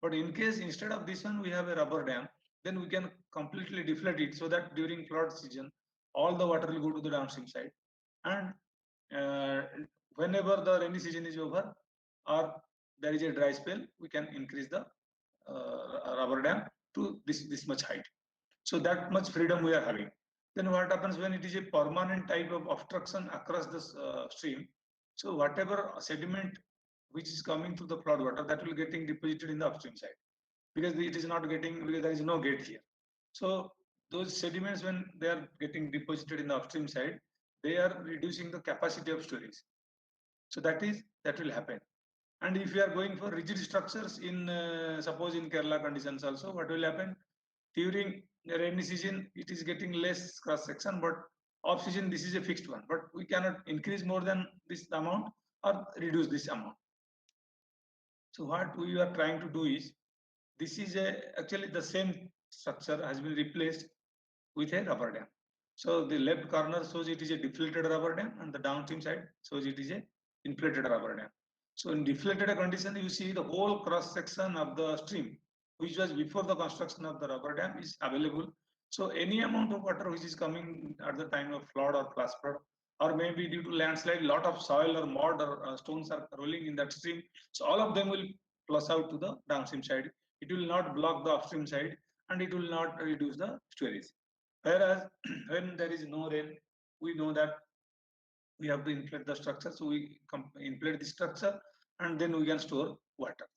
But in case instead of this one we have a rubber dam, then we can completely deflate it so that during flood season all the water will go to the downstream side, and whenever the rainy season is over or there is a dry spell, we can increase the rubber dam to this much height. So that much freedom we are having. Then what happens when it is a permanent type of obstruction across this stream? So whatever sediment which is coming through the flood water, that will getting deposited in the upstream side, because it is not getting, because there is no gate here. So those sediments, when they are getting deposited in the upstream side, they are reducing the capacity of storage. So that will happen. And if you are going for rigid structures in suppose in Kerala conditions also, what will happen? During the rainy season, it is getting less cross section, but off season this is a fixed one. But we cannot increase more than this amount or reduce this amount. So what we are trying to do is, this is actually the same structure has been replaced with a rubber dam. So the left corner shows it is a deflated rubber dam, and the downstream side shows it is a inflated rubber dam. So in deflated condition, you see the whole cross section of the stream, which was before the construction of the rubber dam, is available. So any amount of water which is coming at the time of flood or flash flood, or maybe due to landslide, lot of soil or mud or stones are rolling in that stream. So all of them will flush out to the downstream side. It will not block the upstream side, and it will not reduce the storage. Whereas when there is no rain, we know that we have to inflate the structure. So we inflate the structure and then we can store water.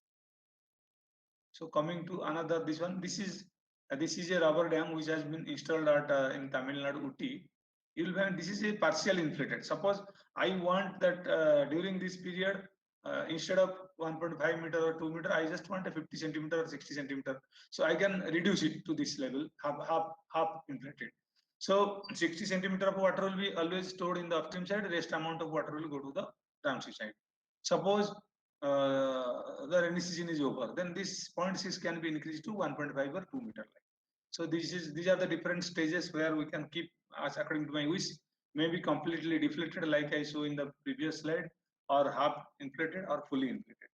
So coming to another, this is a rubber dam which has been installed at in Tamil Nadu, Uti. You will find this is a partial inflated. Suppose I want that during this period, instead of 1.5 meter or 2 meter, I just want a 50 centimeter or 60 centimeter. So I can reduce it to this level, half inflated. So 60 centimeter of water will be always stored in the upstream side. Rest amount of water will go to the downstream side. Suppose the rainy season is over, then this 0.6 can be increased to 1.5 or 2 meter. So these are the different stages where we can keep as according to my wish. Maybe completely deflated like I saw in the previous slide, or half inflated or fully inflated.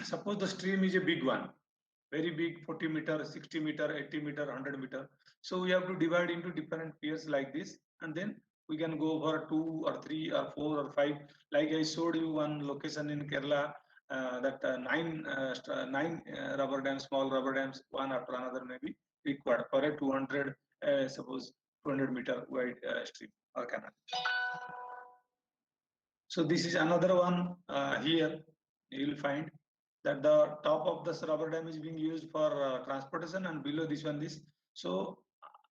Suppose the stream is a big one, very big, 40 meter, 60 meter, 80 meter, 100 meter. So we have to divide into different piers like this, and then we can go for 2 or 3 or 4 or 5. Like I showed you one location in Kerala, that nine rubber dams, small rubber dams, one after another may be required for a 200, suppose 200 meter wide stream or canal. So this is another one here. You will find that the top of this rubber dam is being used for transportation, and below this one this. So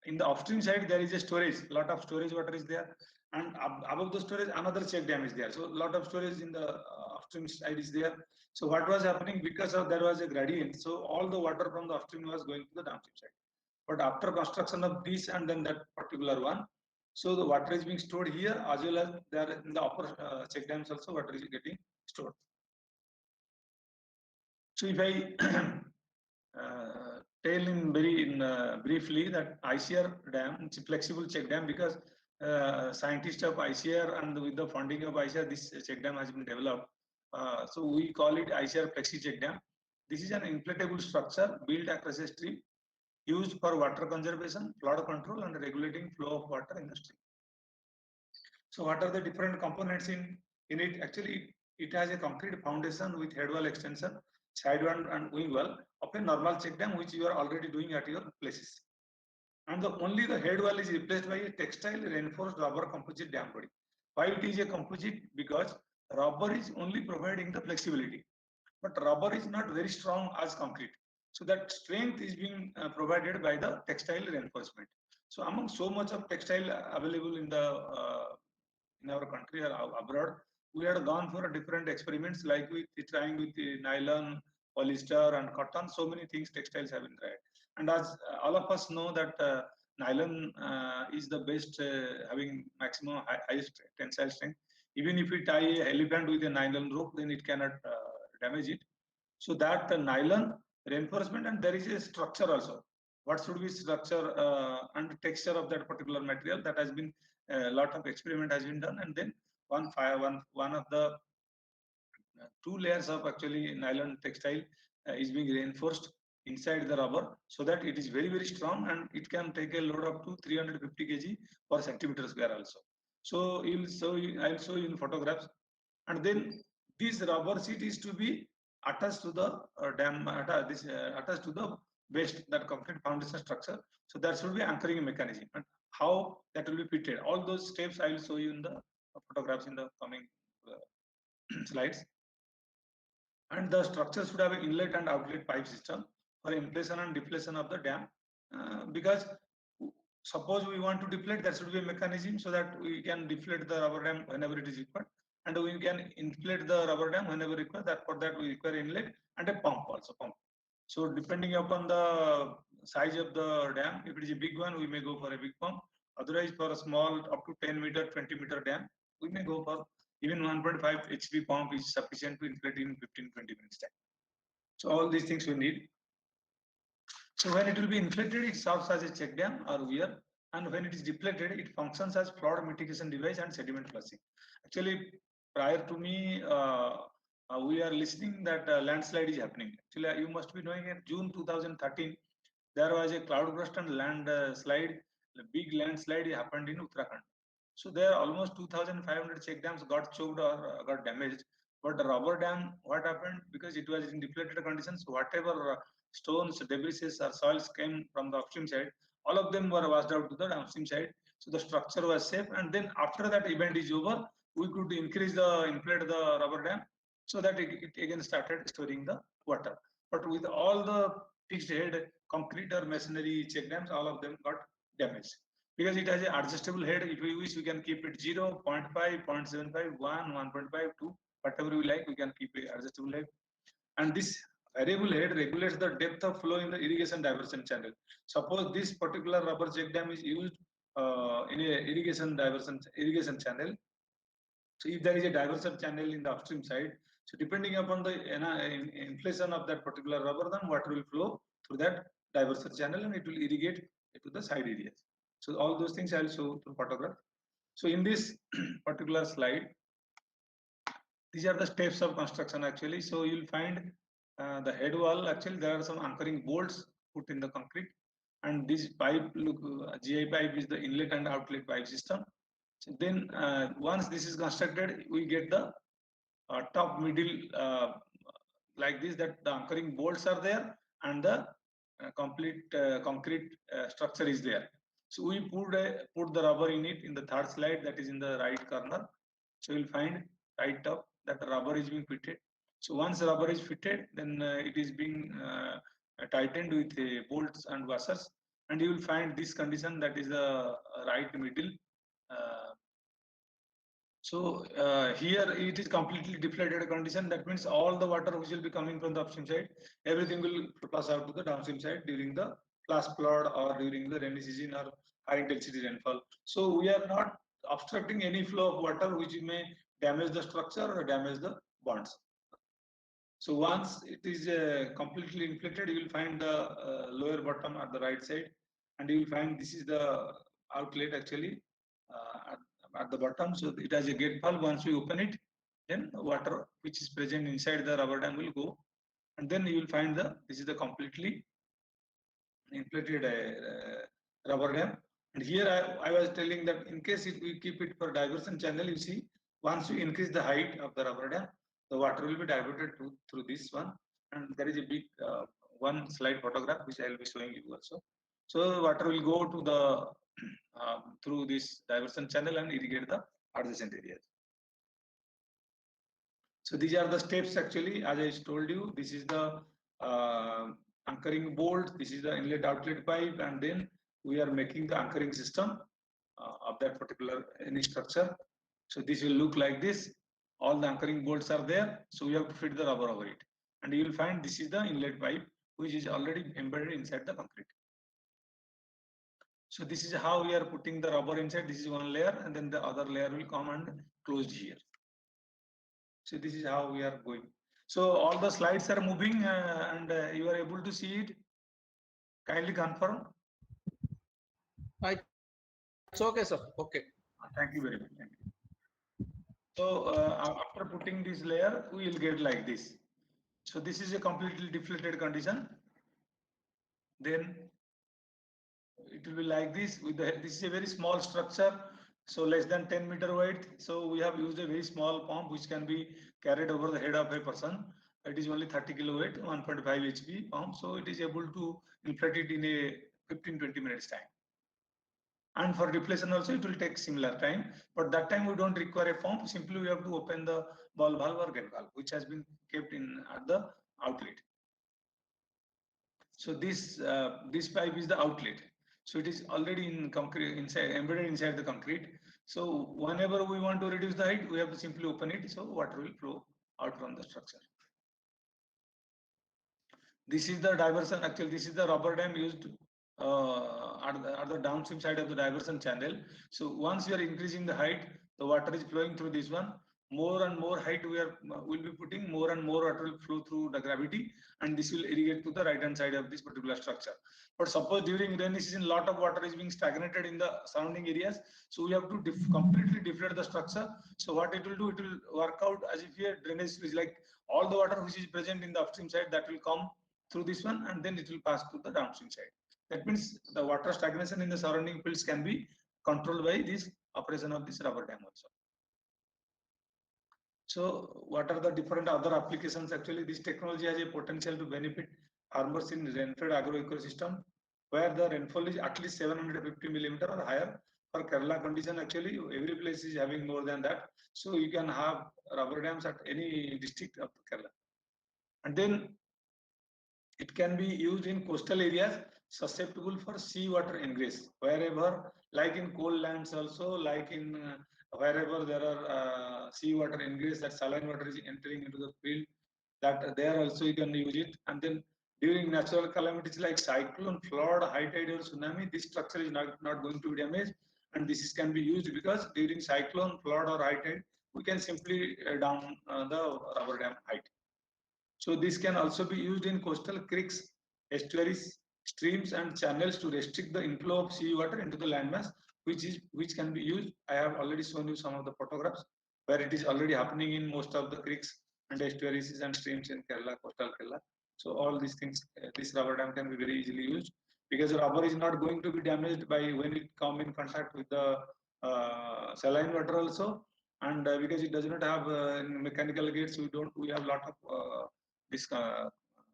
in the upstream side there is a storage, lot of storage water is there, and above the storage another check dam is there. So lot of storage in the upstream side is there. So what was happening, because of there was a gradient, so all the water from the upstream was going to the downstream side. But after construction of this and then that particular one, So the water is being stored here as well as there in the upper check dams also water is getting stored. So if I tell in briefly that ICR dam, it's a flexible check dam because scientists of ICR and with the funding of ICR, this check dam has been developed. So we call it ICR flexi check dam. This is an inflatable structure built across a stream used for water conservation, flood control, and regulating flow of water in the stream. So what are the different components in it? Actually, it has a concrete foundation with head wall extension, side wall and wing wall of a normal check dam, which you are already doing at your places. And only the head wall is replaced by a textile reinforced rubber composite dam body. Why it is a composite? Because rubber is only providing the flexibility, but rubber is not very strong as concrete. So that strength is being provided by the textile reinforcement. So among so much of textile available in our country or abroad, we had gone for different experiments like with trying with the nylon, polyester, and cotton. So many things textiles have been tried, and as all of us know that nylon is the best, having maximum highest tensile strength. Even if we tie an elephant with a nylon rope, then it cannot damage it. So that nylon reinforcement, and there is a structure also. What should be structure and texture of that particular material? That has been a lot of experiment has been done, and then one of the two layers of actually nylon textile is being reinforced inside the rubber so that it is very strong and it can take a load up to 350 kg per centimeter square also. So I'll show you in photographs, and then this rubber sheet is to be attached to the attached to the base, that complete foundation structure. So there should be anchoring mechanism, and how that will be fitted. All those steps I will show you in the photographs in the coming slides. And the structure should have an inlet and outlet pipe system for inflation and deflation of the dam, because suppose we want to deflate, there should be a mechanism so that we can deflate the rubber dam whenever it is required, and we can inflate the rubber dam whenever required. That for that we require inlet and a pump also. So depending upon the size of the dam, if it is a big one, we may go for a big pump. Otherwise, for a small up to 10 meter, 20 meter dam, we may go for even 1.5 HP pump is sufficient to inflate in 15-20 minutes time. So all these things we need. So when it will be inflated, it serves as a check dam or weir, and when it is depleted, it functions as flood mitigation device and sediment flushing. Actually, prior to me, we are listening that landslide is happening. Actually, you must be knowing in June 2013, there was a cloudburst and landslide. A big landslide happened in Uttarakhand. So there almost 2,500 check dams got choked or got damaged. But the rubber dam, what happened? Because it was in depleted conditions, whatever stones, debris or soils came from the upstream side, all of them were washed out to the downstream side. So the structure was safe. And then after that event is over, we could inflate the rubber dam so that it again started storing the water. But with all the fixed head concrete or masonry check dams, all of them got damaged. Because it has an adjustable head, if we wish, we can keep it 0, 0.5, 0.75, 1, 1.5, 2, whatever we like, we can keep it adjustable head. And this variable head regulates the depth of flow in the irrigation diversion channel. Suppose this particular rubber check dam is used in a irrigation channel. So if there is a diversion channel in the upstream side, so depending upon the inflation of that particular rubber, then water will flow through that diversion channel and it will irrigate to the side areas. So all those things I'll show through photograph. So in this particular slide, these are the steps of construction actually. So you'll find the head wall. Actually, there are some anchoring bolts put in the concrete, and this pipe, GI pipe, is the inlet and outlet pipe system. So then once this is constructed, we get the top, middle, like this, that the anchoring bolts are there and the complete concrete structure is there. So we put the rubber in it in the third slide, that is in the right corner. So you'll find right top that the rubber is being fitted. So once the rubber is fitted, then it is being tightened with bolts and washers, and you will find this condition, that is the right middle. So here it is completely deflated condition. That means all the water which will be coming from the upstream side, everything will pass out to the downstream side during the flash flood or during the rainy season or high intensity rainfall. So we are not obstructing any flow of water which may damage the structure or damage the bonds. So once it is completely inflated, you will find the lower bottom at the right side, and you will find this is the outlet actually at the bottom. So it has a gate valve. Once we open it, then water which is present inside the rubber dam will go, and then you will find this is the completely inflated rubber dam. And here I was telling that in case if we keep it for diversion channel, you see once we increase the height of the rubber dam, the water will be diverted through this one. And there is a big one slide photograph which I will be showing you also. So water will go to the through this diversion channel and irrigate the adjacent areas. So these are the steps actually. As I told you, this is the anchoring bolt, this is the inlet outlet pipe, and then we are making the anchoring system of that particular any structure. So this will look like this. All the anchoring bolts are there. So we have to fit the rubber over it. And you will find this is the inlet pipe which is already embedded inside the concrete. So this is how we are putting the rubber inside. This is one layer, and then the other layer will come and closed here. So this is how we are going. So all the slides are moving and you are able to see it. Kindly confirm. It's okay, sir. Okay. Thank you very much. Thank you. So after putting this layer, we will get like this. So this is a completely deflated condition. Then it will be like this. With this is a very small structure, so less than 10 meter wide. So we have used a very small pump which can be carried over the head of a person. It is only 30 kiloweight, 1.5 HP pump. So it is able to inflate it in a 15-20 minutes time. And for deflation also it will take similar time, but that time we don't require a pump. Simply we have to open the ball valve or gate valve which has been kept in at the outlet. So this pipe is the outlet. So it is already in concrete inside, embedded inside the concrete. So whenever we want to reduce the height, we have to simply open it. So water will flow out from the structure. This is the diversion. Actually, this is the rubber dam used at the downstream side of the diversion channel. So once we are increasing the height, the water is flowing through this one. More and more height will be putting, more and more water will flow through the gravity, and this will irrigate to the right hand side of this particular structure. But suppose during rainy season, lot of water is being stagnated in the surrounding areas, so we have to completely deflate the structure. So what it will do, it will work out as if a drainage is like all the water which is present in the upstream side that will come through this one, and then it will pass to the downstream side. That means the water stagnation in the surrounding fields can be controlled by this operation of this rubber dam also. So what are the different other applications? Actually, this technology has a potential to benefit farmers in rain-fed agro ecosystem, where the rainfall is at least 750 millimeter or higher. For Kerala condition, actually, every place is having more than that. So you can have rubber dams at any district of Kerala. And then it can be used in coastal areas susceptible for seawater ingress, wherever, like in coal lands also, like in wherever there are seawater ingress, that saline water is entering into the field, that there also you can use it. And then during natural calamities like cyclone, flood, high tide or tsunami, this structure is not going to be damaged, and this can be used because during cyclone, flood or high tide, we can simply down the rubber dam height. So this can also be used in coastal creeks, estuaries, streams and channels to restrict the inflow of seawater into the landmass, which can be used. I have already shown you some of the photographs where it is already happening in most of the creeks and estuaries and streams in Kerala, coastal Kerala. So all these things, this rubber dam can be very easily used because the rubber is not going to be damaged by when it come in contact with the saline water also, and because it does not have mechanical gates, we have a lot of this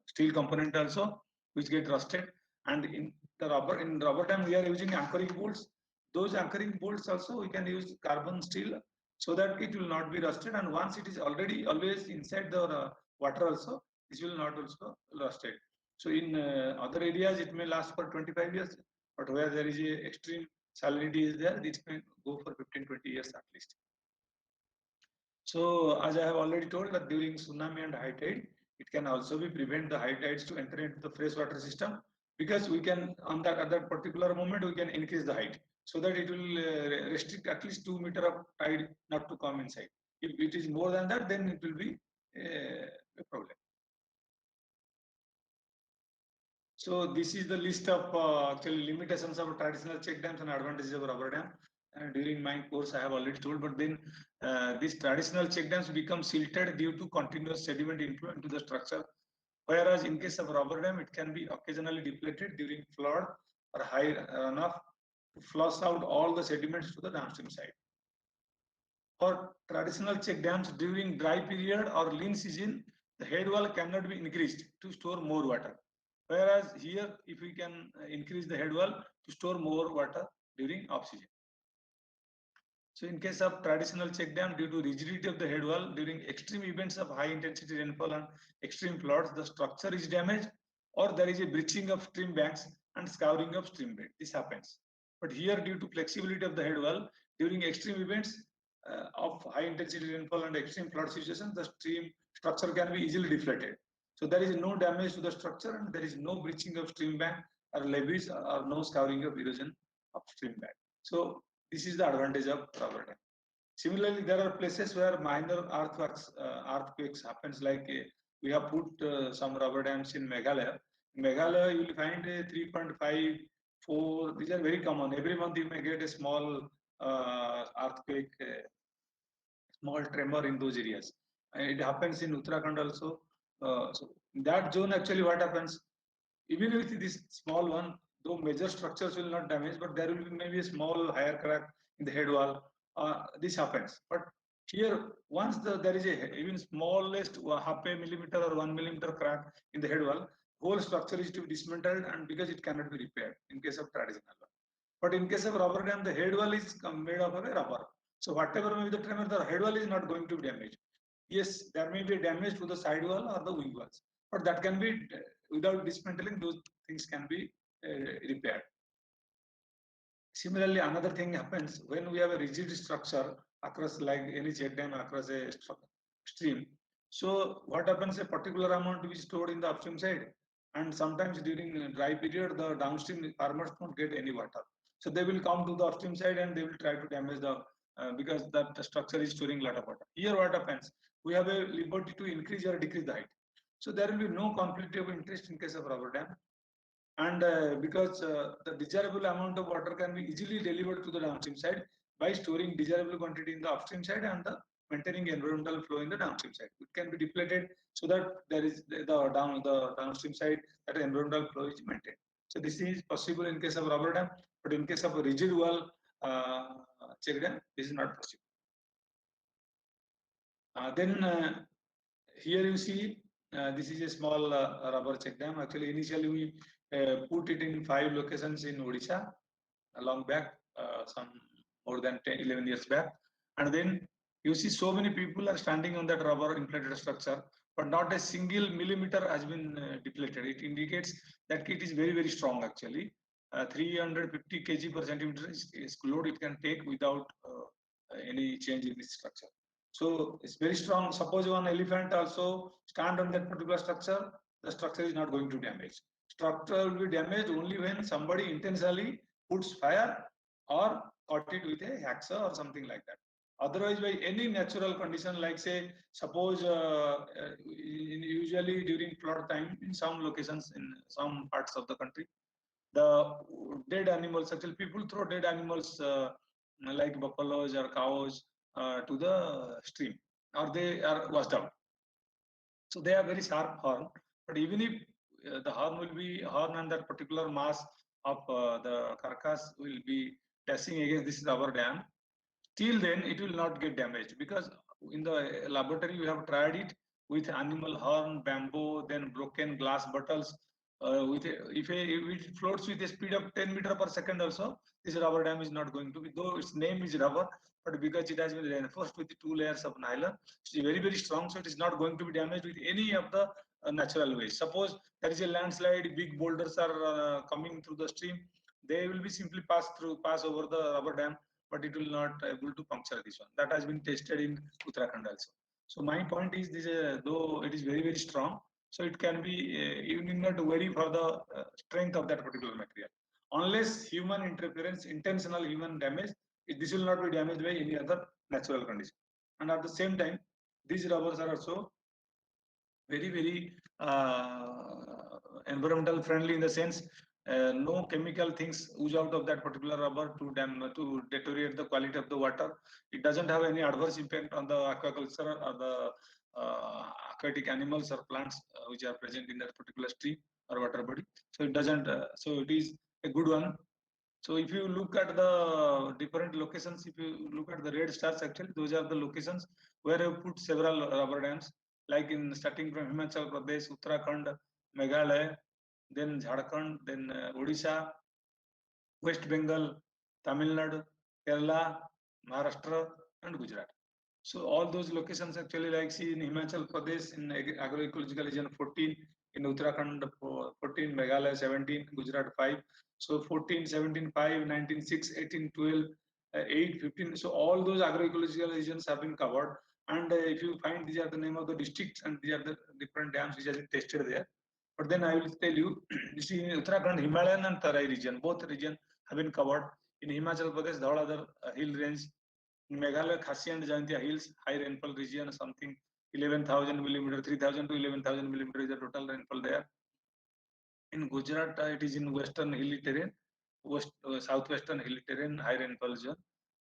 steel component also which get rusted. And in rubber dam we are using anchoring bolts. Those anchoring bolts also we can use carbon steel so that it will not be rusted, and once it is already always inside the water also, this will not also rusted. So in other areas it may last for 25 years, but where there is a extreme salinity is there, it may go for 15-20 years at least. So as I have already told that during tsunami and high tide, it can also be prevent the high tides to enter into the freshwater system, because we can on that at that particular moment we can increase the height so that it will restrict at least 2 meter of tide not to come inside. If it is more than that, then it will be a problem. So this is the list of actually limitations of traditional check dams and advantages of rubber dam. During my course, I have already told, but then these traditional check dams become silted due to continuous sediment inflow into the structure. Whereas in case of rubber dam, it can be occasionally depleted during flood or high runoff to flush out all the sediments to the downstream side. For traditional check dams during dry period or lean season, the head wall cannot be increased to store more water. Whereas here, if we can increase the head wall to store more water during off season. So in case of traditional check dam, due to rigidity of the head wall during extreme events of high intensity rainfall and extreme floods, the structure is damaged or there is a breaching of stream banks and scouring of stream bed. This happens. But here, due to flexibility of the head wall during extreme events of high intensity rainfall and extreme flood situations, the stream structure can be easily deflated. So there is no damage to the structure and there is no breaching of stream bank or levees or no scouring of erosion of stream bank. So this is the advantage of rubber dam. Similarly, there are places where minor earthquakes happens. Like we have put some rubber dams in Meghalaya. In Meghalaya, you will find a 3.5, 4. These are very common. Every month you may get a small earthquake, small tremor in those areas. It happens in Uttarakhand also. So in that zone, actually, what happens? Even with this small one, though major structures will not damage, but there will be maybe a small higher crack in the head wall. This happens. But here, once there is a even smallest half a millimeter or 1 millimeter crack in the head wall, whole structure is to be dismantled, and because it cannot be repaired in case of traditional one. But in case of rubber dam, the head wall is made of a rubber. So whatever may be the tremor, the head wall is not going to be damaged. Yes, there may be damage to the side wall or the wing walls, but that can be without dismantling. Those things can be repaired. Similarly, another thing happens when we have a rigid structure across, like any check dam across a stream. So what happens? A particular amount is stored in the upstream side, and sometimes during dry period, the downstream farmers don't get any water. So they will come to the upstream side and they will try to damage the because that structure is storing a lot of water. Here, what happens? We have a liberty to increase or decrease the height. So there will be no conflict of interest in case of rubber dam. And because the desirable amount of water can be easily delivered to the downstream side by storing desirable quantity in the upstream side and maintaining environmental flow in the downstream side. It can be depleted so that there is the downstream side that environmental flow is maintained. So this is possible in case of rubber dam, but in case of a rigid wall check dam, this is not possible. Then here you see this is a small rubber check dam. Actually, initially we put it in 5 locations in Odisha, long back, some more than 10, 11 years back. And then you see so many people are standing on that rubber inflated structure, but not a single millimeter has been depleted. It indicates that it is very, very strong actually. 350 kg per centimeter is load it can take without any change in this structure. So it's very strong. Suppose one elephant also stand on that particular structure, the structure is not going to damage. Structure will be damaged only when somebody intentionally puts fire or caught it with a hacksaw or something like that. Otherwise, by any natural condition, like say, suppose usually during flood time in some locations in some parts of the country, the dead animals, actually people throw dead animals like buffaloes or cows to the stream, or they are washed out. So they have very sharp horn, but even if the horn will be horn and that particular mass of the carcass will be dashing against this rubber dam, till then it will not get damaged, because in the laboratory we have tried it with animal horn, bamboo, then broken glass bottles. If it floats with a speed of 10 meter per second also, this rubber dam is not going to be, though its name is rubber, but because it has been reinforced with 2 layers of nylon, it is very, very strong, so it is not going to be damaged with any of the natural ways. Suppose there is a landslide, big boulders are coming through the stream, they will be simply pass over the rubber dam, but it will not able to puncture this one. That has been tested in Uttarakhand also. So my point is this: though it is very, very strong, So it can be, you need not worry for the strength of that particular material. Unless human interference, intentional human damage, this will not be damaged by any other natural condition. And at the same time, these rubbers are also very environmental friendly, in the sense no chemical things ooze out of that particular rubber to deteriorate the quality of the water. It doesn't have any adverse impact on the aquaculture or the aquatic animals or plants which are present in that particular stream or water body. So it doesn't. So it is a good one. So if you look at the different locations, if you look at the red stars, actually those are the locations where I put several rubber dams, like in starting from Himachal Pradesh, Uttarakhand, Meghalaya, then Jharkhand, then Odisha, West Bengal, Tamil Nadu, Kerala, Maharashtra, and Gujarat. So all those locations actually, like see in Himachal Pradesh in agroecological region 14, in Uttarakhand 14, Meghalaya 17, Gujarat 5. So 14, 17, 5, 19, 6, 18, 12, 8, 15. So all those agroecological regions have been covered. And if you find, these are the name of the districts and these are the different dams which have been tested there. But then I will tell you, you see in Uttarakhand, Himalayan and Tarai region, both region have been covered. In Himachal Pradesh, Dhauladhar hill range, in Meghalaya, Khasi and Jaintia hills, high rainfall region, something 11,000 millimeter, 3,000 to 11,000 millimeter is the total rainfall there. In Gujarat, it is in western hilly terrain, southwestern hilly terrain, high rainfall zone,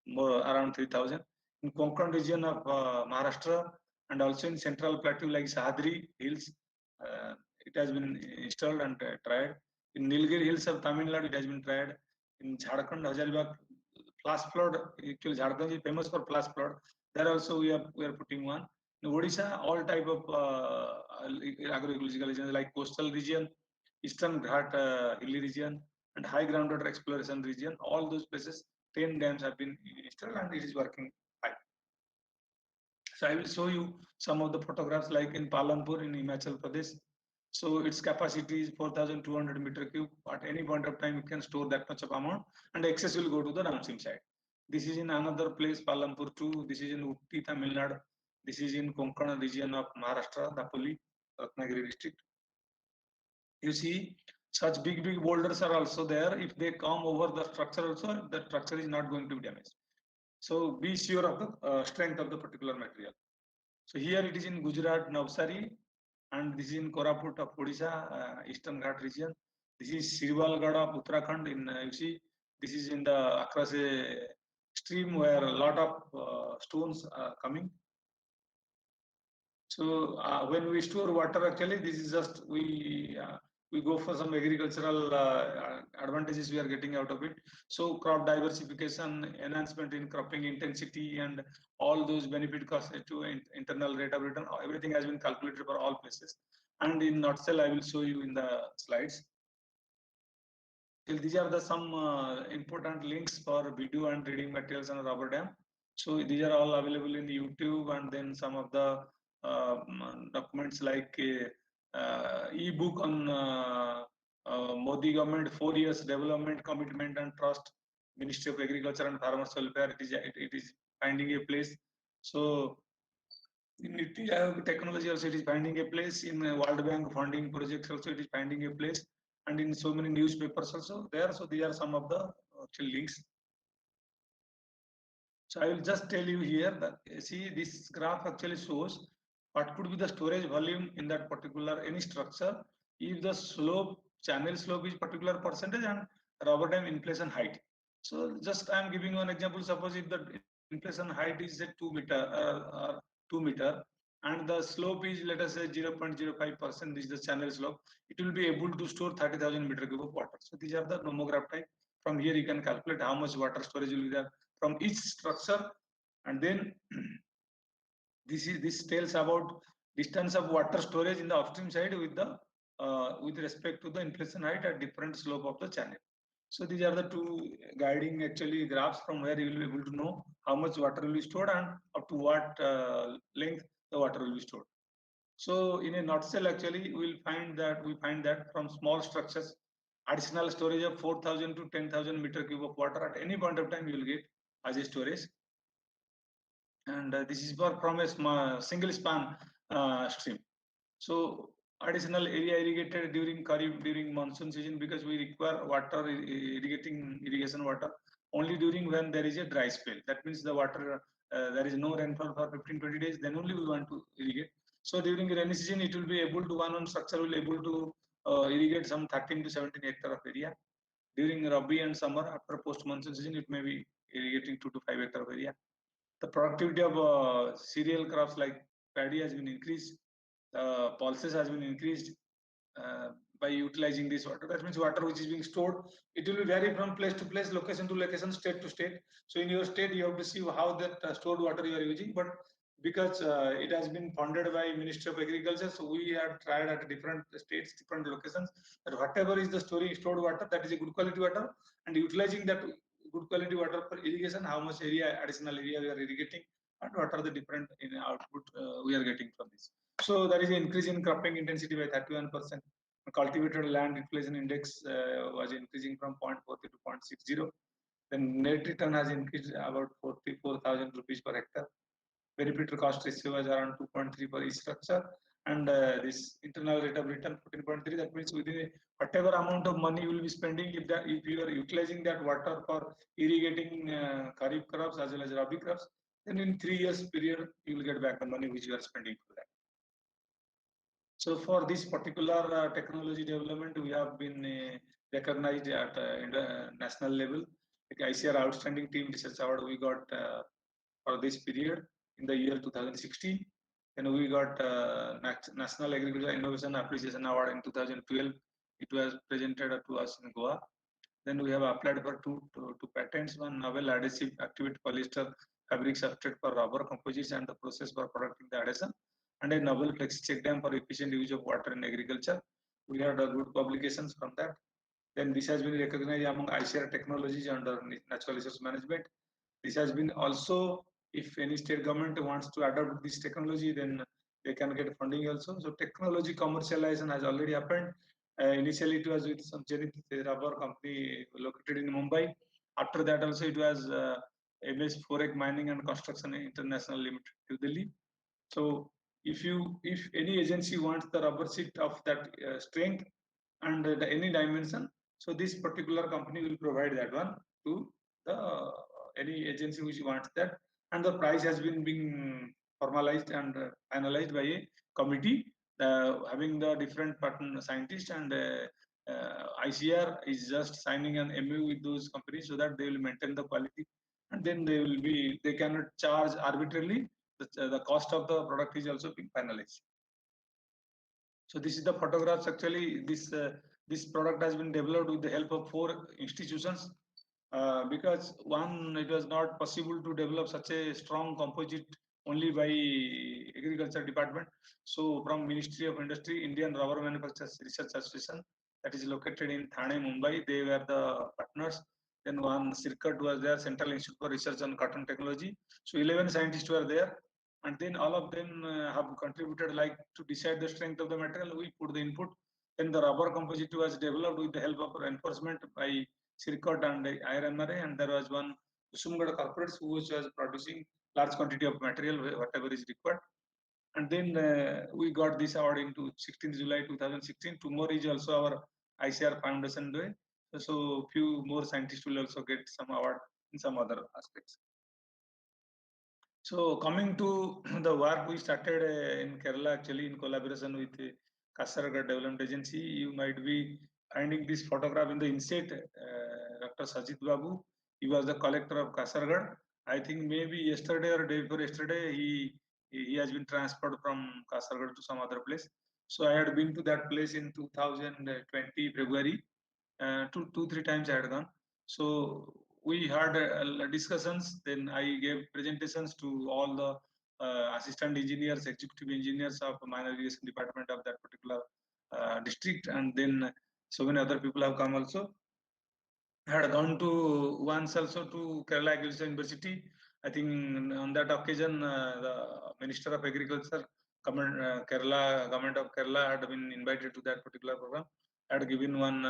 more around 3,000. In Konkan region of Maharashtra, and also in central plateau like Sahdri hills, it has been installed and tried. In Nilgiri hills of Tamil Nadu, it has been tried. In Jharkhand, Hazaribagh, flash flood, actually Jharkhand is famous for flash flood. There also we are putting one. In Odisha, all type of agroecological regions like coastal region, Eastern Ghat hilly region, and high groundwater exploration region, all those places, 10 dams have been installed and it is working fine. So I will show you some of the photographs, like in Palampur in Himachal Pradesh. So its capacity is 4,200 meter cube. At any point of time, you can store that much of amount, and excess will go to the downstream side. This is in another place, Palampur 2. This is in Utti, Tamil Nadu. This is in Konkan region of Maharashtra, Dapoli, Ratnagiri district. You see, such big boulders are also there. If they come over the structure also, the structure is not going to be damaged. So be sure of the strength of the particular material. So here it is in Gujarat, Navsari, and this is in Koraput of Odisha, Eastern Ghat region. This is Sirwalgarh of Uttarakhand. You see, this is in the across a stream where a lot of stones are coming. So when we store water, actually, this is just we go for some agricultural advantages we are getting out of it. So crop diversification, enhancement in cropping intensity, and all those benefit costs to internal rate of return, everything has been calculated for all places. And in nutshell, I will show you in the slides. These are the some important links for video and reading materials on rubber dam. So these are all available in YouTube, and then some of the documents like e-book on Modi government 4 years development commitment and trust, Ministry of Agriculture and Farmers Welfare. It is finding a place. So in Niti Aayog technology also it is finding a place. In World Bank funding projects also it is finding a place, and in so many newspapers also there. So these are some of the actual links. So I will just tell you here that see this graph actually shows what could be the storage volume in that particular any structure if the slope, channel slope is particular percentage and rubber dam inflation height. So just I am giving one example. Suppose if the inflation height is at 2 meter or 2 meter and the slope is, let us say, 0.05%, this is the channel slope, it will be able to store 30,000 meter cube of water. So these are the nomograph type. From here you can calculate how much water storage will be there from each structure, and then this tells about distance of water storage in the upstream side with the with respect to the inflation height at different slope of the channel. So these are the two guiding actually graphs from where you will be able to know how much water will be stored and up to what length the water will be stored. So in a nutshell, actually we find that from small structures, additional storage of 4,000 to 10,000 meter cube of water at any point of time you will get as a storage. And this is from a single span stream. So additional area irrigated during Kharif, during monsoon season, because we require water, irrigation water only during when there is a dry spell. That means the water, there is no rainfall for 15-20 days, then only we want to irrigate. So during rainy season, it will be able to, one structure will able to irrigate some 13 to 17 hectare of area. During Rabi and summer, after post monsoon season, it may be irrigating 2 to 5 hectare of area. The productivity of cereal crops like paddy has been increased, pulses has been increased uh, by utilizing this water. That means water which is being stored, it will vary from place to place, location to location, state to state. So in your state, you have to see how that stored water you are using. But because it has been funded by Ministry of Agriculture, so we have tried at different states, different locations, that whatever is the stored water, that is a good quality water, and utilizing that good quality water for irrigation, how much area, additional area we are irrigating, and what are the different output we are getting from this. So there is an increase in cropping intensity by 31%. Cultivated land utilization index was increasing from 0.40 to 0.60. Then net return has increased about 44,000 rupees per hectare. Benefit cost ratio was around 2.3 for each structure. And this internal rate of return 14.3. That means within whatever amount of money you will be spending, if you are utilizing that water for irrigating kharif crops as well as rabi crops, then in 3 years period you will get back the money which you are spending for that. So for this particular technology development, we have been recognized at national level. Like ICR Outstanding Team Research Award we got for this period in the year 2016. Then we got National Agricultural Innovation Appreciation Award in 2012. It was presented to us in Goa. Then we have applied for two patents: one novel adhesive activate polyester fabric substrate for rubber composites and the process for producing the adhesion, and a novel flexi check dam for efficient use of water in agriculture. We had good publications from that. Then this has been recognized among ICR technologies under natural resource management. This has been also, if any state government wants to adopt this technology, then they can get funding also. So technology commercialization has already happened. Initially, it was with some Zenith rubber company located in Mumbai. After that, also it was MS Forex Mining and Construction International Limited, New Delhi. So if any agency wants the rubber sheet of that strength and any dimension, so this particular company will provide that one to the any agency which wants that, and the price has been being formalized and analyzed by a committee having the different partner scientists, and ICR is just signing an MOU with those companies so that they will maintain the quality, and then they cannot charge arbitrarily. The cost of the product is also being finalized. So this is the photographs. Actually, this product has been developed with the help of 4 institutions. Because one, it was not possible to develop such a strong composite only by agriculture department. So from Ministry of Industry, Indian Rubber Manufacturers Research Association, that is located in Thane, Mumbai, they were the partners. Then one CIRCUT was there, Central Institute for Research on Cotton Technology. So 11 scientists were there, and then all of them have contributed, like to decide the strength of the material. We put the input. Then the rubber composite was developed with the help of reinforcement by CIRCUT and IRMRA, and there was one Kusumgad corporates who was producing large quantity of material, whatever is required. And then we got this award into 16th July 2016. Tomorrow is also our ICR Foundation Day. So few more scientists will also get some award in some other aspects. So coming to the work we started in Kerala, actually in collaboration with Kasaragod Development Agency, you might be finding this photograph in the inset. Dr. Sajid Babu, he was the collector of Kasaragod. I think maybe yesterday or day before yesterday, he has been transferred from Kasaragod to some other place. So I had been to that place in 2020 February. 2-3 times I had gone. So we had discussions. Then I gave presentations to all the assistant engineers, executive engineers of minor irrigation department of that particular district, and then so many other people have come also. I had gone to once also to Kerala Agricultural University. I think on that occasion, the Minister of Agriculture, Kerala government of Kerala had been invited to that particular program. I had given one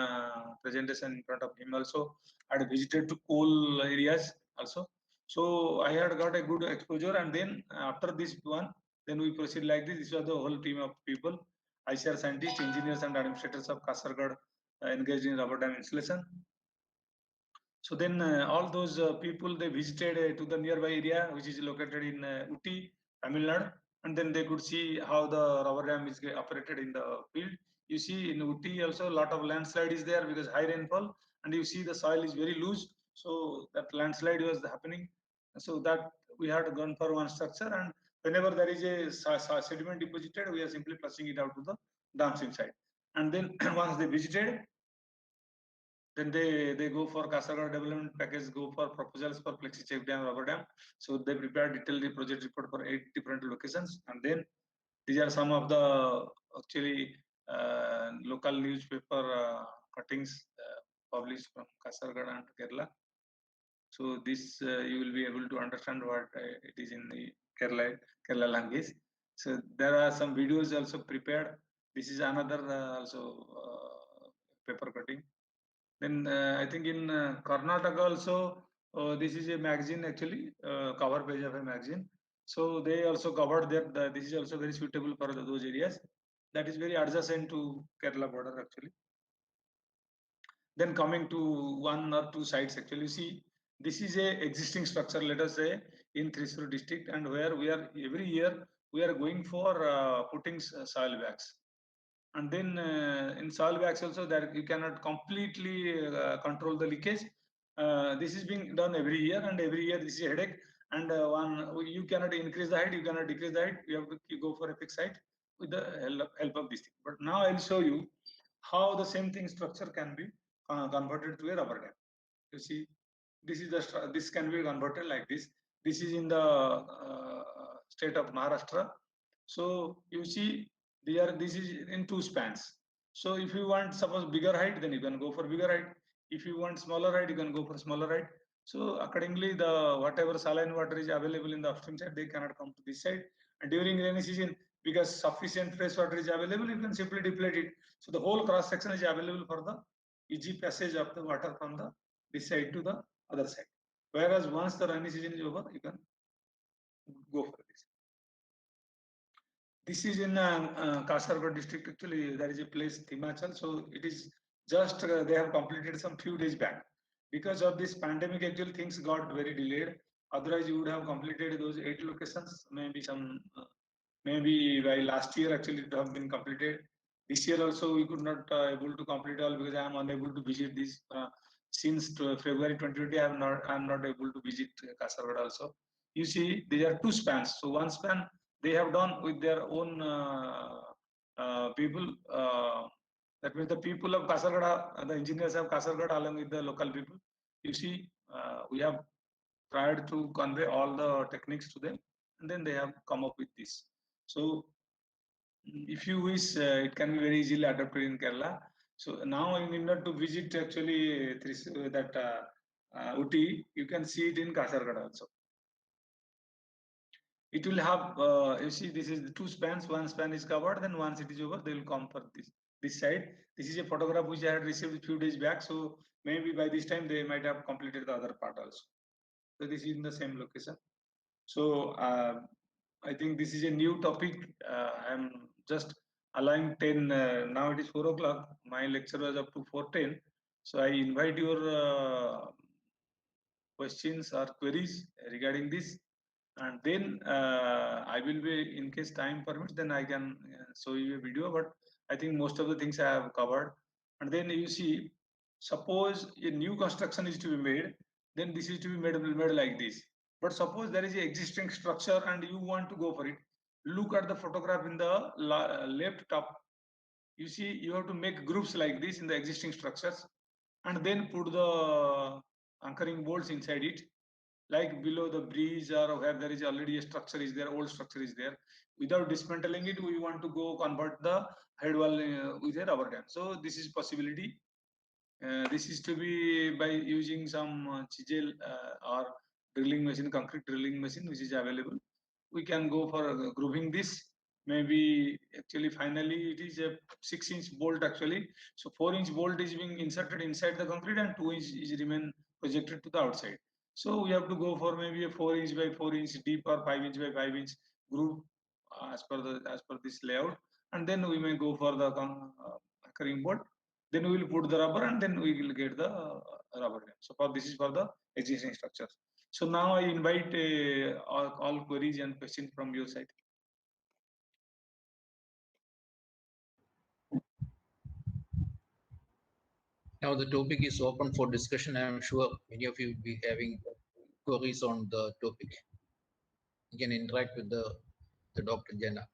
presentation in front of him also. I had visited to coal areas also. So I had got a good exposure, and then after this one, then we proceed like this. This was the whole team of people, ICR scientists, engineers, and administrators of Kasargod engaged in rubber dam installation. So then all those people, they visited to the nearby area, which is located in Uti, Tamil Nadu, and then they could see how the rubber dam is operated in the field. You see in Uti also a lot of landslide is there because high rainfall, and you see the soil is very loose. So that landslide was happening. So that we had gone for one structure, and whenever there is a sediment deposited, we are simply flushing it out to the dams inside. And then once they visited, then they go for Kasaragod development package, go for proposals for Plexi check dam, rubber dam. So they prepare detailed project report for 8 different locations, and then these are some of the actually local newspaper cuttings published from Kasaragod and Kerala. So this you will be able to understand what it is in the Kerala language. So there are some videos also prepared. This is another also paper cutting. Then I think in Karnataka also, this is a magazine actually, cover page of a magazine. So they also covered that this is also very suitable for those areas. That is very adjacent to Kerala border actually. Then coming to one or two sites actually, see, this is a existing structure, let us say in Thrissur district, and where we are every year we are going for putting soil bags. And then in soil bags also that you cannot completely control the leakage. This is being done every year, and every year this is a headache. And you cannot increase the height, you cannot decrease the height. You have to go for a fixed height with the help of this thing. But now I'll show you how the same thing structure can be converted to a rubber dam. You see, this is this can be converted like this. This is in the state of Maharashtra. So you see, this is in two spans. So if you want suppose bigger height, then you can go for bigger height. If you want smaller height, you can go for smaller height. So accordingly, the whatever saline water is available in the upstream side, they cannot come to this side. And during rainy season, because sufficient fresh water is available, you can simply deplete it. So the whole cross section is available for the easy passage of the water from the this side to the other side. Whereas once the rainy season is over, you can go for this. This is in Kasaragod district. Actually, there is a place Himachal. So it is just they have completed some few days back. Because of this pandemic, actually things got very delayed. Otherwise, you would have completed those 8 locations. Maybe some, maybe by last year actually it have been completed. This year also we could not able to complete all because I am unable to visit this since February 2020. I am not able to visit Kasaragod also. You see, these are 2 spans. So one span they have done with their own people. That means the people of Kasaragod, the engineers of Kasaragod along with the local people. You see, we have tried to convey all the techniques to them, and then they have come up with this. So if you wish, it can be very easily adopted in Kerala. So now I need not to visit actually that Uti. You can see it in Kasaragod also. It will have, you see, this is the 2 spans. One span is covered. Then once it is over, they will come for this side. This is a photograph which I had received a few days back. So maybe by this time they might have completed the other part also. So this is in the same location. So I think this is a new topic. I am just allowing 10. Now it is 4 o'clock. My lecture was up to 4:10. So I invite your questions or queries regarding this. And then I will be, in case time permits, then I can show you a video. But I think most of the things I have covered. And then you see, suppose a new construction is to be made, then this is to be made like this. But suppose there is an existing structure and you want to go for it. Look at the photograph in the left top. You see, you have to make groups like this in the existing structures, and then put the anchoring bolts inside it, like below the bridge or where there is already a structure is there, old structure is there. Without dismantling it, we want to go convert the head wall with a rubber dam. So this is possibility. This is to be by using some chisel or drilling machine, concrete drilling machine, which is available. We can go for grooving this. Maybe actually finally it is a 6-inch bolt actually. So 4-inch bolt is being inserted inside the concrete and 2-inch is remain projected to the outside. So we have to go for maybe a 4-inch by 4-inch deep or 5-inch by 5-inch groove as per this layout. and then we may go for the anchoring bolt. Then we will put the rubber, and then we will get the rubber dam. So this is for the existing structures. So now I invite all queries and questions from your side. Now the topic is open for discussion. I am sure many of you will be having queries on the topic. You can interact with the Dr. Jana.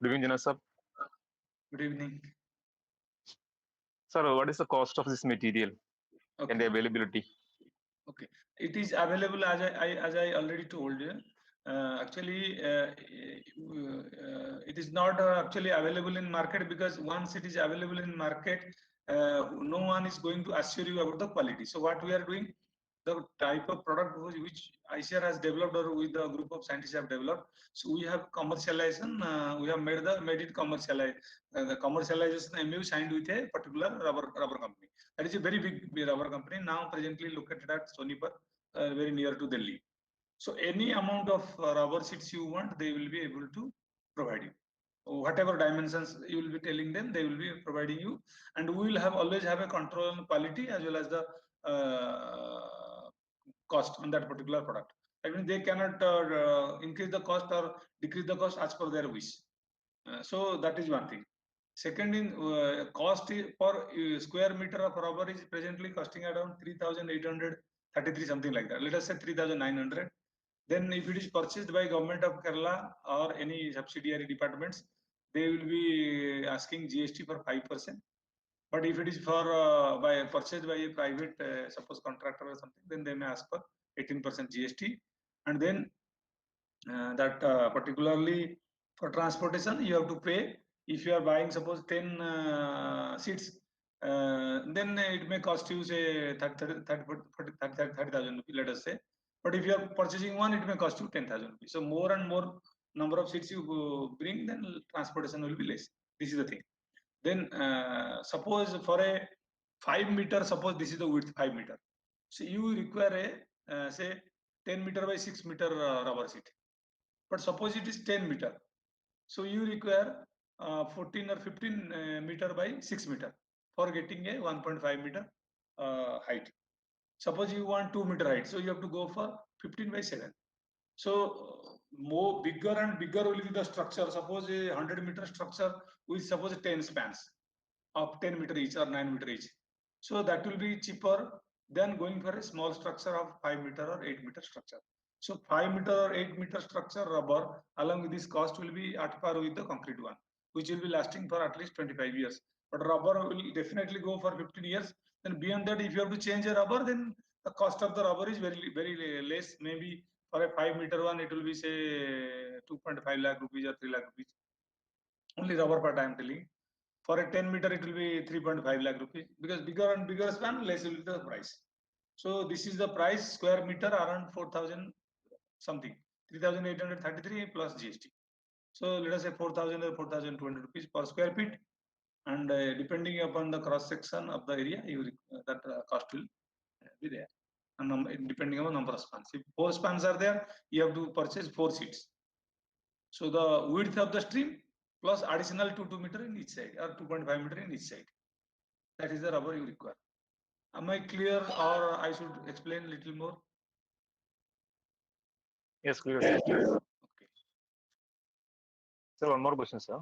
Good evening, Jana sir. Good evening. Sir, what is the cost of this material and the availability? Okay, it is available as I already told you. Actually, it is not actually available in market, because once it is available in market, no one is going to assure you about the quality. So what we are doing, the type of product which ICR has developed, or with a group of scientists have developed. So we have commercialization. We have made it commercialized. The commercialization MOU signed with a particular rubber company. That is a very big rubber company, now presently located at Sonipat, very near to Delhi. So any amount of rubber sheets you want, they will be able to provide you. Whatever dimensions you will be telling them, they will be providing you, and we will always have a control on quality as well as the cost on that particular product. I mean, they cannot increase the cost or decrease the cost as per their wish. So that is one thing. Second, in cost per square meter of rubber is presently costing around 3,833, something like that. Let us say 3,900. Then if it is purchased by government of Kerala or any subsidiary departments, they will be asking GST for 5%. But if it is for purchased by a private, suppose contractor or something, then they may ask for 18% GST. And then that particularly for transportation, you have to pay. If you are buying, suppose 10 seats, then it may cost you say 30,000 rupees, let us say. But if you are purchasing one, it may cost you 10,000 rupees. So more and more number of seats you bring, then transportation will be less. This is the thing. Then suppose for a 5 meter, suppose this is the width 5 meter. So you require a say 10 meter by 6 meter rubber sheet. But suppose it is 10 meter. So you require 14 or 15 meter by 6 meter for getting a 1.5 meter height. Suppose you want 2 meter height, so you have to go for 15 by 7. So more bigger and bigger will be the structure. Suppose a 100 meter structure with suppose 10 spans of 10 meter each or 9 meter each. So that will be cheaper than going for a small structure of 5 meter or 8 meter structure. So 5 meter or 8 meter structure rubber along with this cost will be at par with the concrete one, which will be lasting for at least 25 years. But rubber will definitely go for 15 years. Then beyond that, if you have to change a rubber, then the cost of the rubber is very less. Maybe for a 5 meter one, it will be say 2.5 lakh rupees or 3 lakh rupees. Only rubber part I am telling. For a 10 meter, it will be 3.5 lakh rupees, because bigger and bigger span, less will be the price. So this is the price square meter around 4,000 something, 3,833 plus GST. So let us say 4,000 or 4,200 rupees per square feet, and depending upon the cross section of the area, that cost will be there. And depending on the number of spans. If 4 spans are there, you have to purchase 4 seats. So the width of the stream plus additional 2 meter in each side or 2.5 meter in each side. That is the rubber you require. Am I clear, or I should explain a little more? Yes, clear. Okay. Sir, one more question, sir.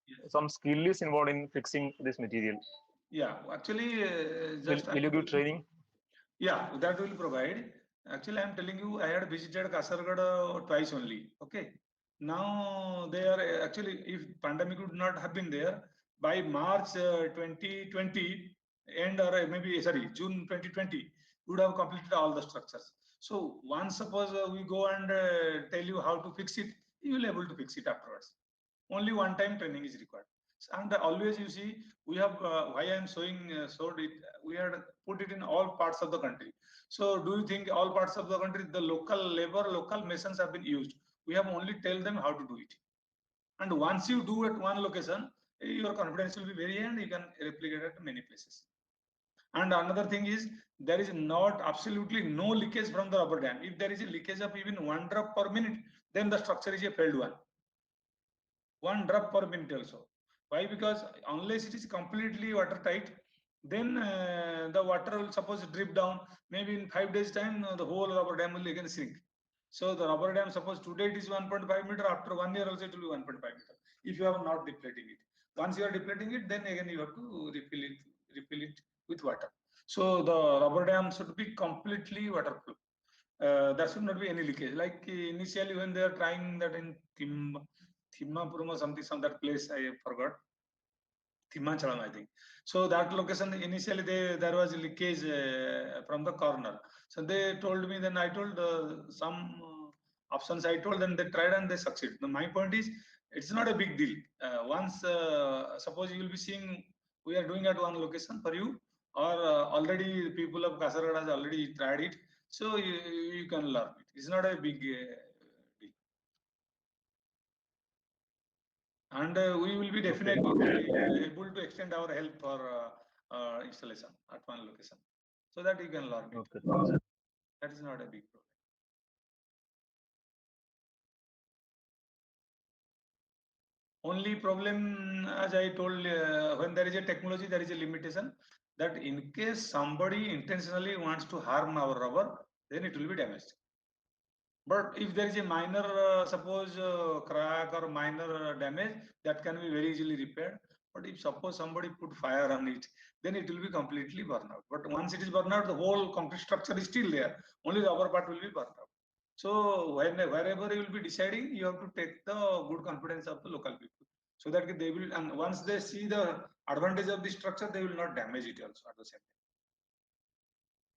Yes. Some skill is involved in fixing this material. Yeah, actually, will you give training? Yeah, that will provide. Actually, I am telling you, I had visited Kasaragod twice only. Okay. Now they are actually, if pandemic would not have been there, by March 2020 end, or maybe sorry, June 2020, would have completed all the structures. So once suppose we go and tell you how to fix it, you will be able to fix it afterwards. Only one time training is required. And always you see, we have why I am showing showed it. We had put it in all parts of the country. So do you think all parts of the country, the local labor, local masons have been used? We have only tell them how to do it. And once you do at one location, your confidence will be very high and you can replicate at many places. And another thing is, there is not absolutely no leakage from the rubber dam. If there is a leakage of even 1 drop per minute, then the structure is a failed one. 1 drop per minute also. Why? Because unless it is completely watertight, then the water will suppose drip down. Maybe in 5 days time, the whole rubber dam will again shrink. So the rubber dam, suppose today it is 1.5 meter, after 1 year also it will be 1.5 meter. If you are not depleting it, once you are depleting it, then again you have to refill it with water. So the rubber dam should be completely waterproof. There should not be any leakage. Like initially when they are trying that in Thimapuram or something, some that place I forgot. Thimachalam, I think. So that location initially there was leakage from the corner. So they told me, then I told some options I told them, they tried and they succeed. Now, my point is, it's not a big deal. Once suppose you will be seeing we are doing at one location for you, or already people of Kasaragod has already tried it, so you can learn it. It's not a big deal. And we will be definitely able to extend our help for installation at one location, so that you can learn it. Okay. That is not a big problem. Only problem, as I told, when there is a technology, there is a limitation, that in case somebody intentionally wants to harm our rubber, then it will be damaged. But if there is a minor, suppose crack or minor damage, that can be very easily repaired. But if suppose somebody put fire on it, then it will be completely burned out. But once it is burned out, the whole concrete structure is still there. Only the upper part will be burned out. So wherever you will be deciding, you have to take the good confidence of the local people, so that they will, and once they see the advantage of the structure, they will not damage it also at the same time.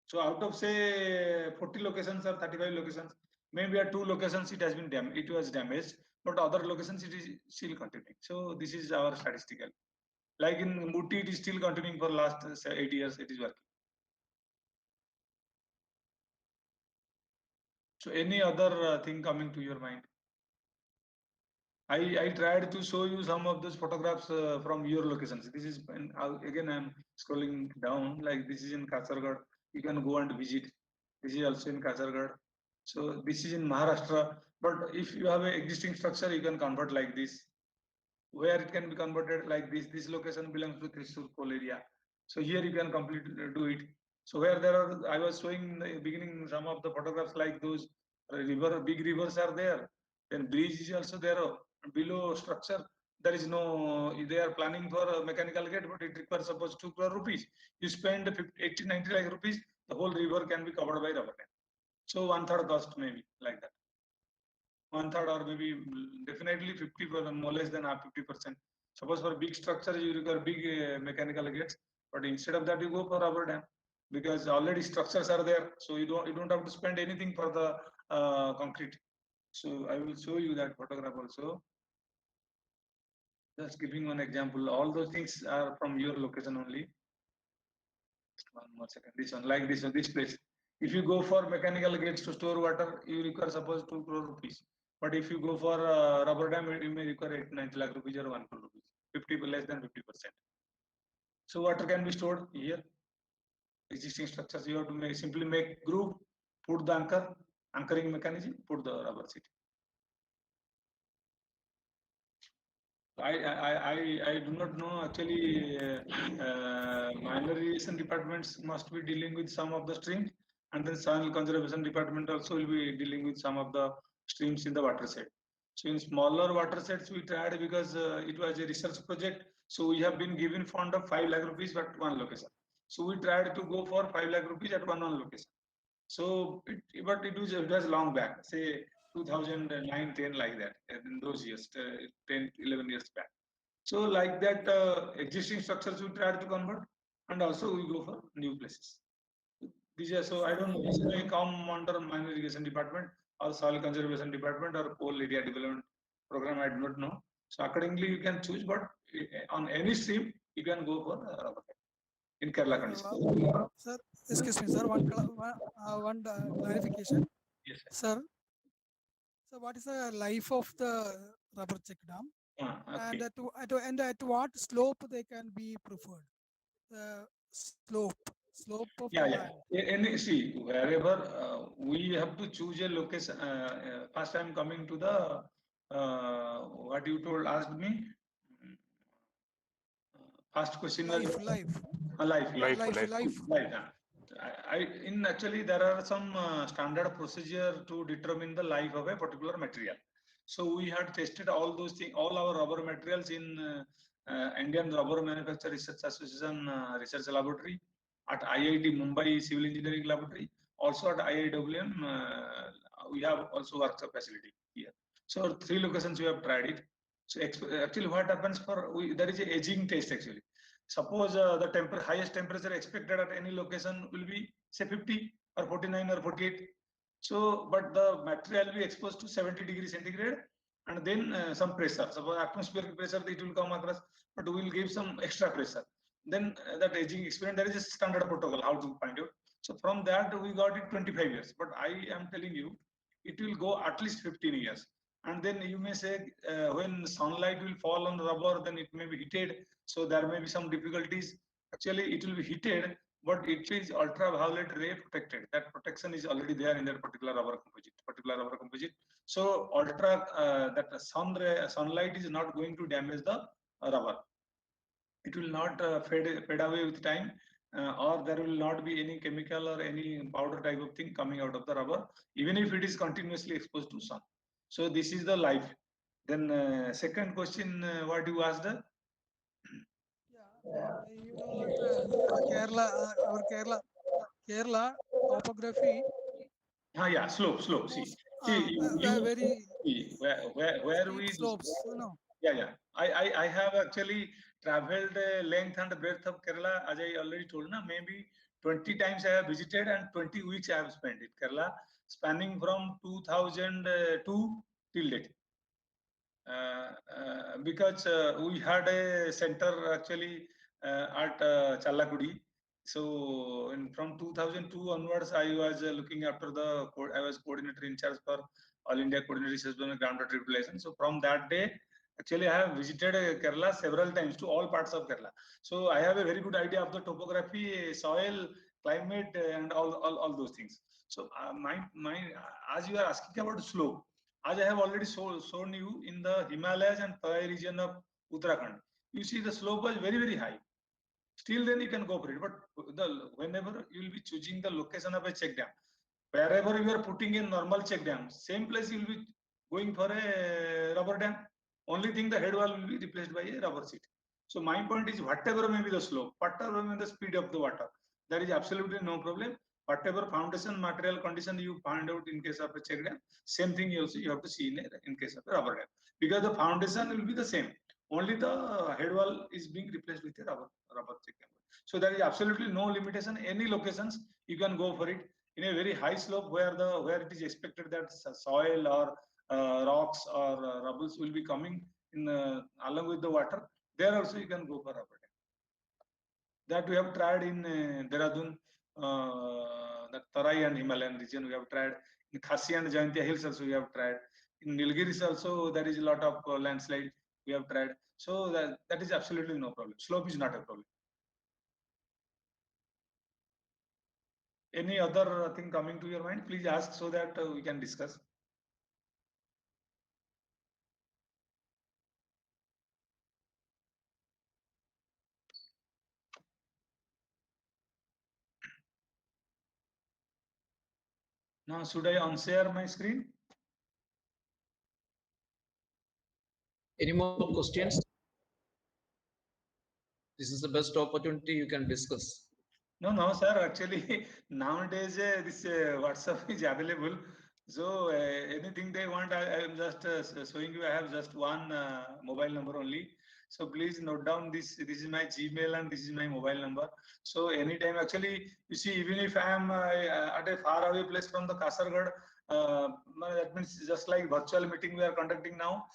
So out of say 40 locations or 35 locations, maybe at 2 locations it has been it was damaged, but other locations it is still continuing. So this is our statistical. Like in Muti, it is still continuing for last 8 years. It is working. So any other thing coming to your mind? I tried to show you some of those photographs from your locations. This is again I'm scrolling down. Like this is in Kasaragod. You can go and visit. This is also in Kasaragod. So this is in Maharashtra. But if you have an existing structure, you can convert like this. Where it can be converted like this. This location belongs to Thrissur coal area. So here you can completely do it. So where there are, I was showing in the beginning some of the photographs like those big rivers are there. Then bridge is also there. Below structure, there is no, they are planning for a mechanical gate, but it requires suppose 2 crore rupees. You spend 80, 90 lakh rupees, the whole river can be covered by rubber dam. So 1/3 cost maybe like that. 1/3 or maybe definitely 50%, more less than 50%. Suppose for big structure, you require big mechanical gates, but instead of that, you go for rubber dam because already structures are there. So you don't have to spend anything for the concrete. So I will show you that photograph also. Just giving one example. All those things are from your location only. One more second. This one, like this one, this place. If you go for mechanical gates to store water, you require suppose 2 crore rupees. But if you go for rubber dam, you may require 90 lakh rupees or 1 crore rupees. 50 less than 50%. So water can be stored here. Existing structures, you have to simply make groove, put the anchoring mechanism, put the rubber sheet. I do not know actually. Minor irrigation departments must be dealing with some of the streams, and then soil conservation department also will be dealing with some of the streams in the watershed. So in smaller watersheds we tried because it was a research project. So we have been given fund of 5 lakh rupees at one location. So we tried to go for 5 lakh rupees at one location. So but it was long back, say 2009, 10 like that, in those years, 10, 11 years back. So like that, existing structures we try to convert, and also we go for new places. These are, so I don't know, this may come under minor irrigation department or soil conservation department or coal area development program, I do not know. So accordingly you can choose, but on any stream you can go for rubber in Kerala condition. Sir, excuse me, sir. One clarification. Yes, sir. So what is the life of the rubber check dam? And at what slope they can be preferred? Slope of the land. Any, see, wherever we have to choose a location. First, I'm coming to the what you asked me. First question was life. In actually there are some standard procedure to determine the life of a particular material. So we had tested all those things, all our rubber materials in Indian Rubber Manufacturer Research Association Research Laboratory, at IIT Mumbai Civil Engineering Laboratory, also at IIWM. We have also workshop facility here. So 3 locations we have tried it. So actually what happens there is a aging test actually. Suppose the highest temperature expected at any location will be say 50 or 49 or 48. So, but the material will be exposed to 70 degrees centigrade, and then some pressure. Suppose atmospheric pressure, it will come across, but we will give some extra pressure. Then that aging experiment, there is a standard protocol how to find out. So from that we got it 25 years. But I am telling you, it will go at least 15 years. And then you may say when sunlight will fall on the rubber, then it may be heated. So there may be some difficulties. Actually, it will be heated, but it is ultraviolet ray protected. That protection is already there in that particular rubber composite. So that sunlight is not going to damage the rubber. It will not fade away with time, or there will not be any chemical or any powder type of thing coming out of the rubber, even if it is continuously exposed to sun. So this is the life. Then second question, what you asked? You know that Kerala topography. Yeah, slope. See, where we slopes. No. Yeah. I have actually traveled length and breadth of Kerala, as I already told. Maybe 20 times I have visited and 20 weeks I have spent in Kerala, spanning from 2002 till date. Because we had a center actually at Challakudi. So from 2002 onwards, I was looking after I was coordinator in charge for All India Coordinator Research on Groundwater Utilization. So from that day, actually I have visited Kerala several times to all parts of Kerala. So I have a very good idea of the topography, soil, climate, and all those things. So as you are asking about slope, as I have already shown you in the Himalayas and Terai region of Uttarakhand, you see the slope was very, very high. Still then you can go for it. But whenever you will be choosing the location of a check dam, wherever you are putting in normal check dam, same place you will be going for a rubber dam. Only thing, the head wall will be replaced by a rubber sheet. So my point is, whatever may be the slope, whatever may be the speed of the water, there is absolutely no problem. Whatever foundation material condition you find out in case of a check dam, same thing also you have to see in case of a rubber dam, because the foundation will be the same. Only the head wall is being replaced with a rubber check dam. So there is absolutely no limitation. Any locations you can go for it in a very high slope where it is expected that soil or rocks or rubbles will be coming in along with the water. There also you can go for rubber dam. That we have tried in Dehradun, the Tarai and Himalayan region. We have tried in Khasi and Jayantia hills also. We have tried in Nilgiris also. There is a lot of landslide. We have tried. So that is absolutely no problem. Slope is not a problem. Any other thing coming to your mind? Please ask so that we can discuss. Now, should I unshare my screen? Any more questions? This is the best opportunity you can discuss. No, sir. Actually, nowadays this WhatsApp is available. So anything they want, I am just showing you. I have just one mobile number only. So please note down this. This is my Gmail and this is my mobile number. So anytime, actually, you see, even if I am at a far away place from the Kasaragod, that means just like virtual meeting we are conducting now.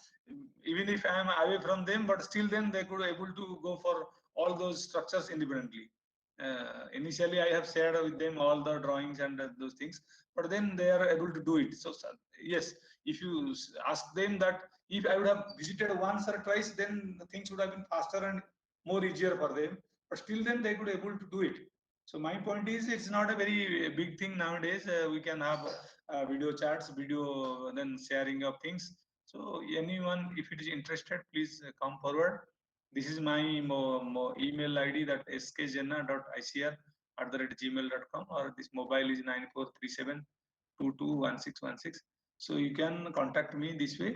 Even if I am away from them, but still then they could able to go for all those structures independently. Initially I have shared with them all the drawings and those things, but then they are able to do it. So yes, if you ask them that If I would have visited once or twice, then things would have been faster and more easier for them. But still, then they could able to do it. So my point is, it's not a very big thing nowadays. We can have video chats, video then sharing of things. So anyone, if it is interested, please come forward. This is my email ID, that skjenna.icr@gmail.com, or this mobile is 9437221616. So you can contact me this way.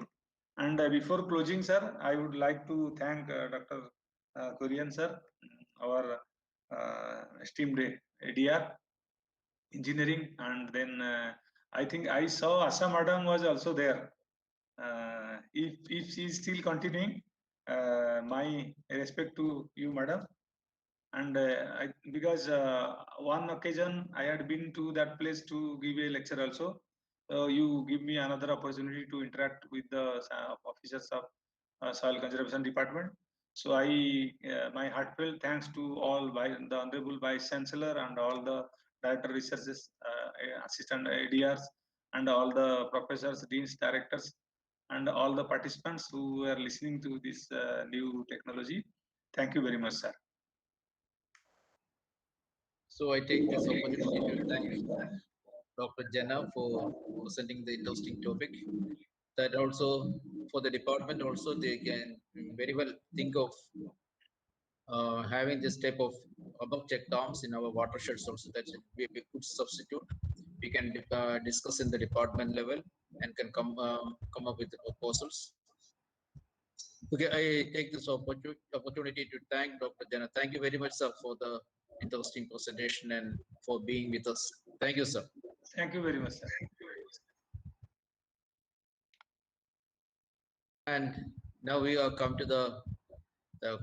And before closing, sir, I would like to thank Dr. Korean sir, our esteemed ADR engineering, and then I think I saw Asa madam was also there. If she is still continuing, my respect to you, madam. And because one occasion I had been to that place to give a lecture also, you give me another opportunity to interact with the officers of soil conservation department. So my heartfelt thanks to all the honorable vice chancellor and all the director researches, assistant ADRs, and all the professors, deans, directors, and all the participants who are listening to this new technology. Thank you very much, sir. So I take this opportunity to thank Dr. Jenna for presenting the interesting topic. That also for the department also they can very well think of having this type of above check dams in our watersheds also. That would be a good substitute. We can discuss in the department level and can come up with the proposals. Okay, I take this opportunity to thank Dr. Jenna. Thank you very much, sir, for the interesting presentation and for being with us. Thank you, sir. Thank you very much, sir. And now we are come to the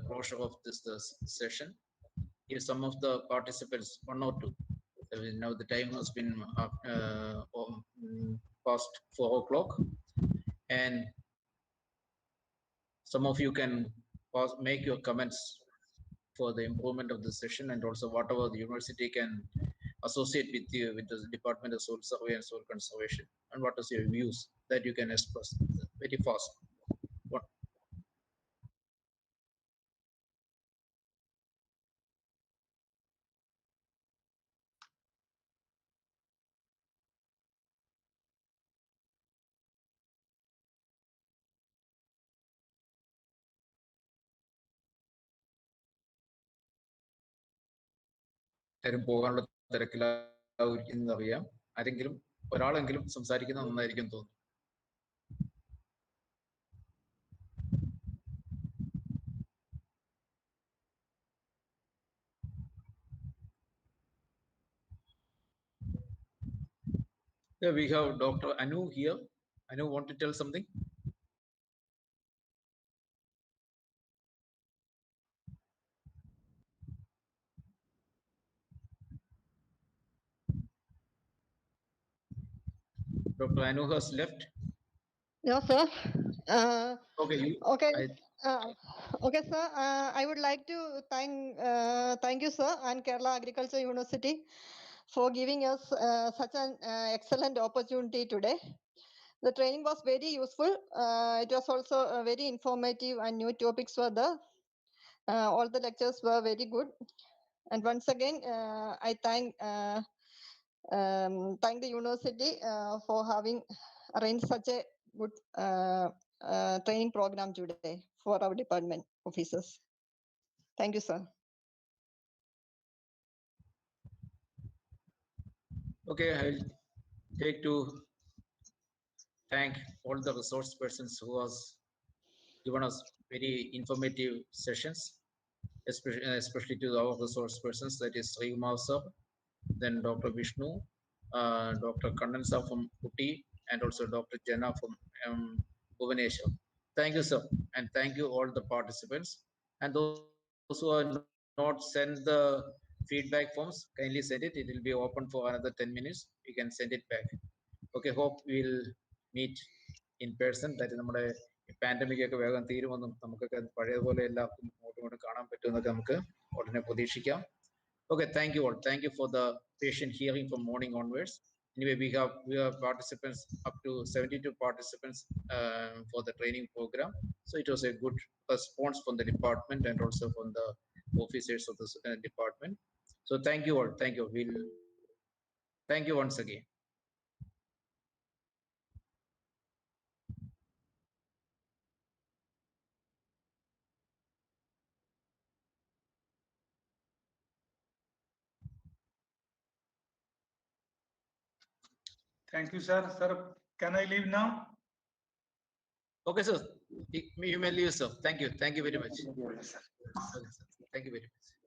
closure of this session. Here some of the participants, one or two. Now the time has been past 4 o'clock, and some of you can make your comments for the improvement of the session, and also whatever the university can associate with you with the Department of Soil Survey and Soil Conservation, and what is your views that you can express very fast. What? എല്ലാവരും പോകാനുള്ള തിരക്കിലായിരിക്കും അറിയാം. ആരെങ്കിലും ഒരാളെങ്കിലും സംസാരിക്കുന്നത് നന്നായിരിക്കും തോന്നുന്നു. Yeah, we have Dr. Anu here. Anu, want to tell something? Dr. Anu has left. No, sir. Okay. Okay. Okay, sir. I would like to thank you, sir, and Kerala Agriculture University for giving us such an excellent opportunity today. The training was very useful. It was also very informative, and new topics were there. All the lectures were very good. And once again, I thank the university for having arranged such a good training program today for our department officers. Thank you, sir. Okay, I'll take to thank all the resource persons who has given us very informative sessions, especially to our resource persons, that is Srikumar sir, then Dr. Vishnu, Dr. Kannan sir from Uti, and also Dr. Jenna from Bhubaneswar. Thank you, sir, and thank you all the participants. And those who are not sent the feedback forms, kindly send it. It will be open for another 10 minutes. You can send it back. Okay, hope we'll meet in person. That is നമ്മുടെ pandemic ഒക്കെ വേഗം തീരുമെന്നും നമുക്കൊക്കെ പഴയതുപോലെ എല്ലാവർക്കും അങ്ങോട്ടും കാണാൻ പറ്റുമെന്നൊക്കെ നമുക്ക് ഉടനെ പ്രതീക്ഷിക്കാം. Okay, thank you all. Thank you for the patient hearing from morning onwards. Anyway, we have participants up to 72 participants for the training program. So it was a good response from the department and also from the officers of the department. So thank you all. Thank you. Thank you once again. Thank you, sir. Sir, can I leave now? Okay, sir. You may leave, sir. Thank you. Thank you very much. Yes, sir. Okay, sir. Thank you very much.